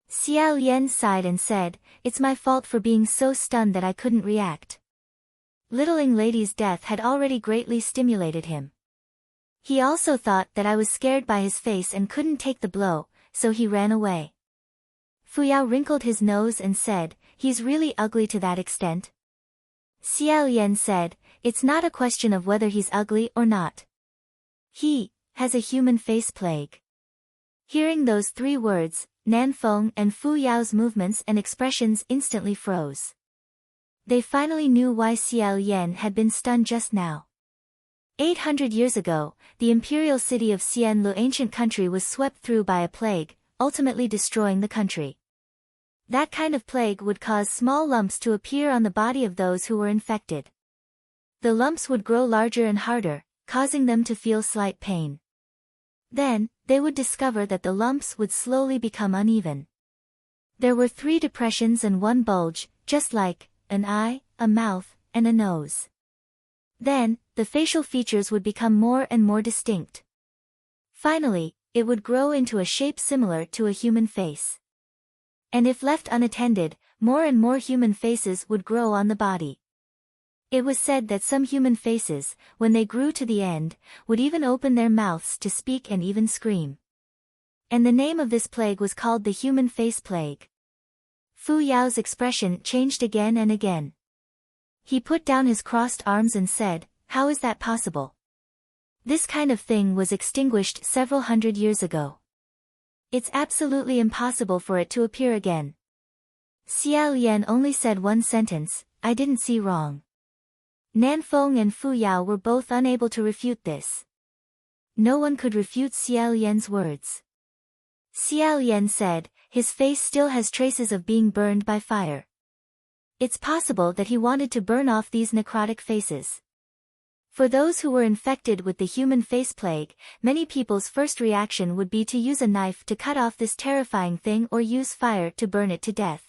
Xiao Yan sighed and said, "It's my fault for being so stunned that I couldn't react." Little Ing Lady's death had already greatly stimulated him. He also thought that I was scared by his face and couldn't take the blow, so he ran away. Fu Yao wrinkled his nose and said, "He's really ugly to that extent?" Xiao Yan said, "It's not a question of whether he's ugly or not. He has a human face plague." Hearing those 3 words, Nan Feng and Fu Yao's movements and expressions instantly froze. They finally knew why Xiao Yan had been stunned just now. 800 years ago, the imperial city of Xianlu ancient country was swept through by a plague, ultimately destroying the country. That kind of plague would cause small lumps to appear on the body of those who were infected. The lumps would grow larger and harder, causing them to feel slight pain. Then, they would discover that the lumps would slowly become uneven. There were 3 depressions and 1 bulge, just like an eye, a mouth, and a nose. Then, the facial features would become more and more distinct. Finally, it would grow into a shape similar to a human face. And if left unattended, more and more human faces would grow on the body. It was said that some human faces, when they grew to the end, would even open their mouths to speak and even scream. And the name of this plague was called the human face plague. Fu Yao's expression changed again and again. He put down his crossed arms and said, "How is that possible? This kind of thing was extinguished several hundred years ago. It's absolutely impossible for it to appear again." Xiao Yan only said one sentence, "I didn't see wrong." Nanfeng and Fu Yao were both unable to refute this. No one could refute Xiao Yan's words. Xiao Yan said, "His face still has traces of being burned by fire. It's possible that he wanted to burn off these necrotic faces." For those who were infected with the human face plague, many people's first reaction would be to use a knife to cut off this terrifying thing or use fire to burn it to death.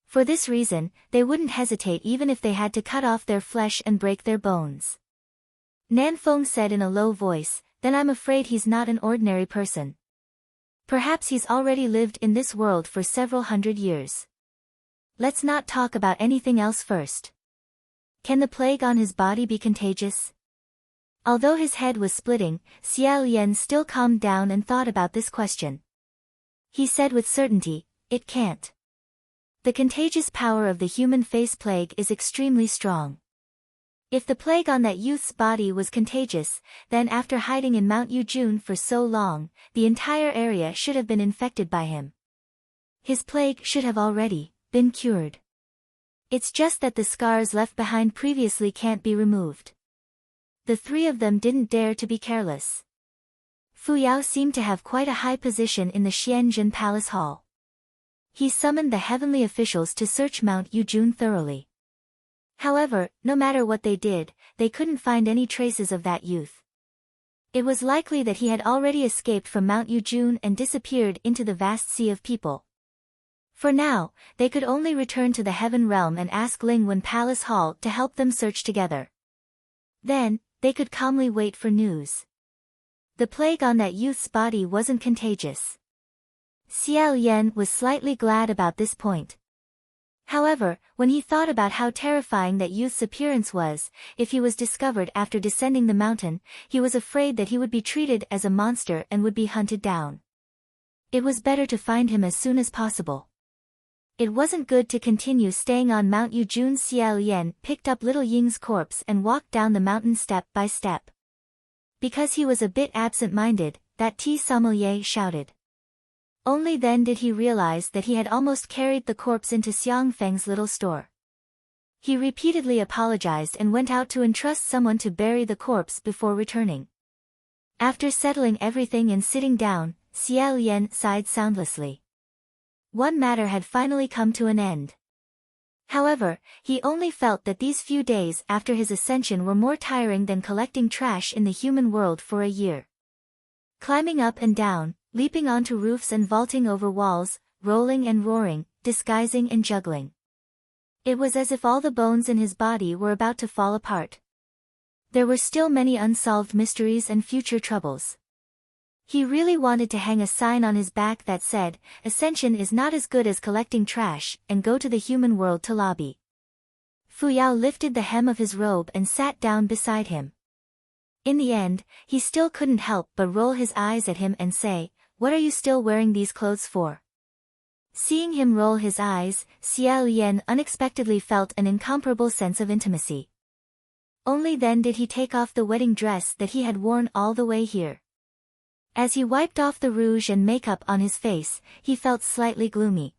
For this reason, they wouldn't hesitate even if they had to cut off their flesh and break their bones. Nanfeng said in a low voice, "Then I'm afraid he's not an ordinary person. Perhaps he's already lived in this world for several hundred years. Let's not talk about anything else first. Can the plague on his body be contagious?" Although his head was splitting, Xiao Yan still calmed down and thought about this question. He said with certainty, "It can't. The contagious power of the human face plague is extremely strong. If the plague on that youth's body was contagious, then after hiding in Mount Yujun for so long, the entire area should have been infected by him. His plague should have already been cured. It's just that the scars left behind previously can't be removed." The three of them didn't dare to be careless. Fu Yao seemed to have quite a high position in the Xianzhen Palace Hall. He summoned the heavenly officials to search Mount Yujun thoroughly. However, no matter what they did, they couldn't find any traces of that youth. It was likely that he had already escaped from Mount Yujun and disappeared into the vast sea of people. For now, they could only return to the Heaven Realm and ask Lingwen Palace Hall to help them search together. Then, they could calmly wait for news. The plague on that youth's body wasn't contagious. Xiao Yan was slightly glad about this point. However, when he thought about how terrifying that youth's appearance was, if he was discovered after descending the mountain, he was afraid that he would be treated as a monster and would be hunted down. It was better to find him as soon as possible. It wasn't good to continue staying on Mount Yujun. Xiao Yan picked up little Ying's corpse and walked down the mountain step by step. Because he was a bit absent-minded, that tea sommelier shouted. Only then did he realize that he had almost carried the corpse into Xiang Feng's little store. He repeatedly apologized and went out to entrust someone to bury the corpse before returning. After settling everything and sitting down, Xiao Yan sighed soundlessly. One matter had finally come to an end. However, he only felt that these few days after his ascension were more tiring than collecting trash in the human world for a year. Climbing up and down, leaping onto roofs and vaulting over walls, rolling and roaring, disguising and juggling. It was as if all the bones in his body were about to fall apart. There were still many unsolved mysteries and future troubles. He really wanted to hang a sign on his back that said, "Ascension is not as good as collecting trash," and go to the human world to lobby. Fu Yao lifted the hem of his robe and sat down beside him. In the end, he still couldn't help but roll his eyes at him and say, "What are you still wearing these clothes for?" Seeing him roll his eyes, Xiao Yan unexpectedly felt an incomparable sense of intimacy. Only then did he take off the wedding dress that he had worn all the way here. As he wiped off the rouge and makeup on his face, he felt slightly gloomy.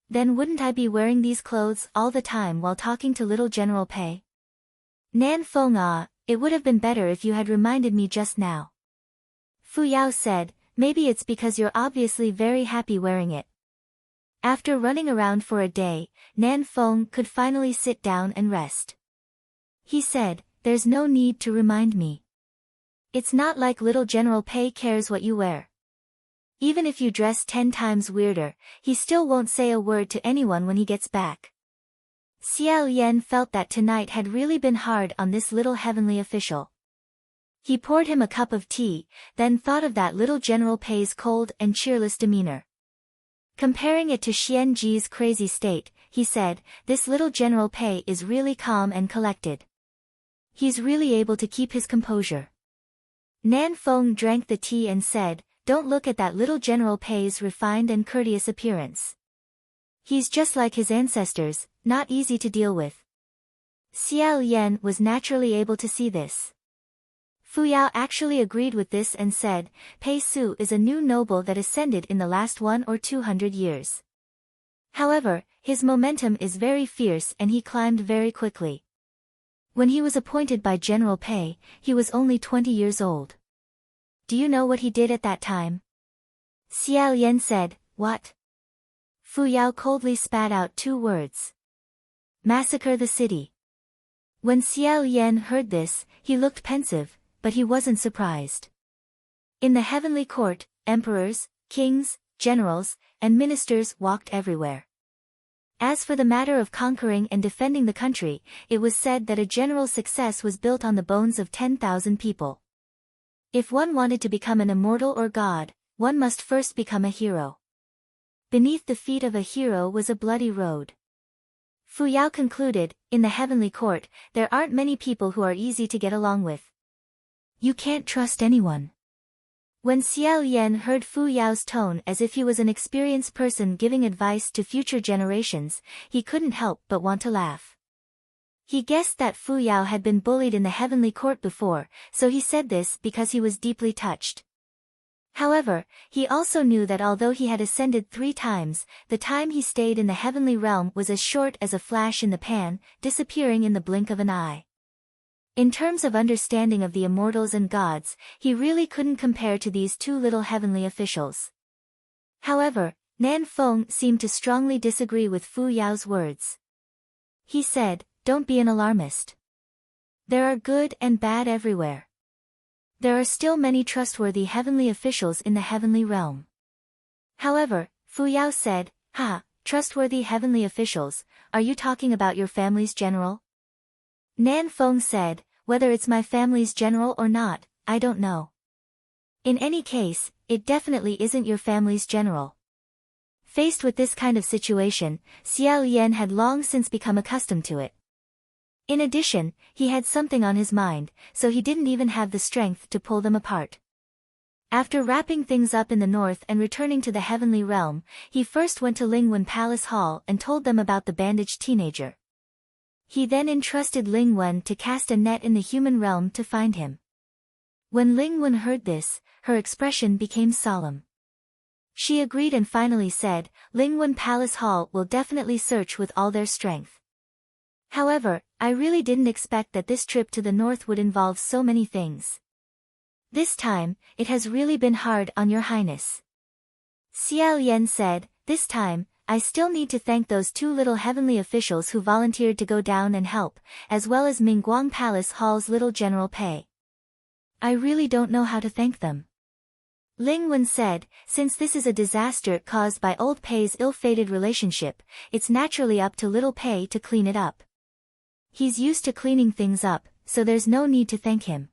Then wouldn't I be wearing these clothes all the time while talking to little General Pei? Nanfeng, it would have been better if you had reminded me just now. Fu Yao said, "Maybe it's because you're obviously very happy wearing it." After running around for a day, Nanfeng could finally sit down and rest. He said, "There's no need to remind me. It's not like little General Pei cares what you wear. Even if you dress 10 times weirder, he still won't say a word to anyone when he gets back." Xiao Yan felt that tonight had really been hard on this little heavenly official. He poured him a cup of tea, then thought of that little General Pei's cold and cheerless demeanor. Comparing it to Xian Ji's crazy state, he said, "This little General Pei is really calm and collected. He's really able to keep his composure." Nanfeng drank the tea and said, "Don't look at that little General Pei's refined and courteous appearance. He's just like his ancestors, not easy to deal with." Xiao Yan was naturally able to see this. Fu Yao actually agreed with this and said, "Pei Su is a new noble that ascended in the last 100 or 200 years. However, his momentum is very fierce and he climbed very quickly. When he was appointed by General Pei, he was only 20 years old. Do you know what he did at that time? Xiao Yan said, what? Fu Yao coldly spat out 2 words. Massacre the city. When Xiao Yan heard this, he looked pensive, but he wasn't surprised. In the heavenly court, emperors, kings, generals, and ministers walked everywhere. As for the matter of conquering and defending the country, it was said that a general success was built on the bones of 10,000 people. If one wanted to become an immortal or god, one must first become a hero. Beneath the feet of a hero was a bloody road. Fu Yao concluded, in the heavenly court, there aren't many people who are easy to get along with. You can't trust anyone. When Xiao Yan heard Fu Yao's tone as if he was an experienced person giving advice to future generations, he couldn't help but want to laugh. He guessed that Fu Yao had been bullied in the heavenly court before, so he said this because he was deeply touched. However, he also knew that although he had ascended 3 times, the time he stayed in the heavenly realm was as short as a flash in the pan, disappearing in the blink of an eye. In terms of understanding of the immortals and gods, he really couldn't compare to these 2 little heavenly officials. However, Nan Feng seemed to strongly disagree with Fu Yao's words. He said, don't be an alarmist. There are good and bad everywhere. There are still many trustworthy heavenly officials in the heavenly realm. However, Fu Yao said, trustworthy heavenly officials, are you talking about your family's general? Nan Feng said, whether it's my family's general or not, I don't know. In any case, it definitely isn't your family's general. Faced with this kind of situation, Xiao Yan had long since become accustomed to it. In addition, he had something on his mind, so he didn't even have the strength to pull them apart. After wrapping things up in the north and returning to the heavenly realm, he first went to Lingwen Palace Hall and told them about the bandaged teenager. He then entrusted Lingwen to cast a net in the human realm to find him. When Lingwen heard this, her expression became solemn. She agreed and finally said, Lingwen Palace Hall will definitely search with all their strength. However, I really didn't expect that this trip to the north would involve so many things. This time, it has really been hard on your highness. Xiao Yan said, this time, I still need to thank those 2 little heavenly officials who volunteered to go down and help, as well as Mingguang Palace Hall's little General Pei. I really don't know how to thank them. Ling Wen said, since this is a disaster caused by old Pei's ill-fated relationship, it's naturally up to little Pei to clean it up. He's used to cleaning things up, so there's no need to thank him.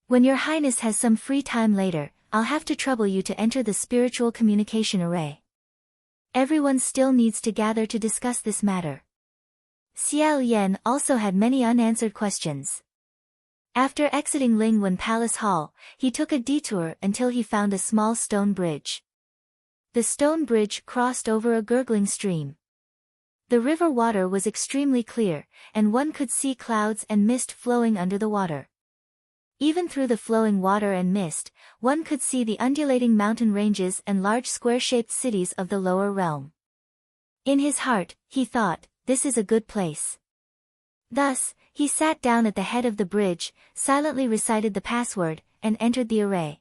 When your highness has some free time later, I'll have to trouble you to enter the spiritual communication array. Everyone still needs to gather to discuss this matter. Xiao Yan also had many unanswered questions. After exiting Lingwen Palace Hall, he took a detour until he found a small stone bridge. The stone bridge crossed over a gurgling stream. The river water was extremely clear, and one could see clouds and mist flowing under the water. Even through the flowing water and mist, one could see the undulating mountain ranges and large square-shaped cities of the lower realm. In his heart, he thought, this is a good place. Thus, he sat down at the head of the bridge, silently recited the password, and entered the array.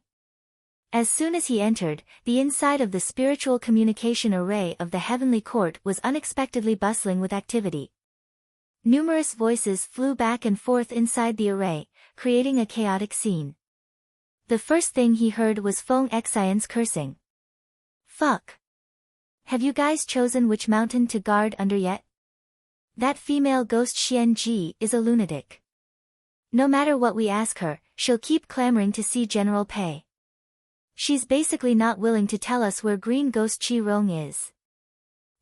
As soon as he entered, the inside of the spiritual communication array of the heavenly court was unexpectedly bustling with activity. Numerous voices flew back and forth inside the array, creating a chaotic scene. The first thing he heard was Feng Xian's cursing. Fuck. Have you guys chosen which mountain to guard under yet? That female ghost Xian Ji is a lunatic. No matter what we ask her, she'll keep clamoring to see General Pei. She's basically not willing to tell us where Green Ghost Chi Rong is.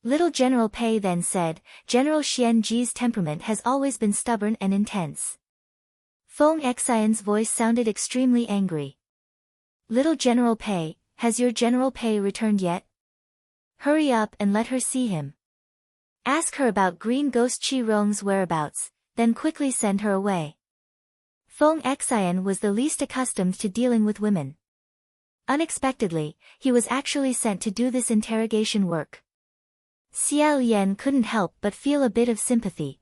Little General Pei then said, General Xian Ji's temperament has always been stubborn and intense. Feng Xian's voice sounded extremely angry. Little General Pei, has your General Pei returned yet? Hurry up and let her see him. Ask her about Green Ghost Chi Rong's whereabouts, then quickly send her away. Feng Xian was the least accustomed to dealing with women. Unexpectedly, he was actually sent to do this interrogation work. Xiao Yan couldn't help but feel a bit of sympathy.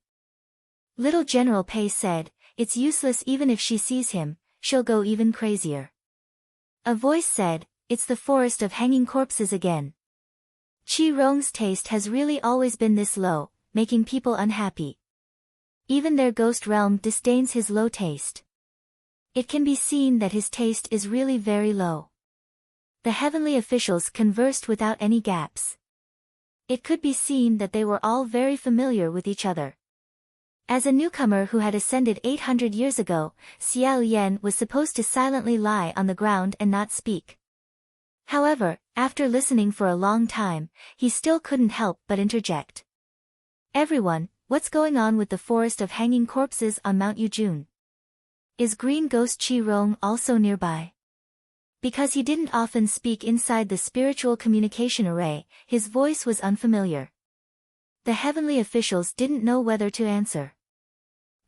Little General Pei said, "It's useless even if she sees him, she'll go even crazier." A voice said, "It's the forest of hanging corpses again. Qi Rong's taste has really always been this low, making people unhappy. Even their ghost realm disdains his low taste. It can be seen that his taste is really very low." The heavenly officials conversed without any gaps. It could be seen that they were all very familiar with each other. As a newcomer who had ascended 800 years ago, Xiao Yan was supposed to silently lie on the ground and not speak. However, after listening for a long time, he still couldn't help but interject. "Everyone, what's going on with the forest of hanging corpses on Mount Yujun? Is Green Ghost Qi Rong also nearby?" Because he didn't often speak inside the spiritual communication array, his voice was unfamiliar. The heavenly officials didn't know whether to answer.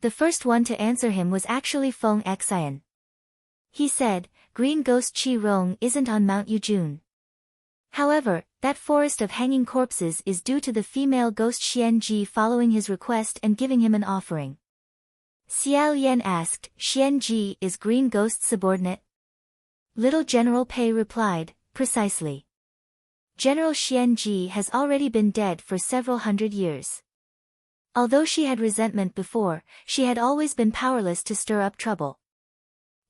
The first one to answer him was actually Feng Xian. He said, "Green Ghost Qi Rong isn't on Mount Yujun. However, that forest of hanging corpses is due to the female ghost Xianji following his request and giving him an offering." Xiao Yan asked, "Xianji is Green Ghost's subordinate?" Little General Pei replied, "Precisely. General Xianji has already been dead for several hundred years. Although she had resentment before, she had always been powerless to stir up trouble.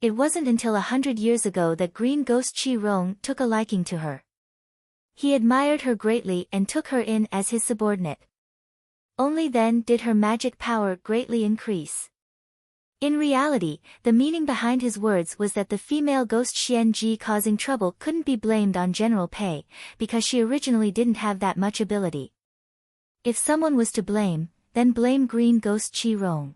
It wasn't until 100 years ago that Green Ghost Qi Rong took a liking to her. He admired her greatly and took her in as his subordinate. Only then did her magic power greatly increase." In reality, the meaning behind his words was that the female ghost Xianji causing trouble couldn't be blamed on General Pei, because she originally didn't have that much ability. If someone was to blame, then blame Green Ghost Qi Rong.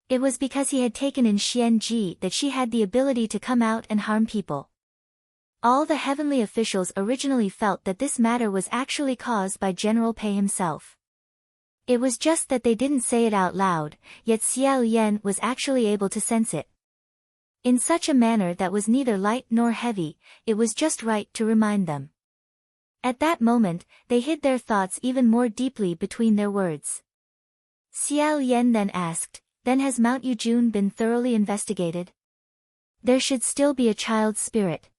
It was because he had taken in Xianji that she had the ability to come out and harm people. All the heavenly officials originally felt that this matter was actually caused by General Pei himself. It was just that they didn't say it out loud, yet Xiao Yan was actually able to sense it. In such a manner that was neither light nor heavy, it was just right to remind them. At that moment, they hid their thoughts even more deeply between their words. Xiao Yan then asked, "Then has Mount Yujun been thoroughly investigated? There should still be a child's spirit."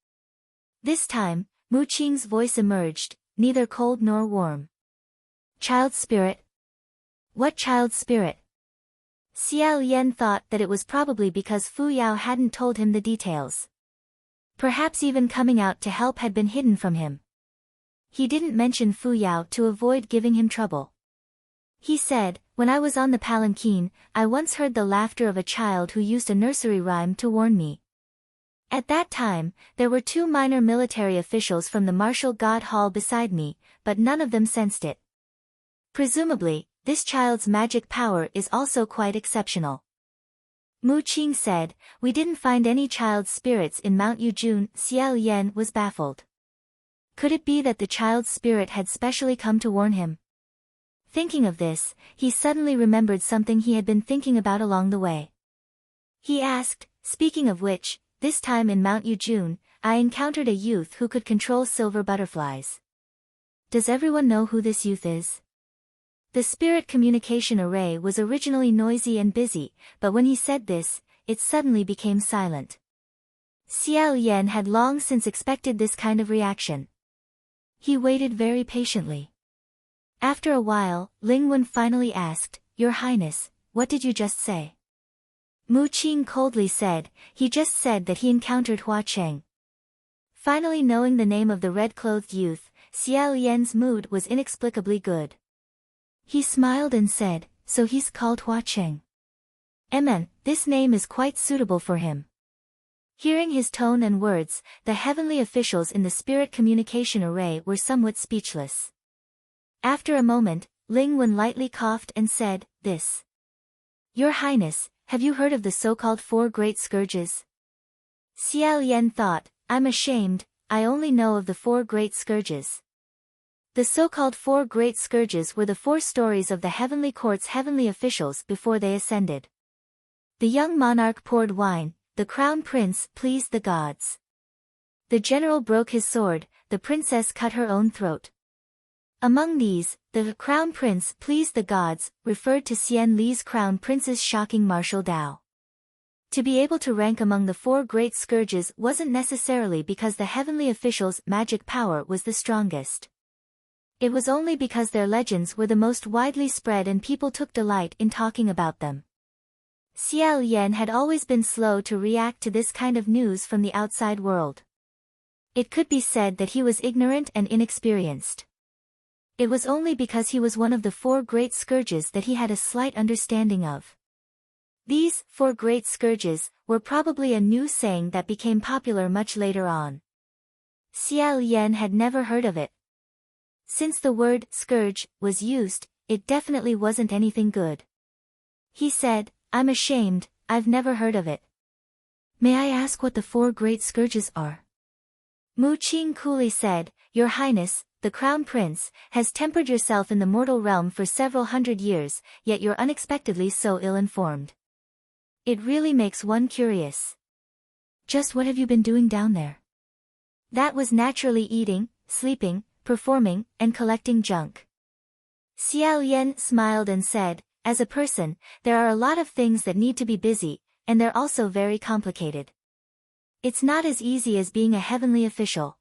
This time, Mu Qing's voice emerged, neither cold nor warm. "Child's spirit? What child's spirit?" Xiao Yan thought that it was probably because Fu Yao hadn't told him the details. Perhaps even coming out to help had been hidden from him. He didn't mention Fu Yao to avoid giving him trouble. He said, "When I was on the palanquin, I once heard the laughter of a child who used a nursery rhyme to warn me. At that time, there were 2 minor military officials from the martial god hall beside me, but none of them sensed it. Presumably, this child's magic power is also quite exceptional." Mu Qing said, "We didn't find any child spirits in Mount Yujun." Xiao Yan was baffled. Could it be that the child's spirit had specially come to warn him? Thinking of this, he suddenly remembered something he had been thinking about along the way. He asked, "Speaking of which, this time in Mount Yujun, I encountered a youth who could control silver butterflies. Does everyone know who this youth is?" The spirit communication array was originally noisy and busy, but when he said this, it suddenly became silent. Xiao Yan had long since expected this kind of reaction. He waited very patiently. After a while, Ling Wen finally asked, "Your Highness, what did you just say?" Mu Qing coldly said, "He just said that he encountered Hua Cheng." Finally knowing the name of the red-clothed youth, Xiao Yan's mood was inexplicably good. He smiled and said, "So he's called Hua Cheng. This name is quite suitable for him." Hearing his tone and words, the heavenly officials in the spirit communication array were somewhat speechless. After a moment, Ling Wen lightly coughed and said, "This. Your Highness, have you heard of the so-called 4 great scourges?" Xiao Yan thought, "I'm ashamed, I only know of the 4 great scourges." The so-called 4 great scourges were the 4 stories of the heavenly court's heavenly officials before they ascended. The young monarch poured wine, the crown prince pleased the gods. The general broke his sword, the princess cut her own throat. Among these, The crown prince pleased the gods, referred to Xian Li's crown prince's shocking martial Dao. To be able to rank among the 4 great scourges wasn't necessarily because the heavenly officials' magic power was the strongest. It was only because their legends were the most widely spread and people took delight in talking about them. Xiao Yan had always been slow to react to this kind of news from the outside world. It could be said that he was ignorant and inexperienced. It was only because he was one of the 4 great scourges that he had a slight understanding of. These 4 great scourges were probably a new saying that became popular much later on. Xiao Yan had never heard of it. Since the word scourge was used, it definitely wasn't anything good. He said, "I'm ashamed, I've never heard of it." "May I ask what the 4 great scourges are?" Mu Qing coolly said, "Your Highness, the Crown Prince, has tempered yourself in the mortal realm for several hundred years, yet you're unexpectedly so ill-informed. It really makes one curious. Just what have you been doing down there?" "That was naturally eating, sleeping, performing, and collecting junk." Xiao Yan smiled and said, "As a person, there are a lot of things that need to be busy, and they're also very complicated. It's not as easy as being a heavenly official."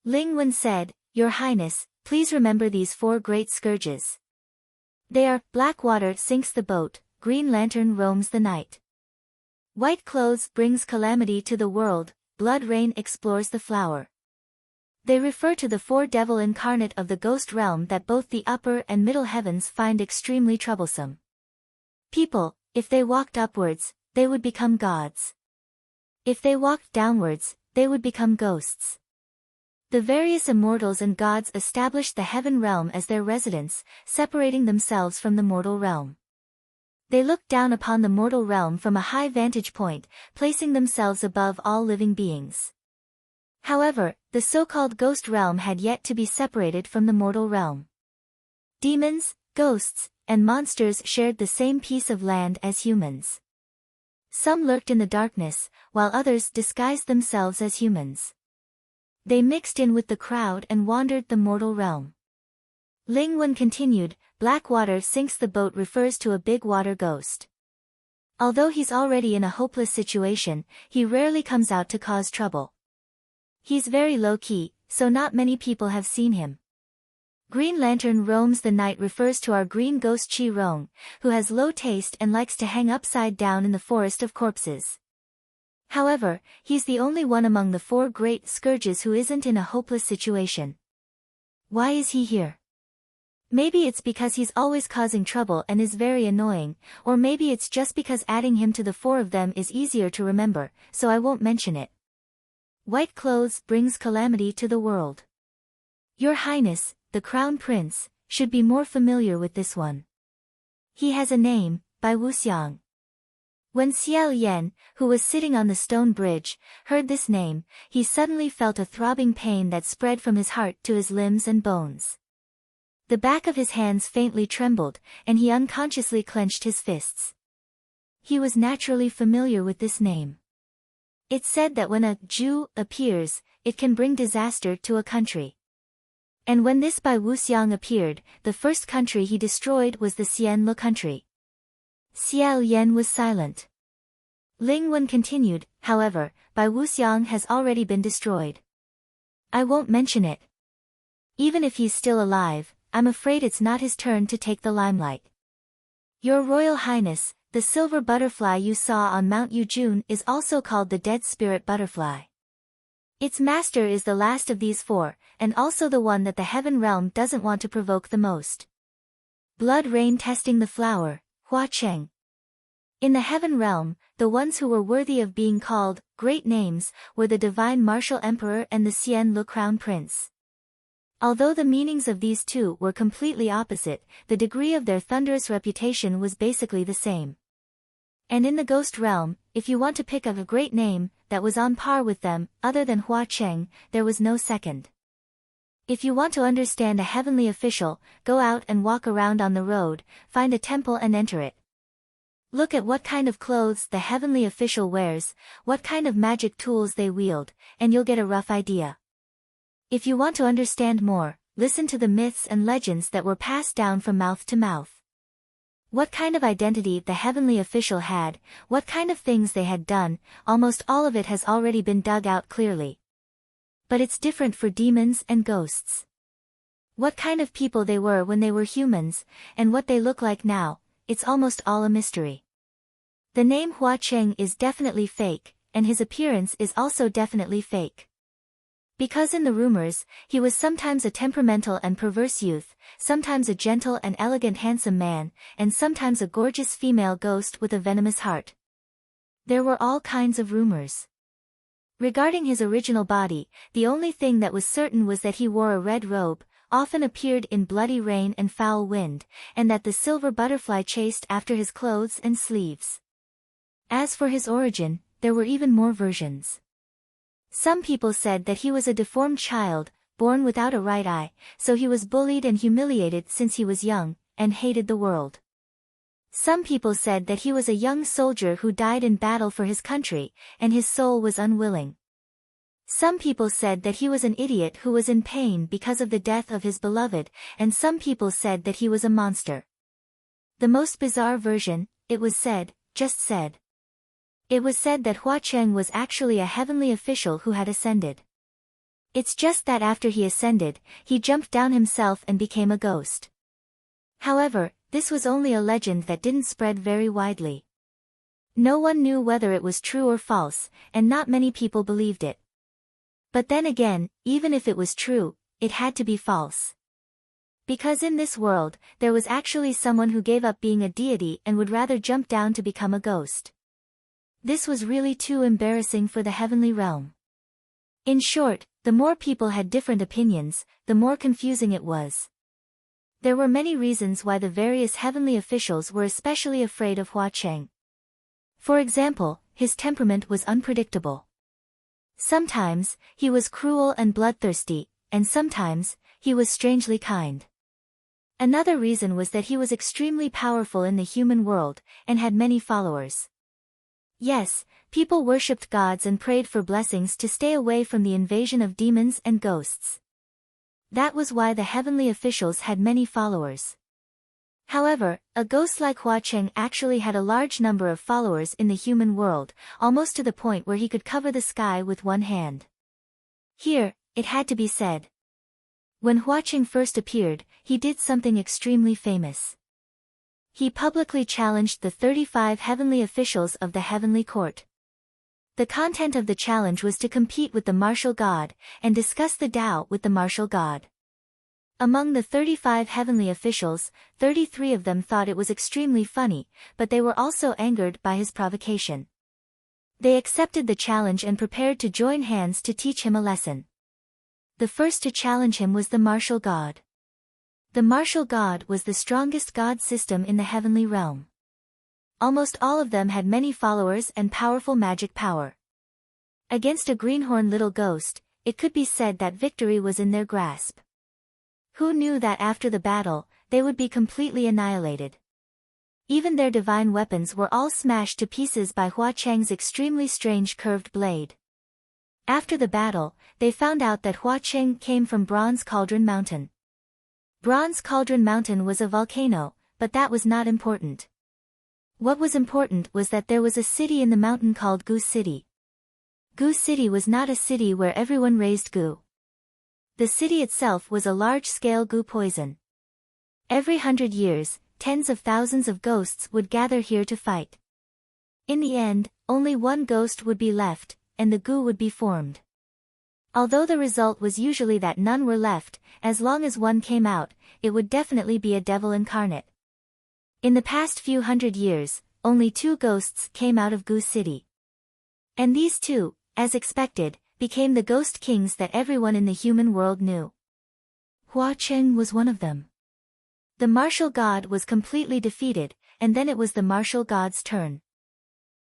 Ling Wen said, "Your Highness, please remember these 4 great scourges. They are, black water sinks the boat, green lantern roams the night. White clothes brings calamity to the world, blood rain explores the flower." They refer to the 4 devil incarnate of the ghost realm that both the upper and middle heavens find extremely troublesome. People, if they walked upwards, they would become gods. If they walked downwards, they would become ghosts. The various immortals and gods established the heaven realm as their residence, separating themselves from the mortal realm. They looked down upon the mortal realm from a high vantage point, placing themselves above all living beings. However, the so-called ghost realm had yet to be separated from the mortal realm. Demons, ghosts, and monsters shared the same piece of land as humans. Some lurked in the darkness, while others disguised themselves as humans. They mixed in with the crowd and wandered the mortal realm. Ling Wen continued, "Black water sinks the boat" refers to a big water ghost. Although he's already in a hopeless situation, he rarely comes out to cause trouble. He's very low-key, so not many people have seen him. Green lantern roams the night refers to our green ghost Chi Rong, who has low taste and likes to hang upside down in the forest of corpses. However, he's the only one among the 4 great scourges who isn't in a hopeless situation. Why is he here? Maybe it's because he's always causing trouble and is very annoying, or maybe it's just because adding him to the 4 of them is easier to remember, so I won't mention it. White clothes brings calamity to the world. Your Highness, the Crown Prince, should be more familiar with this one. He has a name, Bai Wuxiang. When Xiao Yan, who was sitting on the stone bridge, heard this name, he suddenly felt a throbbing pain that spread from his heart to his limbs and bones. The back of his hands faintly trembled, and he unconsciously clenched his fists. He was naturally familiar with this name. It's said that when a Jew appears, it can bring disaster to a country. And when this Bai Wuxiang appeared, the first country he destroyed was the Xianlu country. Xiao Yan was silent. Ling Wen continued, "However, Bai Wuxiang has already been destroyed. I won't mention it. Even if he's still alive, I'm afraid it's not his turn to take the limelight. Your Royal Highness, the silver butterfly you saw on Mount Yujun is also called the Dead Spirit Butterfly. Its master is the last of these 4, and also the one that the heaven realm doesn't want to provoke the most. Blood rain testing the flower, Hua Cheng. In the heaven realm, the ones who were worthy of being called great names were the divine martial emperor and the Xianlu crown prince. Although the meanings of these 2 were completely opposite, the degree of their thunderous reputation was basically the same. And in the ghost realm, if you want to pick a great name that was on par with them, other than Hua Cheng, there was no second. If you want to understand a heavenly official, go out and walk around on the road, find a temple and enter it. Look at what kind of clothes the heavenly official wears, what kind of magic tools they wield, and you'll get a rough idea. If you want to understand more, listen to the myths and legends that were passed down from mouth to mouth. What kind of identity the heavenly official had, what kind of things they had done, almost all of it has already been dug out clearly. But it's different for demons and ghosts. What kind of people they were when they were humans, and what they look like now, it's almost all a mystery. The name Hua Cheng is definitely fake, and his appearance is also definitely fake. Because in the rumors, he was sometimes a temperamental and perverse youth, sometimes a gentle and elegant handsome man, and sometimes a gorgeous female ghost with a venomous heart. There were all kinds of rumors. Regarding his original body, the only thing that was certain was that he wore a red robe, often appeared in bloody rain and foul wind, and that the silver butterfly chased after his clothes and sleeves. As for his origin, there were even more versions. Some people said that he was a deformed child, born without a right eye, so he was bullied and humiliated since he was young, and hated the world. Some people said that he was a young soldier who died in battle for his country, and his soul was unwilling. Some people said that he was an idiot who was in pain because of the death of his beloved, and some people said that he was a monster. The most bizarre version, it was said, just said. It was said that Hua Cheng was actually a heavenly official who had ascended. It's just that after he ascended, he jumped down himself and became a ghost. However, this was only a legend that didn't spread very widely. No one knew whether it was true or false, and not many people believed it. But then again, even if it was true, it had to be false. Because in this world, there was actually someone who gave up being a deity and would rather jump down to become a ghost. This was really too embarrassing for the heavenly realm. In short, the more people had different opinions, the more confusing it was. There were many reasons why the various heavenly officials were especially afraid of Hua Cheng. For example, his temperament was unpredictable. Sometimes, he was cruel and bloodthirsty, and sometimes, he was strangely kind. Another reason was that he was extremely powerful in the human world, and had many followers. Yes, people worshipped gods and prayed for blessings to stay away from the invasion of demons and ghosts. That was why the heavenly officials had many followers. However, a ghost like Hua Cheng actually had a large number of followers in the human world, almost to the point where he could cover the sky with one hand. Here, it had to be said. When Hua Cheng first appeared, he did something extremely famous. He publicly challenged the 35 heavenly officials of the heavenly court. The content of the challenge was to compete with the martial god, and discuss the Tao with the martial god. Among the 35 heavenly officials, 33 of them thought it was extremely funny, but they were also angered by his provocation. They accepted the challenge and prepared to join hands to teach him a lesson. The first to challenge him was the martial god. The martial god was the strongest god system in the heavenly realm. Almost all of them had many followers and powerful magic power. Against a greenhorn little ghost, it could be said that victory was in their grasp. Who knew that after the battle, they would be completely annihilated? Even their divine weapons were all smashed to pieces by Hua Cheng's extremely strange curved blade. After the battle, they found out that Hua Cheng came from Bronze Cauldron Mountain. Bronze Cauldron Mountain was a volcano, but that was not important. What was important was that there was a city in the mountain called Gu City. Gu City was not a city where everyone raised gu. The city itself was a large-scale gu poison. Every 100 years, tens of thousands of ghosts would gather here to fight. In the end, only one ghost would be left, and the gu would be formed. Although the result was usually that none were left, as long as one came out, it would definitely be a devil incarnate. In the past few hundred years, only 2 ghosts came out of Gu City. And these 2, as expected, became the ghost kings that everyone in the human world knew. Hua Cheng was one of them. The martial god was completely defeated, and then it was the martial god's turn.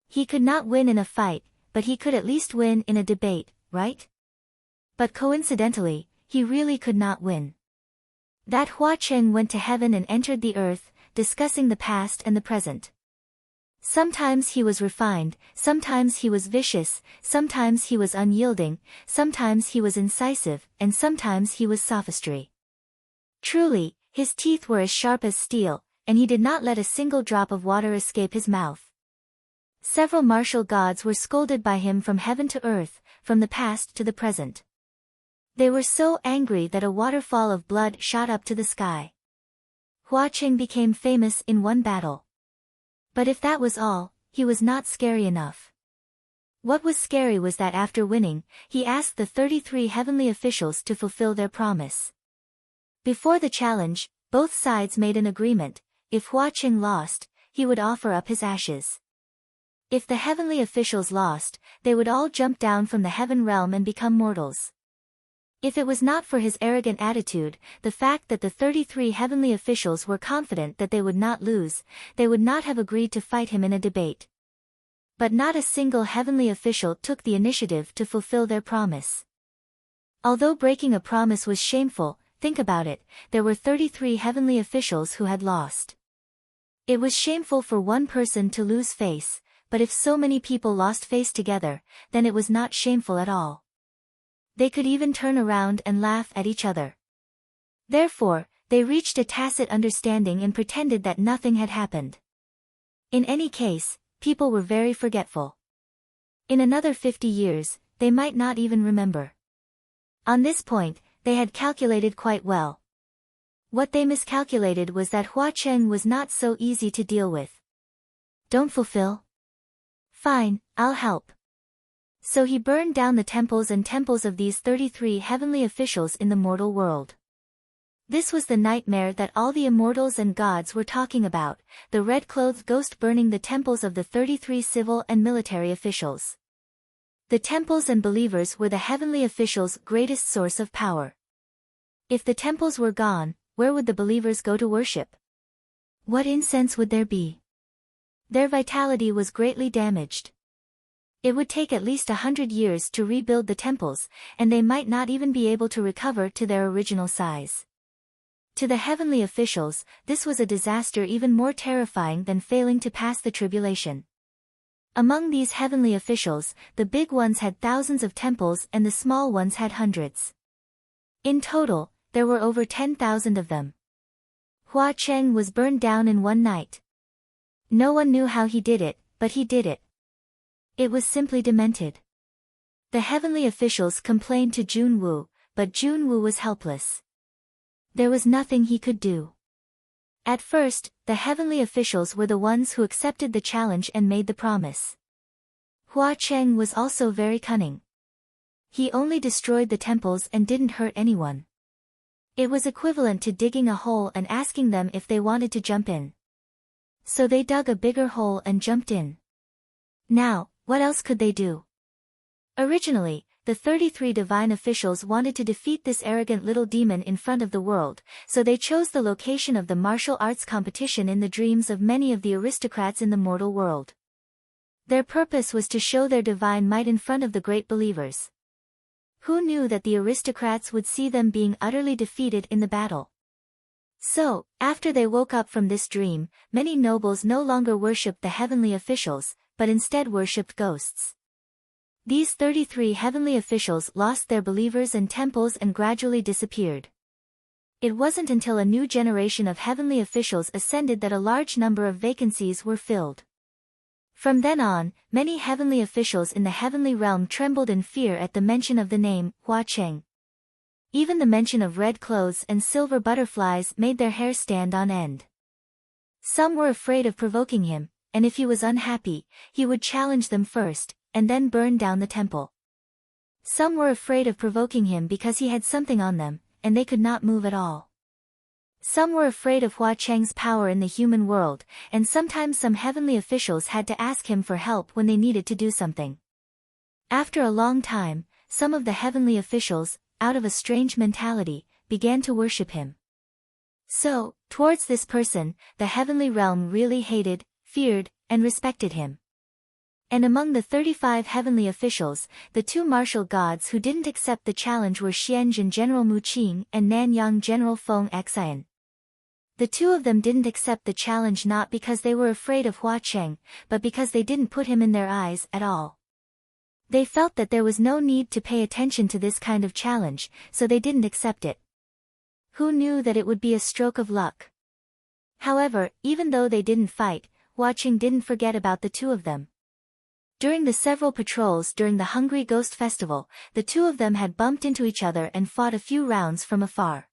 He could not win in a fight, but he could at least win in a debate, right? But coincidentally, he really could not win. That Hua Cheng went to heaven and entered the earth, discussing the past and the present. Sometimes he was refined, sometimes he was vicious, sometimes he was unyielding, sometimes he was incisive, and sometimes he was sophistry. Truly, his teeth were as sharp as steel, and he did not let a single drop of water escape his mouth. Several martial gods were scolded by him from heaven to earth, from the past to the present. They were so angry that a waterfall of blood shot up to the sky. Hua Cheng became famous in one battle. But if that was all, he was not scary enough. What was scary was that after winning, he asked the 33 heavenly officials to fulfill their promise. Before the challenge, both sides made an agreement: if Hua Cheng lost, he would offer up his ashes. If the heavenly officials lost, they would all jump down from the heaven realm and become mortals. If it was not for his arrogant attitude, the fact that the 33 heavenly officials were confident that they would not lose, they would not have agreed to fight him in a debate. But not a single heavenly official took the initiative to fulfill their promise. Although breaking a promise was shameful, think about it, there were 33 heavenly officials who had lost. It was shameful for one person to lose face, but if so many people lost face together, then it was not shameful at all. They could even turn around and laugh at each other. Therefore, they reached a tacit understanding and pretended that nothing had happened. In any case, people were very forgetful. In another 50 years, they might not even remember. On this point, they had calculated quite well. What they miscalculated was that Hua Cheng was not so easy to deal with. Don't fulfill? Fine, I'll help. So he burned down the temples of these 33 heavenly officials in the mortal world. This was the nightmare that all the immortals and gods were talking about, the red-clothed ghost burning the temples of the 33 civil and military officials. The temples and believers were the heavenly officials' greatest source of power. If the temples were gone, where would the believers go to worship? What incense would there be? Their vitality was greatly damaged. It would take at least 100 years to rebuild the temples, and they might not even be able to recover to their original size. To the heavenly officials, this was a disaster even more terrifying than failing to pass the tribulation. Among these heavenly officials, the big ones had thousands of temples and the small ones had hundreds. In total, there were over 10,000 of them. Hua Cheng was burned down in one night. No one knew how he did it, but he did it. It was simply demented. The heavenly officials complained to Jun Wu, but Jun Wu was helpless. There was nothing he could do. At first, the heavenly officials were the ones who accepted the challenge and made the promise. Hua Cheng was also very cunning. He only destroyed the temples and didn't hurt anyone. It was equivalent to digging a hole and asking them if they wanted to jump in. So they dug a bigger hole and jumped in. Now, what else could they do? Originally, the 33 divine officials wanted to defeat this arrogant little demon in front of the world, so they chose the location of the martial arts competition in the dreams of many of the aristocrats in the mortal world. Their purpose was to show their divine might in front of the great believers. Who knew that the aristocrats would see them being utterly defeated in the battle? So, after they woke up from this dream, many nobles no longer worshipped the heavenly officials, but instead worshipped ghosts. These 33 heavenly officials lost their believers and temples and gradually disappeared. It wasn't until a new generation of heavenly officials ascended that a large number of vacancies were filled. From then on, many heavenly officials in the heavenly realm trembled in fear at the mention of the name, Hua Cheng. Even the mention of red clothes and silver butterflies made their hair stand on end. Some were afraid of provoking him, and if he was unhappy, he would challenge them first, and then burn down the temple. Some were afraid of provoking him because he had something on them, and they could not move at all. Some were afraid of Hua Cheng's power in the human world, and sometimes some heavenly officials had to ask him for help when they needed to do something. After a long time, some of the heavenly officials, out of a strange mentality, began to worship him. So, towards this person, the heavenly realm really hated, feared, and respected him. And among the 35 heavenly officials, the two martial gods who didn't accept the challenge were Xianjin General Mu Qing and Nanyang General Feng Xian. The two of them didn't accept the challenge not because they were afraid of Hua Cheng, but because they didn't put him in their eyes at all. They felt that there was no need to pay attention to this kind of challenge, so they didn't accept it. who knew that it would be a stroke of luck? However, even though they didn't fight, Hua Qing didn't forget about the two of them. During the several patrols during the Hungry Ghost Festival, the two of them had bumped into each other and fought a few rounds from afar.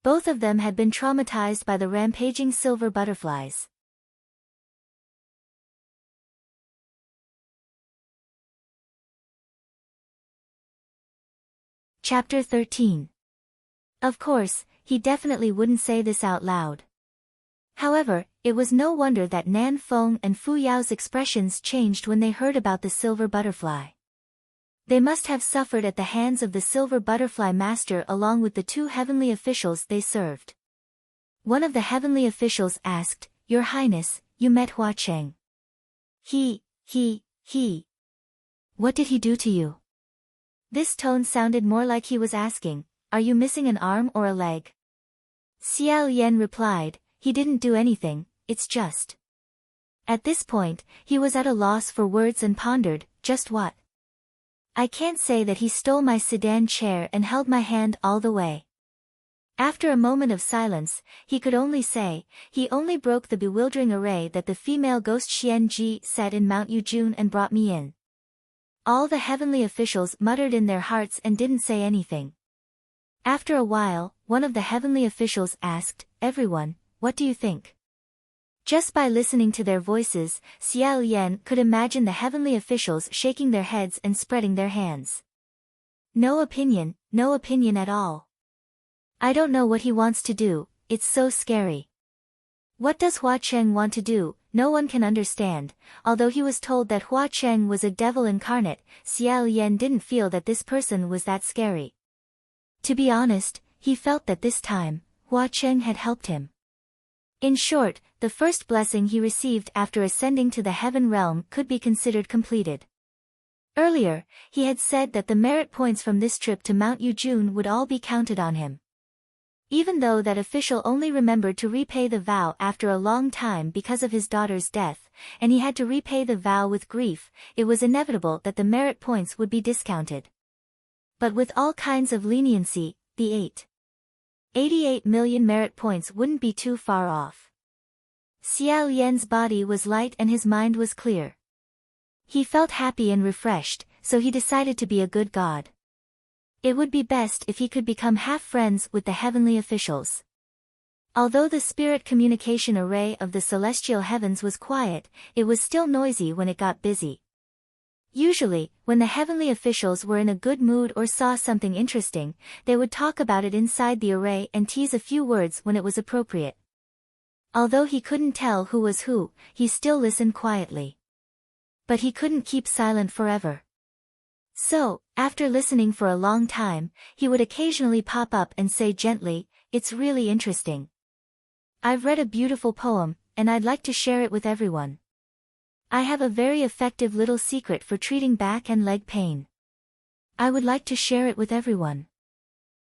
Both of them had been traumatized by the rampaging silver butterflies. Chapter 13. Of course, he definitely wouldn't say this out loud. However, it was no wonder that Nan Feng and Fu Yao's expressions changed when they heard about the silver butterfly. They must have suffered at the hands of the silver butterfly master along with the two heavenly officials they served. One of the heavenly officials asked, "Your Highness, you met Hua Qing. He. What did he do to you?" This tone sounded more like he was asking, "Are you missing an arm or a leg?" Xiao Yan replied, "He didn't do anything, it's just." At this point, he was at a loss for words and pondered, "Just what?" "I can't say that he stole my sedan chair and held my hand all the way." After a moment of silence, he could only say, "He only broke the bewildering array that the female ghost Xian Ji set in Mount Yujun and brought me in." All the heavenly officials muttered in their hearts and didn't say anything. After a while, one of the heavenly officials asked, "Everyone, what do you think?" Just by listening to their voices, Xiao Yan could imagine the heavenly officials shaking their heads and spreading their hands. No opinion at all. "I don't know what he wants to do, it's so scary." What does Hua Qing want to do? No one can understand. Although he was told that Hua Qing was a devil incarnate, Xiao Yan didn't feel that this person was that scary. To be honest, he felt that this time, Hua Qing had helped him. In short, the first blessing he received after ascending to the heaven realm could be considered completed. Earlier, he had said that the merit points from this trip to Mount Yujun would all be counted on him. Even though that official only remembered to repay the vow after a long time because of his daughter's death, and he had to repay the vow with grief, it was inevitable that the merit points would be discounted. But with all kinds of leniency, the 88 million merit points wouldn't be too far off. Xiao Yan's body was light and his mind was clear. He felt happy and refreshed, so he decided to be a good god. It would be best if he could become half friends with the heavenly officials. Although the spirit communication array of the celestial heavens was quiet, it was still noisy when it got busy. Usually, when the heavenly officials were in a good mood or saw something interesting, they would talk about it inside the array and tease a few words when it was appropriate. Although he couldn't tell who was who, he still listened quietly. But he couldn't keep silent forever. So, after listening for a long time, he would occasionally pop up and say gently, "It's really interesting. I've read a beautiful poem, and I'd like to share it with everyone. I have a very effective little secret for treating back and leg pain. I would like to share it with everyone."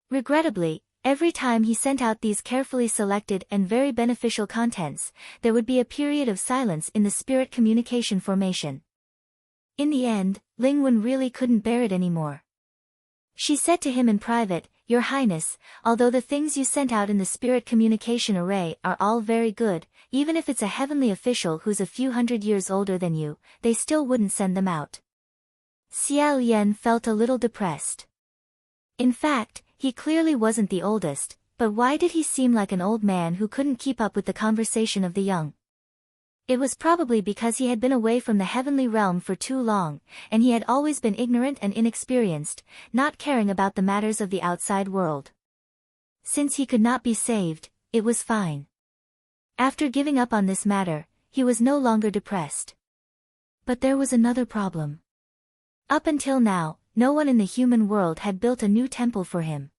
Regrettably, every time he sent out these carefully selected and very beneficial contents, there would be a period of silence in the spirit communication formation. In the end, Ling Wen really couldn't bear it anymore. She said to him in private, "Your Highness, although the things you sent out in the spirit communication array are all very good, even if it's a heavenly official who's a few hundred years older than you, they still wouldn't send them out." Xiao Yan felt a little depressed. In fact, he clearly wasn't the oldest, but why did he seem like an old man who couldn't keep up with the conversation of the young? It was probably because he had been away from the heavenly realm for too long, and he had always been ignorant and inexperienced, not caring about the matters of the outside world. Since he could not be saved, it was fine. After giving up on this matter, he was no longer depressed. But there was another problem. Up until now, no one in the human world had built a new temple for him.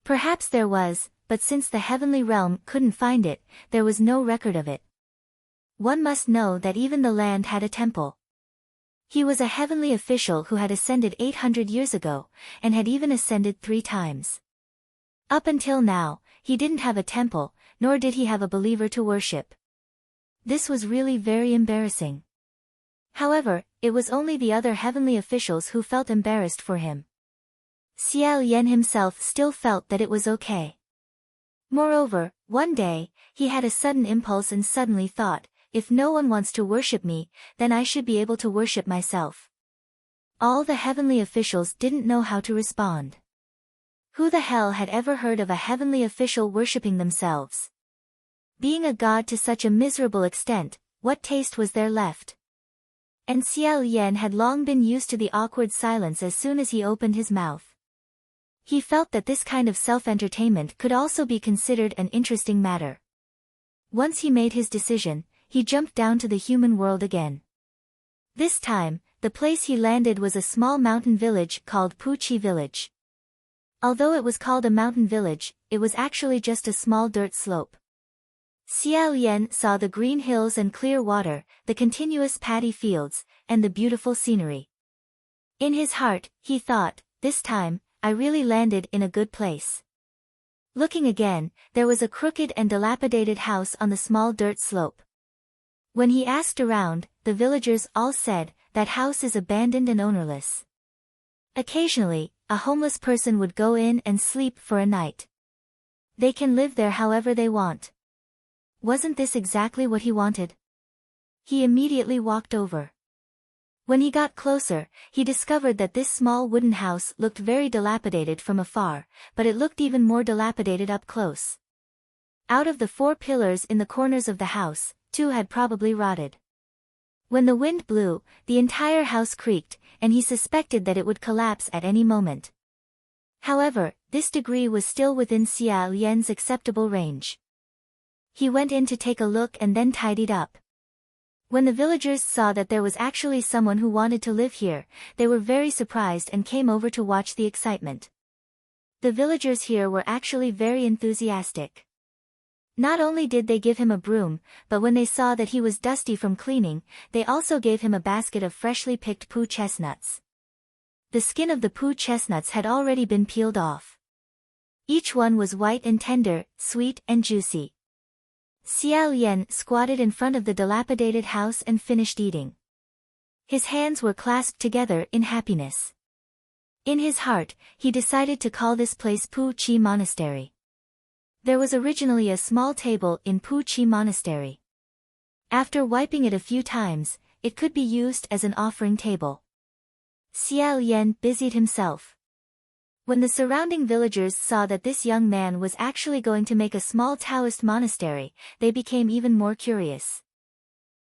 Perhaps there was, but since the heavenly realm couldn't find it, there was no record of it. One must know that even the land had a temple. He was a heavenly official who had ascended 800 years ago, and had even ascended 3 times. Up until now, he didn't have a temple, nor did he have a believer to worship. This was really very embarrassing. However, it was only the other heavenly officials who felt embarrassed for him. Xiao Yan himself still felt that it was okay. Moreover, one day, he had a sudden impulse and suddenly thought, if no one wants to worship me, then I should be able to worship myself. All the heavenly officials didn't know how to respond. Who the hell had ever heard of a heavenly official worshipping themselves? Being a god to such a miserable extent, what taste was there left? And Xiao Yan had long been used to the awkward silence as soon as he opened his mouth. He felt that this kind of self-entertainment could also be considered an interesting matter. Once he made his decision, he jumped down to the human world again. This time, the place he landed was a small mountain village called Puchi Village. Although it was called a mountain village, it was actually just a small dirt slope. Xiao Yan saw the green hills and clear water, the continuous paddy fields, and the beautiful scenery. In his heart, he thought, this time, I really landed in a good place. Looking again, there was a crooked and dilapidated house on the small dirt slope. When he asked around, the villagers all said, that house is abandoned and ownerless. Occasionally, a homeless person would go in and sleep for a night. They can live there however they want. Wasn't this exactly what he wanted? He immediately walked over. When he got closer, he discovered that this small wooden house looked very dilapidated from afar, but it looked even more dilapidated up close. Out of the 4 pillars in the corners of the house, 2 had probably rotted. When the wind blew, the entire house creaked, and he suspected that it would collapse at any moment. However, this degree was still within Xiao Yan's acceptable range. He went in to take a look and then tidied up. When the villagers saw that there was actually someone who wanted to live here, they were very surprised and came over to watch the excitement. The villagers here were actually very enthusiastic. Not only did they give him a broom, but when they saw that he was dusty from cleaning, they also gave him a basket of freshly picked poo chestnuts. The skin of the poo chestnuts had already been peeled off. Each one was white and tender, sweet and juicy. Xiao Yan squatted in front of the dilapidated house and finished eating. His hands were clasped together in happiness. In his heart, he decided to call this place Pu Chi Monastery. There was originally a small table in Pu Chi Monastery. After wiping it a few times, it could be used as an offering table. Xiao Yan busied himself. When the surrounding villagers saw that this young man was actually going to make a small Taoist monastery, they became even more curious.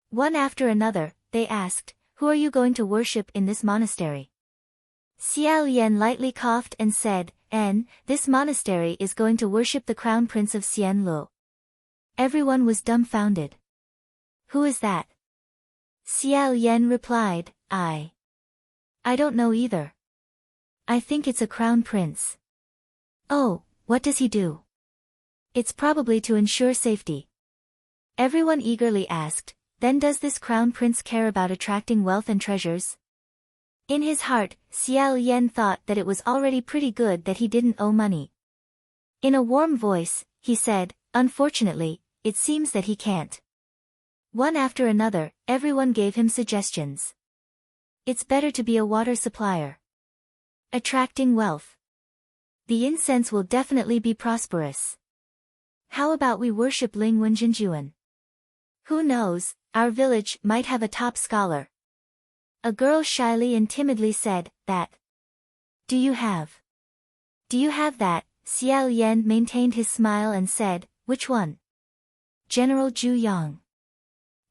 One after another, they asked, "Who are you going to worship in this monastery?" Xiao Yan lightly coughed and said, "This monastery is going to worship the Crown Prince of Xianlu." Everyone was dumbfounded. "Who is that?" Xiao Yan replied, I don't know either. I think it's a crown prince." "Oh, what does he do?" "It's probably to ensure safety." Everyone eagerly asked, "Then does this crown prince care about attracting wealth and treasures?" In his heart, Xiao Yan thought that it was already pretty good that he didn't owe money. In a warm voice, he said, "Unfortunately, it seems that he can't." One after another, everyone gave him suggestions. "It's better to be a water supplier. Attracting wealth. The incense will definitely be prosperous. How about we worship Ling Wenjinjuan? Who knows, our village might have a top scholar." A girl shyly and timidly said, "That. Do you have that?" Xiao Yan maintained his smile and said, "Which one?" "General Zhu Yang."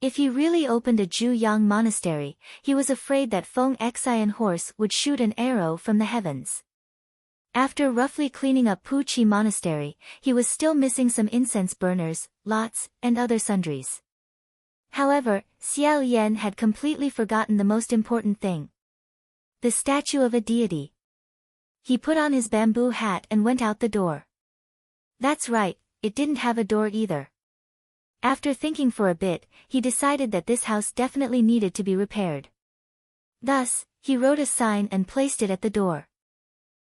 If he really opened a Zhu Yang monastery, he was afraid that Feng Xian horse would shoot an arrow from the heavens. After roughly cleaning up Pu Chi Monastery, he was still missing some incense burners, lots, and other sundries. However, Xiao Yan had completely forgotten the most important thing. The statue of a deity. He put on his bamboo hat and went out the door. That's right, it didn't have a door either. After thinking for a bit, he decided that this house definitely needed to be repaired. Thus, he wrote a sign and placed it at the door.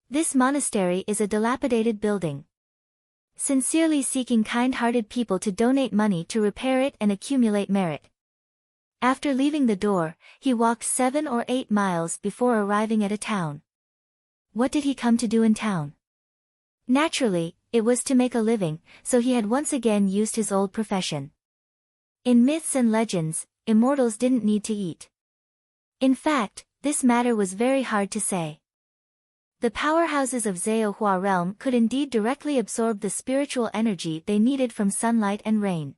"This monastery is a dilapidated building. Sincerely seeking kind-hearted people to donate money to repair it and accumulate merit." After leaving the door, he walked 7 or 8 miles before arriving at a town. What did he come to do in town? Naturally, it was to make a living, so he had once again used his old profession. In myths and legends, immortals didn't need to eat. In fact, this matter was very hard to say. The powerhouses of Zheohua realm could indeed directly absorb the spiritual energy they needed from sunlight and rain.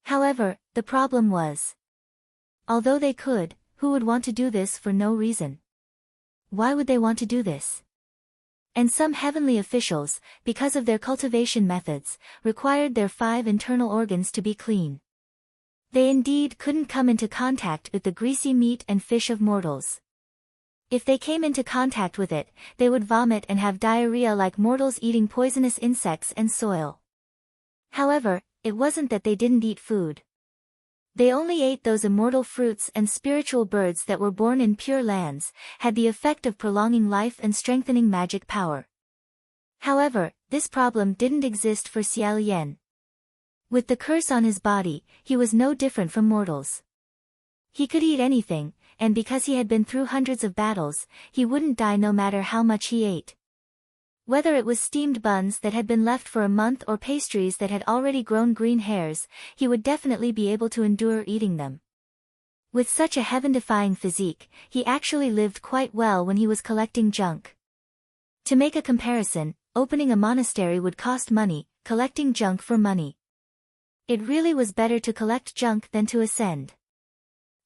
However, the problem was, although they could, who would want to do this for no reason? Why would they want to do this? And some heavenly officials, because of their cultivation methods, required their 5 internal organs to be clean. They indeed couldn't come into contact with the greasy meat and fish of mortals. If they came into contact with it, they would vomit and have diarrhea like mortals eating poisonous insects and soil. However, it wasn't that they didn't eat food. They only ate those immortal fruits, and spiritual birds that were born in pure lands, had the effect of prolonging life and strengthening magic power. However, this problem didn't exist for Xiao Yan. With the curse on his body, he was no different from mortals. He could eat anything, and because he had been through hundreds of battles, he wouldn't die no matter how much he ate. Whether it was steamed buns that had been left for a month or pastries that had already grown green hairs, he would definitely be able to endure eating them. With such a heaven-defying physique, he actually lived quite well when he was collecting junk. To make a comparison, opening a monastery would cost money, collecting junk for money. It really was better to collect junk than to ascend.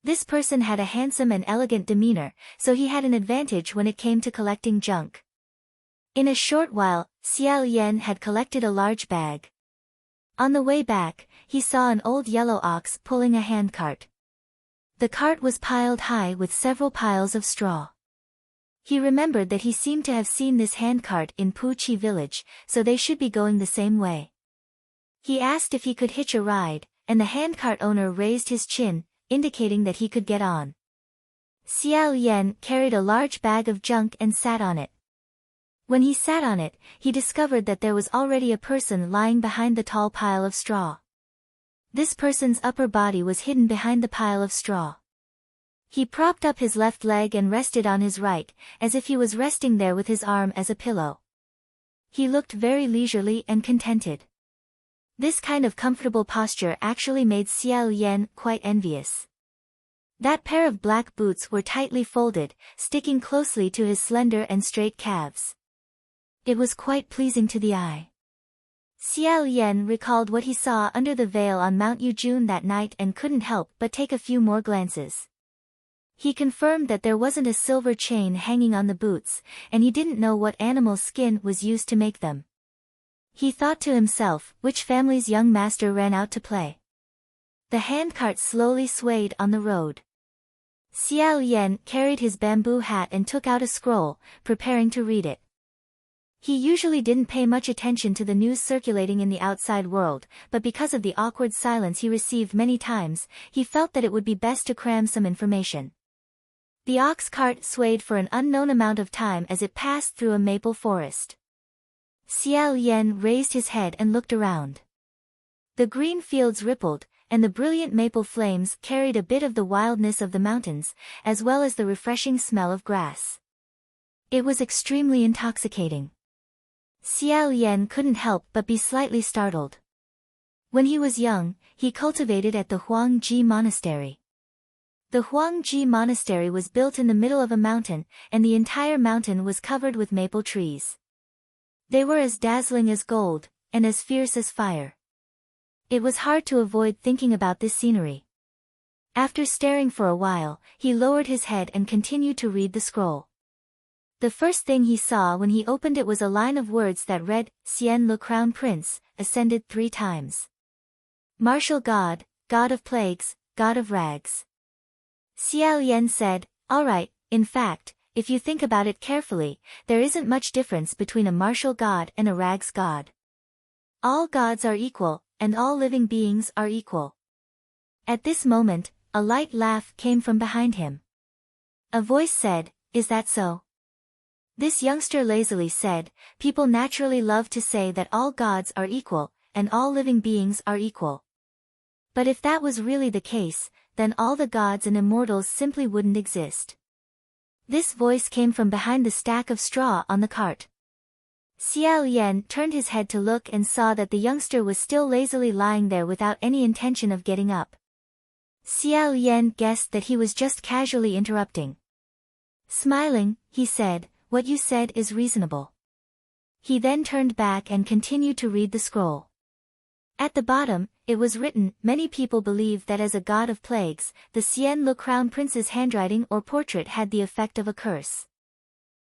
This person had a handsome and elegant demeanor, so he had an advantage when it came to collecting junk. In a short while, Xiao Yan had collected a large bag. On the way back, he saw an old yellow ox pulling a handcart. The cart was piled high with several piles of straw. He remembered that he seemed to have seen this handcart in Puqi village, so they should be going the same way. He asked if he could hitch a ride, and the handcart owner raised his chin, indicating that he could get on. Xiao Yan carried a large bag of junk and sat on it. When he sat on it, he discovered that there was already a person lying behind the tall pile of straw. This person's upper body was hidden behind the pile of straw. He propped up his left leg and rested on his right, as if he was resting there with his arm as a pillow. He looked very leisurely and contented. This kind of comfortable posture actually made Xiao Yan quite envious. That pair of black boots were tightly folded, sticking closely to his slender and straight calves. It was quite pleasing to the eye. Xiao Yan recalled what he saw under the veil on Mount Yujun that night and couldn't help but take a few more glances. He confirmed that there wasn't a silver chain hanging on the boots, and he didn't know what animal's skin was used to make them. He thought to himself, which family's young master ran out to play? The handcart slowly swayed on the road. Xiao Yan carried his bamboo hat and took out a scroll, preparing to read it. He usually didn't pay much attention to the news circulating in the outside world, but because of the awkward silence he received many times, he felt that it would be best to cram some information. The ox cart swayed for an unknown amount of time as it passed through a maple forest. Xiao Yan raised his head and looked around. The green fields rippled, and the brilliant maple flames carried a bit of the wildness of the mountains, as well as the refreshing smell of grass. It was extremely intoxicating. Xiao Yan couldn't help but be slightly startled. When he was young, he cultivated at the Huangji Monastery. The Huangji Monastery was built in the middle of a mountain, and the entire mountain was covered with maple trees. They were as dazzling as gold, and as fierce as fire. It was hard to avoid thinking about this scenery. After staring for a while, he lowered his head and continued to read the scroll. The first thing he saw when he opened it was a line of words that read, Xian le Crown Prince, ascended 3 times. Martial God, God of Plagues, God of Rags. Xiao Yan said, all right, in fact, if you think about it carefully, there isn't much difference between a martial god and a rags god. All gods are equal, and all living beings are equal. At this moment, a light laugh came from behind him. A voice said, is that so? This youngster lazily said, people naturally love to say that all gods are equal, and all living beings are equal. But if that was really the case, then all the gods and immortals simply wouldn't exist. This voice came from behind the stack of straw on the cart. Xiao Yan turned his head to look and saw that the youngster was still lazily lying there without any intention of getting up. Xiao Yan guessed that he was just casually interrupting. Smiling, he said, "What you said is reasonable." He then turned back and continued to read the scroll. At the bottom, it was written, "Many people believe that as a god of plagues, the Xian Lu Crown Prince's handwriting or portrait had the effect of a curse.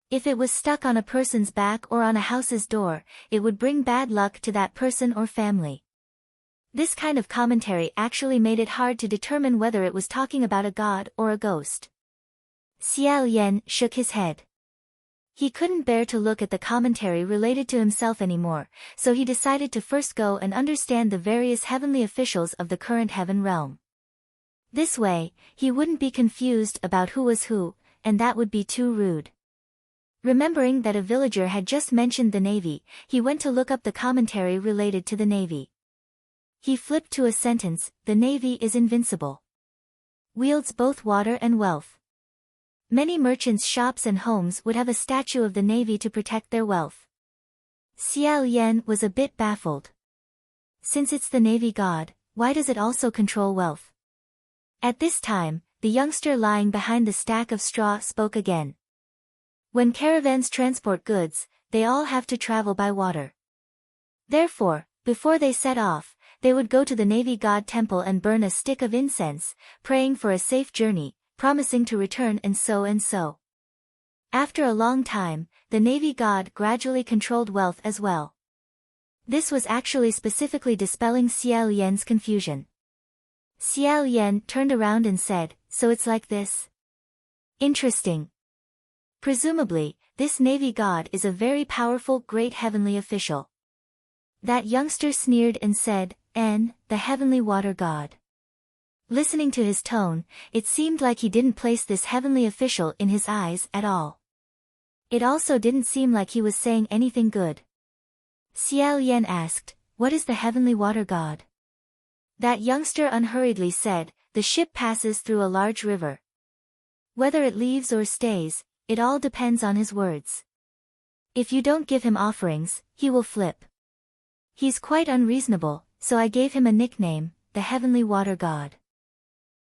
If it was stuck on a person's back or on a house's door, it would bring bad luck to that person or family." This kind of commentary actually made it hard to determine whether it was talking about a god or a ghost. Xiao Yan shook his head. He couldn't bear to look at the commentary related to himself anymore, so he decided to first go and understand the various heavenly officials of the current heaven realm. This way, he wouldn't be confused about who was who, and that would be too rude. Remembering that a villager had just mentioned the navy, he went to look up the commentary related to the navy. He flipped to a sentence, "The navy is invincible. Wields both water and wealth. Many merchants' shops and homes would have a statue of the navy to protect their wealth." Xiao Yan was a bit baffled. Since it's the navy god, why does it also control wealth? At this time, the youngster lying behind the stack of straw spoke again. "When caravans transport goods, they all have to travel by water. Therefore, before they set off, they would go to the navy god temple and burn a stick of incense, praying for a safe journey, promising to return and so and so. After a long time, the navy god gradually controlled wealth as well." This was actually specifically dispelling Xiao Yan's confusion. Xiao Yan turned around and said, "So it's like this? Interesting. Presumably, this navy god is a very powerful great heavenly official." That youngster sneered and said, "The heavenly water god." Listening to his tone, it seemed like he didn't place this heavenly official in his eyes at all. It also didn't seem like he was saying anything good. Xiao Yan asked, "What is the heavenly water god?" That youngster unhurriedly said, "The ship passes through a large river. Whether it leaves or stays, it all depends on his words. If you don't give him offerings, he will flip. He's quite unreasonable, so I gave him a nickname, the Heavenly Water God.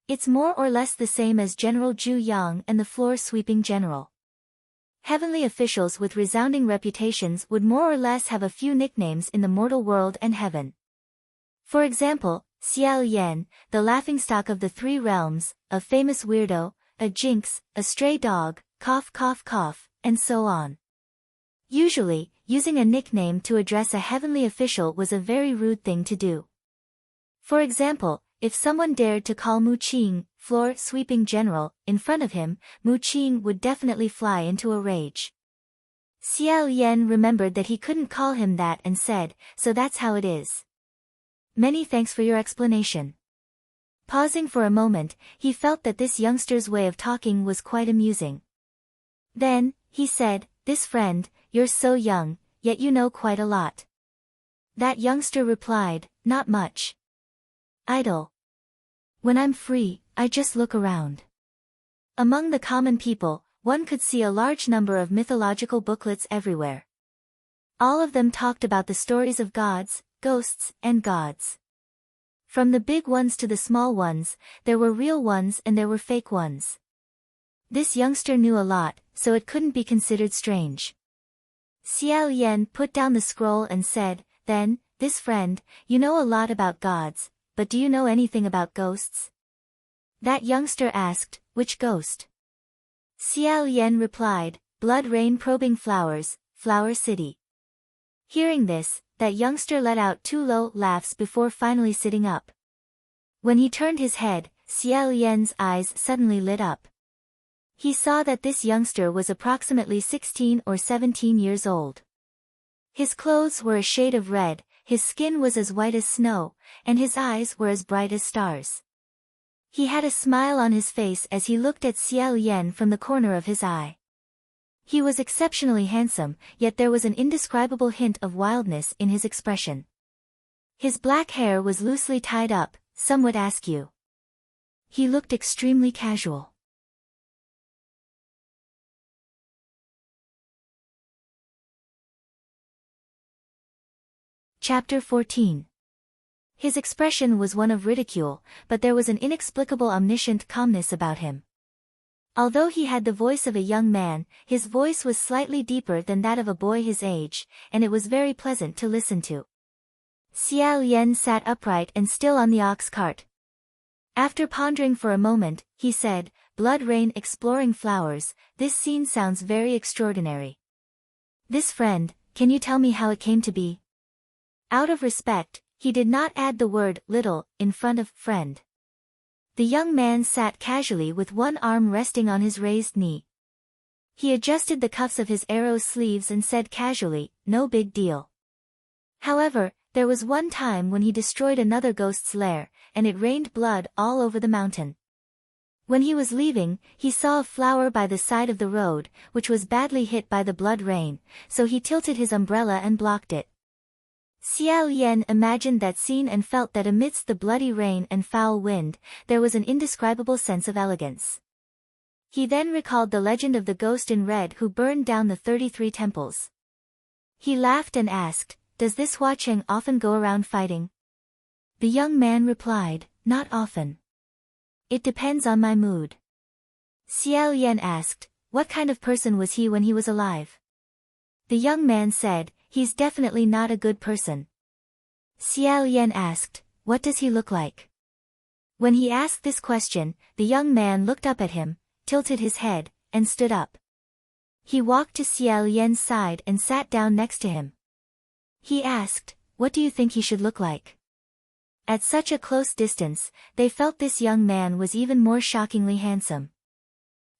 It's more or less the same as General Zhu Yang and the floor-sweeping general. Heavenly officials with resounding reputations would more or less have a few nicknames in the mortal world and heaven. For example, Xiao Yan, the laughingstock of the three realms, a famous weirdo, a jinx, a stray dog, cough cough cough, and so on. Usually, using a nickname to address a heavenly official was a very rude thing to do. For example, if someone dared to call Mu Qing, floor-sweeping general, in front of him, Mu Qing would definitely fly into a rage. Xiao Yan remembered that he couldn't call him that and said, "So that's how it is. Many thanks for your explanation." Pausing for a moment, he felt that this youngster's way of talking was quite amusing. Then, he said, "This friend, you're so young, yet you know quite a lot." That youngster replied, "Not much. Idle. When I'm free, I just look around." Among the common people, one could see a large number of mythological booklets everywhere. All of them talked about the stories of gods, ghosts, and gods. From the big ones to the small ones, there were real ones and there were fake ones. This youngster knew a lot, so it couldn't be considered strange. Xiao Yan put down the scroll and said, "Then, this friend, you know a lot about gods, but do you know anything about ghosts?" That youngster asked, "Which ghost?" Xiao Yan replied, "Blood rain probing flowers, Flower City." Hearing this, that youngster let out two low laughs before finally sitting up. When he turned his head, Xiao Yan's eyes suddenly lit up. He saw that this youngster was approximately 16 or 17 years old. His clothes were a shade of red, his skin was as white as snow, and his eyes were as bright as stars. He had a smile on his face as he looked at Xiao Yan from the corner of his eye. He was exceptionally handsome, yet there was an indescribable hint of wildness in his expression. His black hair was loosely tied up, some would ask you. He looked extremely casual. Chapter 14. His expression was one of ridicule, but there was an inexplicable omniscient calmness about him. Although he had the voice of a young man, his voice was slightly deeper than that of a boy his age, and it was very pleasant to listen to. Xiao Yan sat upright and still on the ox cart. After pondering for a moment, he said, "Blood rain exploring flowers, this scene sounds very extraordinary. This friend, can you tell me how it came to be?" Out of respect, he did not add the word little in front of friend. The young man sat casually with one arm resting on his raised knee. He adjusted the cuffs of his arrow's sleeves and said casually, "No big deal." However, there was one time when he destroyed another ghost's lair, and it rained blood all over the mountain. When he was leaving, he saw a flower by the side of the road, which was badly hit by the blood rain, so he tilted his umbrella and blocked it. Xiao Yan imagined that scene and felt that amidst the bloody rain and foul wind, there was an indescribable sense of elegance. He then recalled the legend of the ghost in red who burned down the 33 temples. He laughed and asked, "Does this Hua Cheng often go around fighting?" The young man replied, "Not often. It depends on my mood." Xiao Yan asked, "What kind of person was he when he was alive?" The young man said, "He's definitely not a good person." Xiao Yan asked, "What does he look like?" When he asked this question, the young man looked up at him, tilted his head, and stood up. He walked to Xiao Yan's side and sat down next to him. He asked, "What do you think he should look like?" At such a close distance, they felt this young man was even more shockingly handsome.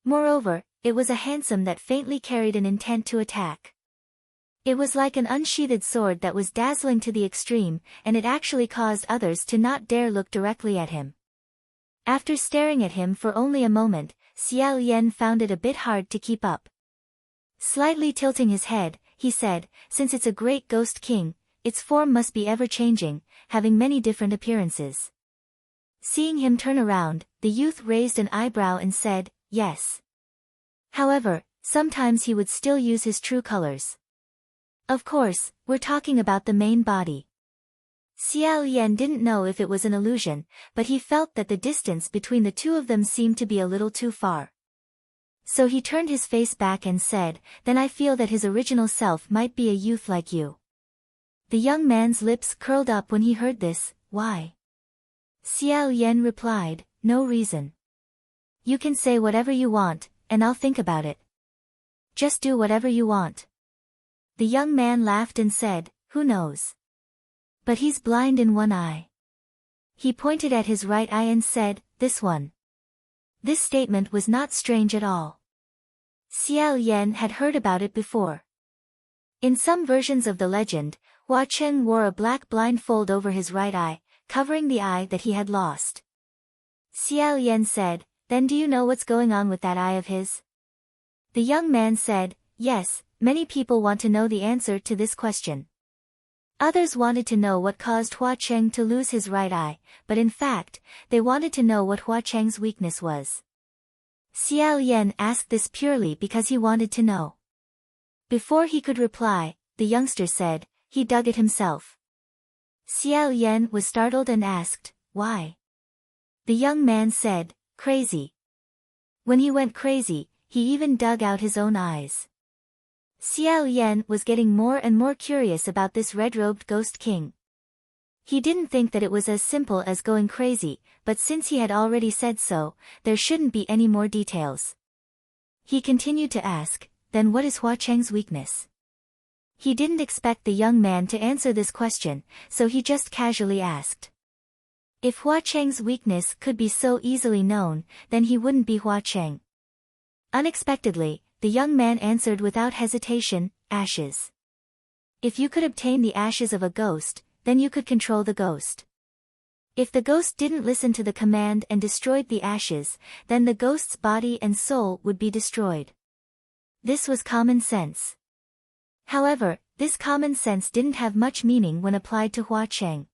Moreover, it was a handsome that faintly carried an intent to attack. It was like an unsheathed sword that was dazzling to the extreme, and it actually caused others to not dare look directly at him. After staring at him for only a moment, Xiao Yan found it a bit hard to keep up. Slightly tilting his head, he said, "Since it's a great ghost king, its form must be ever-changing, having many different appearances." Seeing him turn around, the youth raised an eyebrow and said, "Yes. However, sometimes he would still use his true colors." "Of course, we're talking about the main body." Xiao Yan didn't know if it was an illusion, but he felt that the distance between the two of them seemed to be a little too far. So he turned his face back and said, "Then I feel that his original self might be a youth like you." The young man's lips curled up when he heard this. "Why?" Xiao Yan replied, "No reason. You can say whatever you want, and I'll think about it. Just do whatever you want." The young man laughed and said, "Who knows? But he's blind in one eye." He pointed at his right eye and said, "This one." This statement was not strange at all. Xiao Yan had heard about it before. In some versions of the legend, Hua Cheng wore a black blindfold over his right eye, covering the eye that he had lost. Xiao Yan said, "Then do you know what's going on with that eye of his?" The young man said, "Yes, many people want to know the answer to this question." Others wanted to know what caused Hua Cheng to lose his right eye, but in fact, they wanted to know what Hua Cheng's weakness was. Xiao Yan asked this purely because he wanted to know. Before he could reply, the youngster said, "He dug it himself." Xiao Yan was startled and asked, "Why?" The young man said, "Crazy. When he went crazy, he even dug out his own eyes." Xiao Yan was getting more and more curious about this red-robed ghost king. He didn't think that it was as simple as going crazy, but since he had already said so, there shouldn't be any more details. He continued to ask, "Then what is Hua Cheng's weakness?" He didn't expect the young man to answer this question, so he just casually asked. If Hua Cheng's weakness could be so easily known, then he wouldn't be Hua Cheng. Unexpectedly, the young man answered without hesitation, "Ashes. If you could obtain the ashes of a ghost, then you could control the ghost. If the ghost didn't listen to the command and destroyed the ashes, then the ghost's body and soul would be destroyed." This was common sense. However, this common sense didn't have much meaning when applied to Hua Cheng.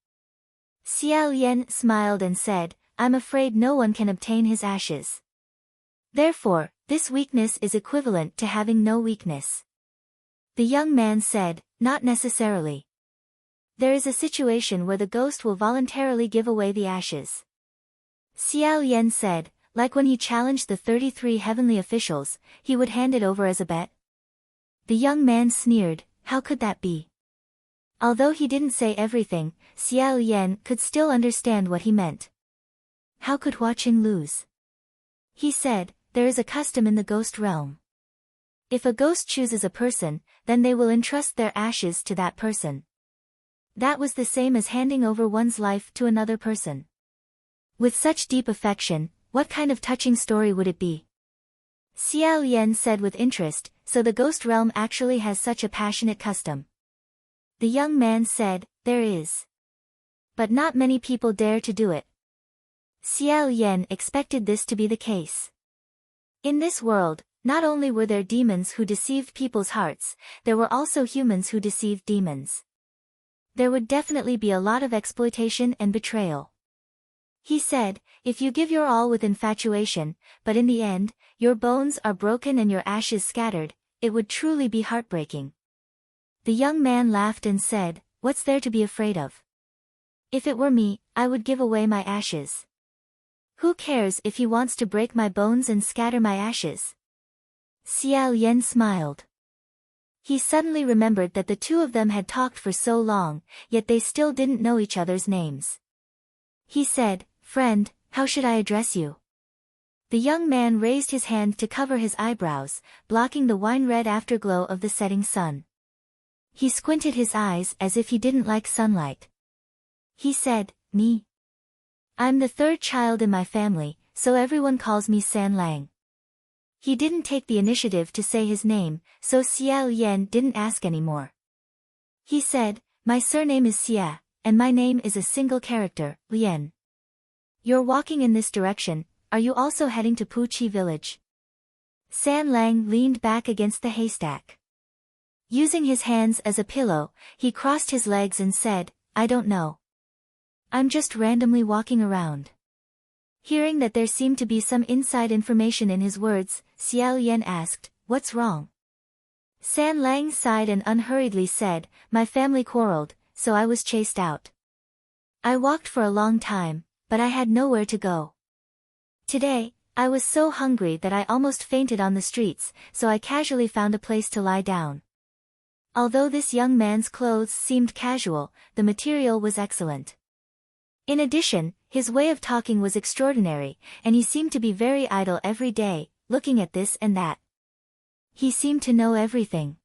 Xiao Yan smiled and said, "I'm afraid no one can obtain his ashes. Therefore, this weakness is equivalent to having no weakness." The young man said, "Not necessarily. There is a situation where the ghost will voluntarily give away the ashes. Xiao Yan said, like when he challenged the 33 heavenly officials, he would hand it over as a bet. The young man sneered, how could that be? Although he didn't say everything, Xiao Yan could still understand what he meant. How could Huaqing lose? He said, there is a custom in the ghost realm. If a ghost chooses a person, then they will entrust their ashes to that person. That was the same as handing over one's life to another person. With such deep affection, what kind of touching story would it be? Xiao Yan said with interest, so the ghost realm actually has such a passionate custom. The young man said, there is. But not many people dare to do it. Xiao Yan expected this to be the case. In this world, not only were there demons who deceived people's hearts, there were also humans who deceived demons. There would definitely be a lot of exploitation and betrayal. He said, if you give your all with infatuation, but in the end, your bones are broken and your ashes scattered, it would truly be heartbreaking. The young man laughed and said, what's there to be afraid of? If it were me, I would give away my ashes. Who cares if he wants to break my bones and scatter my ashes? Xiao Yan smiled. He suddenly remembered that the two of them had talked for so long, yet they still didn't know each other's names. He said, friend, how should I address you? The young man raised his hand to cover his eyebrows, blocking the wine-red afterglow of the setting sun. He squinted his eyes as if he didn't like sunlight. He said, me? I'm the third child in my family, so everyone calls me San Lang. He didn't take the initiative to say his name, so Xiao Yan didn't ask anymore. He said, my surname is Xia, and my name is a single character, Lian. You're walking in this direction, are you also heading to Puqi village? San Lang leaned back against the haystack. Using his hands as a pillow, he crossed his legs and said, I don't know. I'm just randomly walking around. Hearing that there seemed to be some inside information in his words, Xiao Yan asked, what's wrong? San Lang sighed and unhurriedly said, my family quarreled, so I was chased out. I walked for a long time, but I had nowhere to go. Today, I was so hungry that I almost fainted on the streets, so I casually found a place to lie down. Although this young man's clothes seemed casual, the material was excellent. In addition, his way of talking was extraordinary, and he seemed to be very idle every day, looking at this and that. He seemed to know everything.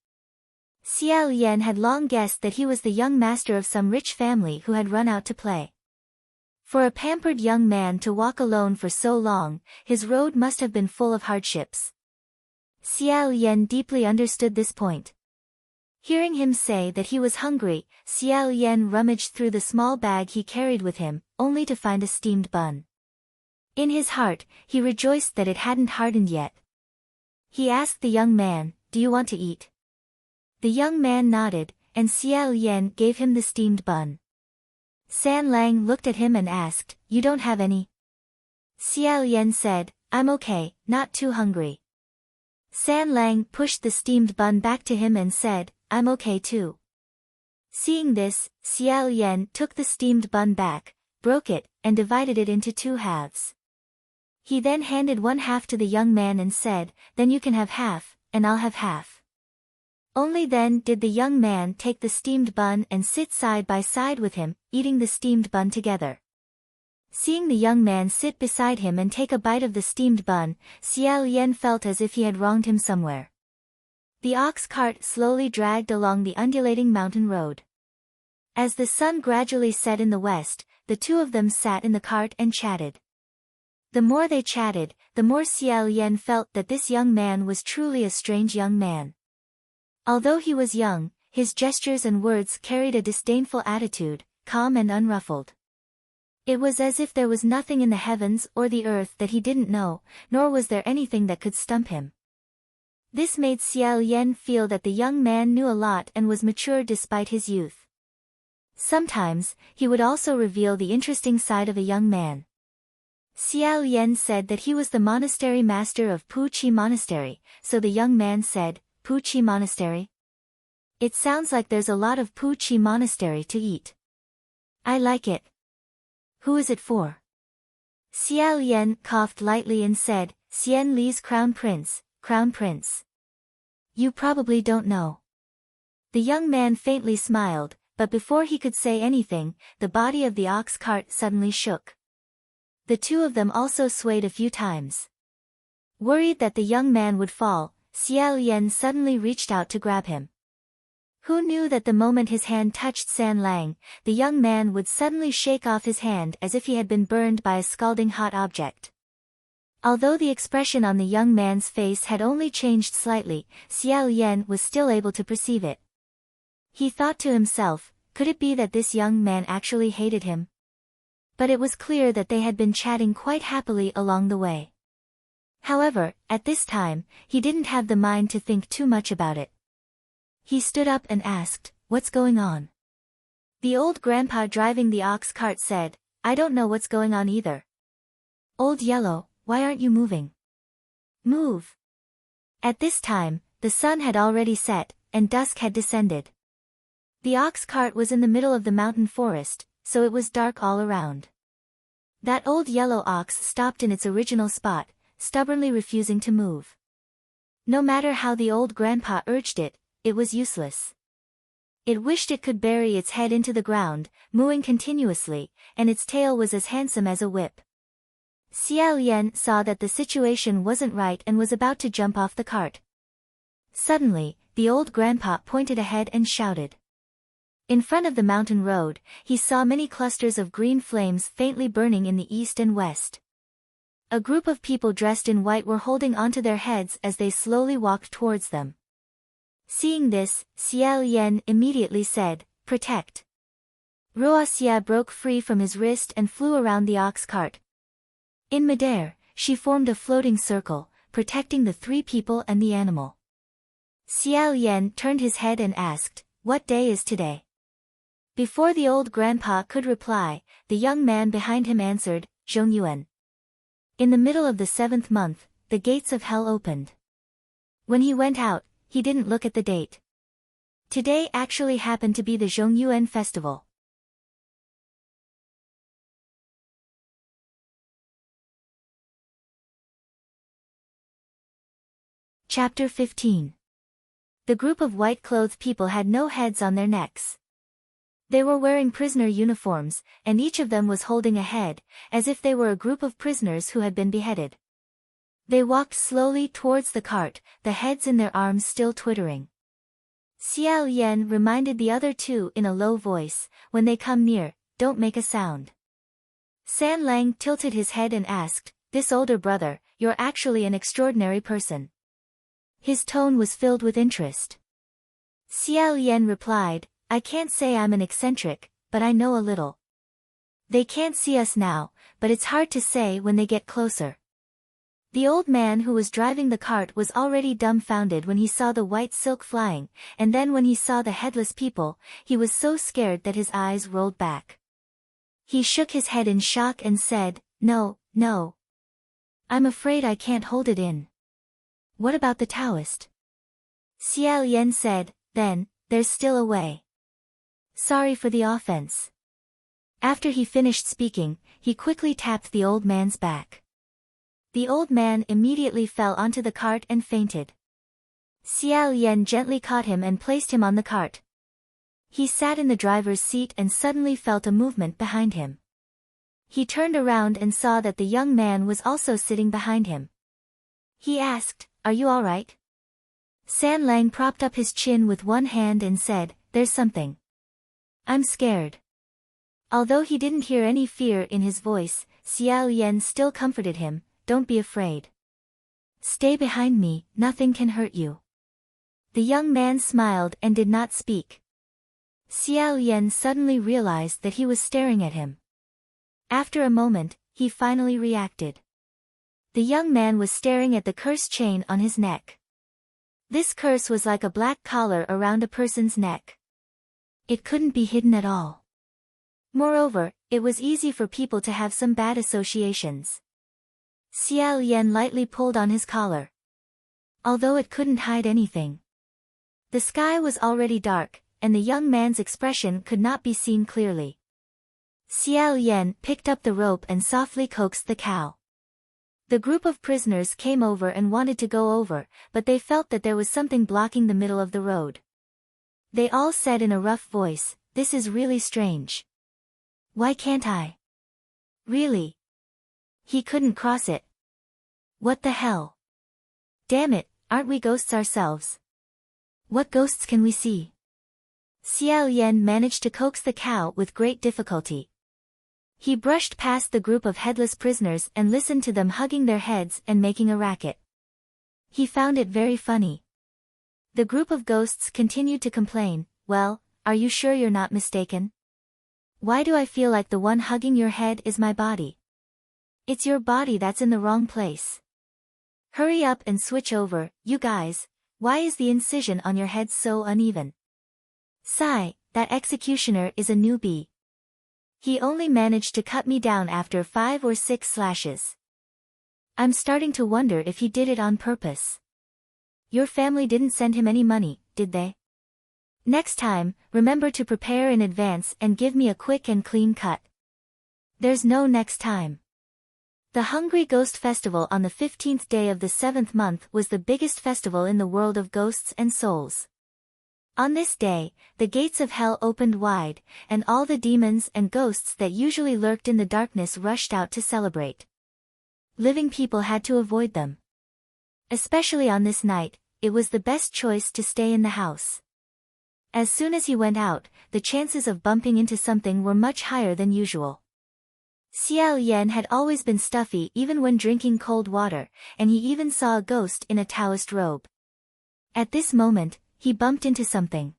Xiao Yan had long guessed that he was the young master of some rich family who had run out to play. For a pampered young man to walk alone for so long, his road must have been full of hardships. Xiao Yan deeply understood this point. Hearing him say that he was hungry, Xiao Yan rummaged through the small bag he carried with him, only to find a steamed bun. In his heart, he rejoiced that it hadn't hardened yet. He asked the young man, do you want to eat? The young man nodded, and Xiao Yan gave him the steamed bun. San Lang looked at him and asked, you don't have any? Xiao Yan said, I'm okay, not too hungry. San Lang pushed the steamed bun back to him and said, I'm okay too. Seeing this, Xiao Yan took the steamed bun back, broke it, and divided it into 2 halves. He then handed 1 half to the young man and said, then you can have half, and I'll have half. Only then did the young man take the steamed bun and sit side by side with him, eating the steamed bun together. Seeing the young man sit beside him and take a bite of the steamed bun, Xiao Yan felt as if he had wronged him somewhere. The ox cart slowly dragged along the undulating mountain road. As the sun gradually set in the west, the two of them sat in the cart and chatted. The more they chatted, the more Xiao Yan felt that this young man was truly a strange young man. Although he was young, his gestures and words carried a disdainful attitude, calm and unruffled. It was as if there was nothing in the heavens or the earth that he didn't know, nor was there anything that could stump him. This made Xiao Yan feel that the young man knew a lot and was mature despite his youth. Sometimes, he would also reveal the interesting side of a young man. Xiao Yan said that he was the monastery master of Puqi Monastery, so the young man said, Puqi Monastery? It sounds like there's a lot of Pu Chi monastery to eat. I like it. Who is it for? Xiao Lian coughed lightly and said, Xian Li's crown prince, crown prince. You probably don't know. The young man faintly smiled, but before he could say anything, the body of the ox cart suddenly shook. The two of them also swayed a few times. Worried that the young man would fall, Xiao Lian suddenly reached out to grab him. Who knew that the moment his hand touched San Lang, the young man would suddenly shake off his hand as if he had been burned by a scalding hot object. Although the expression on the young man's face had only changed slightly, Xiao Lian was still able to perceive it. He thought to himself, could it be that this young man actually hated him? But it was clear that they had been chatting quite happily along the way. However, at this time, he didn't have the mind to think too much about it. He stood up and asked, what's going on? The old grandpa driving the ox cart said, I don't know what's going on either. Old Yellow, why aren't you moving? Move. At this time, the sun had already set, and dusk had descended. The ox cart was in the middle of the mountain forest, so it was dark all around. That old yellow ox stopped in its original spot, stubbornly refusing to move. No matter how the old grandpa urged it, it was useless. It wished it could bury its head into the ground, mooing continuously, and its tail was as handsome as a whip. Xiao Lian saw that the situation wasn't right and was about to jump off the cart. Suddenly, the old grandpa pointed ahead and shouted. In front of the mountain road, he saw many clusters of green flames faintly burning in the east and west. A group of people dressed in white were holding onto their heads as they slowly walked towards them. Seeing this, Xiao Lian immediately said, protect. Roaxia broke free from his wrist and flew around the ox cart. In midair, she formed a floating circle, protecting the three people and the animal. Xiao Lian turned his head and asked, what day is today? Before the old grandpa could reply, the young man behind him answered, Zhongyuan. In the middle of the 7th month, the gates of hell opened. When he went out, he didn't look at the date. Today actually happened to be the Zhongyuan festival. Chapter 15. The group of white-clothed people had no heads on their necks. They were wearing prisoner uniforms, and each of them was holding a head, as if they were a group of prisoners who had been beheaded. They walked slowly towards the cart, the heads in their arms still twittering. Xiao Lian reminded the other two in a low voice, when they come near, don't make a sound. San Lang tilted his head and asked, this older brother, you're actually an extraordinary person. His tone was filled with interest. Xiao Lian replied, I can't say I'm an eccentric, but I know a little. They can't see us now, but it's hard to say when they get closer. The old man who was driving the cart was already dumbfounded when he saw the white silk flying, and then when he saw the headless people, he was so scared that his eyes rolled back. He shook his head in shock and said, no, no. I'm afraid I can't hold it in. What about the Taoist? Xiao Lian said, then, there's still a way. Sorry for the offense. After he finished speaking, he quickly tapped the old man's back. The old man immediately fell onto the cart and fainted. Xiao Lian gently caught him and placed him on the cart. He sat in the driver's seat and suddenly felt a movement behind him. He turned around and saw that the young man was also sitting behind him. He asked, are you all right? San Lang propped up his chin with one hand and said, there's something. I'm scared. Although he didn't hear any fear in his voice, Xiao Lian still comforted him, don't be afraid. Stay behind me, nothing can hurt you. The young man smiled and did not speak. Xiao Lian suddenly realized that he was staring at him. After a moment, he finally reacted. The young man was staring at the curse chain on his neck. This curse was like a black collar around a person's neck. It couldn't be hidden at all. Moreover, it was easy for people to have some bad associations. Xiao Lian lightly pulled on his collar. Although it couldn't hide anything. The sky was already dark, and the young man's expression could not be seen clearly. Xiao Yan picked up the rope and softly coaxed the cow. The group of prisoners came over and wanted to go over, but they felt that there was something blocking the middle of the road. They all said in a rough voice, "This is really strange. Why can't I?" Really? He couldn't cross it. What the hell? Damn it, aren't we ghosts ourselves? What ghosts can we see? Xiao Yan managed to coax the cow with great difficulty. He brushed past the group of headless prisoners and listened to them hugging their heads and making a racket. He found it very funny. The group of ghosts continued to complain, "Well, are you sure you're not mistaken? Why do I feel like the one hugging your head is my body? It's your body that's in the wrong place. Hurry up and switch over, you guys. Why is the incision on your head so uneven? Sigh, that executioner is a newbie. He only managed to cut me down after 5 or 6 slashes. I'm starting to wonder if he did it on purpose. Your family didn't send him any money, did they? Next time, remember to prepare in advance and give me a quick and clean cut." There's no next time. The Hungry Ghost Festival on the 15th day of the 7th month was the biggest festival in the world of ghosts and souls. On this day, the gates of hell opened wide, and all the demons and ghosts that usually lurked in the darkness rushed out to celebrate. Living people had to avoid them. Especially on this night, it was the best choice to stay in the house. As soon as he went out, the chances of bumping into something were much higher than usual. Xiao Yan had always been stuffy even when drinking cold water, and he even saw a ghost in a Taoist robe. At this moment, he bumped into something.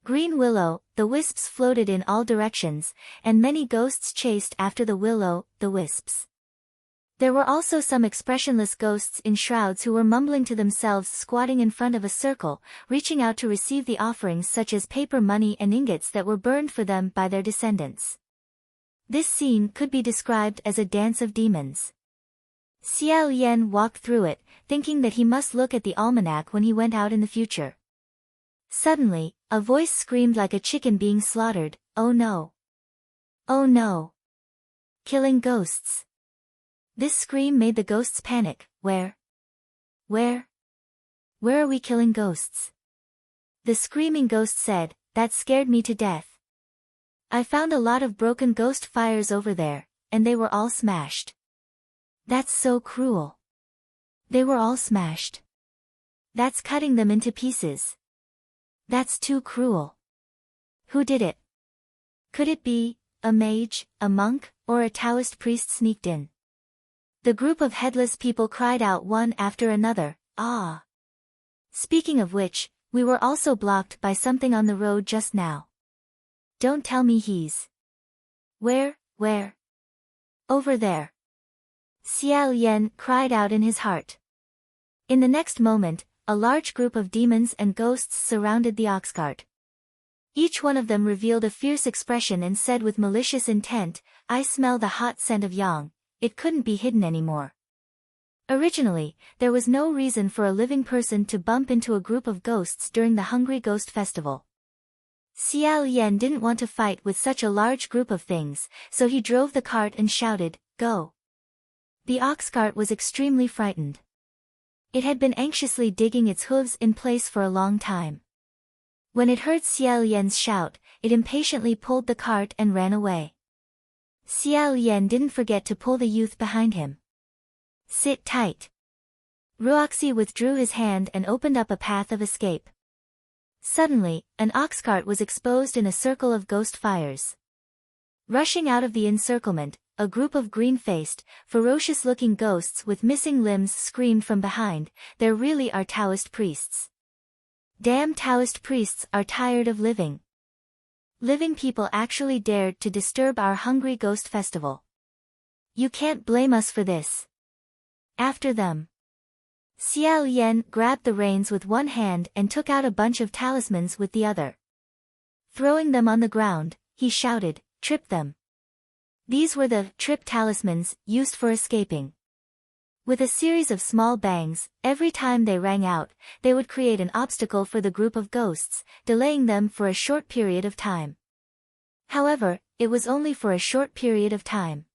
Green willow, the wisps floated in all directions, and many ghosts chased after the willow, the wisps. There were also some expressionless ghosts in shrouds who were mumbling to themselves, squatting in front of a circle, reaching out to receive the offerings such as paper money and ingots that were burned for them by their descendants. This scene could be described as a dance of demons. Xiao Yan walked through it, thinking that he must look at the almanac when he went out in the future. Suddenly, a voice screamed like a chicken being slaughtered, "Oh no! Oh no! Killing ghosts!" This scream made the ghosts panic. Where are we killing ghosts? The screaming ghost said, "That scared me to death. I found a lot of broken ghost fires over there, and they were all smashed." That's so cruel. They were all smashed. That's cutting them into pieces. That's too cruel. Who did it? Could it be a mage, a monk, or a Taoist priest sneaked in? The group of headless people cried out one after another, "Ah!" Speaking of which, we were also blocked by something on the road just now. Don't tell me he's... Where? Over there. Xiao Yan cried out in his heart. In the next moment, a large group of demons and ghosts surrounded the ox cart. Each one of them revealed a fierce expression and said with malicious intent, "I smell the hot scent of yang." It couldn't be hidden anymore. Originally, there was no reason for a living person to bump into a group of ghosts during the Hungry Ghost Festival. Xiao Yan didn't want to fight with such a large group of things, so he drove the cart and shouted, "Go!" The ox cart was extremely frightened. It had been anxiously digging its hooves in place for a long time. When it heard Xiao Yan's shout, it impatiently pulled the cart and ran away. Xiao Yan didn't forget to pull the youth behind him. "Sit tight." Ruoxi withdrew his hand and opened up a path of escape. Suddenly, an ox cart was exposed in a circle of ghost fires. Rushing out of the encirclement, a group of green-faced, ferocious-looking ghosts with missing limbs screamed from behind, "There really are Taoist priests. Damn Taoist priests are tired of living. Living people actually dared to disturb our Hungry Ghost Festival. You can't blame us for this. After them." Xiao Yan grabbed the reins with one hand and took out a bunch of talismans with the other. Throwing them on the ground, he shouted, "Trip them." These were the trip talismans used for escaping. With a series of small bangs, every time they rang out, they would create an obstacle for the group of ghosts, delaying them for a short period of time. However, it was only for a short period of time.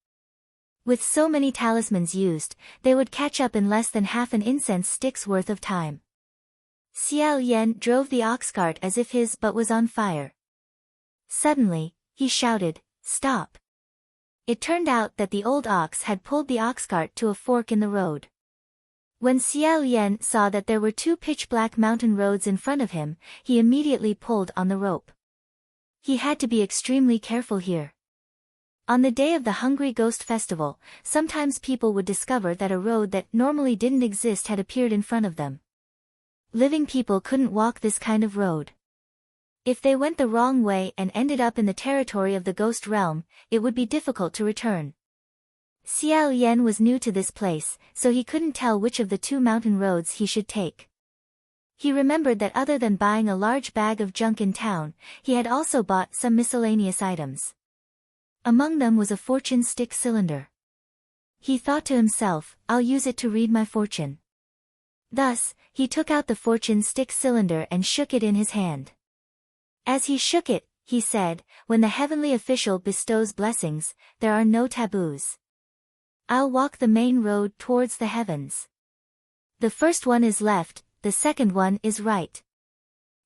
With so many talismans used, they would catch up in less than half an incense stick's worth of time. Xiao Yan drove the ox cart as if his butt was on fire. Suddenly, he shouted, "Stop!" It turned out that the old ox had pulled the ox cart to a fork in the road. When Xiao Yan saw that there were two pitch-black mountain roads in front of him, he immediately pulled on the rope. He had to be extremely careful here. On the day of the Hungry Ghost Festival, sometimes people would discover that a road that normally didn't exist had appeared in front of them. Living people couldn't walk this kind of road. If they went the wrong way and ended up in the territory of the ghost realm, it would be difficult to return. Xiao Yan was new to this place, so he couldn't tell which of the two mountain roads he should take. He remembered that other than buying a large bag of junk in town, he had also bought some miscellaneous items. Among them was a fortune stick cylinder. He thought to himself, "I'll use it to read my fortune." Thus, he took out the fortune stick cylinder and shook it in his hand. As he shook it, he said, "When the heavenly official bestows blessings, there are no taboos. I'll walk the main road towards the heavens. The first one is left, the second one is right.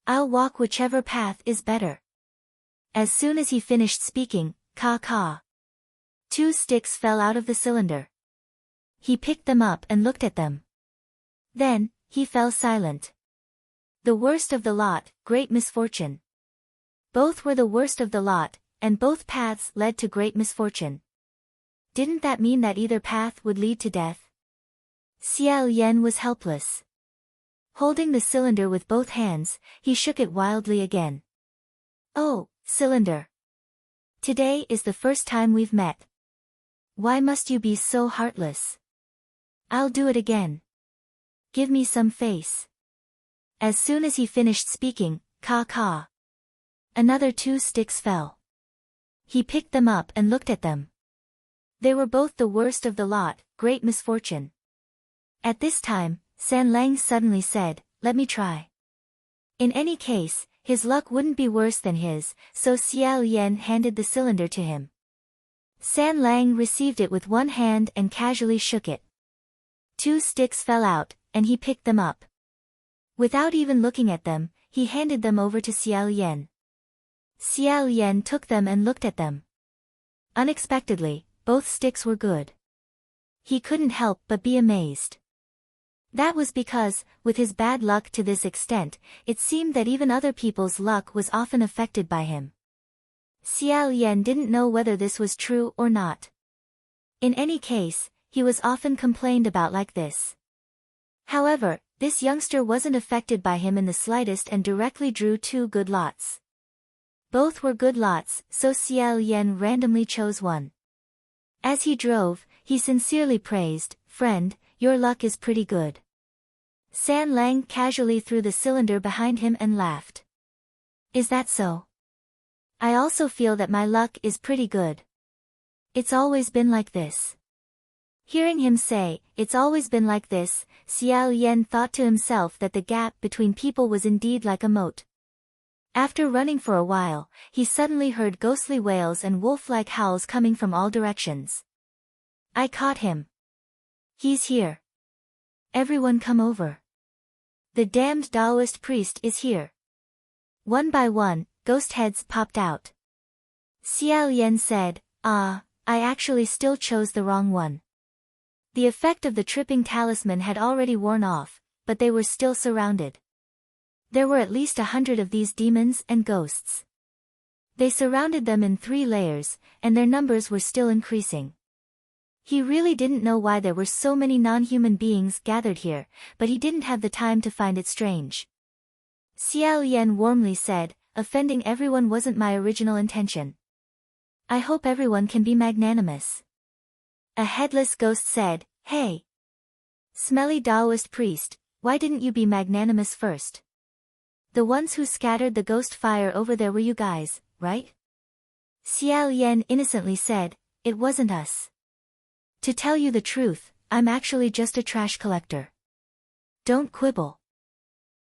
I'll walk whichever path is better." As soon as he finished speaking, ka. Two sticks fell out of the cylinder. He picked them up and looked at them. Then, he fell silent. The worst of the lot, great misfortune. Both were the worst of the lot, and both paths led to great misfortune. Didn't that mean that either path would lead to death? Xiao Yan was helpless. Holding the cylinder with both hands, he shook it wildly again. "Oh, cylinder. Today is the first time we've met. Why must you be so heartless? I'll do it again. Give me some face." As soon as he finished speaking, ka. Another two sticks fell. He picked them up and looked at them. They were both the worst of the lot, great misfortune. At this time, San Lang suddenly said, "Let me try." In any case, his luck wouldn't be worse than his, so Xiao Yan handed the cylinder to him. San Lang received it with one hand and casually shook it. Two sticks fell out, and he picked them up. Without even looking at them, he handed them over to Xiao Yan. Xiao Yan took them and looked at them. Unexpectedly, both sticks were good. He couldn't help but be amazed. That was because, with his bad luck to this extent, it seemed that even other people's luck was often affected by him. Xiao Yan didn't know whether this was true or not. In any case, he was often complained about like this. However, this youngster wasn't affected by him in the slightest and directly drew two good lots. Both were good lots, so Xiao Yan randomly chose one. As he drove, he sincerely praised, "Friend, your luck is pretty good." San Lang casually threw the cylinder behind him and laughed. "Is that so? I also feel that my luck is pretty good. It's always been like this." Hearing him say, "It's always been like this," Xiao Yan thought to himself that the gap between people was indeed like a moat. After running for a while, he suddenly heard ghostly wails and wolf-like howls coming from all directions. "I caught him. He's here. Everyone come over. The damned Taoist priest is here." One by one, ghost heads popped out. Xiao Yan said, I actually still chose the wrong one." The effect of the tripping talisman had already worn off, but they were still surrounded. There were at least 100 of these demons and ghosts. They surrounded them in 3 layers, and their numbers were still increasing. He really didn't know why there were so many non-human beings gathered here, but he didn't have the time to find it strange. Xiao Yan warmly said, "Offending everyone wasn't my original intention. I hope everyone can be magnanimous." A headless ghost said, "Hey! Smelly Taoist priest, why didn't you be magnanimous first? The ones who scattered the ghost fire over there were you guys, right?" Xiao Yan innocently said, "It wasn't us. To tell you the truth, I'm actually just a trash collector. Don't quibble.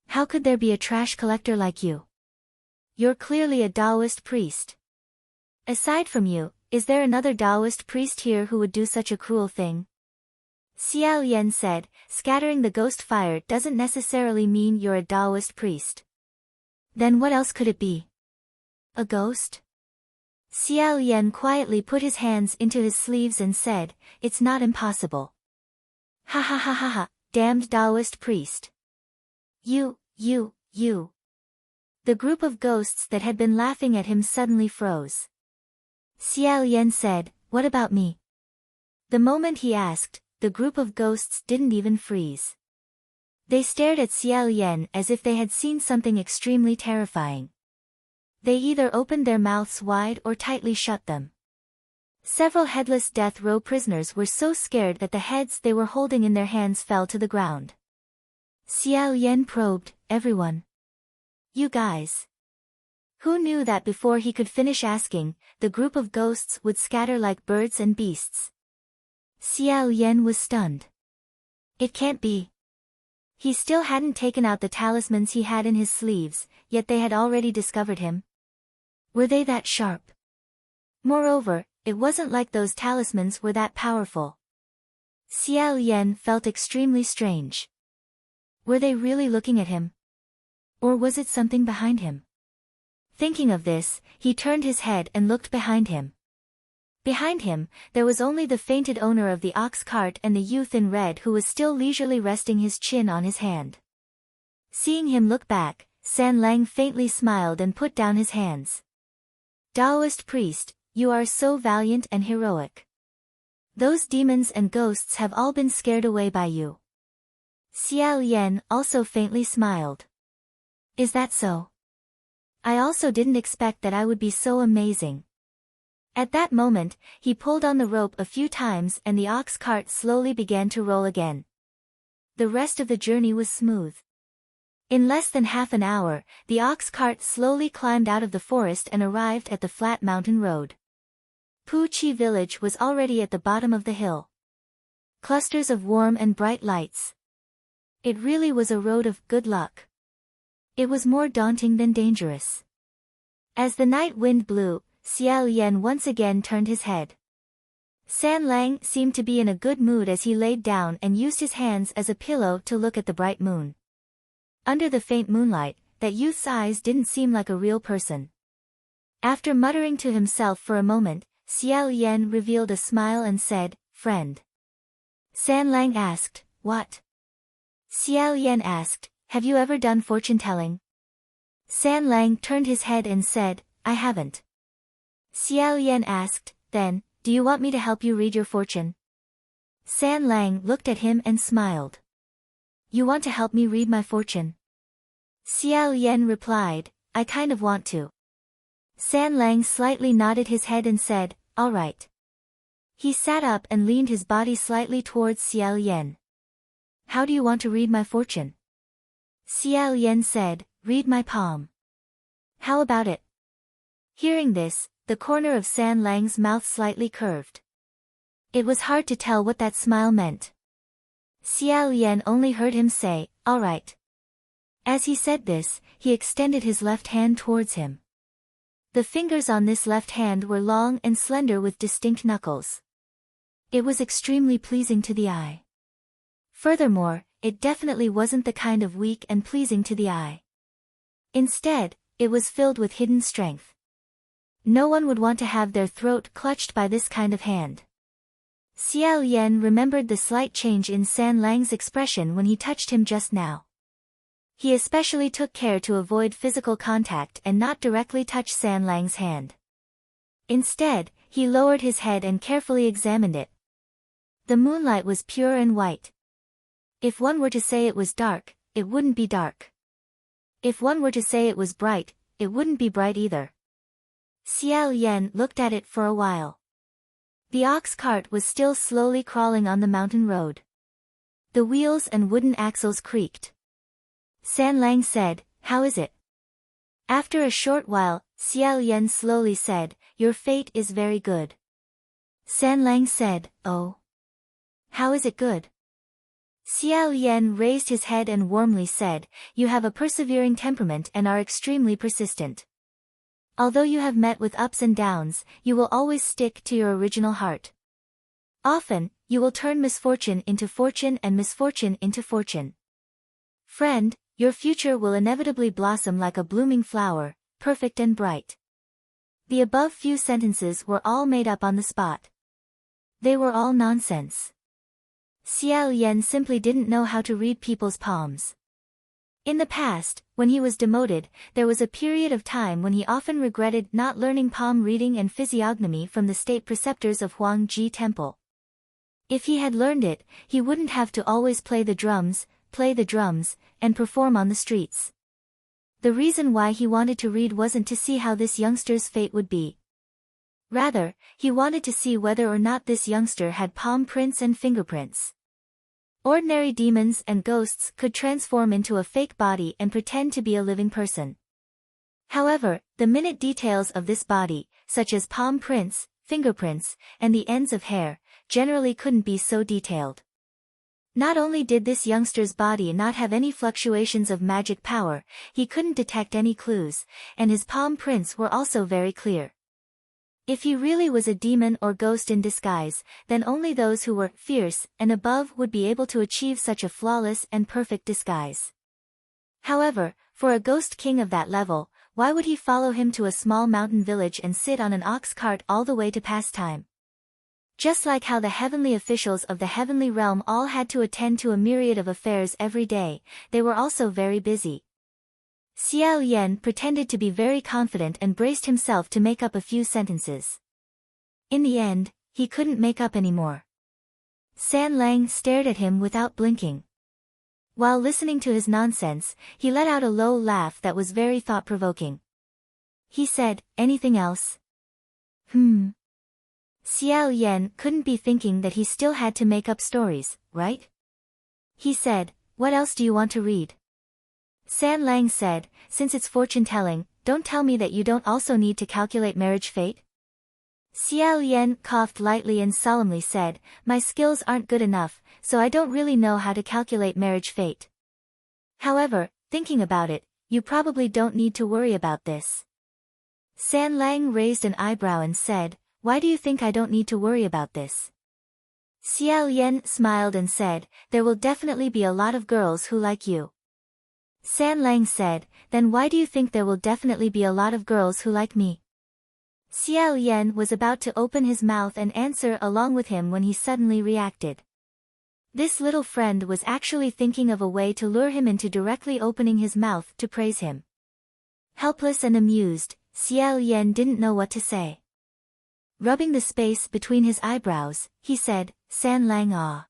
How could there be a trash collector like you? You're clearly a Taoist priest. Aside from you, is there another Taoist priest here who would do such a cruel thing? Xiao Yan said, scattering the ghost fire doesn't necessarily mean you're a Taoist priest. Then what else could it be? A ghost? Xiao Yan quietly put his hands into his sleeves and said, it's not impossible. Ha ha ha ha ha, damned Taoist priest. You. The group of ghosts that had been laughing at him suddenly froze. Xiao Yan said, what about me? The moment he asked, the group of ghosts didn't even freeze. They stared at Xiao Yan as if they had seen something extremely terrifying. They either opened their mouths wide or tightly shut them. Several headless death row prisoners were so scared that the heads they were holding in their hands fell to the ground. Xiao Yan probed, everyone. You guys. Who knew that before he could finish asking, the group of ghosts would scatter like birds and beasts? Xiao Yan was stunned. It can't be. He still hadn't taken out the talismans he had in his sleeves, yet they had already discovered him. Were they that sharp? Moreover, it wasn't like those talismans were that powerful. Xiao Yan felt extremely strange. Were they really looking at him? Or was it something behind him? Thinking of this, he turned his head and looked behind him. Behind him, there was only the fainted owner of the ox cart and the youth in red who was still leisurely resting his chin on his hand. Seeing him look back, San Lang faintly smiled and put down his hands. Taoist priest, you are so valiant and heroic. Those demons and ghosts have all been scared away by you. Xiao Yan also faintly smiled. Is that so? I also didn't expect that I would be so amazing. At that moment, he pulled on the rope a few times and the ox cart slowly began to roll again. The rest of the journey was smooth. In less than half an hour, the ox cart slowly climbed out of the forest and arrived at the flat mountain road. Pu Chi village was already at the bottom of the hill. Clusters of warm and bright lights. It really was a road of good luck. It was more daunting than dangerous. As the night wind blew, Xiao Yan once again turned his head. San Lang seemed to be in a good mood as he laid down and used his hands as a pillow to look at the bright moon. Under the faint moonlight, that youth's eyes didn't seem like a real person. After muttering to himself for a moment, Xiao Yan revealed a smile and said, friend. San Lang asked, what? Xiao Yan asked, have you ever done fortune-telling? San Lang turned his head and said, I haven't. Xiao Yan asked, then, do you want me to help you read your fortune? San Lang looked at him and smiled. You want to help me read my fortune? Xiao Yan replied, I kind of want to. San Lang slightly nodded his head and said, all right. He sat up and leaned his body slightly towards Xiao Yan. How do you want to read my fortune? Xiao Yan said, read my palm. How about it? Hearing this, the corner of San Lang's mouth slightly curved. It was hard to tell what that smile meant. Xiao Yan only heard him say, all right. As he said this, he extended his left hand towards him. The fingers on this left hand were long and slender with distinct knuckles. It was extremely pleasing to the eye. Furthermore, it definitely wasn't the kind of weak and pleasing to the eye. Instead, it was filled with hidden strength. No one would want to have their throat clutched by this kind of hand. Xiao Yan remembered the slight change in San Lang's expression when he touched him just now. He especially took care to avoid physical contact and not directly touch San Lang's hand. Instead, he lowered his head and carefully examined it. The moonlight was pure and white. If one were to say it was dark, it wouldn't be dark. If one were to say it was bright, it wouldn't be bright either. Xiao Yan looked at it for a while. The ox cart was still slowly crawling on the mountain road. The wheels and wooden axles creaked. San Lang said, how is it? After a short while, Xiao Yan slowly said, your fate is very good. San Lang said, oh. How is it good? Xiao Yan raised his head and warmly said, you have a persevering temperament and are extremely persistent. Although you have met with ups and downs, you will always stick to your original heart. Often, you will turn misfortune into fortune and misfortune into fortune. Friend, your future will inevitably blossom like a blooming flower, perfect and bright. The above few sentences were all made up on the spot. They were all nonsense. Xiao Yan simply didn't know how to read people's palms. In the past, when he was demoted, there was a period of time when he often regretted not learning palm reading and physiognomy from the state preceptors of Huangji Temple. If he had learned it, he wouldn't have to always play the drums, and perform on the streets. The reason why he wanted to read wasn't to see how this youngster's fate would be. Rather, he wanted to see whether or not this youngster had palm prints and fingerprints. Ordinary demons and ghosts could transform into a fake body and pretend to be a living person. However, the minute details of this body, such as palm prints, fingerprints, and the ends of hair, generally couldn't be so detailed. Not only did this youngster's body not have any fluctuations of magic power, he couldn't detect any clues, and his palm prints were also very clear. If he really was a demon or ghost in disguise, then only those who were fierce and above would be able to achieve such a flawless and perfect disguise. However, for a ghost king of that level, why would he follow him to a small mountain village and sit on an ox cart all the way to pass time? Just like how the heavenly officials of the heavenly realm all had to attend to a myriad of affairs every day, they were also very busy. Xiao Yan pretended to be very confident and braced himself to make up a few sentences. In the end, he couldn't make up any more. San Lang stared at him without blinking. While listening to his nonsense, he let out a low laugh that was very thought-provoking. He said, anything else? Xiao Yan couldn't be thinking that he still had to make up stories, right? He said, what else do you want to read? San Lang said, since it's fortune-telling, don't tell me that you don't also need to calculate marriage fate? Xiao Yan coughed lightly and solemnly said, my skills aren't good enough, so I don't really know how to calculate marriage fate. However, thinking about it, you probably don't need to worry about this. San Lang raised an eyebrow and said, why do you think I don't need to worry about this? Xiao Yan smiled and said, there will definitely be a lot of girls who like you. San Lang said, then why do you think there will definitely be a lot of girls who like me? Xiao Yan was about to open his mouth and answer along with him when he suddenly reacted. This little friend was actually thinking of a way to lure him into directly opening his mouth to praise him. Helpless and amused, Xiao Yan didn't know what to say. Rubbing the space between his eyebrows, he said, San Lang ah.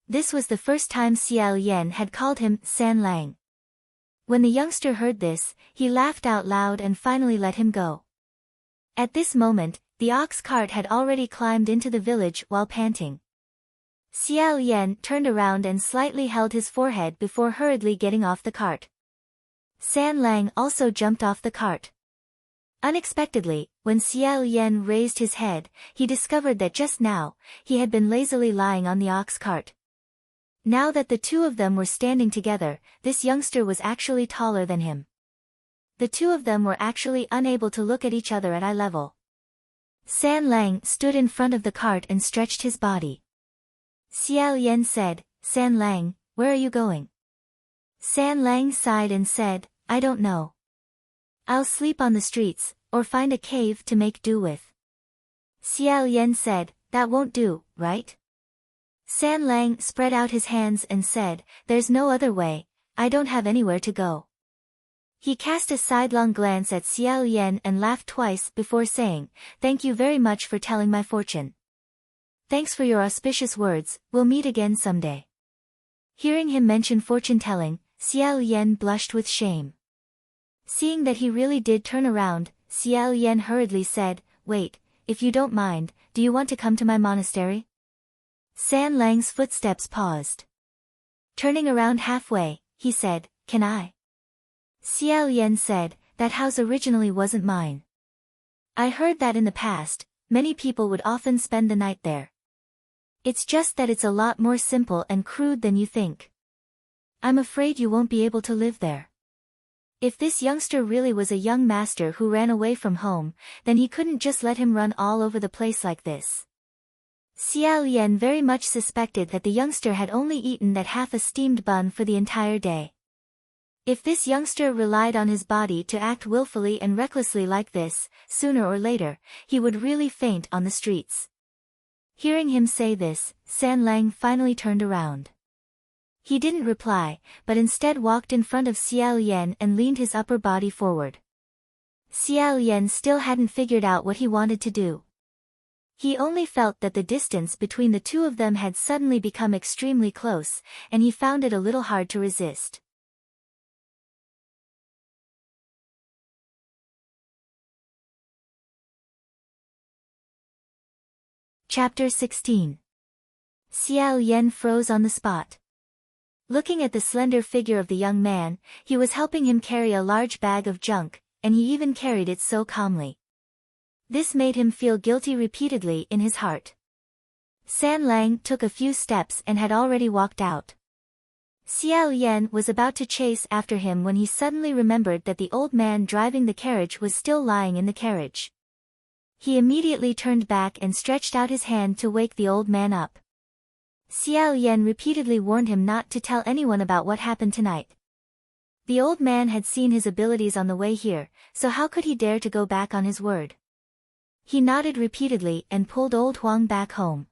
This was the first time Xiao Yan had called him San Lang. When the youngster heard this, he laughed out loud and finally let him go. At this moment, the ox cart had already climbed into the village while panting. Xiao Yan turned around and slightly held his forehead before hurriedly getting off the cart. San Lang also jumped off the cart. Unexpectedly, when Xiao Yan raised his head, he discovered that just now, he had been lazily lying on the ox cart. Now that the two of them were standing together, this youngster was actually taller than him. The two of them were actually unable to look at each other at eye level. San Lang stood in front of the cart and stretched his body. Xiao Yan said, San Lang, where are you going? San Lang sighed and said, I don't know. I'll sleep on the streets, or find a cave to make do with. Xiao Yan said, that won't do, right? San Lang spread out his hands and said, there's no other way, I don't have anywhere to go. He cast a sidelong glance at Xiao Yan and laughed twice before saying, thank you very much for telling my fortune. Thanks for your auspicious words, we'll meet again someday. Hearing him mention fortune-telling, Xiao Yan blushed with shame. Seeing that he really did turn around, Xiao Yan hurriedly said, wait, if you don't mind, do you want to come to my monastery? San Lang's footsteps paused. Turning around halfway, he said, can I? Xiao Yan said, that house originally wasn't mine. I heard that in the past, many people would often spend the night there. It's just that it's a lot more simple and crude than you think. I'm afraid you won't be able to live there. If this youngster really was a young master who ran away from home, then he couldn't just let him run all over the place like this. Xiao Yan very much suspected that the youngster had only eaten that half a steamed bun for the entire day. If this youngster relied on his body to act willfully and recklessly like this, sooner or later, he would really faint on the streets. Hearing him say this, San Lang finally turned around. He didn't reply, but instead walked in front of Xiao Yan and leaned his upper body forward. Xiao Yan still hadn't figured out what he wanted to do. He only felt that the distance between the two of them had suddenly become extremely close, and he found it a little hard to resist. Chapter 16. Xiao Yan froze on the spot. Looking at the slender figure of the young man, he was helping him carry a large bag of junk, and he even carried it so calmly. This made him feel guilty repeatedly in his heart. San Lang took a few steps and had already walked out. Xiao Yan was about to chase after him when he suddenly remembered that the old man driving the carriage was still lying in the carriage. He immediately turned back and stretched out his hand to wake the old man up. Xiao Yan repeatedly warned him not to tell anyone about what happened tonight. The old man had seen his abilities on the way here, so how could he dare to go back on his word? He nodded repeatedly and pulled old Huang back home.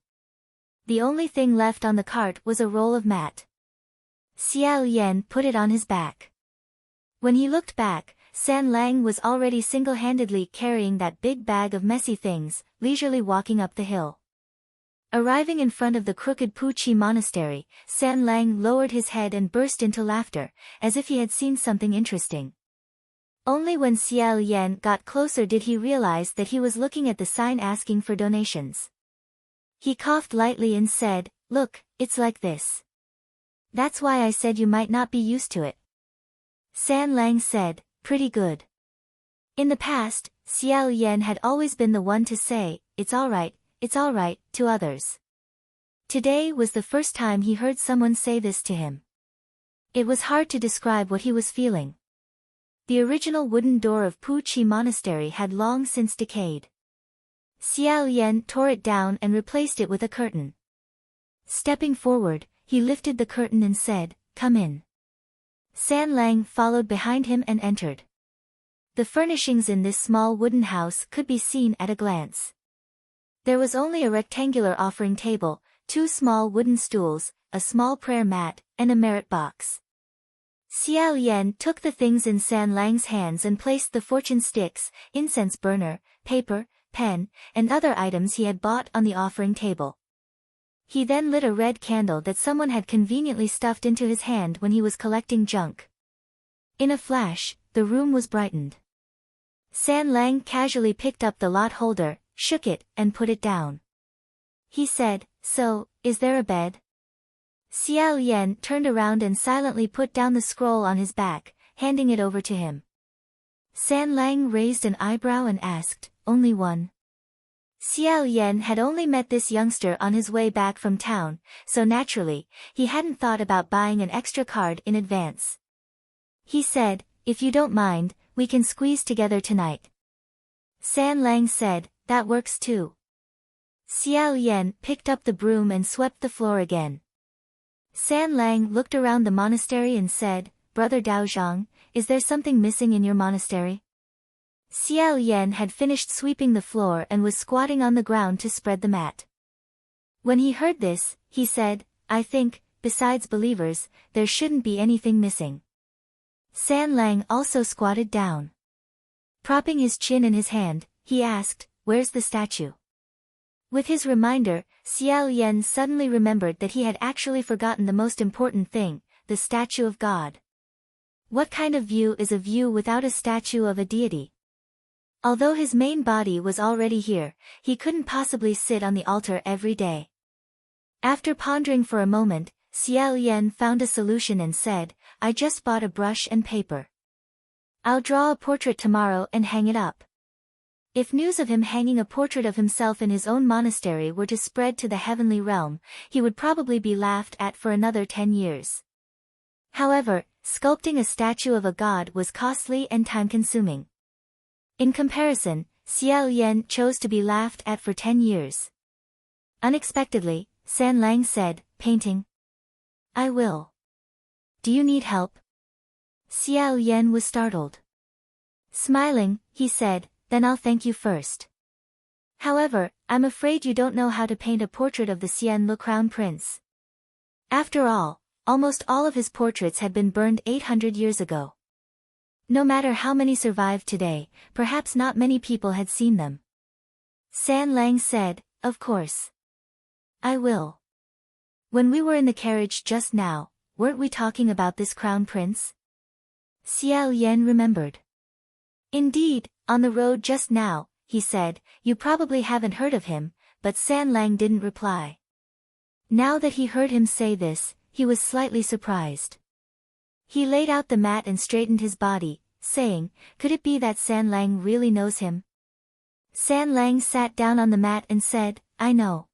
The only thing left on the cart was a roll of mat. Xiao Yan put it on his back. When he looked back, San Lang was already single-handedly carrying that big bag of messy things, leisurely walking up the hill. Arriving in front of the crooked Puchi monastery, San Lang lowered his head and burst into laughter, as if he had seen something interesting. Only when Xiao Yan got closer did he realize that he was looking at the sign asking for donations. He coughed lightly and said, "Look, it's like this. That's why I said you might not be used to it." San Lang said, "Pretty good." In the past, Xiao Yan had always been the one to say, it's all right, to others. Today was the first time he heard someone say this to him. It was hard to describe what he was feeling. The original wooden door of Puchi Monastery had long since decayed. Xiao Yan tore it down and replaced it with a curtain. Stepping forward, he lifted the curtain and said, "Come in." San Lang followed behind him and entered. The furnishings in this small wooden house could be seen at a glance. There was only a rectangular offering table, 2 small wooden stools, a small prayer mat, and a merit box. Xiao Yan took the things in San Lang's hands and placed the fortune sticks, incense burner, paper, pen, and other items he had bought on the offering table. He then lit a red candle that someone had conveniently stuffed into his hand when he was collecting junk. In a flash, the room was brightened. San Lang casually picked up the lot holder, shook it, and put it down. He said, "So, is there a bed?" Xiao Yan turned around and silently put down the scroll on his back, handing it over to him. San Lang raised an eyebrow and asked, "Only one?" Xiao Yan had only met this youngster on his way back from town, so naturally, he hadn't thought about buying an extra card in advance. He said, "If you don't mind, we can squeeze together tonight." San Lang said, "That works too." Xiao Yan picked up the broom and swept the floor again. San Lang looked around the monastery and said, "Brother Daozhang, is there something missing in your monastery?" Xiao Yan had finished sweeping the floor and was squatting on the ground to spread the mat. When he heard this, he said, "I think, besides believers, there shouldn't be anything missing." San Lang also squatted down. Propping his chin in his hand, he asked, "Where's the statue?" With his reminder, Xiao Yan suddenly remembered that he had actually forgotten the most important thing, the statue of God. What kind of view is a view without a statue of a deity? Although his main body was already here, he couldn't possibly sit on the altar every day. After pondering for a moment, Xiao Yan found a solution and said, "I just bought a brush and paper. I'll draw a portrait tomorrow and hang it up." If news of him hanging a portrait of himself in his own monastery were to spread to the heavenly realm, he would probably be laughed at for another 10 years. However, sculpting a statue of a god was costly and time-consuming. In comparison, Xia Lian chose to be laughed at for 10 years. Unexpectedly, San Lang said, "Painting? I will. Do you need help?" Xia Lian was startled. Smiling, he said, "Then I'll thank you first. However, I'm afraid you don't know how to paint a portrait of the Xian Le Crown Prince." After all, almost all of his portraits had been burned 800 years ago. No matter how many survived today, perhaps not many people had seen them. San Lang said, "Of course. I will. When we were in the carriage just now, weren't we talking about this crown prince?" Xia Lian remembered. "Indeed, on the road just now," he said. "You probably haven't heard of him," but San Lang didn't reply. Now that he heard him say this, he was slightly surprised. He laid out the mat and straightened his body, saying, "Could it be that San Lang really knows him?" San Lang sat down on the mat and said, "I know."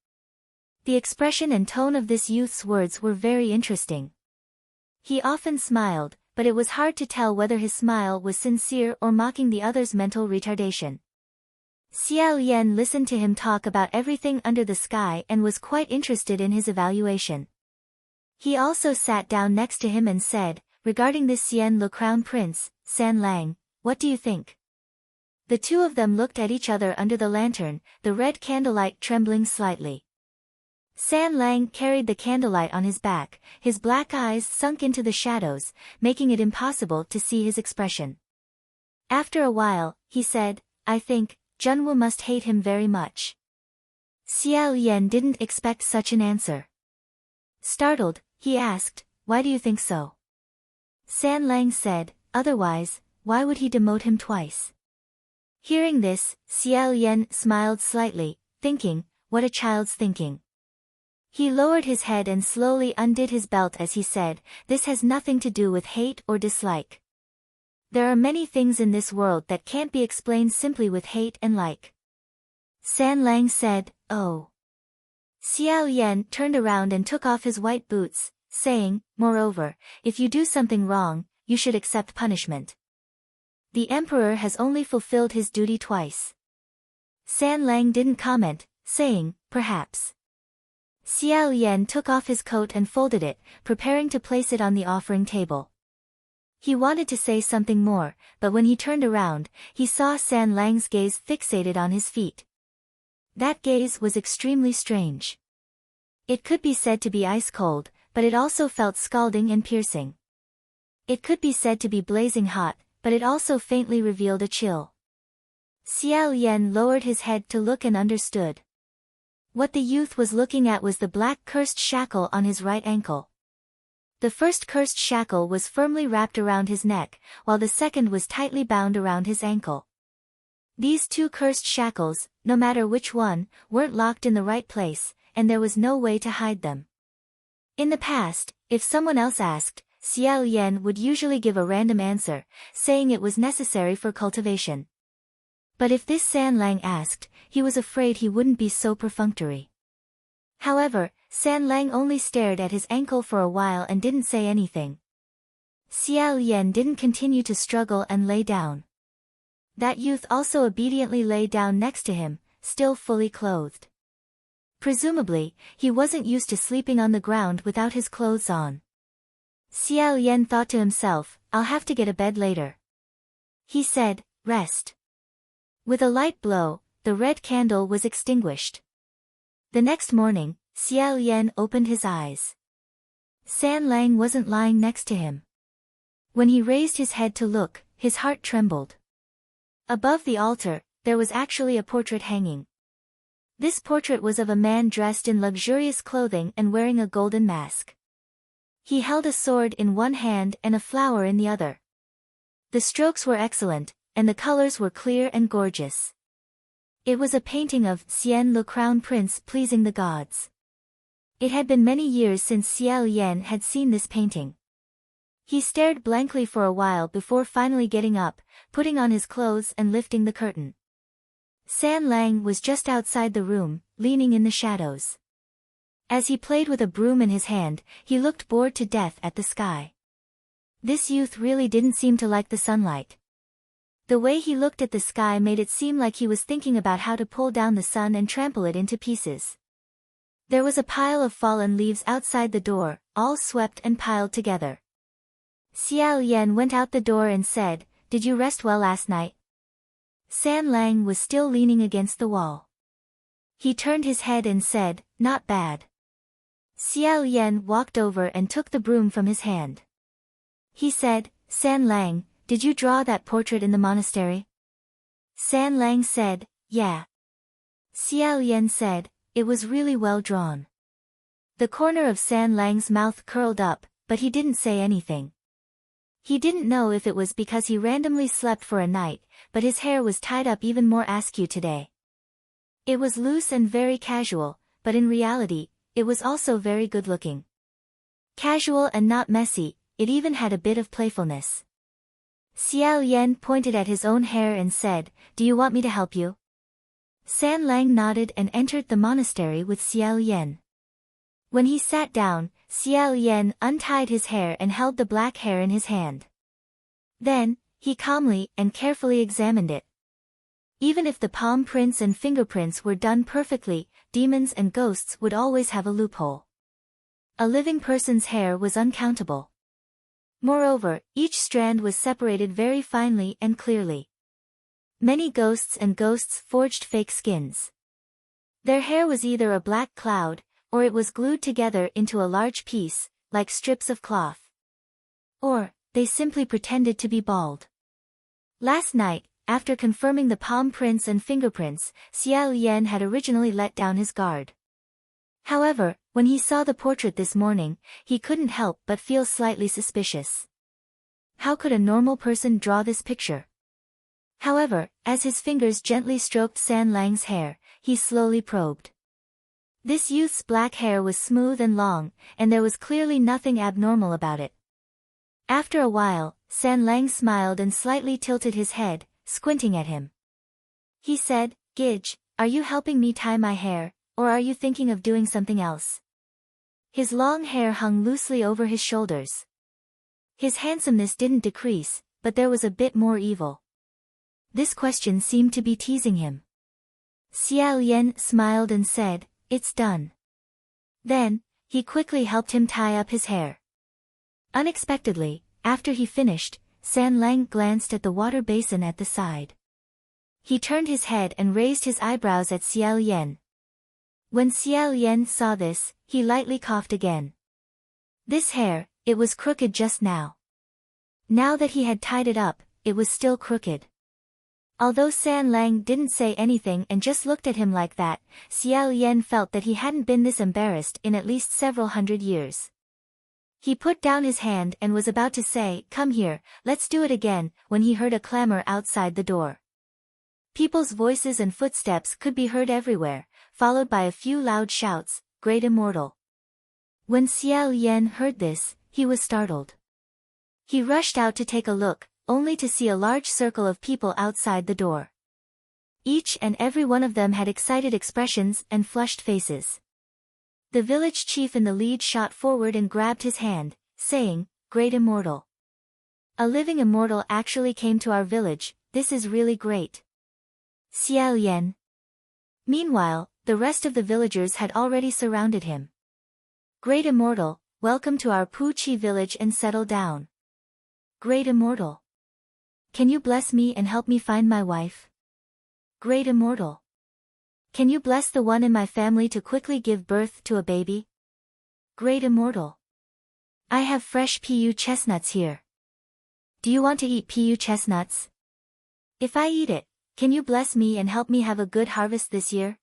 The expression and tone of this youth's words were very interesting. He often smiled, but it was hard to tell whether his smile was sincere or mocking the other's mental retardation. Xia Lian listened to him talk about everything under the sky and was quite interested in his evaluation. He also sat down next to him and said, "Regarding this Xian Le Crown Prince, San Lang, what do you think?" The two of them looked at each other under the lantern, the red candlelight trembling slightly. San Lang carried the candlelight on his back, his black eyes sunk into the shadows, making it impossible to see his expression. After a while, he said, "I think, Junwu must hate him very much." Xia Lian didn't expect such an answer. Startled, he asked, "Why do you think so?" San Lang said, "Otherwise, why would he demote him twice?" Hearing this, Xia Lian smiled slightly, thinking, what a child's thinking. He lowered his head and slowly undid his belt as he said, "This has nothing to do with hate or dislike. There are many things in this world that can't be explained simply with hate and like." San Lang said, "Oh." Xia Lian turned around and took off his white boots, saying, "Moreover, if you do something wrong, you should accept punishment. The emperor has only fulfilled his duty twice." San Lang didn't comment, saying, "Perhaps." Xia Lian took off his coat and folded it, preparing to place it on the offering table. He wanted to say something more, but when he turned around, he saw San Lang's gaze fixated on his feet. That gaze was extremely strange. It could be said to be ice cold, but it also felt scalding and piercing. It could be said to be blazing hot, but it also faintly revealed a chill. Xia Lian lowered his head to look and understood. What the youth was looking at was the black cursed shackle on his right ankle. The first cursed shackle was firmly wrapped around his neck, while the second was tightly bound around his ankle. These two cursed shackles, no matter which one, weren't locked in the right place, and there was no way to hide them. In the past, if someone else asked, Xia Lian would usually give a random answer, saying it was necessary for cultivation. But if this San Lang asked, he was afraid he wouldn't be so perfunctory. However, San Lang only stared at his ankle for a while and didn't say anything. Xia Lian didn't continue to struggle and lay down. That youth also obediently lay down next to him, still fully clothed. Presumably, he wasn't used to sleeping on the ground without his clothes on. Xia Lian thought to himself, "I'll have to get a bed later." He said, "Rest." With a light blow, the red candle was extinguished. The next morning, Xia Lian opened his eyes. San Lang wasn't lying next to him. When he raised his head to look, his heart trembled. Above the altar, there was actually a portrait hanging. This portrait was of a man dressed in luxurious clothing and wearing a golden mask. He held a sword in one hand and a flower in the other. The strokes were excellent, and the colors were clear and gorgeous. It was a painting of Xian Le Crown Prince pleasing the gods. It had been many years since Xia Lian had seen this painting. He stared blankly for a while before finally getting up, putting on his clothes and lifting the curtain. San Lang was just outside the room, leaning in the shadows. As he played with a broom in his hand, he looked bored to death at the sky. This youth really didn't seem to like the sunlight. The way he looked at the sky made it seem like he was thinking about how to pull down the sun and trample it into pieces. There was a pile of fallen leaves outside the door, all swept and piled together. Xiao Yan went out the door and said, "Did you rest well last night?" San Lang was still leaning against the wall. He turned his head and said, "Not bad." Xiao Yan walked over and took the broom from his hand. He said, "San Lang, did you draw that portrait in the monastery?" San Lang said, "Yeah." Xiao Yan said, "It was really well drawn." The corner of San Lang's mouth curled up, but he didn't say anything. He didn't know if it was because he randomly slept for a night, but his hair was tied up even more askew today. It was loose and very casual, but in reality, it was also very good-looking. Casual and not messy, it even had a bit of playfulness. Xiao Yan pointed at his own hair and said, "Do you want me to help you?" San Lang nodded and entered the monastery with Xiao Yan. When he sat down, Xiao Yan untied his hair and held the black hair in his hand. Then, he calmly and carefully examined it. Even if the palm prints and fingerprints were done perfectly, demons and ghosts would always have a loophole. A living person's hair was uncountable. Moreover, each strand was separated very finely and clearly. Many ghosts and ghosts forged fake skins. Their hair was either a black cloud, or it was glued together into a large piece, like strips of cloth. Or, they simply pretended to be bald. Last night, after confirming the palm prints and fingerprints, Xiao Yan had originally let down his guard. However, when he saw the portrait this morning, he couldn't help but feel slightly suspicious. How could a normal person draw this picture? However, as his fingers gently stroked San Lang's hair, he slowly probed. This youth's black hair was smooth and long, and there was clearly nothing abnormal about it. After a while, San Lang smiled and slightly tilted his head, squinting at him. He said, "Gidge, are you helping me tie my hair, or are you thinking of doing something else?" His long hair hung loosely over his shoulders. His handsomeness didn't decrease, but there was a bit more evil. This question seemed to be teasing him. Xiao Yan smiled and said, "It's done." Then, he quickly helped him tie up his hair. Unexpectedly, after he finished, San Lang glanced at the water basin at the side. He turned his head and raised his eyebrows at Xiao Yan. When Xiao Yan saw this, he lightly coughed again. This hair, it was crooked just now. Now that he had tied it up, it was still crooked. Although San Lang didn't say anything and just looked at him like that, Xiao Yan felt that he hadn't been this embarrassed in at least several hundred years. He put down his hand and was about to say, "Come here, let's do it again," when he heard a clamor outside the door. People's voices and footsteps could be heard everywhere, followed by a few loud shouts, "Great Immortal." When Xiao Yan heard this, he was startled. He rushed out to take a look, only to see a large circle of people outside the door. Each and every one of them had excited expressions and flushed faces. The village chief in the lead shot forward and grabbed his hand, saying, "Great Immortal. A living immortal actually came to our village, this is really great." Xiao Yan. Meanwhile, the rest of the villagers had already surrounded him. "Great Immortal, welcome to our Puqi village and settle down." "Great Immortal. Can you bless me and help me find my wife?" "Great Immortal. Can you bless the one in my family to quickly give birth to a baby?" "Great Immortal. I have fresh pu chestnuts here. Do you want to eat pu chestnuts? If I eat it, can you bless me and help me have a good harvest this year?"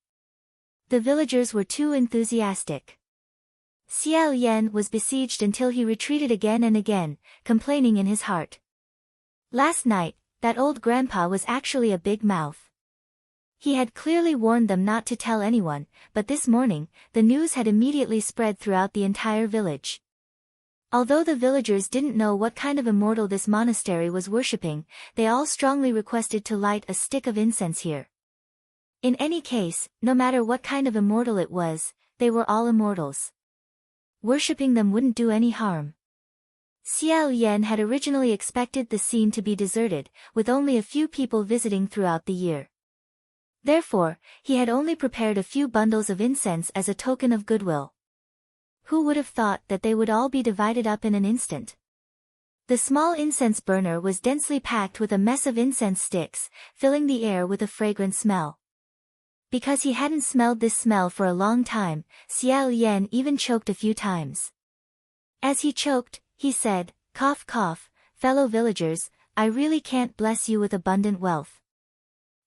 The villagers were too enthusiastic. Xiao Yan was besieged until he retreated again and again, complaining in his heart. Last night, that old grandpa was actually a big mouth. He had clearly warned them not to tell anyone, but this morning, the news had immediately spread throughout the entire village. Although the villagers didn't know what kind of immortal this monastery was worshipping, they all strongly requested to light a stick of incense here. In any case, no matter what kind of immortal it was, they were all immortals. Worshipping them wouldn't do any harm. Xiao Yan had originally expected the scene to be deserted, with only a few people visiting throughout the year. Therefore, he had only prepared a few bundles of incense as a token of goodwill. Who would have thought that they would all be divided up in an instant? The small incense burner was densely packed with a mess of incense sticks, filling the air with a fragrant smell. Because he hadn't smelled this smell for a long time, Xiao Yan even choked a few times. As he choked, he said, "Cough cough, fellow villagers, I really can't bless you with abundant wealth.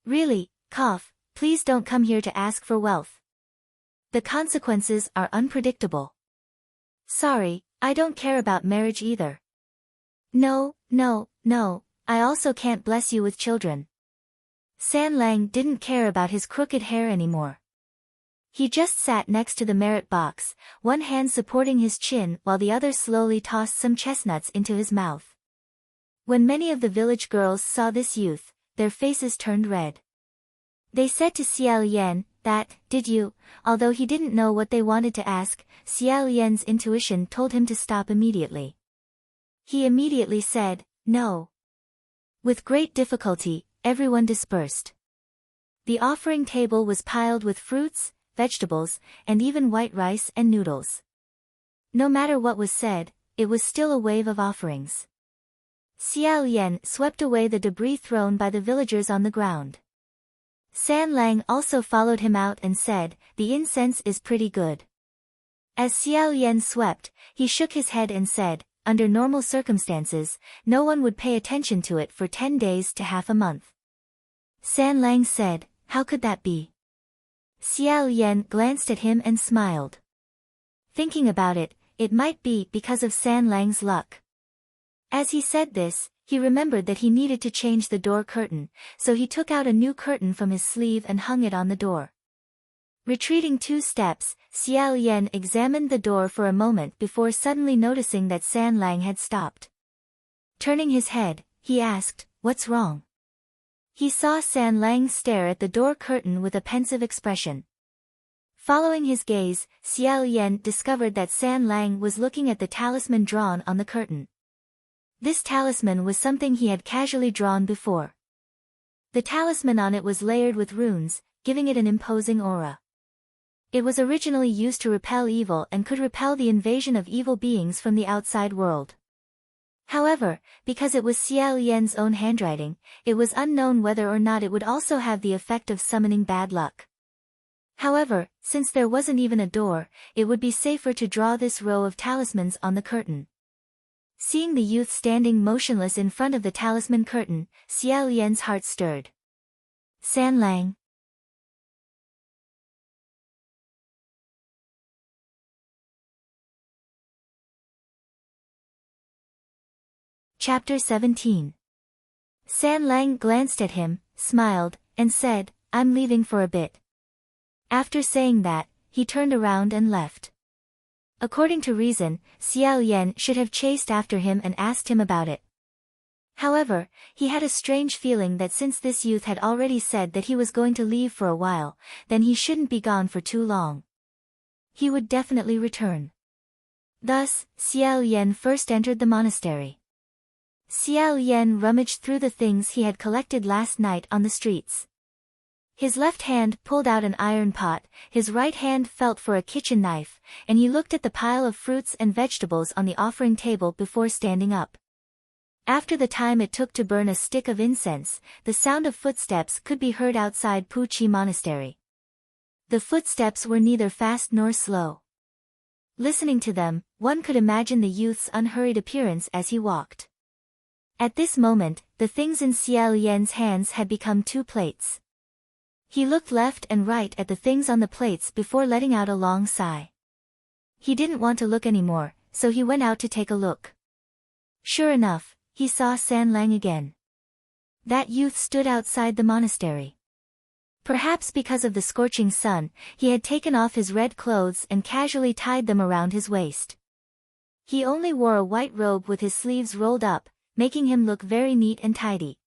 Really, cough, please don't come here to ask for wealth. The consequences are unpredictable. Sorry, I don't care about marriage either. No, I also can't bless you with children." San Lang didn't care about his crooked hair anymore. He just sat next to the merit box, one hand supporting his chin while the other slowly tossed some chestnuts into his mouth. When many of the village girls saw this youth, their faces turned red. They said to Xiao Yan, "Did you?" Although he didn't know what they wanted to ask, Xiao Yan's intuition told him to stop immediately. He immediately said, "No." With great difficulty, everyone dispersed. The offering table was piled with fruits, vegetables, and even white rice and noodles. No matter what was said, it was still a wave of offerings. Xiao Yan swept away the debris thrown by the villagers on the ground. San Lang also followed him out and said, "The incense is pretty good." As Xiao Yan swept, he shook his head and said, "Under normal circumstances, no one would pay attention to it for 10 days to half a month." San Lang said, "How could that be?" Xiao Yan glanced at him and smiled. Thinking about it, it might be because of San Lang's luck. As he said this, he remembered that he needed to change the door curtain, so he took out a new curtain from his sleeve and hung it on the door. Retreating 2 steps, Xiao Yan examined the door for a moment before suddenly noticing that San Lang had stopped. Turning his head, he asked, "What's wrong?" He saw San Lang stare at the door curtain with a pensive expression. Following his gaze, Xiao Yan discovered that San Lang was looking at the talisman drawn on the curtain. This talisman was something he had casually drawn before. The talisman on it was layered with runes, giving it an imposing aura. It was originally used to repel evil and could repel the invasion of evil beings from the outside world. However, because it was Xiao Yan's own handwriting, it was unknown whether or not it would also have the effect of summoning bad luck. However, since there wasn't even a door, it would be safer to draw this row of talismans on the curtain. Seeing the youth standing motionless in front of the talisman curtain, Xiao Yan's heart stirred. San Lang. Chapter 17. San Lang glanced at him, smiled, and said, "I'm leaving for a bit." After saying that, he turned around and left. According to reason, Xiao Yan should have chased after him and asked him about it. However, he had a strange feeling that since this youth had already said that he was going to leave for a while, then he shouldn't be gone for too long. He would definitely return. Thus, Xiao Yan first entered the monastery. Xiao Yan rummaged through the things he had collected last night on the streets. His left hand pulled out an iron pot, his right hand felt for a kitchen knife, and he looked at the pile of fruits and vegetables on the offering table before standing up. After the time it took to burn a stick of incense, the sound of footsteps could be heard outside Puqi Monastery. The footsteps were neither fast nor slow. Listening to them, one could imagine the youth's unhurried appearance as he walked. At this moment, the things in Xiao Yan's hands had become 2 plates. He looked left and right at the things on the plates before letting out a long sigh. He didn't want to look anymore, so he went out to take a look. Sure enough, he saw San Lang again. That youth stood outside the monastery. Perhaps because of the scorching sun, he had taken off his red clothes and casually tied them around his waist. He only wore a white robe with his sleeves rolled up, making him look very neat and tidy.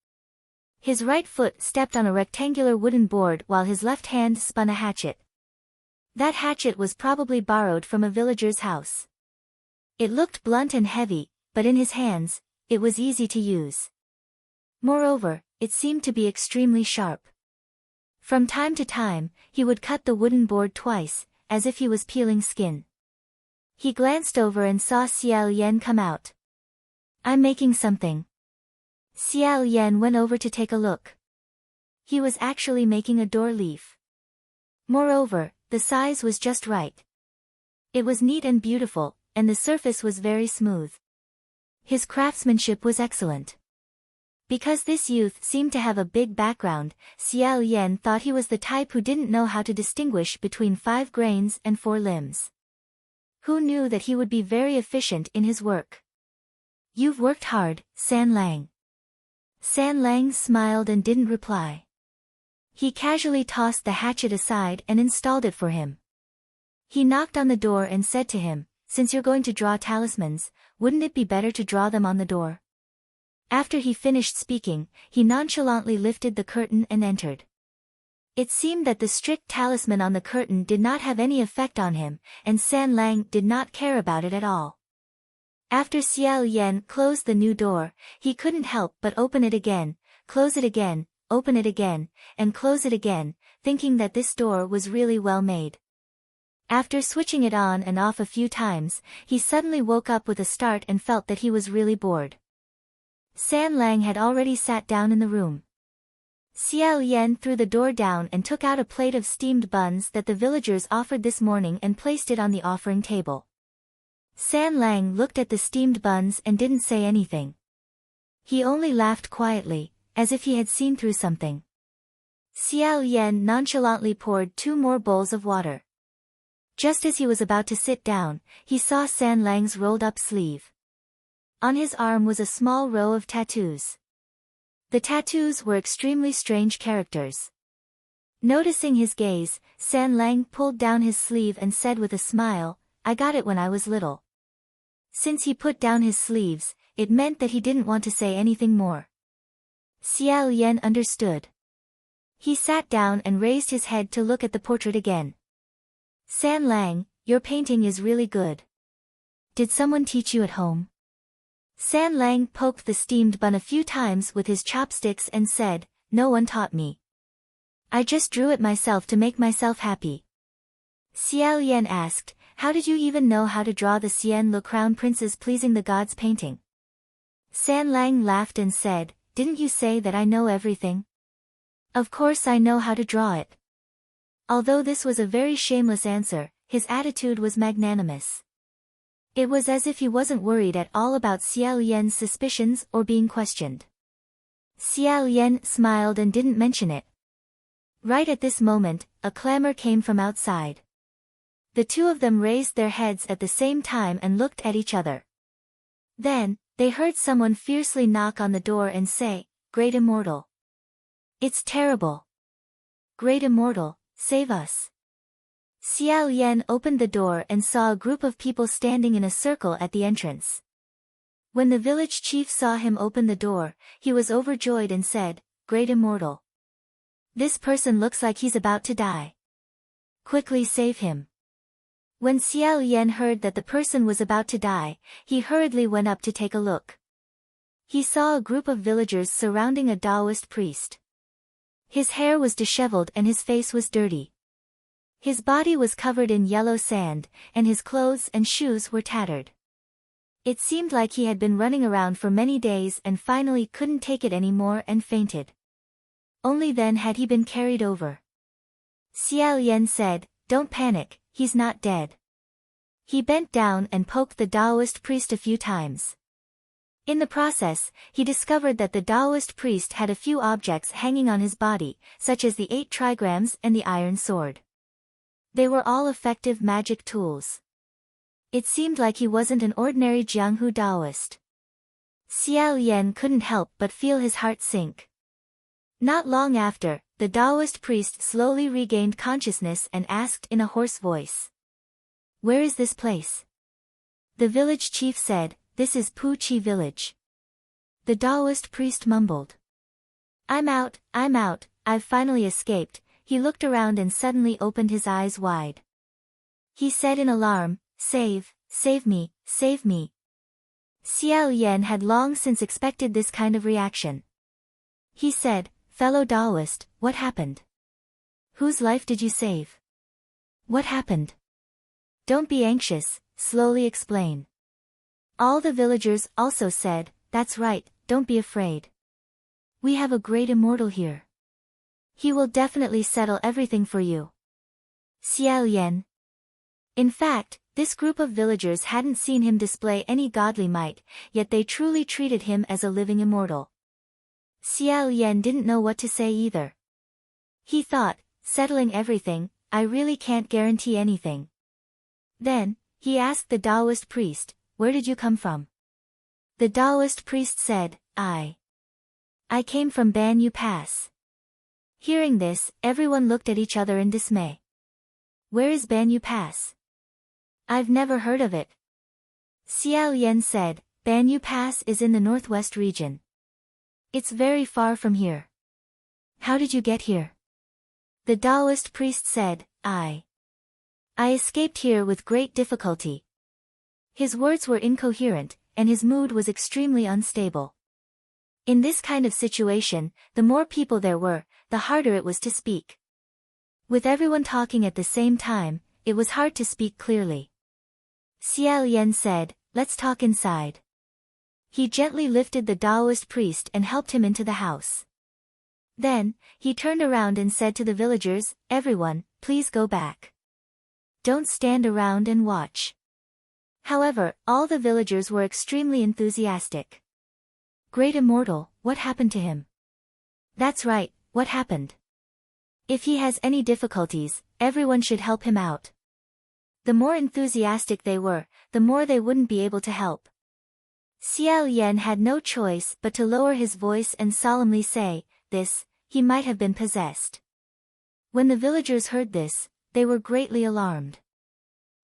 His right foot stepped on a rectangular wooden board while his left hand spun a hatchet. That hatchet was probably borrowed from a villager's house. It looked blunt and heavy, but in his hands, it was easy to use. Moreover, it seemed to be extremely sharp. From time to time, he would cut the wooden board twice, as if he was peeling skin. He glanced over and saw Xiao Yan come out. "I'm making something." Xiao Yan went over to take a look. He was actually making a door leaf. Moreover, the size was just right. It was neat and beautiful, and the surface was very smooth. His craftsmanship was excellent. Because this youth seemed to have a big background, Xiao Yan thought he was the type who didn't know how to distinguish between 5 grains and 4 limbs. Who knew that he would be very efficient in his work? "You've worked hard, San Lang." San Lang smiled and didn't reply. He casually tossed the hatchet aside and installed it for him. He knocked on the door and said to him, "Since you're going to draw talismans, wouldn't it be better to draw them on the door?" After he finished speaking, he nonchalantly lifted the curtain and entered. It seemed that the strict talisman on the curtain did not have any effect on him, and San Lang did not care about it at all. After Xiao Yan closed the new door, he couldn't help but open it again, close it again, open it again, and close it again, thinking that this door was really well made. After switching it on and off a few times, he suddenly woke up with a start and felt that he was really bored. San Lang had already sat down in the room. Xiao Yan threw the door down and took out a plate of steamed buns that the villagers offered this morning and placed it on the offering table. San Lang looked at the steamed buns and didn't say anything. He only laughed quietly, as if he had seen through something. Xiao Yan nonchalantly poured 2 more bowls of water. Just as he was about to sit down, he saw San Lang's rolled-up sleeve. On his arm was a small row of tattoos. The tattoos were extremely strange characters. Noticing his gaze, San Lang pulled down his sleeve and said with a smile, "I got it when I was little." Since he put down his sleeves, it meant that he didn't want to say anything more. Xiao Yan understood. He sat down and raised his head to look at the portrait again. "San Lang, your painting is really good. Did someone teach you at home?" San Lang poked the steamed bun a few times with his chopsticks and said, "No one taught me. I just drew it myself to make myself happy." Xiao Yan asked, "How did you even know how to draw the Xian Le Crown Prince's Pleasing the Gods painting?" San Lang laughed and said, "Didn't you say that I know everything? Of course I know how to draw it." Although this was a very shameless answer, his attitude was magnanimous. It was as if he wasn't worried at all about Xiao Yan's suspicions or being questioned. Xiao Yan smiled and didn't mention it. Right at this moment, a clamor came from outside. The two of them raised their heads at the same time and looked at each other. Then, they heard someone fiercely knock on the door and say, "Great Immortal. It's terrible. Great Immortal, save us." Xiao Yan opened the door and saw a group of people standing in a circle at the entrance. When the village chief saw him open the door, he was overjoyed and said, "Great Immortal. This person looks like he's about to die. Quickly save him." When Xiao Yan heard that the person was about to die, he hurriedly went up to take a look. He saw a group of villagers surrounding a Taoist priest. His hair was disheveled and his face was dirty. His body was covered in yellow sand, and his clothes and shoes were tattered. It seemed like he had been running around for many days and finally couldn't take it anymore and fainted. Only then had he been carried over. Xiao Yan said, "Don't panic, he's not dead." He bent down and poked the Taoist priest a few times. In the process, he discovered that the Taoist priest had a few objects hanging on his body, such as the 8 trigrams and the iron sword. They were all effective magic tools. It seemed like he wasn't an ordinary Jianghu Taoist. Xiao Yan couldn't help but feel his heart sink. Not long after, the Taoist priest slowly regained consciousness and asked in a hoarse voice, "Where is this place?" The village chief said, "This is Pu Chi village." The Taoist priest mumbled, I'm out, I've finally escaped." He looked around and suddenly opened his eyes wide. He said in alarm, Save me, save me." Xiao Yan had long since expected this kind of reaction. He said, "Fellow Taoist, what happened? Whose life did you save? What happened? Don't be anxious, slowly explain." All the villagers also said, "That's right, don't be afraid. We have a great immortal here. He will definitely settle everything for you." Xiao Yan. In fact, this group of villagers hadn't seen him display any godly might, yet they truly treated him as a living immortal. Xiao Yan didn't know what to say either. He thought, settling everything, I really can't guarantee anything. Then, he asked the Taoist priest, "Where did you come from?" The Taoist priest said, I came from Banyu Pass." Hearing this, everyone looked at each other in dismay. "Where is Banyu Pass? I've never heard of it." Xiao Yan said, "Banyu Pass is in the northwest region. It's very far from here." "How did you get here?" The Taoist priest said, I escaped here with great difficulty." His words were incoherent, and his mood was extremely unstable. In this kind of situation, the more people there were, the harder it was to speak. With everyone talking at the same time, it was hard to speak clearly. Xiao Yan said, "Let's talk inside." He gently lifted the Taoist priest and helped him into the house. Then, he turned around and said to the villagers, "Everyone, please go back. Don't stand around and watch." However, all the villagers were extremely enthusiastic. "Great immortal, what happened to him?" "That's right, what happened? If he has any difficulties, everyone should help him out." The more enthusiastic they were, the more they wouldn't be able to help. Xiao Yan had no choice but to lower his voice and solemnly say, he might have been possessed." When the villagers heard this, they were greatly alarmed.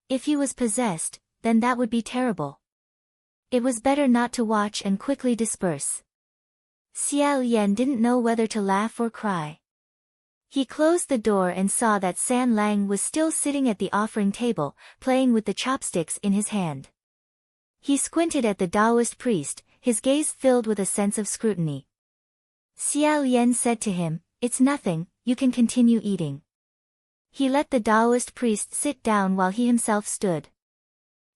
If he was possessed, then that would be terrible. It was better not to watch and quickly disperse. Xiao Yan didn't know whether to laugh or cry. He closed the door and saw that San Lang was still sitting at the offering table, playing with the chopsticks in his hand. He squinted at the Taoist priest, his gaze filled with a sense of scrutiny. Xiao Yan said to him, "It's nothing, you can continue eating." He let the Taoist priest sit down while he himself stood.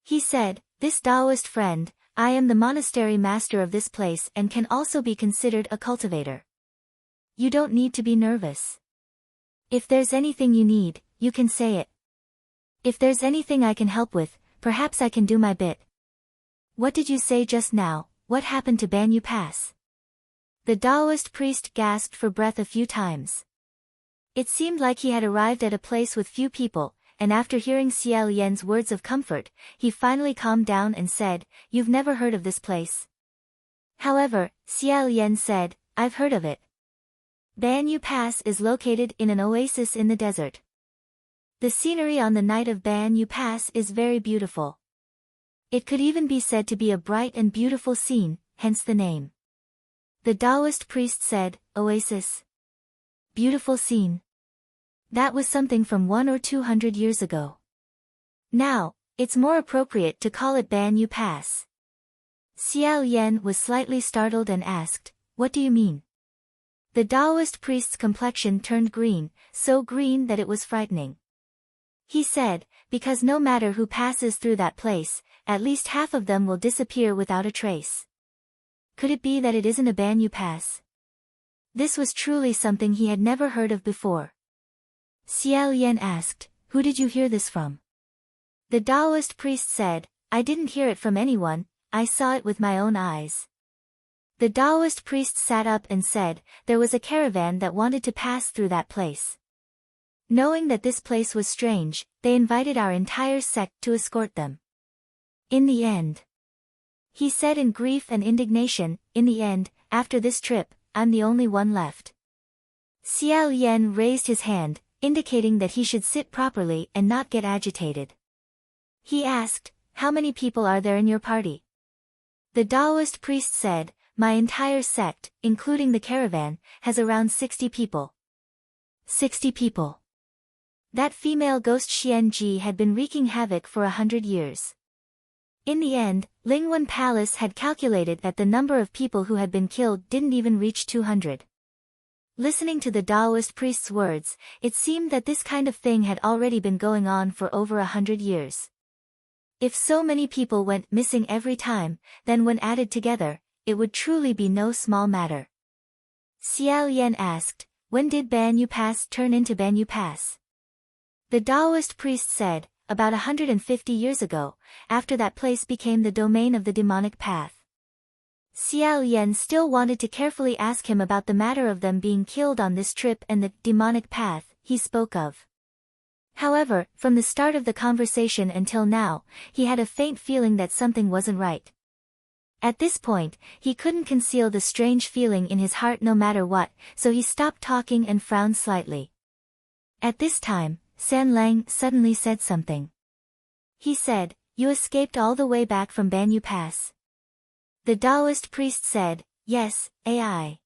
He said, "This Taoist friend, I am the monastery master of this place and can also be considered a cultivator. You don't need to be nervous. If there's anything you need, you can say it. If there's anything I can help with, perhaps I can do my bit." "What did you say just now? What happened to Banyu Pass?" The Taoist priest gasped for breath a few times. It seemed like he had arrived at a place with few people, and after hearing Xiao Yan's words of comfort, he finally calmed down and said, "You've never heard of this place?" However, Xiao Yan said, "I've heard of it. Banyu Pass is located in an oasis in the desert. The scenery on the night of Banyu Pass is very beautiful. It could even be said to be a bright and beautiful scene, hence the name." The Taoist priest said, "Oasis? Beautiful scene? That was something from 100 or 200 years ago. Now, it's more appropriate to call it Banyu Pass." Xiao Yan was slightly startled and asked, "What do you mean?" The Taoist priest's complexion turned green, so green that it was frightening. He said, "Because no matter who passes through that place, at least half of them will disappear without a trace." Could it be that it isn't a Banyu Pass? This was truly something he had never heard of before. Xiao Yan asked, "Who did you hear this from?" The Taoist priest said, "I didn't hear it from anyone, I saw it with my own eyes." The Taoist priest sat up and said, "There was a caravan that wanted to pass through that place. Knowing that this place was strange, they invited our entire sect to escort them. In the end," he said in grief and indignation, "in the end, after this trip, I'm the only one left." Xiao Yan raised his hand, indicating that he should sit properly and not get agitated. He asked, "How many people are there in your party?" The Taoist priest said, my entire sect, including the caravan, has around 60 people. 60 people. That female ghost Xianji had been wreaking havoc for 100 years. In the end, Lingwen Palace had calculated that the number of people who had been killed didn't even reach 200. Listening to the Taoist priest's words, it seemed that this kind of thing had already been going on for over 100 years. If so many people went missing every time, then when added together, it would truly be no small matter. Xiao Yan asked, when did Banyu Pass turn into Banyu Pass? The Taoist priest said, about 150 years ago, after that place became the domain of the demonic path. Xiao Yan still wanted to carefully ask him about the matter of them being killed on this trip and the demonic path he spoke of. However, from the start of the conversation until now, he had a faint feeling that something wasn't right. At this point, he couldn't conceal the strange feeling in his heart no matter what, so he stopped talking and frowned slightly. At this time, San Lang suddenly said something. He said, you escaped all the way back from Banyu Pass. The Taoist priest said, yes, AI.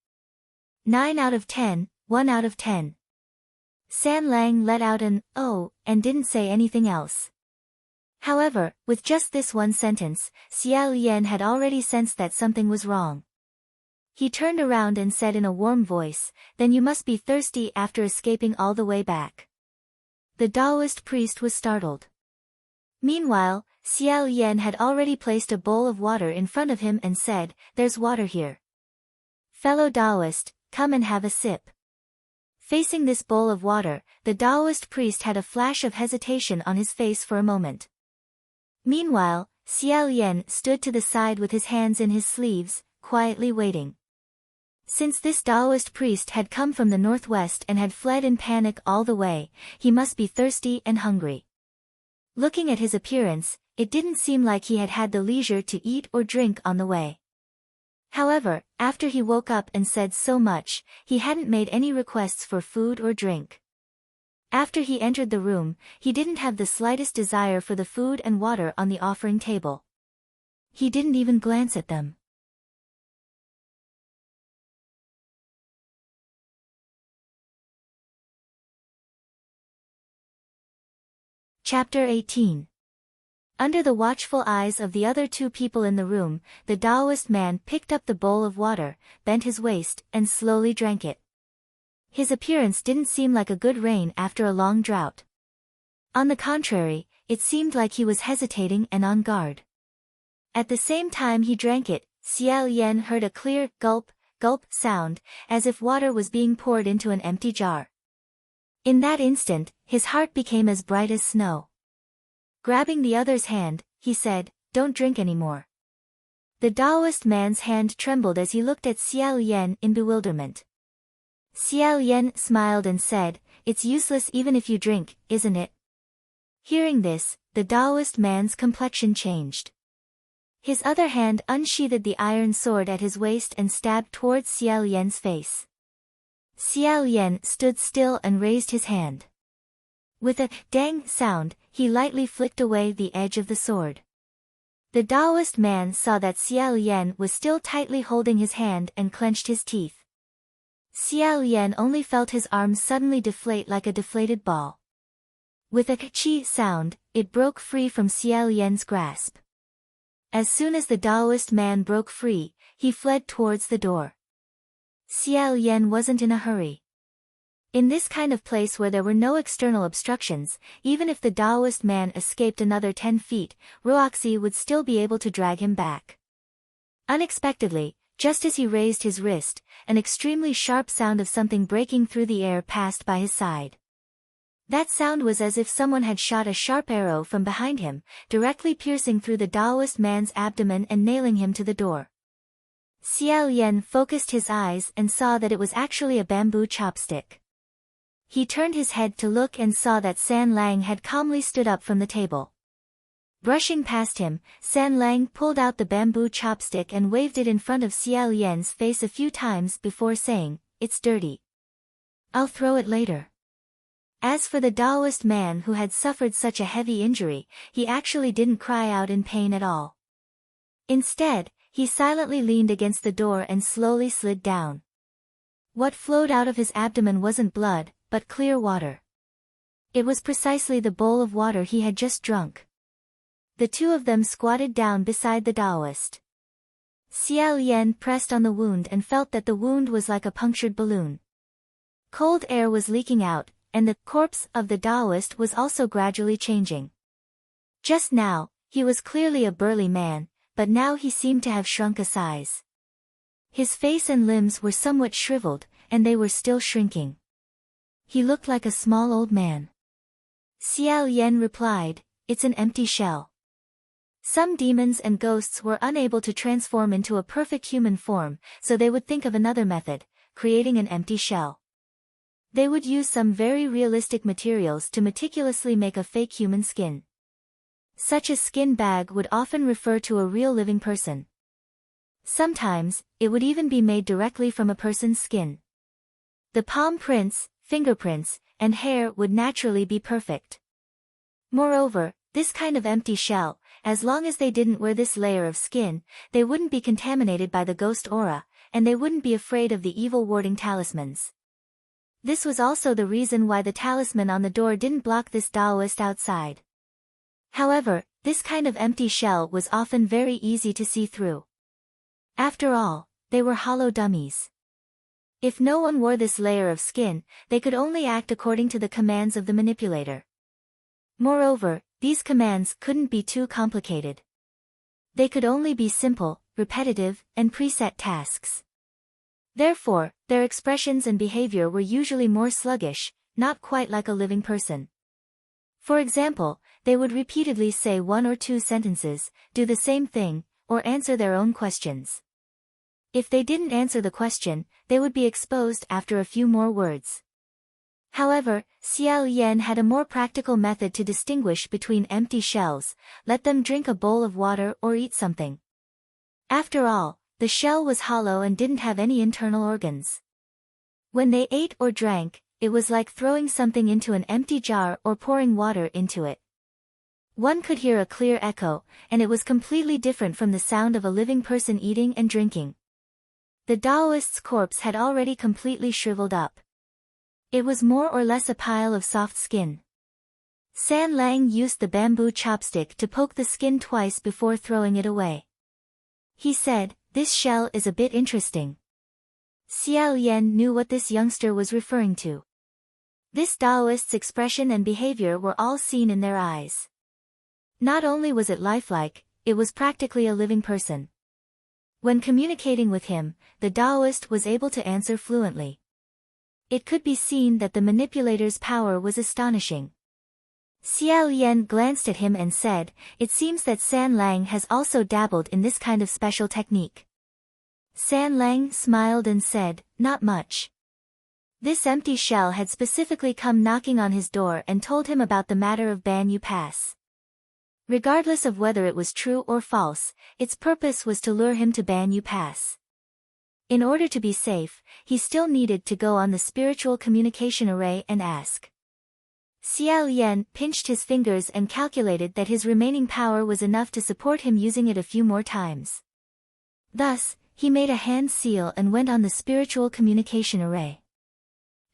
9 out of 10, 1 out of 10. San Lang let out an, oh, and didn't say anything else. However, with just this one sentence, Xiao Yan had already sensed that something was wrong. He turned around and said in a warm voice, then you must be thirsty after escaping all the way back. The Taoist priest was startled. Meanwhile, Xiao Yan had already placed a bowl of water in front of him and said, there's water here. Fellow Taoist, come and have a sip. Facing this bowl of water, the Taoist priest had a flash of hesitation on his face for a moment. Meanwhile, Xiao Yan stood to the side with his hands in his sleeves, quietly waiting. Since this Taoist priest had come from the northwest and had fled in panic all the way, he must be thirsty and hungry. Looking at his appearance, it didn't seem like he had had the leisure to eat or drink on the way. However, after he woke up and said so much, he hadn't made any requests for food or drink. After he entered the room, he didn't have the slightest desire for the food and water on the offering table. He didn't even glance at them. Chapter 18. Under the watchful eyes of the other two people in the room, the Taoist man picked up the bowl of water, bent his waist, and slowly drank it. His appearance didn't seem like a good rain after a long drought. On the contrary, it seemed like he was hesitating and on guard. At the same time he drank it, Xiao Yan heard a clear gulp, gulp sound, as if water was being poured into an empty jar. In that instant, his heart became as bright as snow. Grabbing the other's hand, he said, don't drink anymore. The Taoist man's hand trembled as he looked at Xiao Yan in bewilderment. Xiao Yan smiled and said, it's useless even if you drink, isn't it? Hearing this, the Taoist man's complexion changed. His other hand unsheathed the iron sword at his waist and stabbed towards Xiao Yan's face. Xiao Yan stood still and raised his hand. With a dang sound, he lightly flicked away the edge of the sword. The Taoist man saw that Xiao Yan was still tightly holding his hand and clenched his teeth. Xiao Yan only felt his arms suddenly deflate like a deflated ball. With a chi sound, it broke free from Xiao Yan's grasp. As soon as the Taoist man broke free, he fled towards the door. Xiao Yan wasn't in a hurry. In this kind of place where there were no external obstructions, even if the Taoist man escaped another 10 feet, Ruoxi would still be able to drag him back. Unexpectedly, just as he raised his wrist, an extremely sharp sound of something breaking through the air passed by his side. That sound was as if someone had shot a sharp arrow from behind him, directly piercing through the Taoist man's abdomen and nailing him to the door. Xiao Yan focused his eyes and saw that it was actually a bamboo chopstick. He turned his head to look and saw that San Lang had calmly stood up from the table. Brushing past him, San Lang pulled out the bamboo chopstick and waved it in front of Xiao Yan's face a few times before saying, it's dirty. I'll throw it later. As for the Taoist man who had suffered such a heavy injury, he actually didn't cry out in pain at all. Instead, He silently leaned against the door and slowly slid down. What flowed out of his abdomen wasn't blood, but clear water. It was precisely the bowl of water he had just drunk. The two of them squatted down beside the Taoist. Xiao Yan pressed on the wound and felt that the wound was like a punctured balloon. Cold air was leaking out, and the corpse of the Taoist was also gradually changing. Just now, he was clearly a burly man, but now he seemed to have shrunk a size. His face and limbs were somewhat shriveled, and they were still shrinking. He looked like a small old man. Xiao Yan replied, "It's an empty shell." Some demons and ghosts were unable to transform into a perfect human form, so they would think of another method, creating an empty shell. They would use some very realistic materials to meticulously make a fake human skin. Such a skin bag would often refer to a real living person. Sometimes, it would even be made directly from a person's skin. The palm prints, fingerprints, and hair would naturally be perfect. Moreover, this kind of empty shell, as long as they didn't wear this layer of skin, they wouldn't be contaminated by the ghost aura, and they wouldn't be afraid of the evil warding talismans. This was also the reason why the talisman on the door didn't block this Taoist outside. However, this kind of empty shell was often very easy to see through. After all, they were hollow dummies. If no one wore this layer of skin, they could only act according to the commands of the manipulator. Moreover, these commands couldn't be too complicated. They could only be simple, repetitive, and preset tasks. Therefore, their expressions and behavior were usually more sluggish, not quite like a living person. For example, they would repeatedly say one or two sentences, do the same thing, or answer their own questions. If they didn't answer the question, they would be exposed after a few more words. However, Xiao Yan had a more practical method to distinguish between empty shells: let them drink a bowl of water or eat something. After all, the shell was hollow and didn't have any internal organs. When they ate or drank, it was like throwing something into an empty jar or pouring water into it. One could hear a clear echo, and it was completely different from the sound of a living person eating and drinking. The Taoist's corpse had already completely shriveled up. It was more or less a pile of soft skin. San Lang used the bamboo chopstick to poke the skin twice before throwing it away. He said, "This shell is a bit interesting." Xiao Yan knew what this youngster was referring to. This Taoist's expression and behavior were all seen in their eyes. Not only was it lifelike, it was practically a living person. When communicating with him, the Taoist was able to answer fluently. It could be seen that the manipulator's power was astonishing. Xiao Yan glanced at him and said, "It seems that San Lang has also dabbled in this kind of special technique." San Lang smiled and said, "Not much." This empty shell had specifically come knocking on his door and told him about the matter of Ban Yu Pass. Regardless of whether it was true or false, its purpose was to lure him to Ban Yu Pass. In order to be safe, he still needed to go on the spiritual communication array and ask. Xiao Yan pinched his fingers and calculated that his remaining power was enough to support him using it a few more times. Thus, he made a hand seal and went on the spiritual communication array.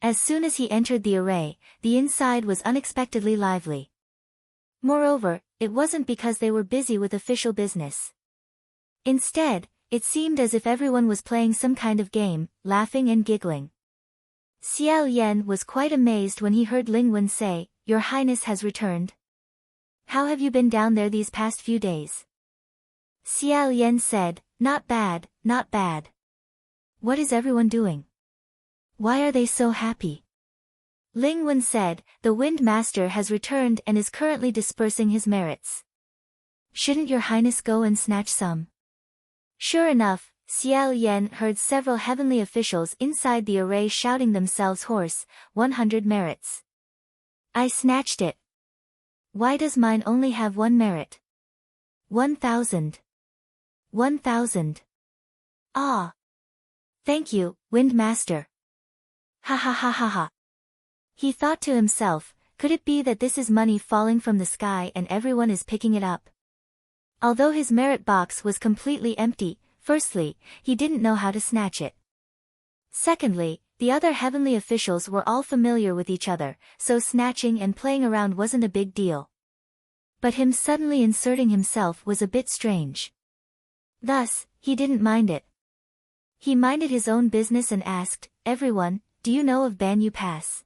As soon as he entered the array, the inside was unexpectedly lively. Moreover, it wasn't because they were busy with official business. Instead, it seemed as if everyone was playing some kind of game, laughing and giggling. Xiao Yan was quite amazed when he heard Ling Wen say, "Your Highness has returned. How have you been down there these past few days?" Xiao Yan said, "Not bad, not bad." "What is everyone doing? Why are they so happy?" Ling Wen said, "The Wind Master has returned and is currently dispersing his merits. Shouldn't your Highness go and snatch some?" Sure enough, Xiao Yan heard several heavenly officials inside the array shouting themselves hoarse, 100 merits. "I snatched it. Why does mine only have 1 merit? 1,000. 1,000. Ah. Thank you, Wind Master. Ha ha ha ha ha." He thought to himself, could it be that this is money falling from the sky and everyone is picking it up? Although his merit box was completely empty, Firstly, he didn't know how to snatch it. Secondly, the other heavenly officials were all familiar with each other, so snatching and playing around wasn't a big deal. But him suddenly inserting himself was a bit strange. Thus, he didn't mind it. He minded his own business and asked, "Everyone, do you know of Banyu Pass?"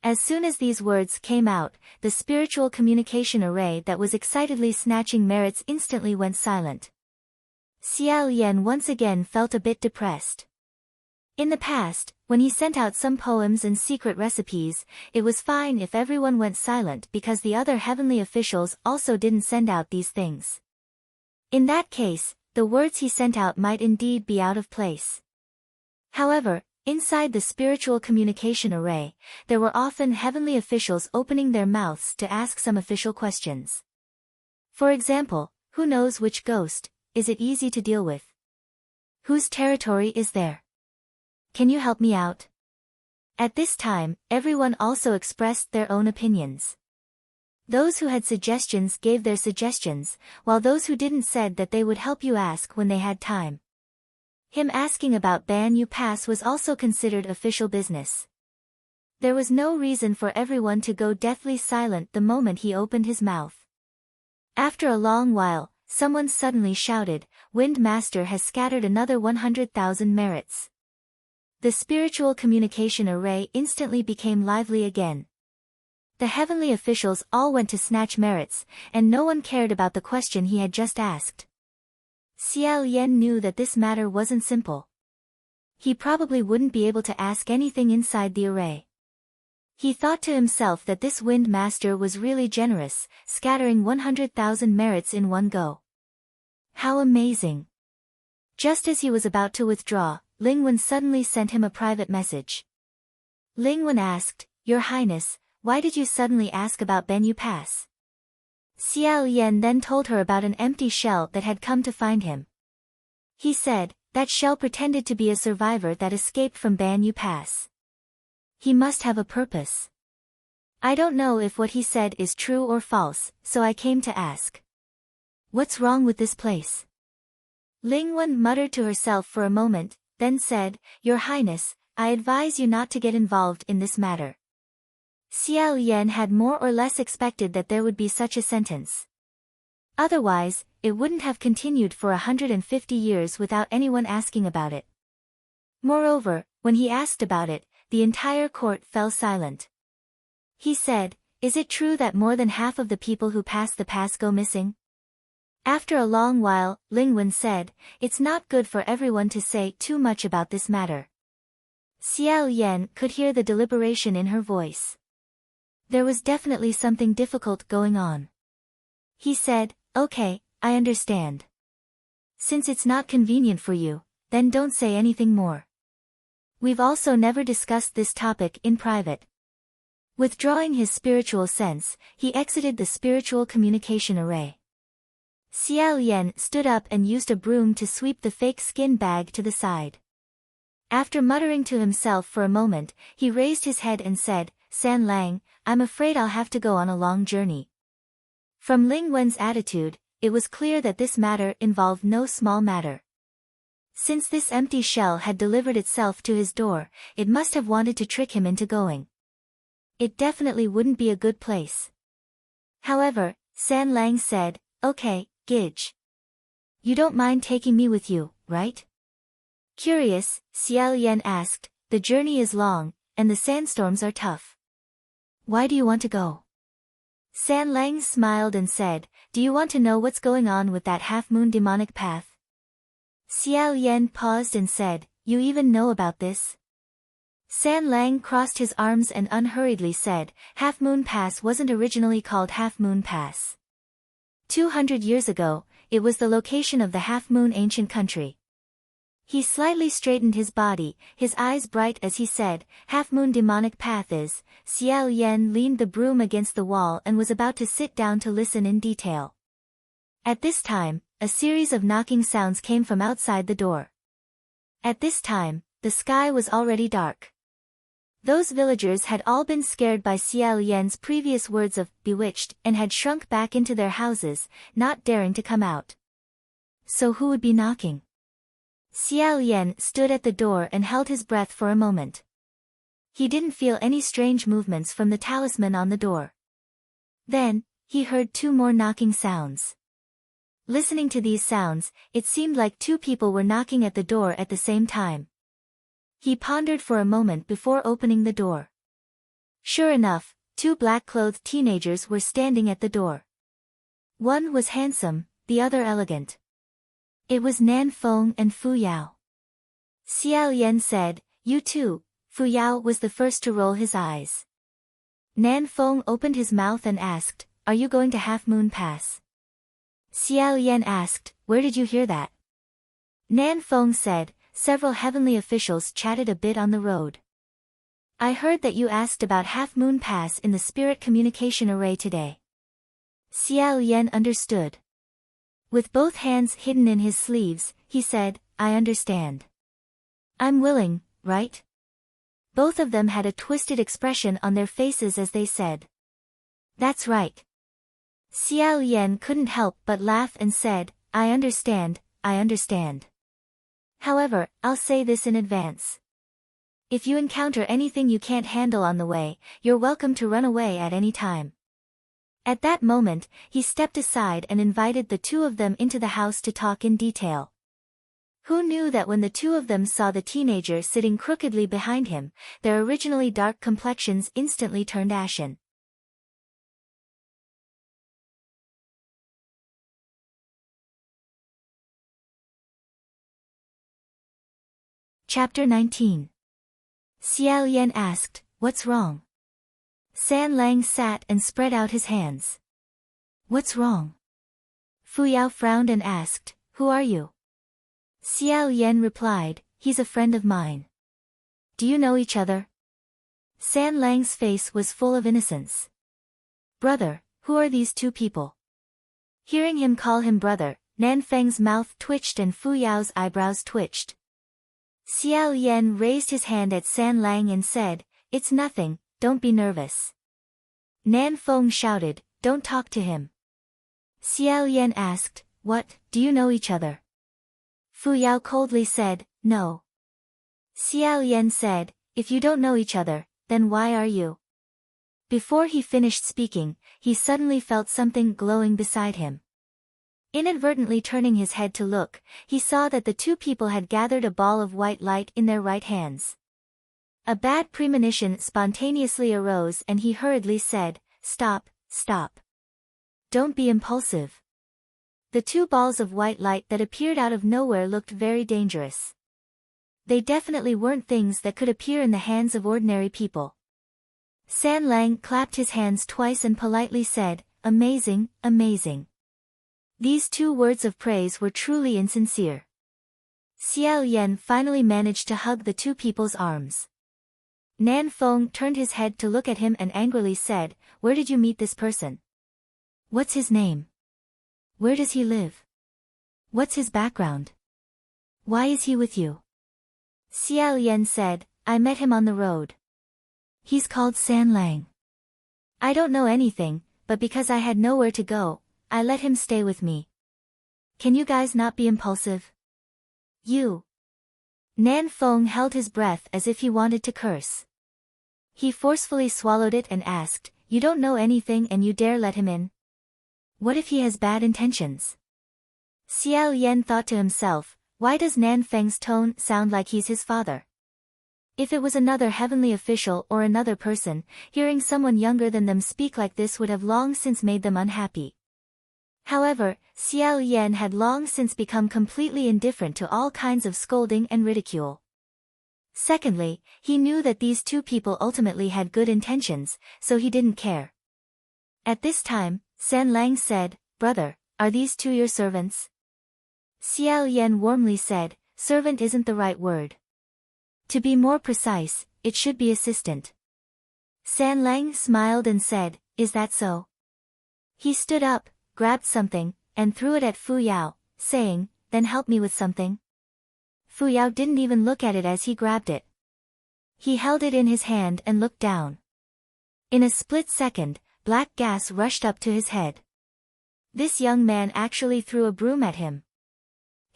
As soon as these words came out, the spiritual communication array that was excitedly snatching merits instantly went silent. Xiao Yan once again felt a bit depressed. In the past, when he sent out some poems and secret recipes, it was fine if everyone went silent because the other heavenly officials also didn't send out these things. In that case, the words he sent out might indeed be out of place. However, inside the spiritual communication array, there were often heavenly officials opening their mouths to ask some official questions. For example, who knows which ghost? Is it easy to deal with? Whose territory is there? Can you help me out? At this time, everyone also expressed their own opinions. Those who had suggestions gave their suggestions, while those who didn't said that they would help you ask when they had time. Him asking about Banyu Pass was also considered official business. There was no reason for everyone to go deathly silent the moment he opened his mouth. After a long while, someone suddenly shouted, "Wind Master has scattered another 100,000 merits." The spiritual communication array instantly became lively again. The heavenly officials all went to snatch merits, and no one cared about the question he had just asked. Xiao Yan knew that this matter wasn't simple. He probably wouldn't be able to ask anything inside the array. He thought to himself that this Wind Master was really generous, scattering 100,000 merits in one go. How amazing! Just as he was about to withdraw, Lingwen suddenly sent him a private message. Lingwen asked, "Your Highness, why did you suddenly ask about Banyu Pass?" Xiao Yan then told her about an empty shell that had come to find him. He said, that shell pretended to be a survivor that escaped from Banyu Pass. He must have a purpose. I don't know if what he said is true or false, so I came to ask. What's wrong with this place? Lingwen muttered to herself for a moment, then said, "Your Highness, I advise you not to get involved in this matter." Xiao Yan had more or less expected that there would be such a sentence. Otherwise, it wouldn't have continued for 150 years without anyone asking about it. Moreover, when he asked about it, the entire court fell silent. He said, "Is it true that more than half of the people who pass the pass go missing?" After a long while, Lingwen said, "It's not good for everyone to say too much about this matter." Xiao Yan could hear the deliberation in her voice. There was definitely something difficult going on. He said, "Okay, I understand. Since it's not convenient for you, then don't say anything more. We've also never discussed this topic in private." Withdrawing his spiritual sense, he exited the spiritual communication array. Xiao Yan stood up and used a broom to sweep the fake skin bag to the side. After muttering to himself for a moment, he raised his head and said, "San Lang, I'm afraid I'll have to go on a long journey." From Lingwen's attitude, it was clear that this matter involved no small matter. Since this empty shell had delivered itself to his door, it must have wanted to trick him into going. It definitely wouldn't be a good place. However, San Lang said, "Okay, Gidge. You don't mind taking me with you, right?" Curious, Xiao Yan asked, "The journey is long, and the sandstorms are tough. Why do you want to go?" San Lang smiled and said, "Do you want to know what's going on with that half-moon demonic path?" Xiao Yan paused and said, "You even know about this?" San Lang crossed his arms and unhurriedly said, "Half Moon Pass wasn't originally called Half Moon Pass. 200 years ago, it was the location of the half-moon ancient country." He slightly straightened his body, his eyes bright as he said, "Half-moon demonic path is." Xiao Yan leaned the broom against the wall and was about to sit down to listen in detail. At this time, a series of knocking sounds came from outside the door. At this time, the sky was already dark. Those villagers had all been scared by Xiao Yan's previous words of bewitched and had shrunk back into their houses, not daring to come out. So who would be knocking? Xiao Yan stood at the door and held his breath for a moment. He didn't feel any strange movements from the talisman on the door. Then, he heard two more knocking sounds. Listening to these sounds, it seemed like two people were knocking at the door at the same time. He pondered for a moment before opening the door. Sure enough, two black-clothed teenagers were standing at the door. One was handsome, the other elegant. It was Nan Feng and Fu Yao. Xiao Yan said, "You too." Fu Yao was the first to roll his eyes. Nan Feng opened his mouth and asked, "Are you going to Half Moon Pass?" Xiao Yan asked, "Where did you hear that?" Nan Feng said, "Several heavenly officials chatted a bit on the road. I heard that you asked about Half Moon Pass in the Spirit Communication Array today." Xiao Yan understood. With both hands hidden in his sleeves, he said, "I understand. I'm willing, right?" Both of them had a twisted expression on their faces as they said, "That's right." Xiao Yan couldn't help but laugh and said, I understand. However, I'll say this in advance. If you encounter anything you can't handle on the way, you're welcome to run away at any time." At that moment, he stepped aside and invited the two of them into the house to talk in detail. Who knew that when the two of them saw the teenager sitting crookedly behind him, their originally dark complexions instantly turned ashen. Chapter 19. Xiao Yan asked, "What's wrong?" San Lang sat and spread out his hands. "What's wrong?" Fu Yao frowned and asked, "Who are you?" Xiao Yan replied, "He's a friend of mine." "Do you know each other?" San Lang's face was full of innocence. "Brother, who are these two people?" Hearing him call him brother, Nan Feng's mouth twitched and Fu Yao's eyebrows twitched. Xiao Yan raised his hand at San Lang and said, "It's nothing, don't be nervous." Nan Feng shouted, "Don't talk to him." Xiao Yan asked, "What, do you know each other?" Fu Yao coldly said, "No." Xiao Yan said, "If you don't know each other, then why are you?" Before he finished speaking, he suddenly felt something glowing beside him. Inadvertently turning his head to look, he saw that the two people had gathered a ball of white light in their right hands. A bad premonition spontaneously arose and he hurriedly said, Stop. Don't be impulsive." The two balls of white light that appeared out of nowhere looked very dangerous. They definitely weren't things that could appear in the hands of ordinary people. San Lang clapped his hands twice and politely said, "Amazing. These two words of praise were truly insincere. Xiao Yan finally managed to hug the two people's arms. Nan Feng turned his head to look at him and angrily said, "Where did you meet this person? What's his name? Where does he live? What's his background? Why is he with you?" Xiao Yan said, "I met him on the road. He's called San Lang. I don't know anything, but because I had nowhere to go, I let him stay with me. Can you guys not be impulsive?" "You." Nan Feng held his breath as if he wanted to curse. He forcefully swallowed it and asked, "You don't know anything and you dare let him in? What if he has bad intentions?" Xiao Yan thought to himself, why does Nan Feng's tone sound like he's his father? If it was another heavenly official or another person, hearing someone younger than them speak like this would have long since made them unhappy. However, Xiao Yan had long since become completely indifferent to all kinds of scolding and ridicule. Secondly, he knew that these two people ultimately had good intentions, so he didn't care. At this time, San Lang said, "Brother, are these two your servants?" Xiao Yan warmly said, "Servant isn't the right word. To be more precise, it should be assistant." San Lang smiled and said, "Is that so?" He stood up, grabbed something, and threw it at Fu Yao, saying, "Then help me with something." Fu Yao didn't even look at it as he grabbed it. He held it in his hand and looked down. In a split second, black gas rushed up to his head. This young man actually threw a broom at him.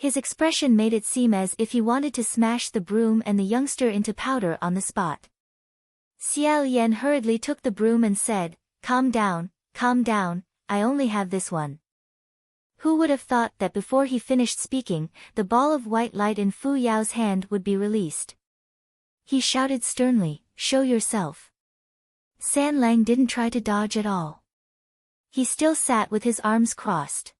His expression made it seem as if he wanted to smash the broom and the youngster into powder on the spot. Xiao Yan hurriedly took the broom and said, calm down, I only have this one. Who would have thought that before he finished speaking, the ball of white light in Fu Yao's hand would be released? He shouted sternly, show yourself. San Lang didn't try to dodge at all. He still sat with his arms crossed.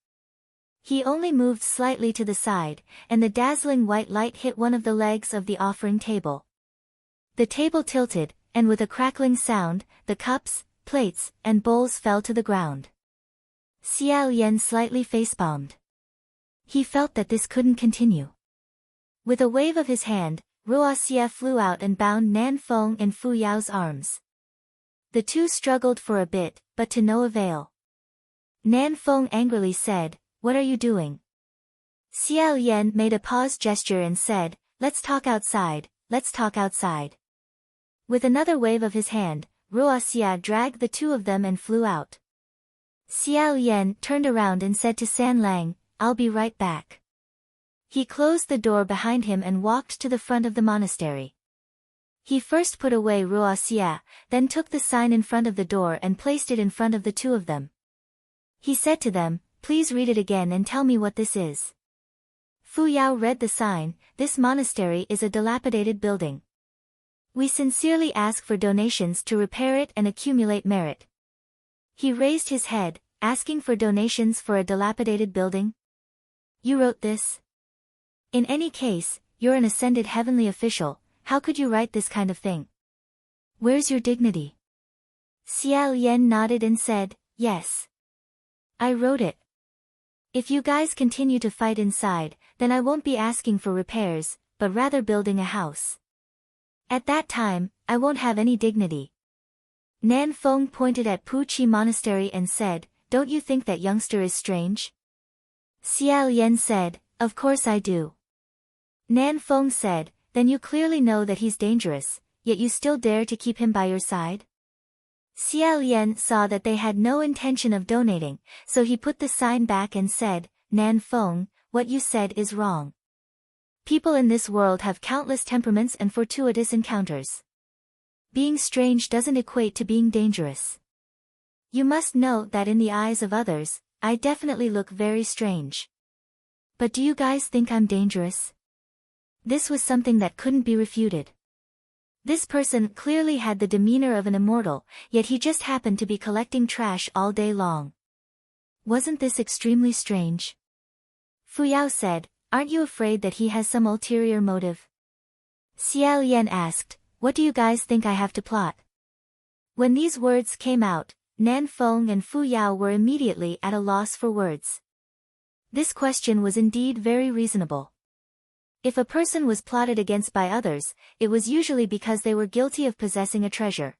He only moved slightly to the side, and the dazzling white light hit one of the legs of the offering table. The table tilted, and with a crackling sound, the cups, plates, and bowls fell to the ground. Xiao Yan slightly facepalmed. He felt that this couldn't continue. With a wave of his hand, Ruo Xia flew out and bound Nan Feng in Fu Yao's arms. The two struggled for a bit, but to no avail. Nan Feng angrily said, what are you doing? Xiao Yan made a pause gesture and said, let's talk outside. With another wave of his hand, Ruo Xia dragged the two of them and flew out. Xiao Yan turned around and said to San Lang, I'll be right back. He closed the door behind him and walked to the front of the monastery. He first put away Ruo Xia, then took the sign in front of the door and placed it in front of the two of them. He said to them, please read it again and tell me what this is. Fu Yao read the sign, this monastery is a dilapidated building. We sincerely ask for donations to repair it and accumulate merit. He raised his head, asking for donations for a dilapidated building. You wrote this? In any case, you're an ascended heavenly official, how could you write this kind of thing? Where's your dignity? Xiao Yan nodded and said, yes. I wrote it. If you guys continue to fight inside, then I won't be asking for repairs, but rather building a house. At that time, I won't have any dignity. Nan Feng pointed at Pu Chi Monastery and said, don't you think that youngster is strange? Xiao Yan said, of course I do. Nan Feng said, then you clearly know that he's dangerous, yet you still dare to keep him by your side? Xiao Yan saw that they had no intention of donating, so he put the sign back and said, Nan Feng, what you said is wrong. People in this world have countless temperaments and fortuitous encounters. Being strange doesn't equate to being dangerous. You must know that in the eyes of others, I definitely look very strange. But do you guys think I'm dangerous? This was something that couldn't be refuted. This person clearly had the demeanor of an immortal, yet he just happened to be collecting trash all day long. Wasn't this extremely strange? Fu Yao said, aren't you afraid that he has some ulterior motive? Xiao Yan asked, what do you guys think I have to plot? When these words came out, Nan Feng and Fu Yao were immediately at a loss for words. This question was indeed very reasonable. If a person was plotted against by others, it was usually because they were guilty of possessing a treasure.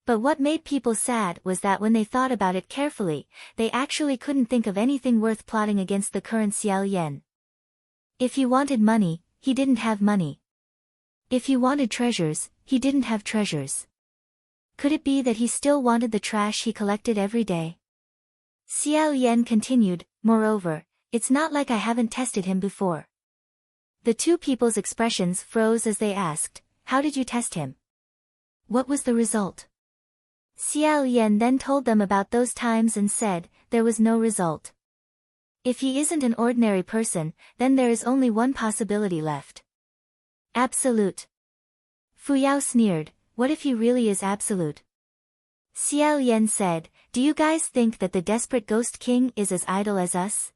But what made people sad was that when they thought about it carefully, they actually couldn't think of anything worth plotting against the current Xiao Yan. If he wanted money, he didn't have money. If he wanted treasures, he didn't have treasures. Could it be that he still wanted the trash he collected every day? Xiao Yan continued, moreover, it's not like I haven't tested him before. The two people's expressions froze as they asked, how did you test him? What was the result? Xiao Yan then told them about those times and said, there was no result. If he isn't an ordinary person, then there is only one possibility left. Absolute. Fu Yao sneered, what if he really is absolute? Xiao Yan said, do you guys think that the desperate ghost king is as idle as us?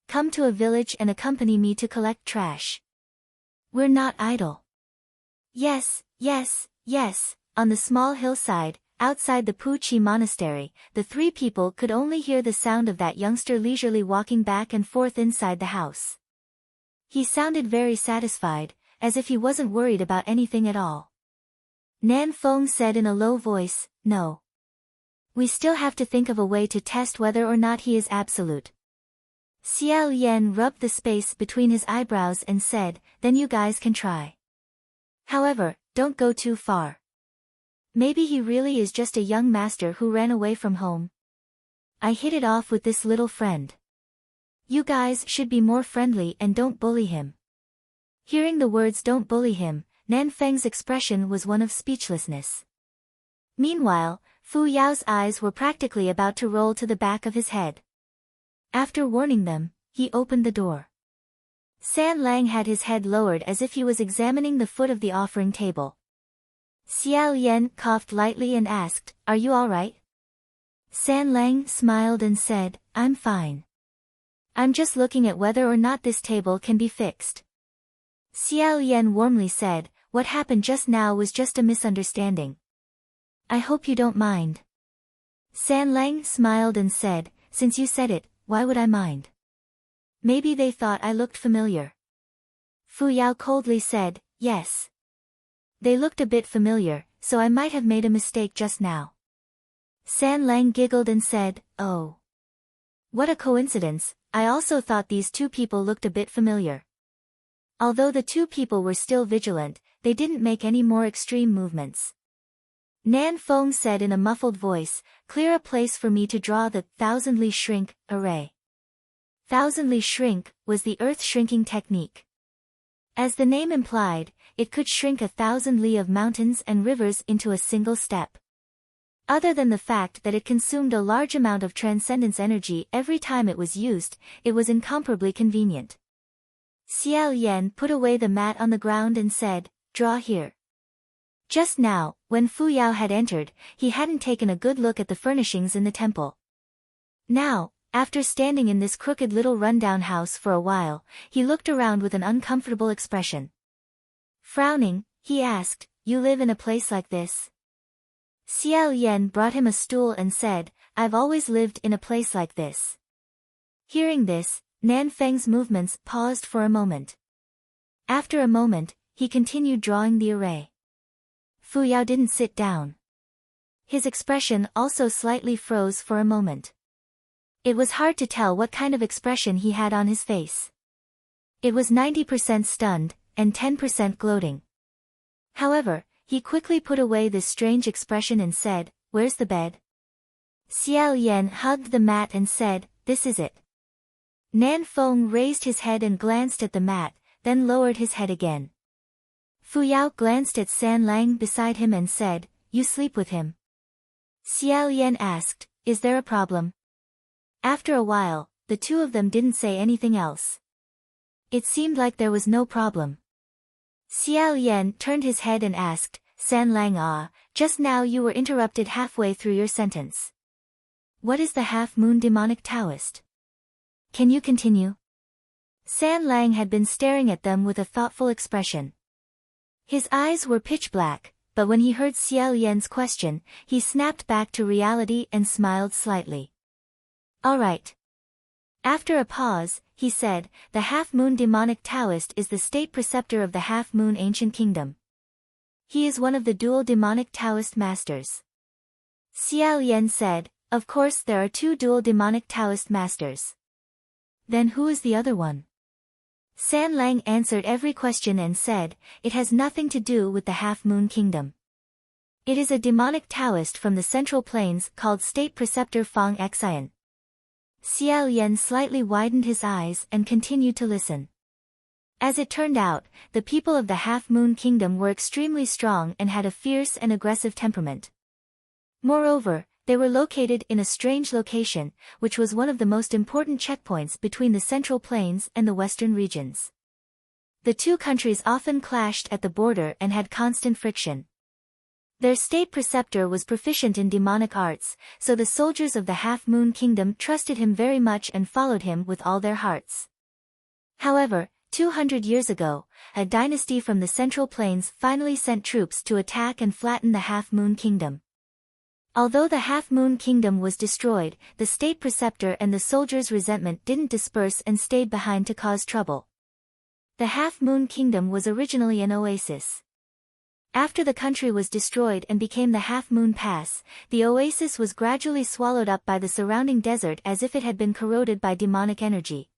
Come to a village and accompany me to collect trash. We're not idle. Yes, on the small hillside, outside the Pu Chi monastery, the three people could only hear the sound of that youngster leisurely walking back and forth inside the house. He sounded very satisfied, as if he wasn't worried about anything at all. Nan Feng said in a low voice, no. We still have to think of a way to test whether or not he is absolute. Xiao Yan rubbed the space between his eyebrows and said, then you guys can try. However, don't go too far. Maybe he really is just a young master who ran away from home. I hit it off with this little friend. You guys should be more friendly and don't bully him. Hearing the words "don't bully him," Nan Feng's expression was one of speechlessness. Meanwhile, Fu Yao's eyes were practically about to roll to the back of his head. After warning them, he opened the door. San Lang had his head lowered as if he was examining the foot of the offering table. Xiao Yan coughed lightly and asked, "Are you all right?" San Lang smiled and said, "I'm fine. I'm just looking at whether or not this table can be fixed." Xiao Yan warmly said, "What happened just now was just a misunderstanding. I hope you don't mind." San Lang smiled and said, "Since you said it, why would I mind? Maybe they thought I looked familiar." Fu Yao coldly said, "Yes. They looked a bit familiar, so I might have made a mistake just now." San Lang giggled and said, "Oh. What a coincidence, I also thought these two people looked a bit familiar." Although the two people were still vigilant, they didn't make any more extreme movements. Nan Feng said in a muffled voice, "Clear a place for me to draw the thousandly shrink array." Thousandly shrink was the earth-shrinking technique. As the name implied, it could shrink 1,000 li of mountains and rivers into a single step. Other than the fact that it consumed a large amount of transcendence energy every time it was used, it was incomparably convenient. Xiao Yan put away the mat on the ground and said, "Draw here." Just now, when Fu Yao had entered, he hadn't taken a good look at the furnishings in the temple. Now, after standing in this crooked little rundown house for a while, he looked around with an uncomfortable expression. Frowning, he asked, "You live in a place like this?" Xiao Yan brought him a stool and said, "I've always lived in a place like this." Hearing this, Nan Feng's movements paused for a moment. After a moment, he continued drawing the array. Fu Yao didn't sit down. His expression also slightly froze for a moment. It was hard to tell what kind of expression he had on his face. It was 90% stunned, and 10% gloating. However, he quickly put away this strange expression and said, "Where's the bed?" Xiao Yan hugged the mat and said, "This is it." Nan Feng raised his head and glanced at the mat, then lowered his head again. Fu Yao glanced at San Lang beside him and said, "You sleep with him?" Xiao Yan asked, "Is there a problem?" After a while, the two of them didn't say anything else. It seemed like there was no problem. Xiao Yan turned his head and asked, "San Lang, just now you were interrupted halfway through your sentence. What is the half-moon demonic Taoist? Can you continue?" San Lang had been staring at them with a thoughtful expression. His eyes were pitch black, but when he heard Xiao Yan's question, he snapped back to reality and smiled slightly. "All right." After a pause, he said, "The half-moon demonic Taoist is the state preceptor of the half-moon ancient kingdom. He is one of the dual demonic Taoist masters." Xiao Yan said, "Of course there are two dual demonic Taoist masters. Then who is the other one?" San Lang answered every question and said, "It has nothing to do with the half-moon kingdom. It is a demonic Taoist from the central plains called State Preceptor Fang Xian." Xiao Yan slightly widened his eyes and continued to listen. As it turned out, the people of the half-moon kingdom were extremely strong and had a fierce and aggressive temperament. Moreover, they were located in a strange location, which was one of the most important checkpoints between the central plains and the western regions. The two countries often clashed at the border and had constant friction. Their state preceptor was proficient in demonic arts, so the soldiers of the half-moon kingdom trusted him very much and followed him with all their hearts. However, 200 years ago, a dynasty from the central plains finally sent troops to attack and flatten the half-moon kingdom. Although the half-moon kingdom was destroyed, the state preceptor and the soldiers' resentment didn't disperse and stayed behind to cause trouble. The half-moon kingdom was originally an oasis. After the country was destroyed and became the Half-Moon Pass, the oasis was gradually swallowed up by the surrounding desert as if it had been corroded by demonic energy.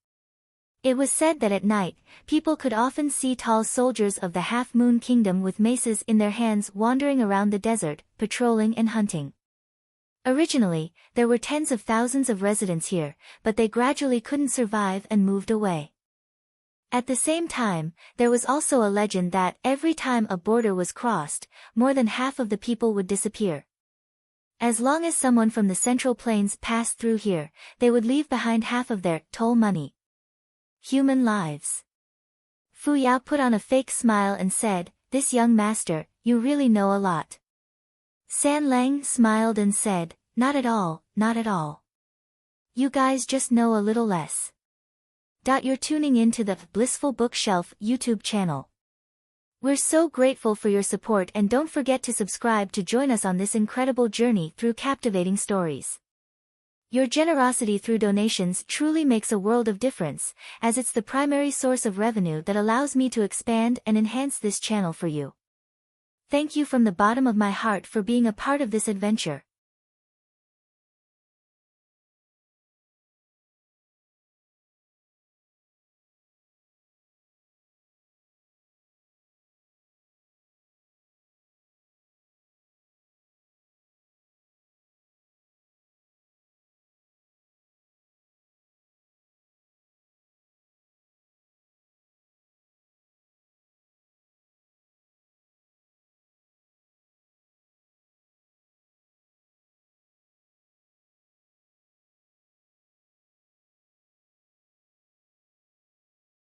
It was said that at night, people could often see tall soldiers of the Half-Moon Kingdom with maces in their hands wandering around the desert, patrolling and hunting. Originally, there were tens of thousands of residents here, but they gradually couldn't survive and moved away. At the same time, there was also a legend that, every time a border was crossed, more than half of the people would disappear. As long as someone from the Central Plains passed through here, they would leave behind half of their toll money. Human lives. Fu Yao put on a fake smile and said, "This young master, you really know a lot." San Lang smiled and said, "Not at all, not at all. You guys just know a little less." You're tuning in to the Blissful Bookshelf YouTube channel. We're so grateful for your support, and don't forget to subscribe to join us on this incredible journey through captivating stories. Your generosity through donations truly makes a world of difference, as it's the primary source of revenue that allows me to expand and enhance this channel for you. Thank you from the bottom of my heart for being a part of this adventure.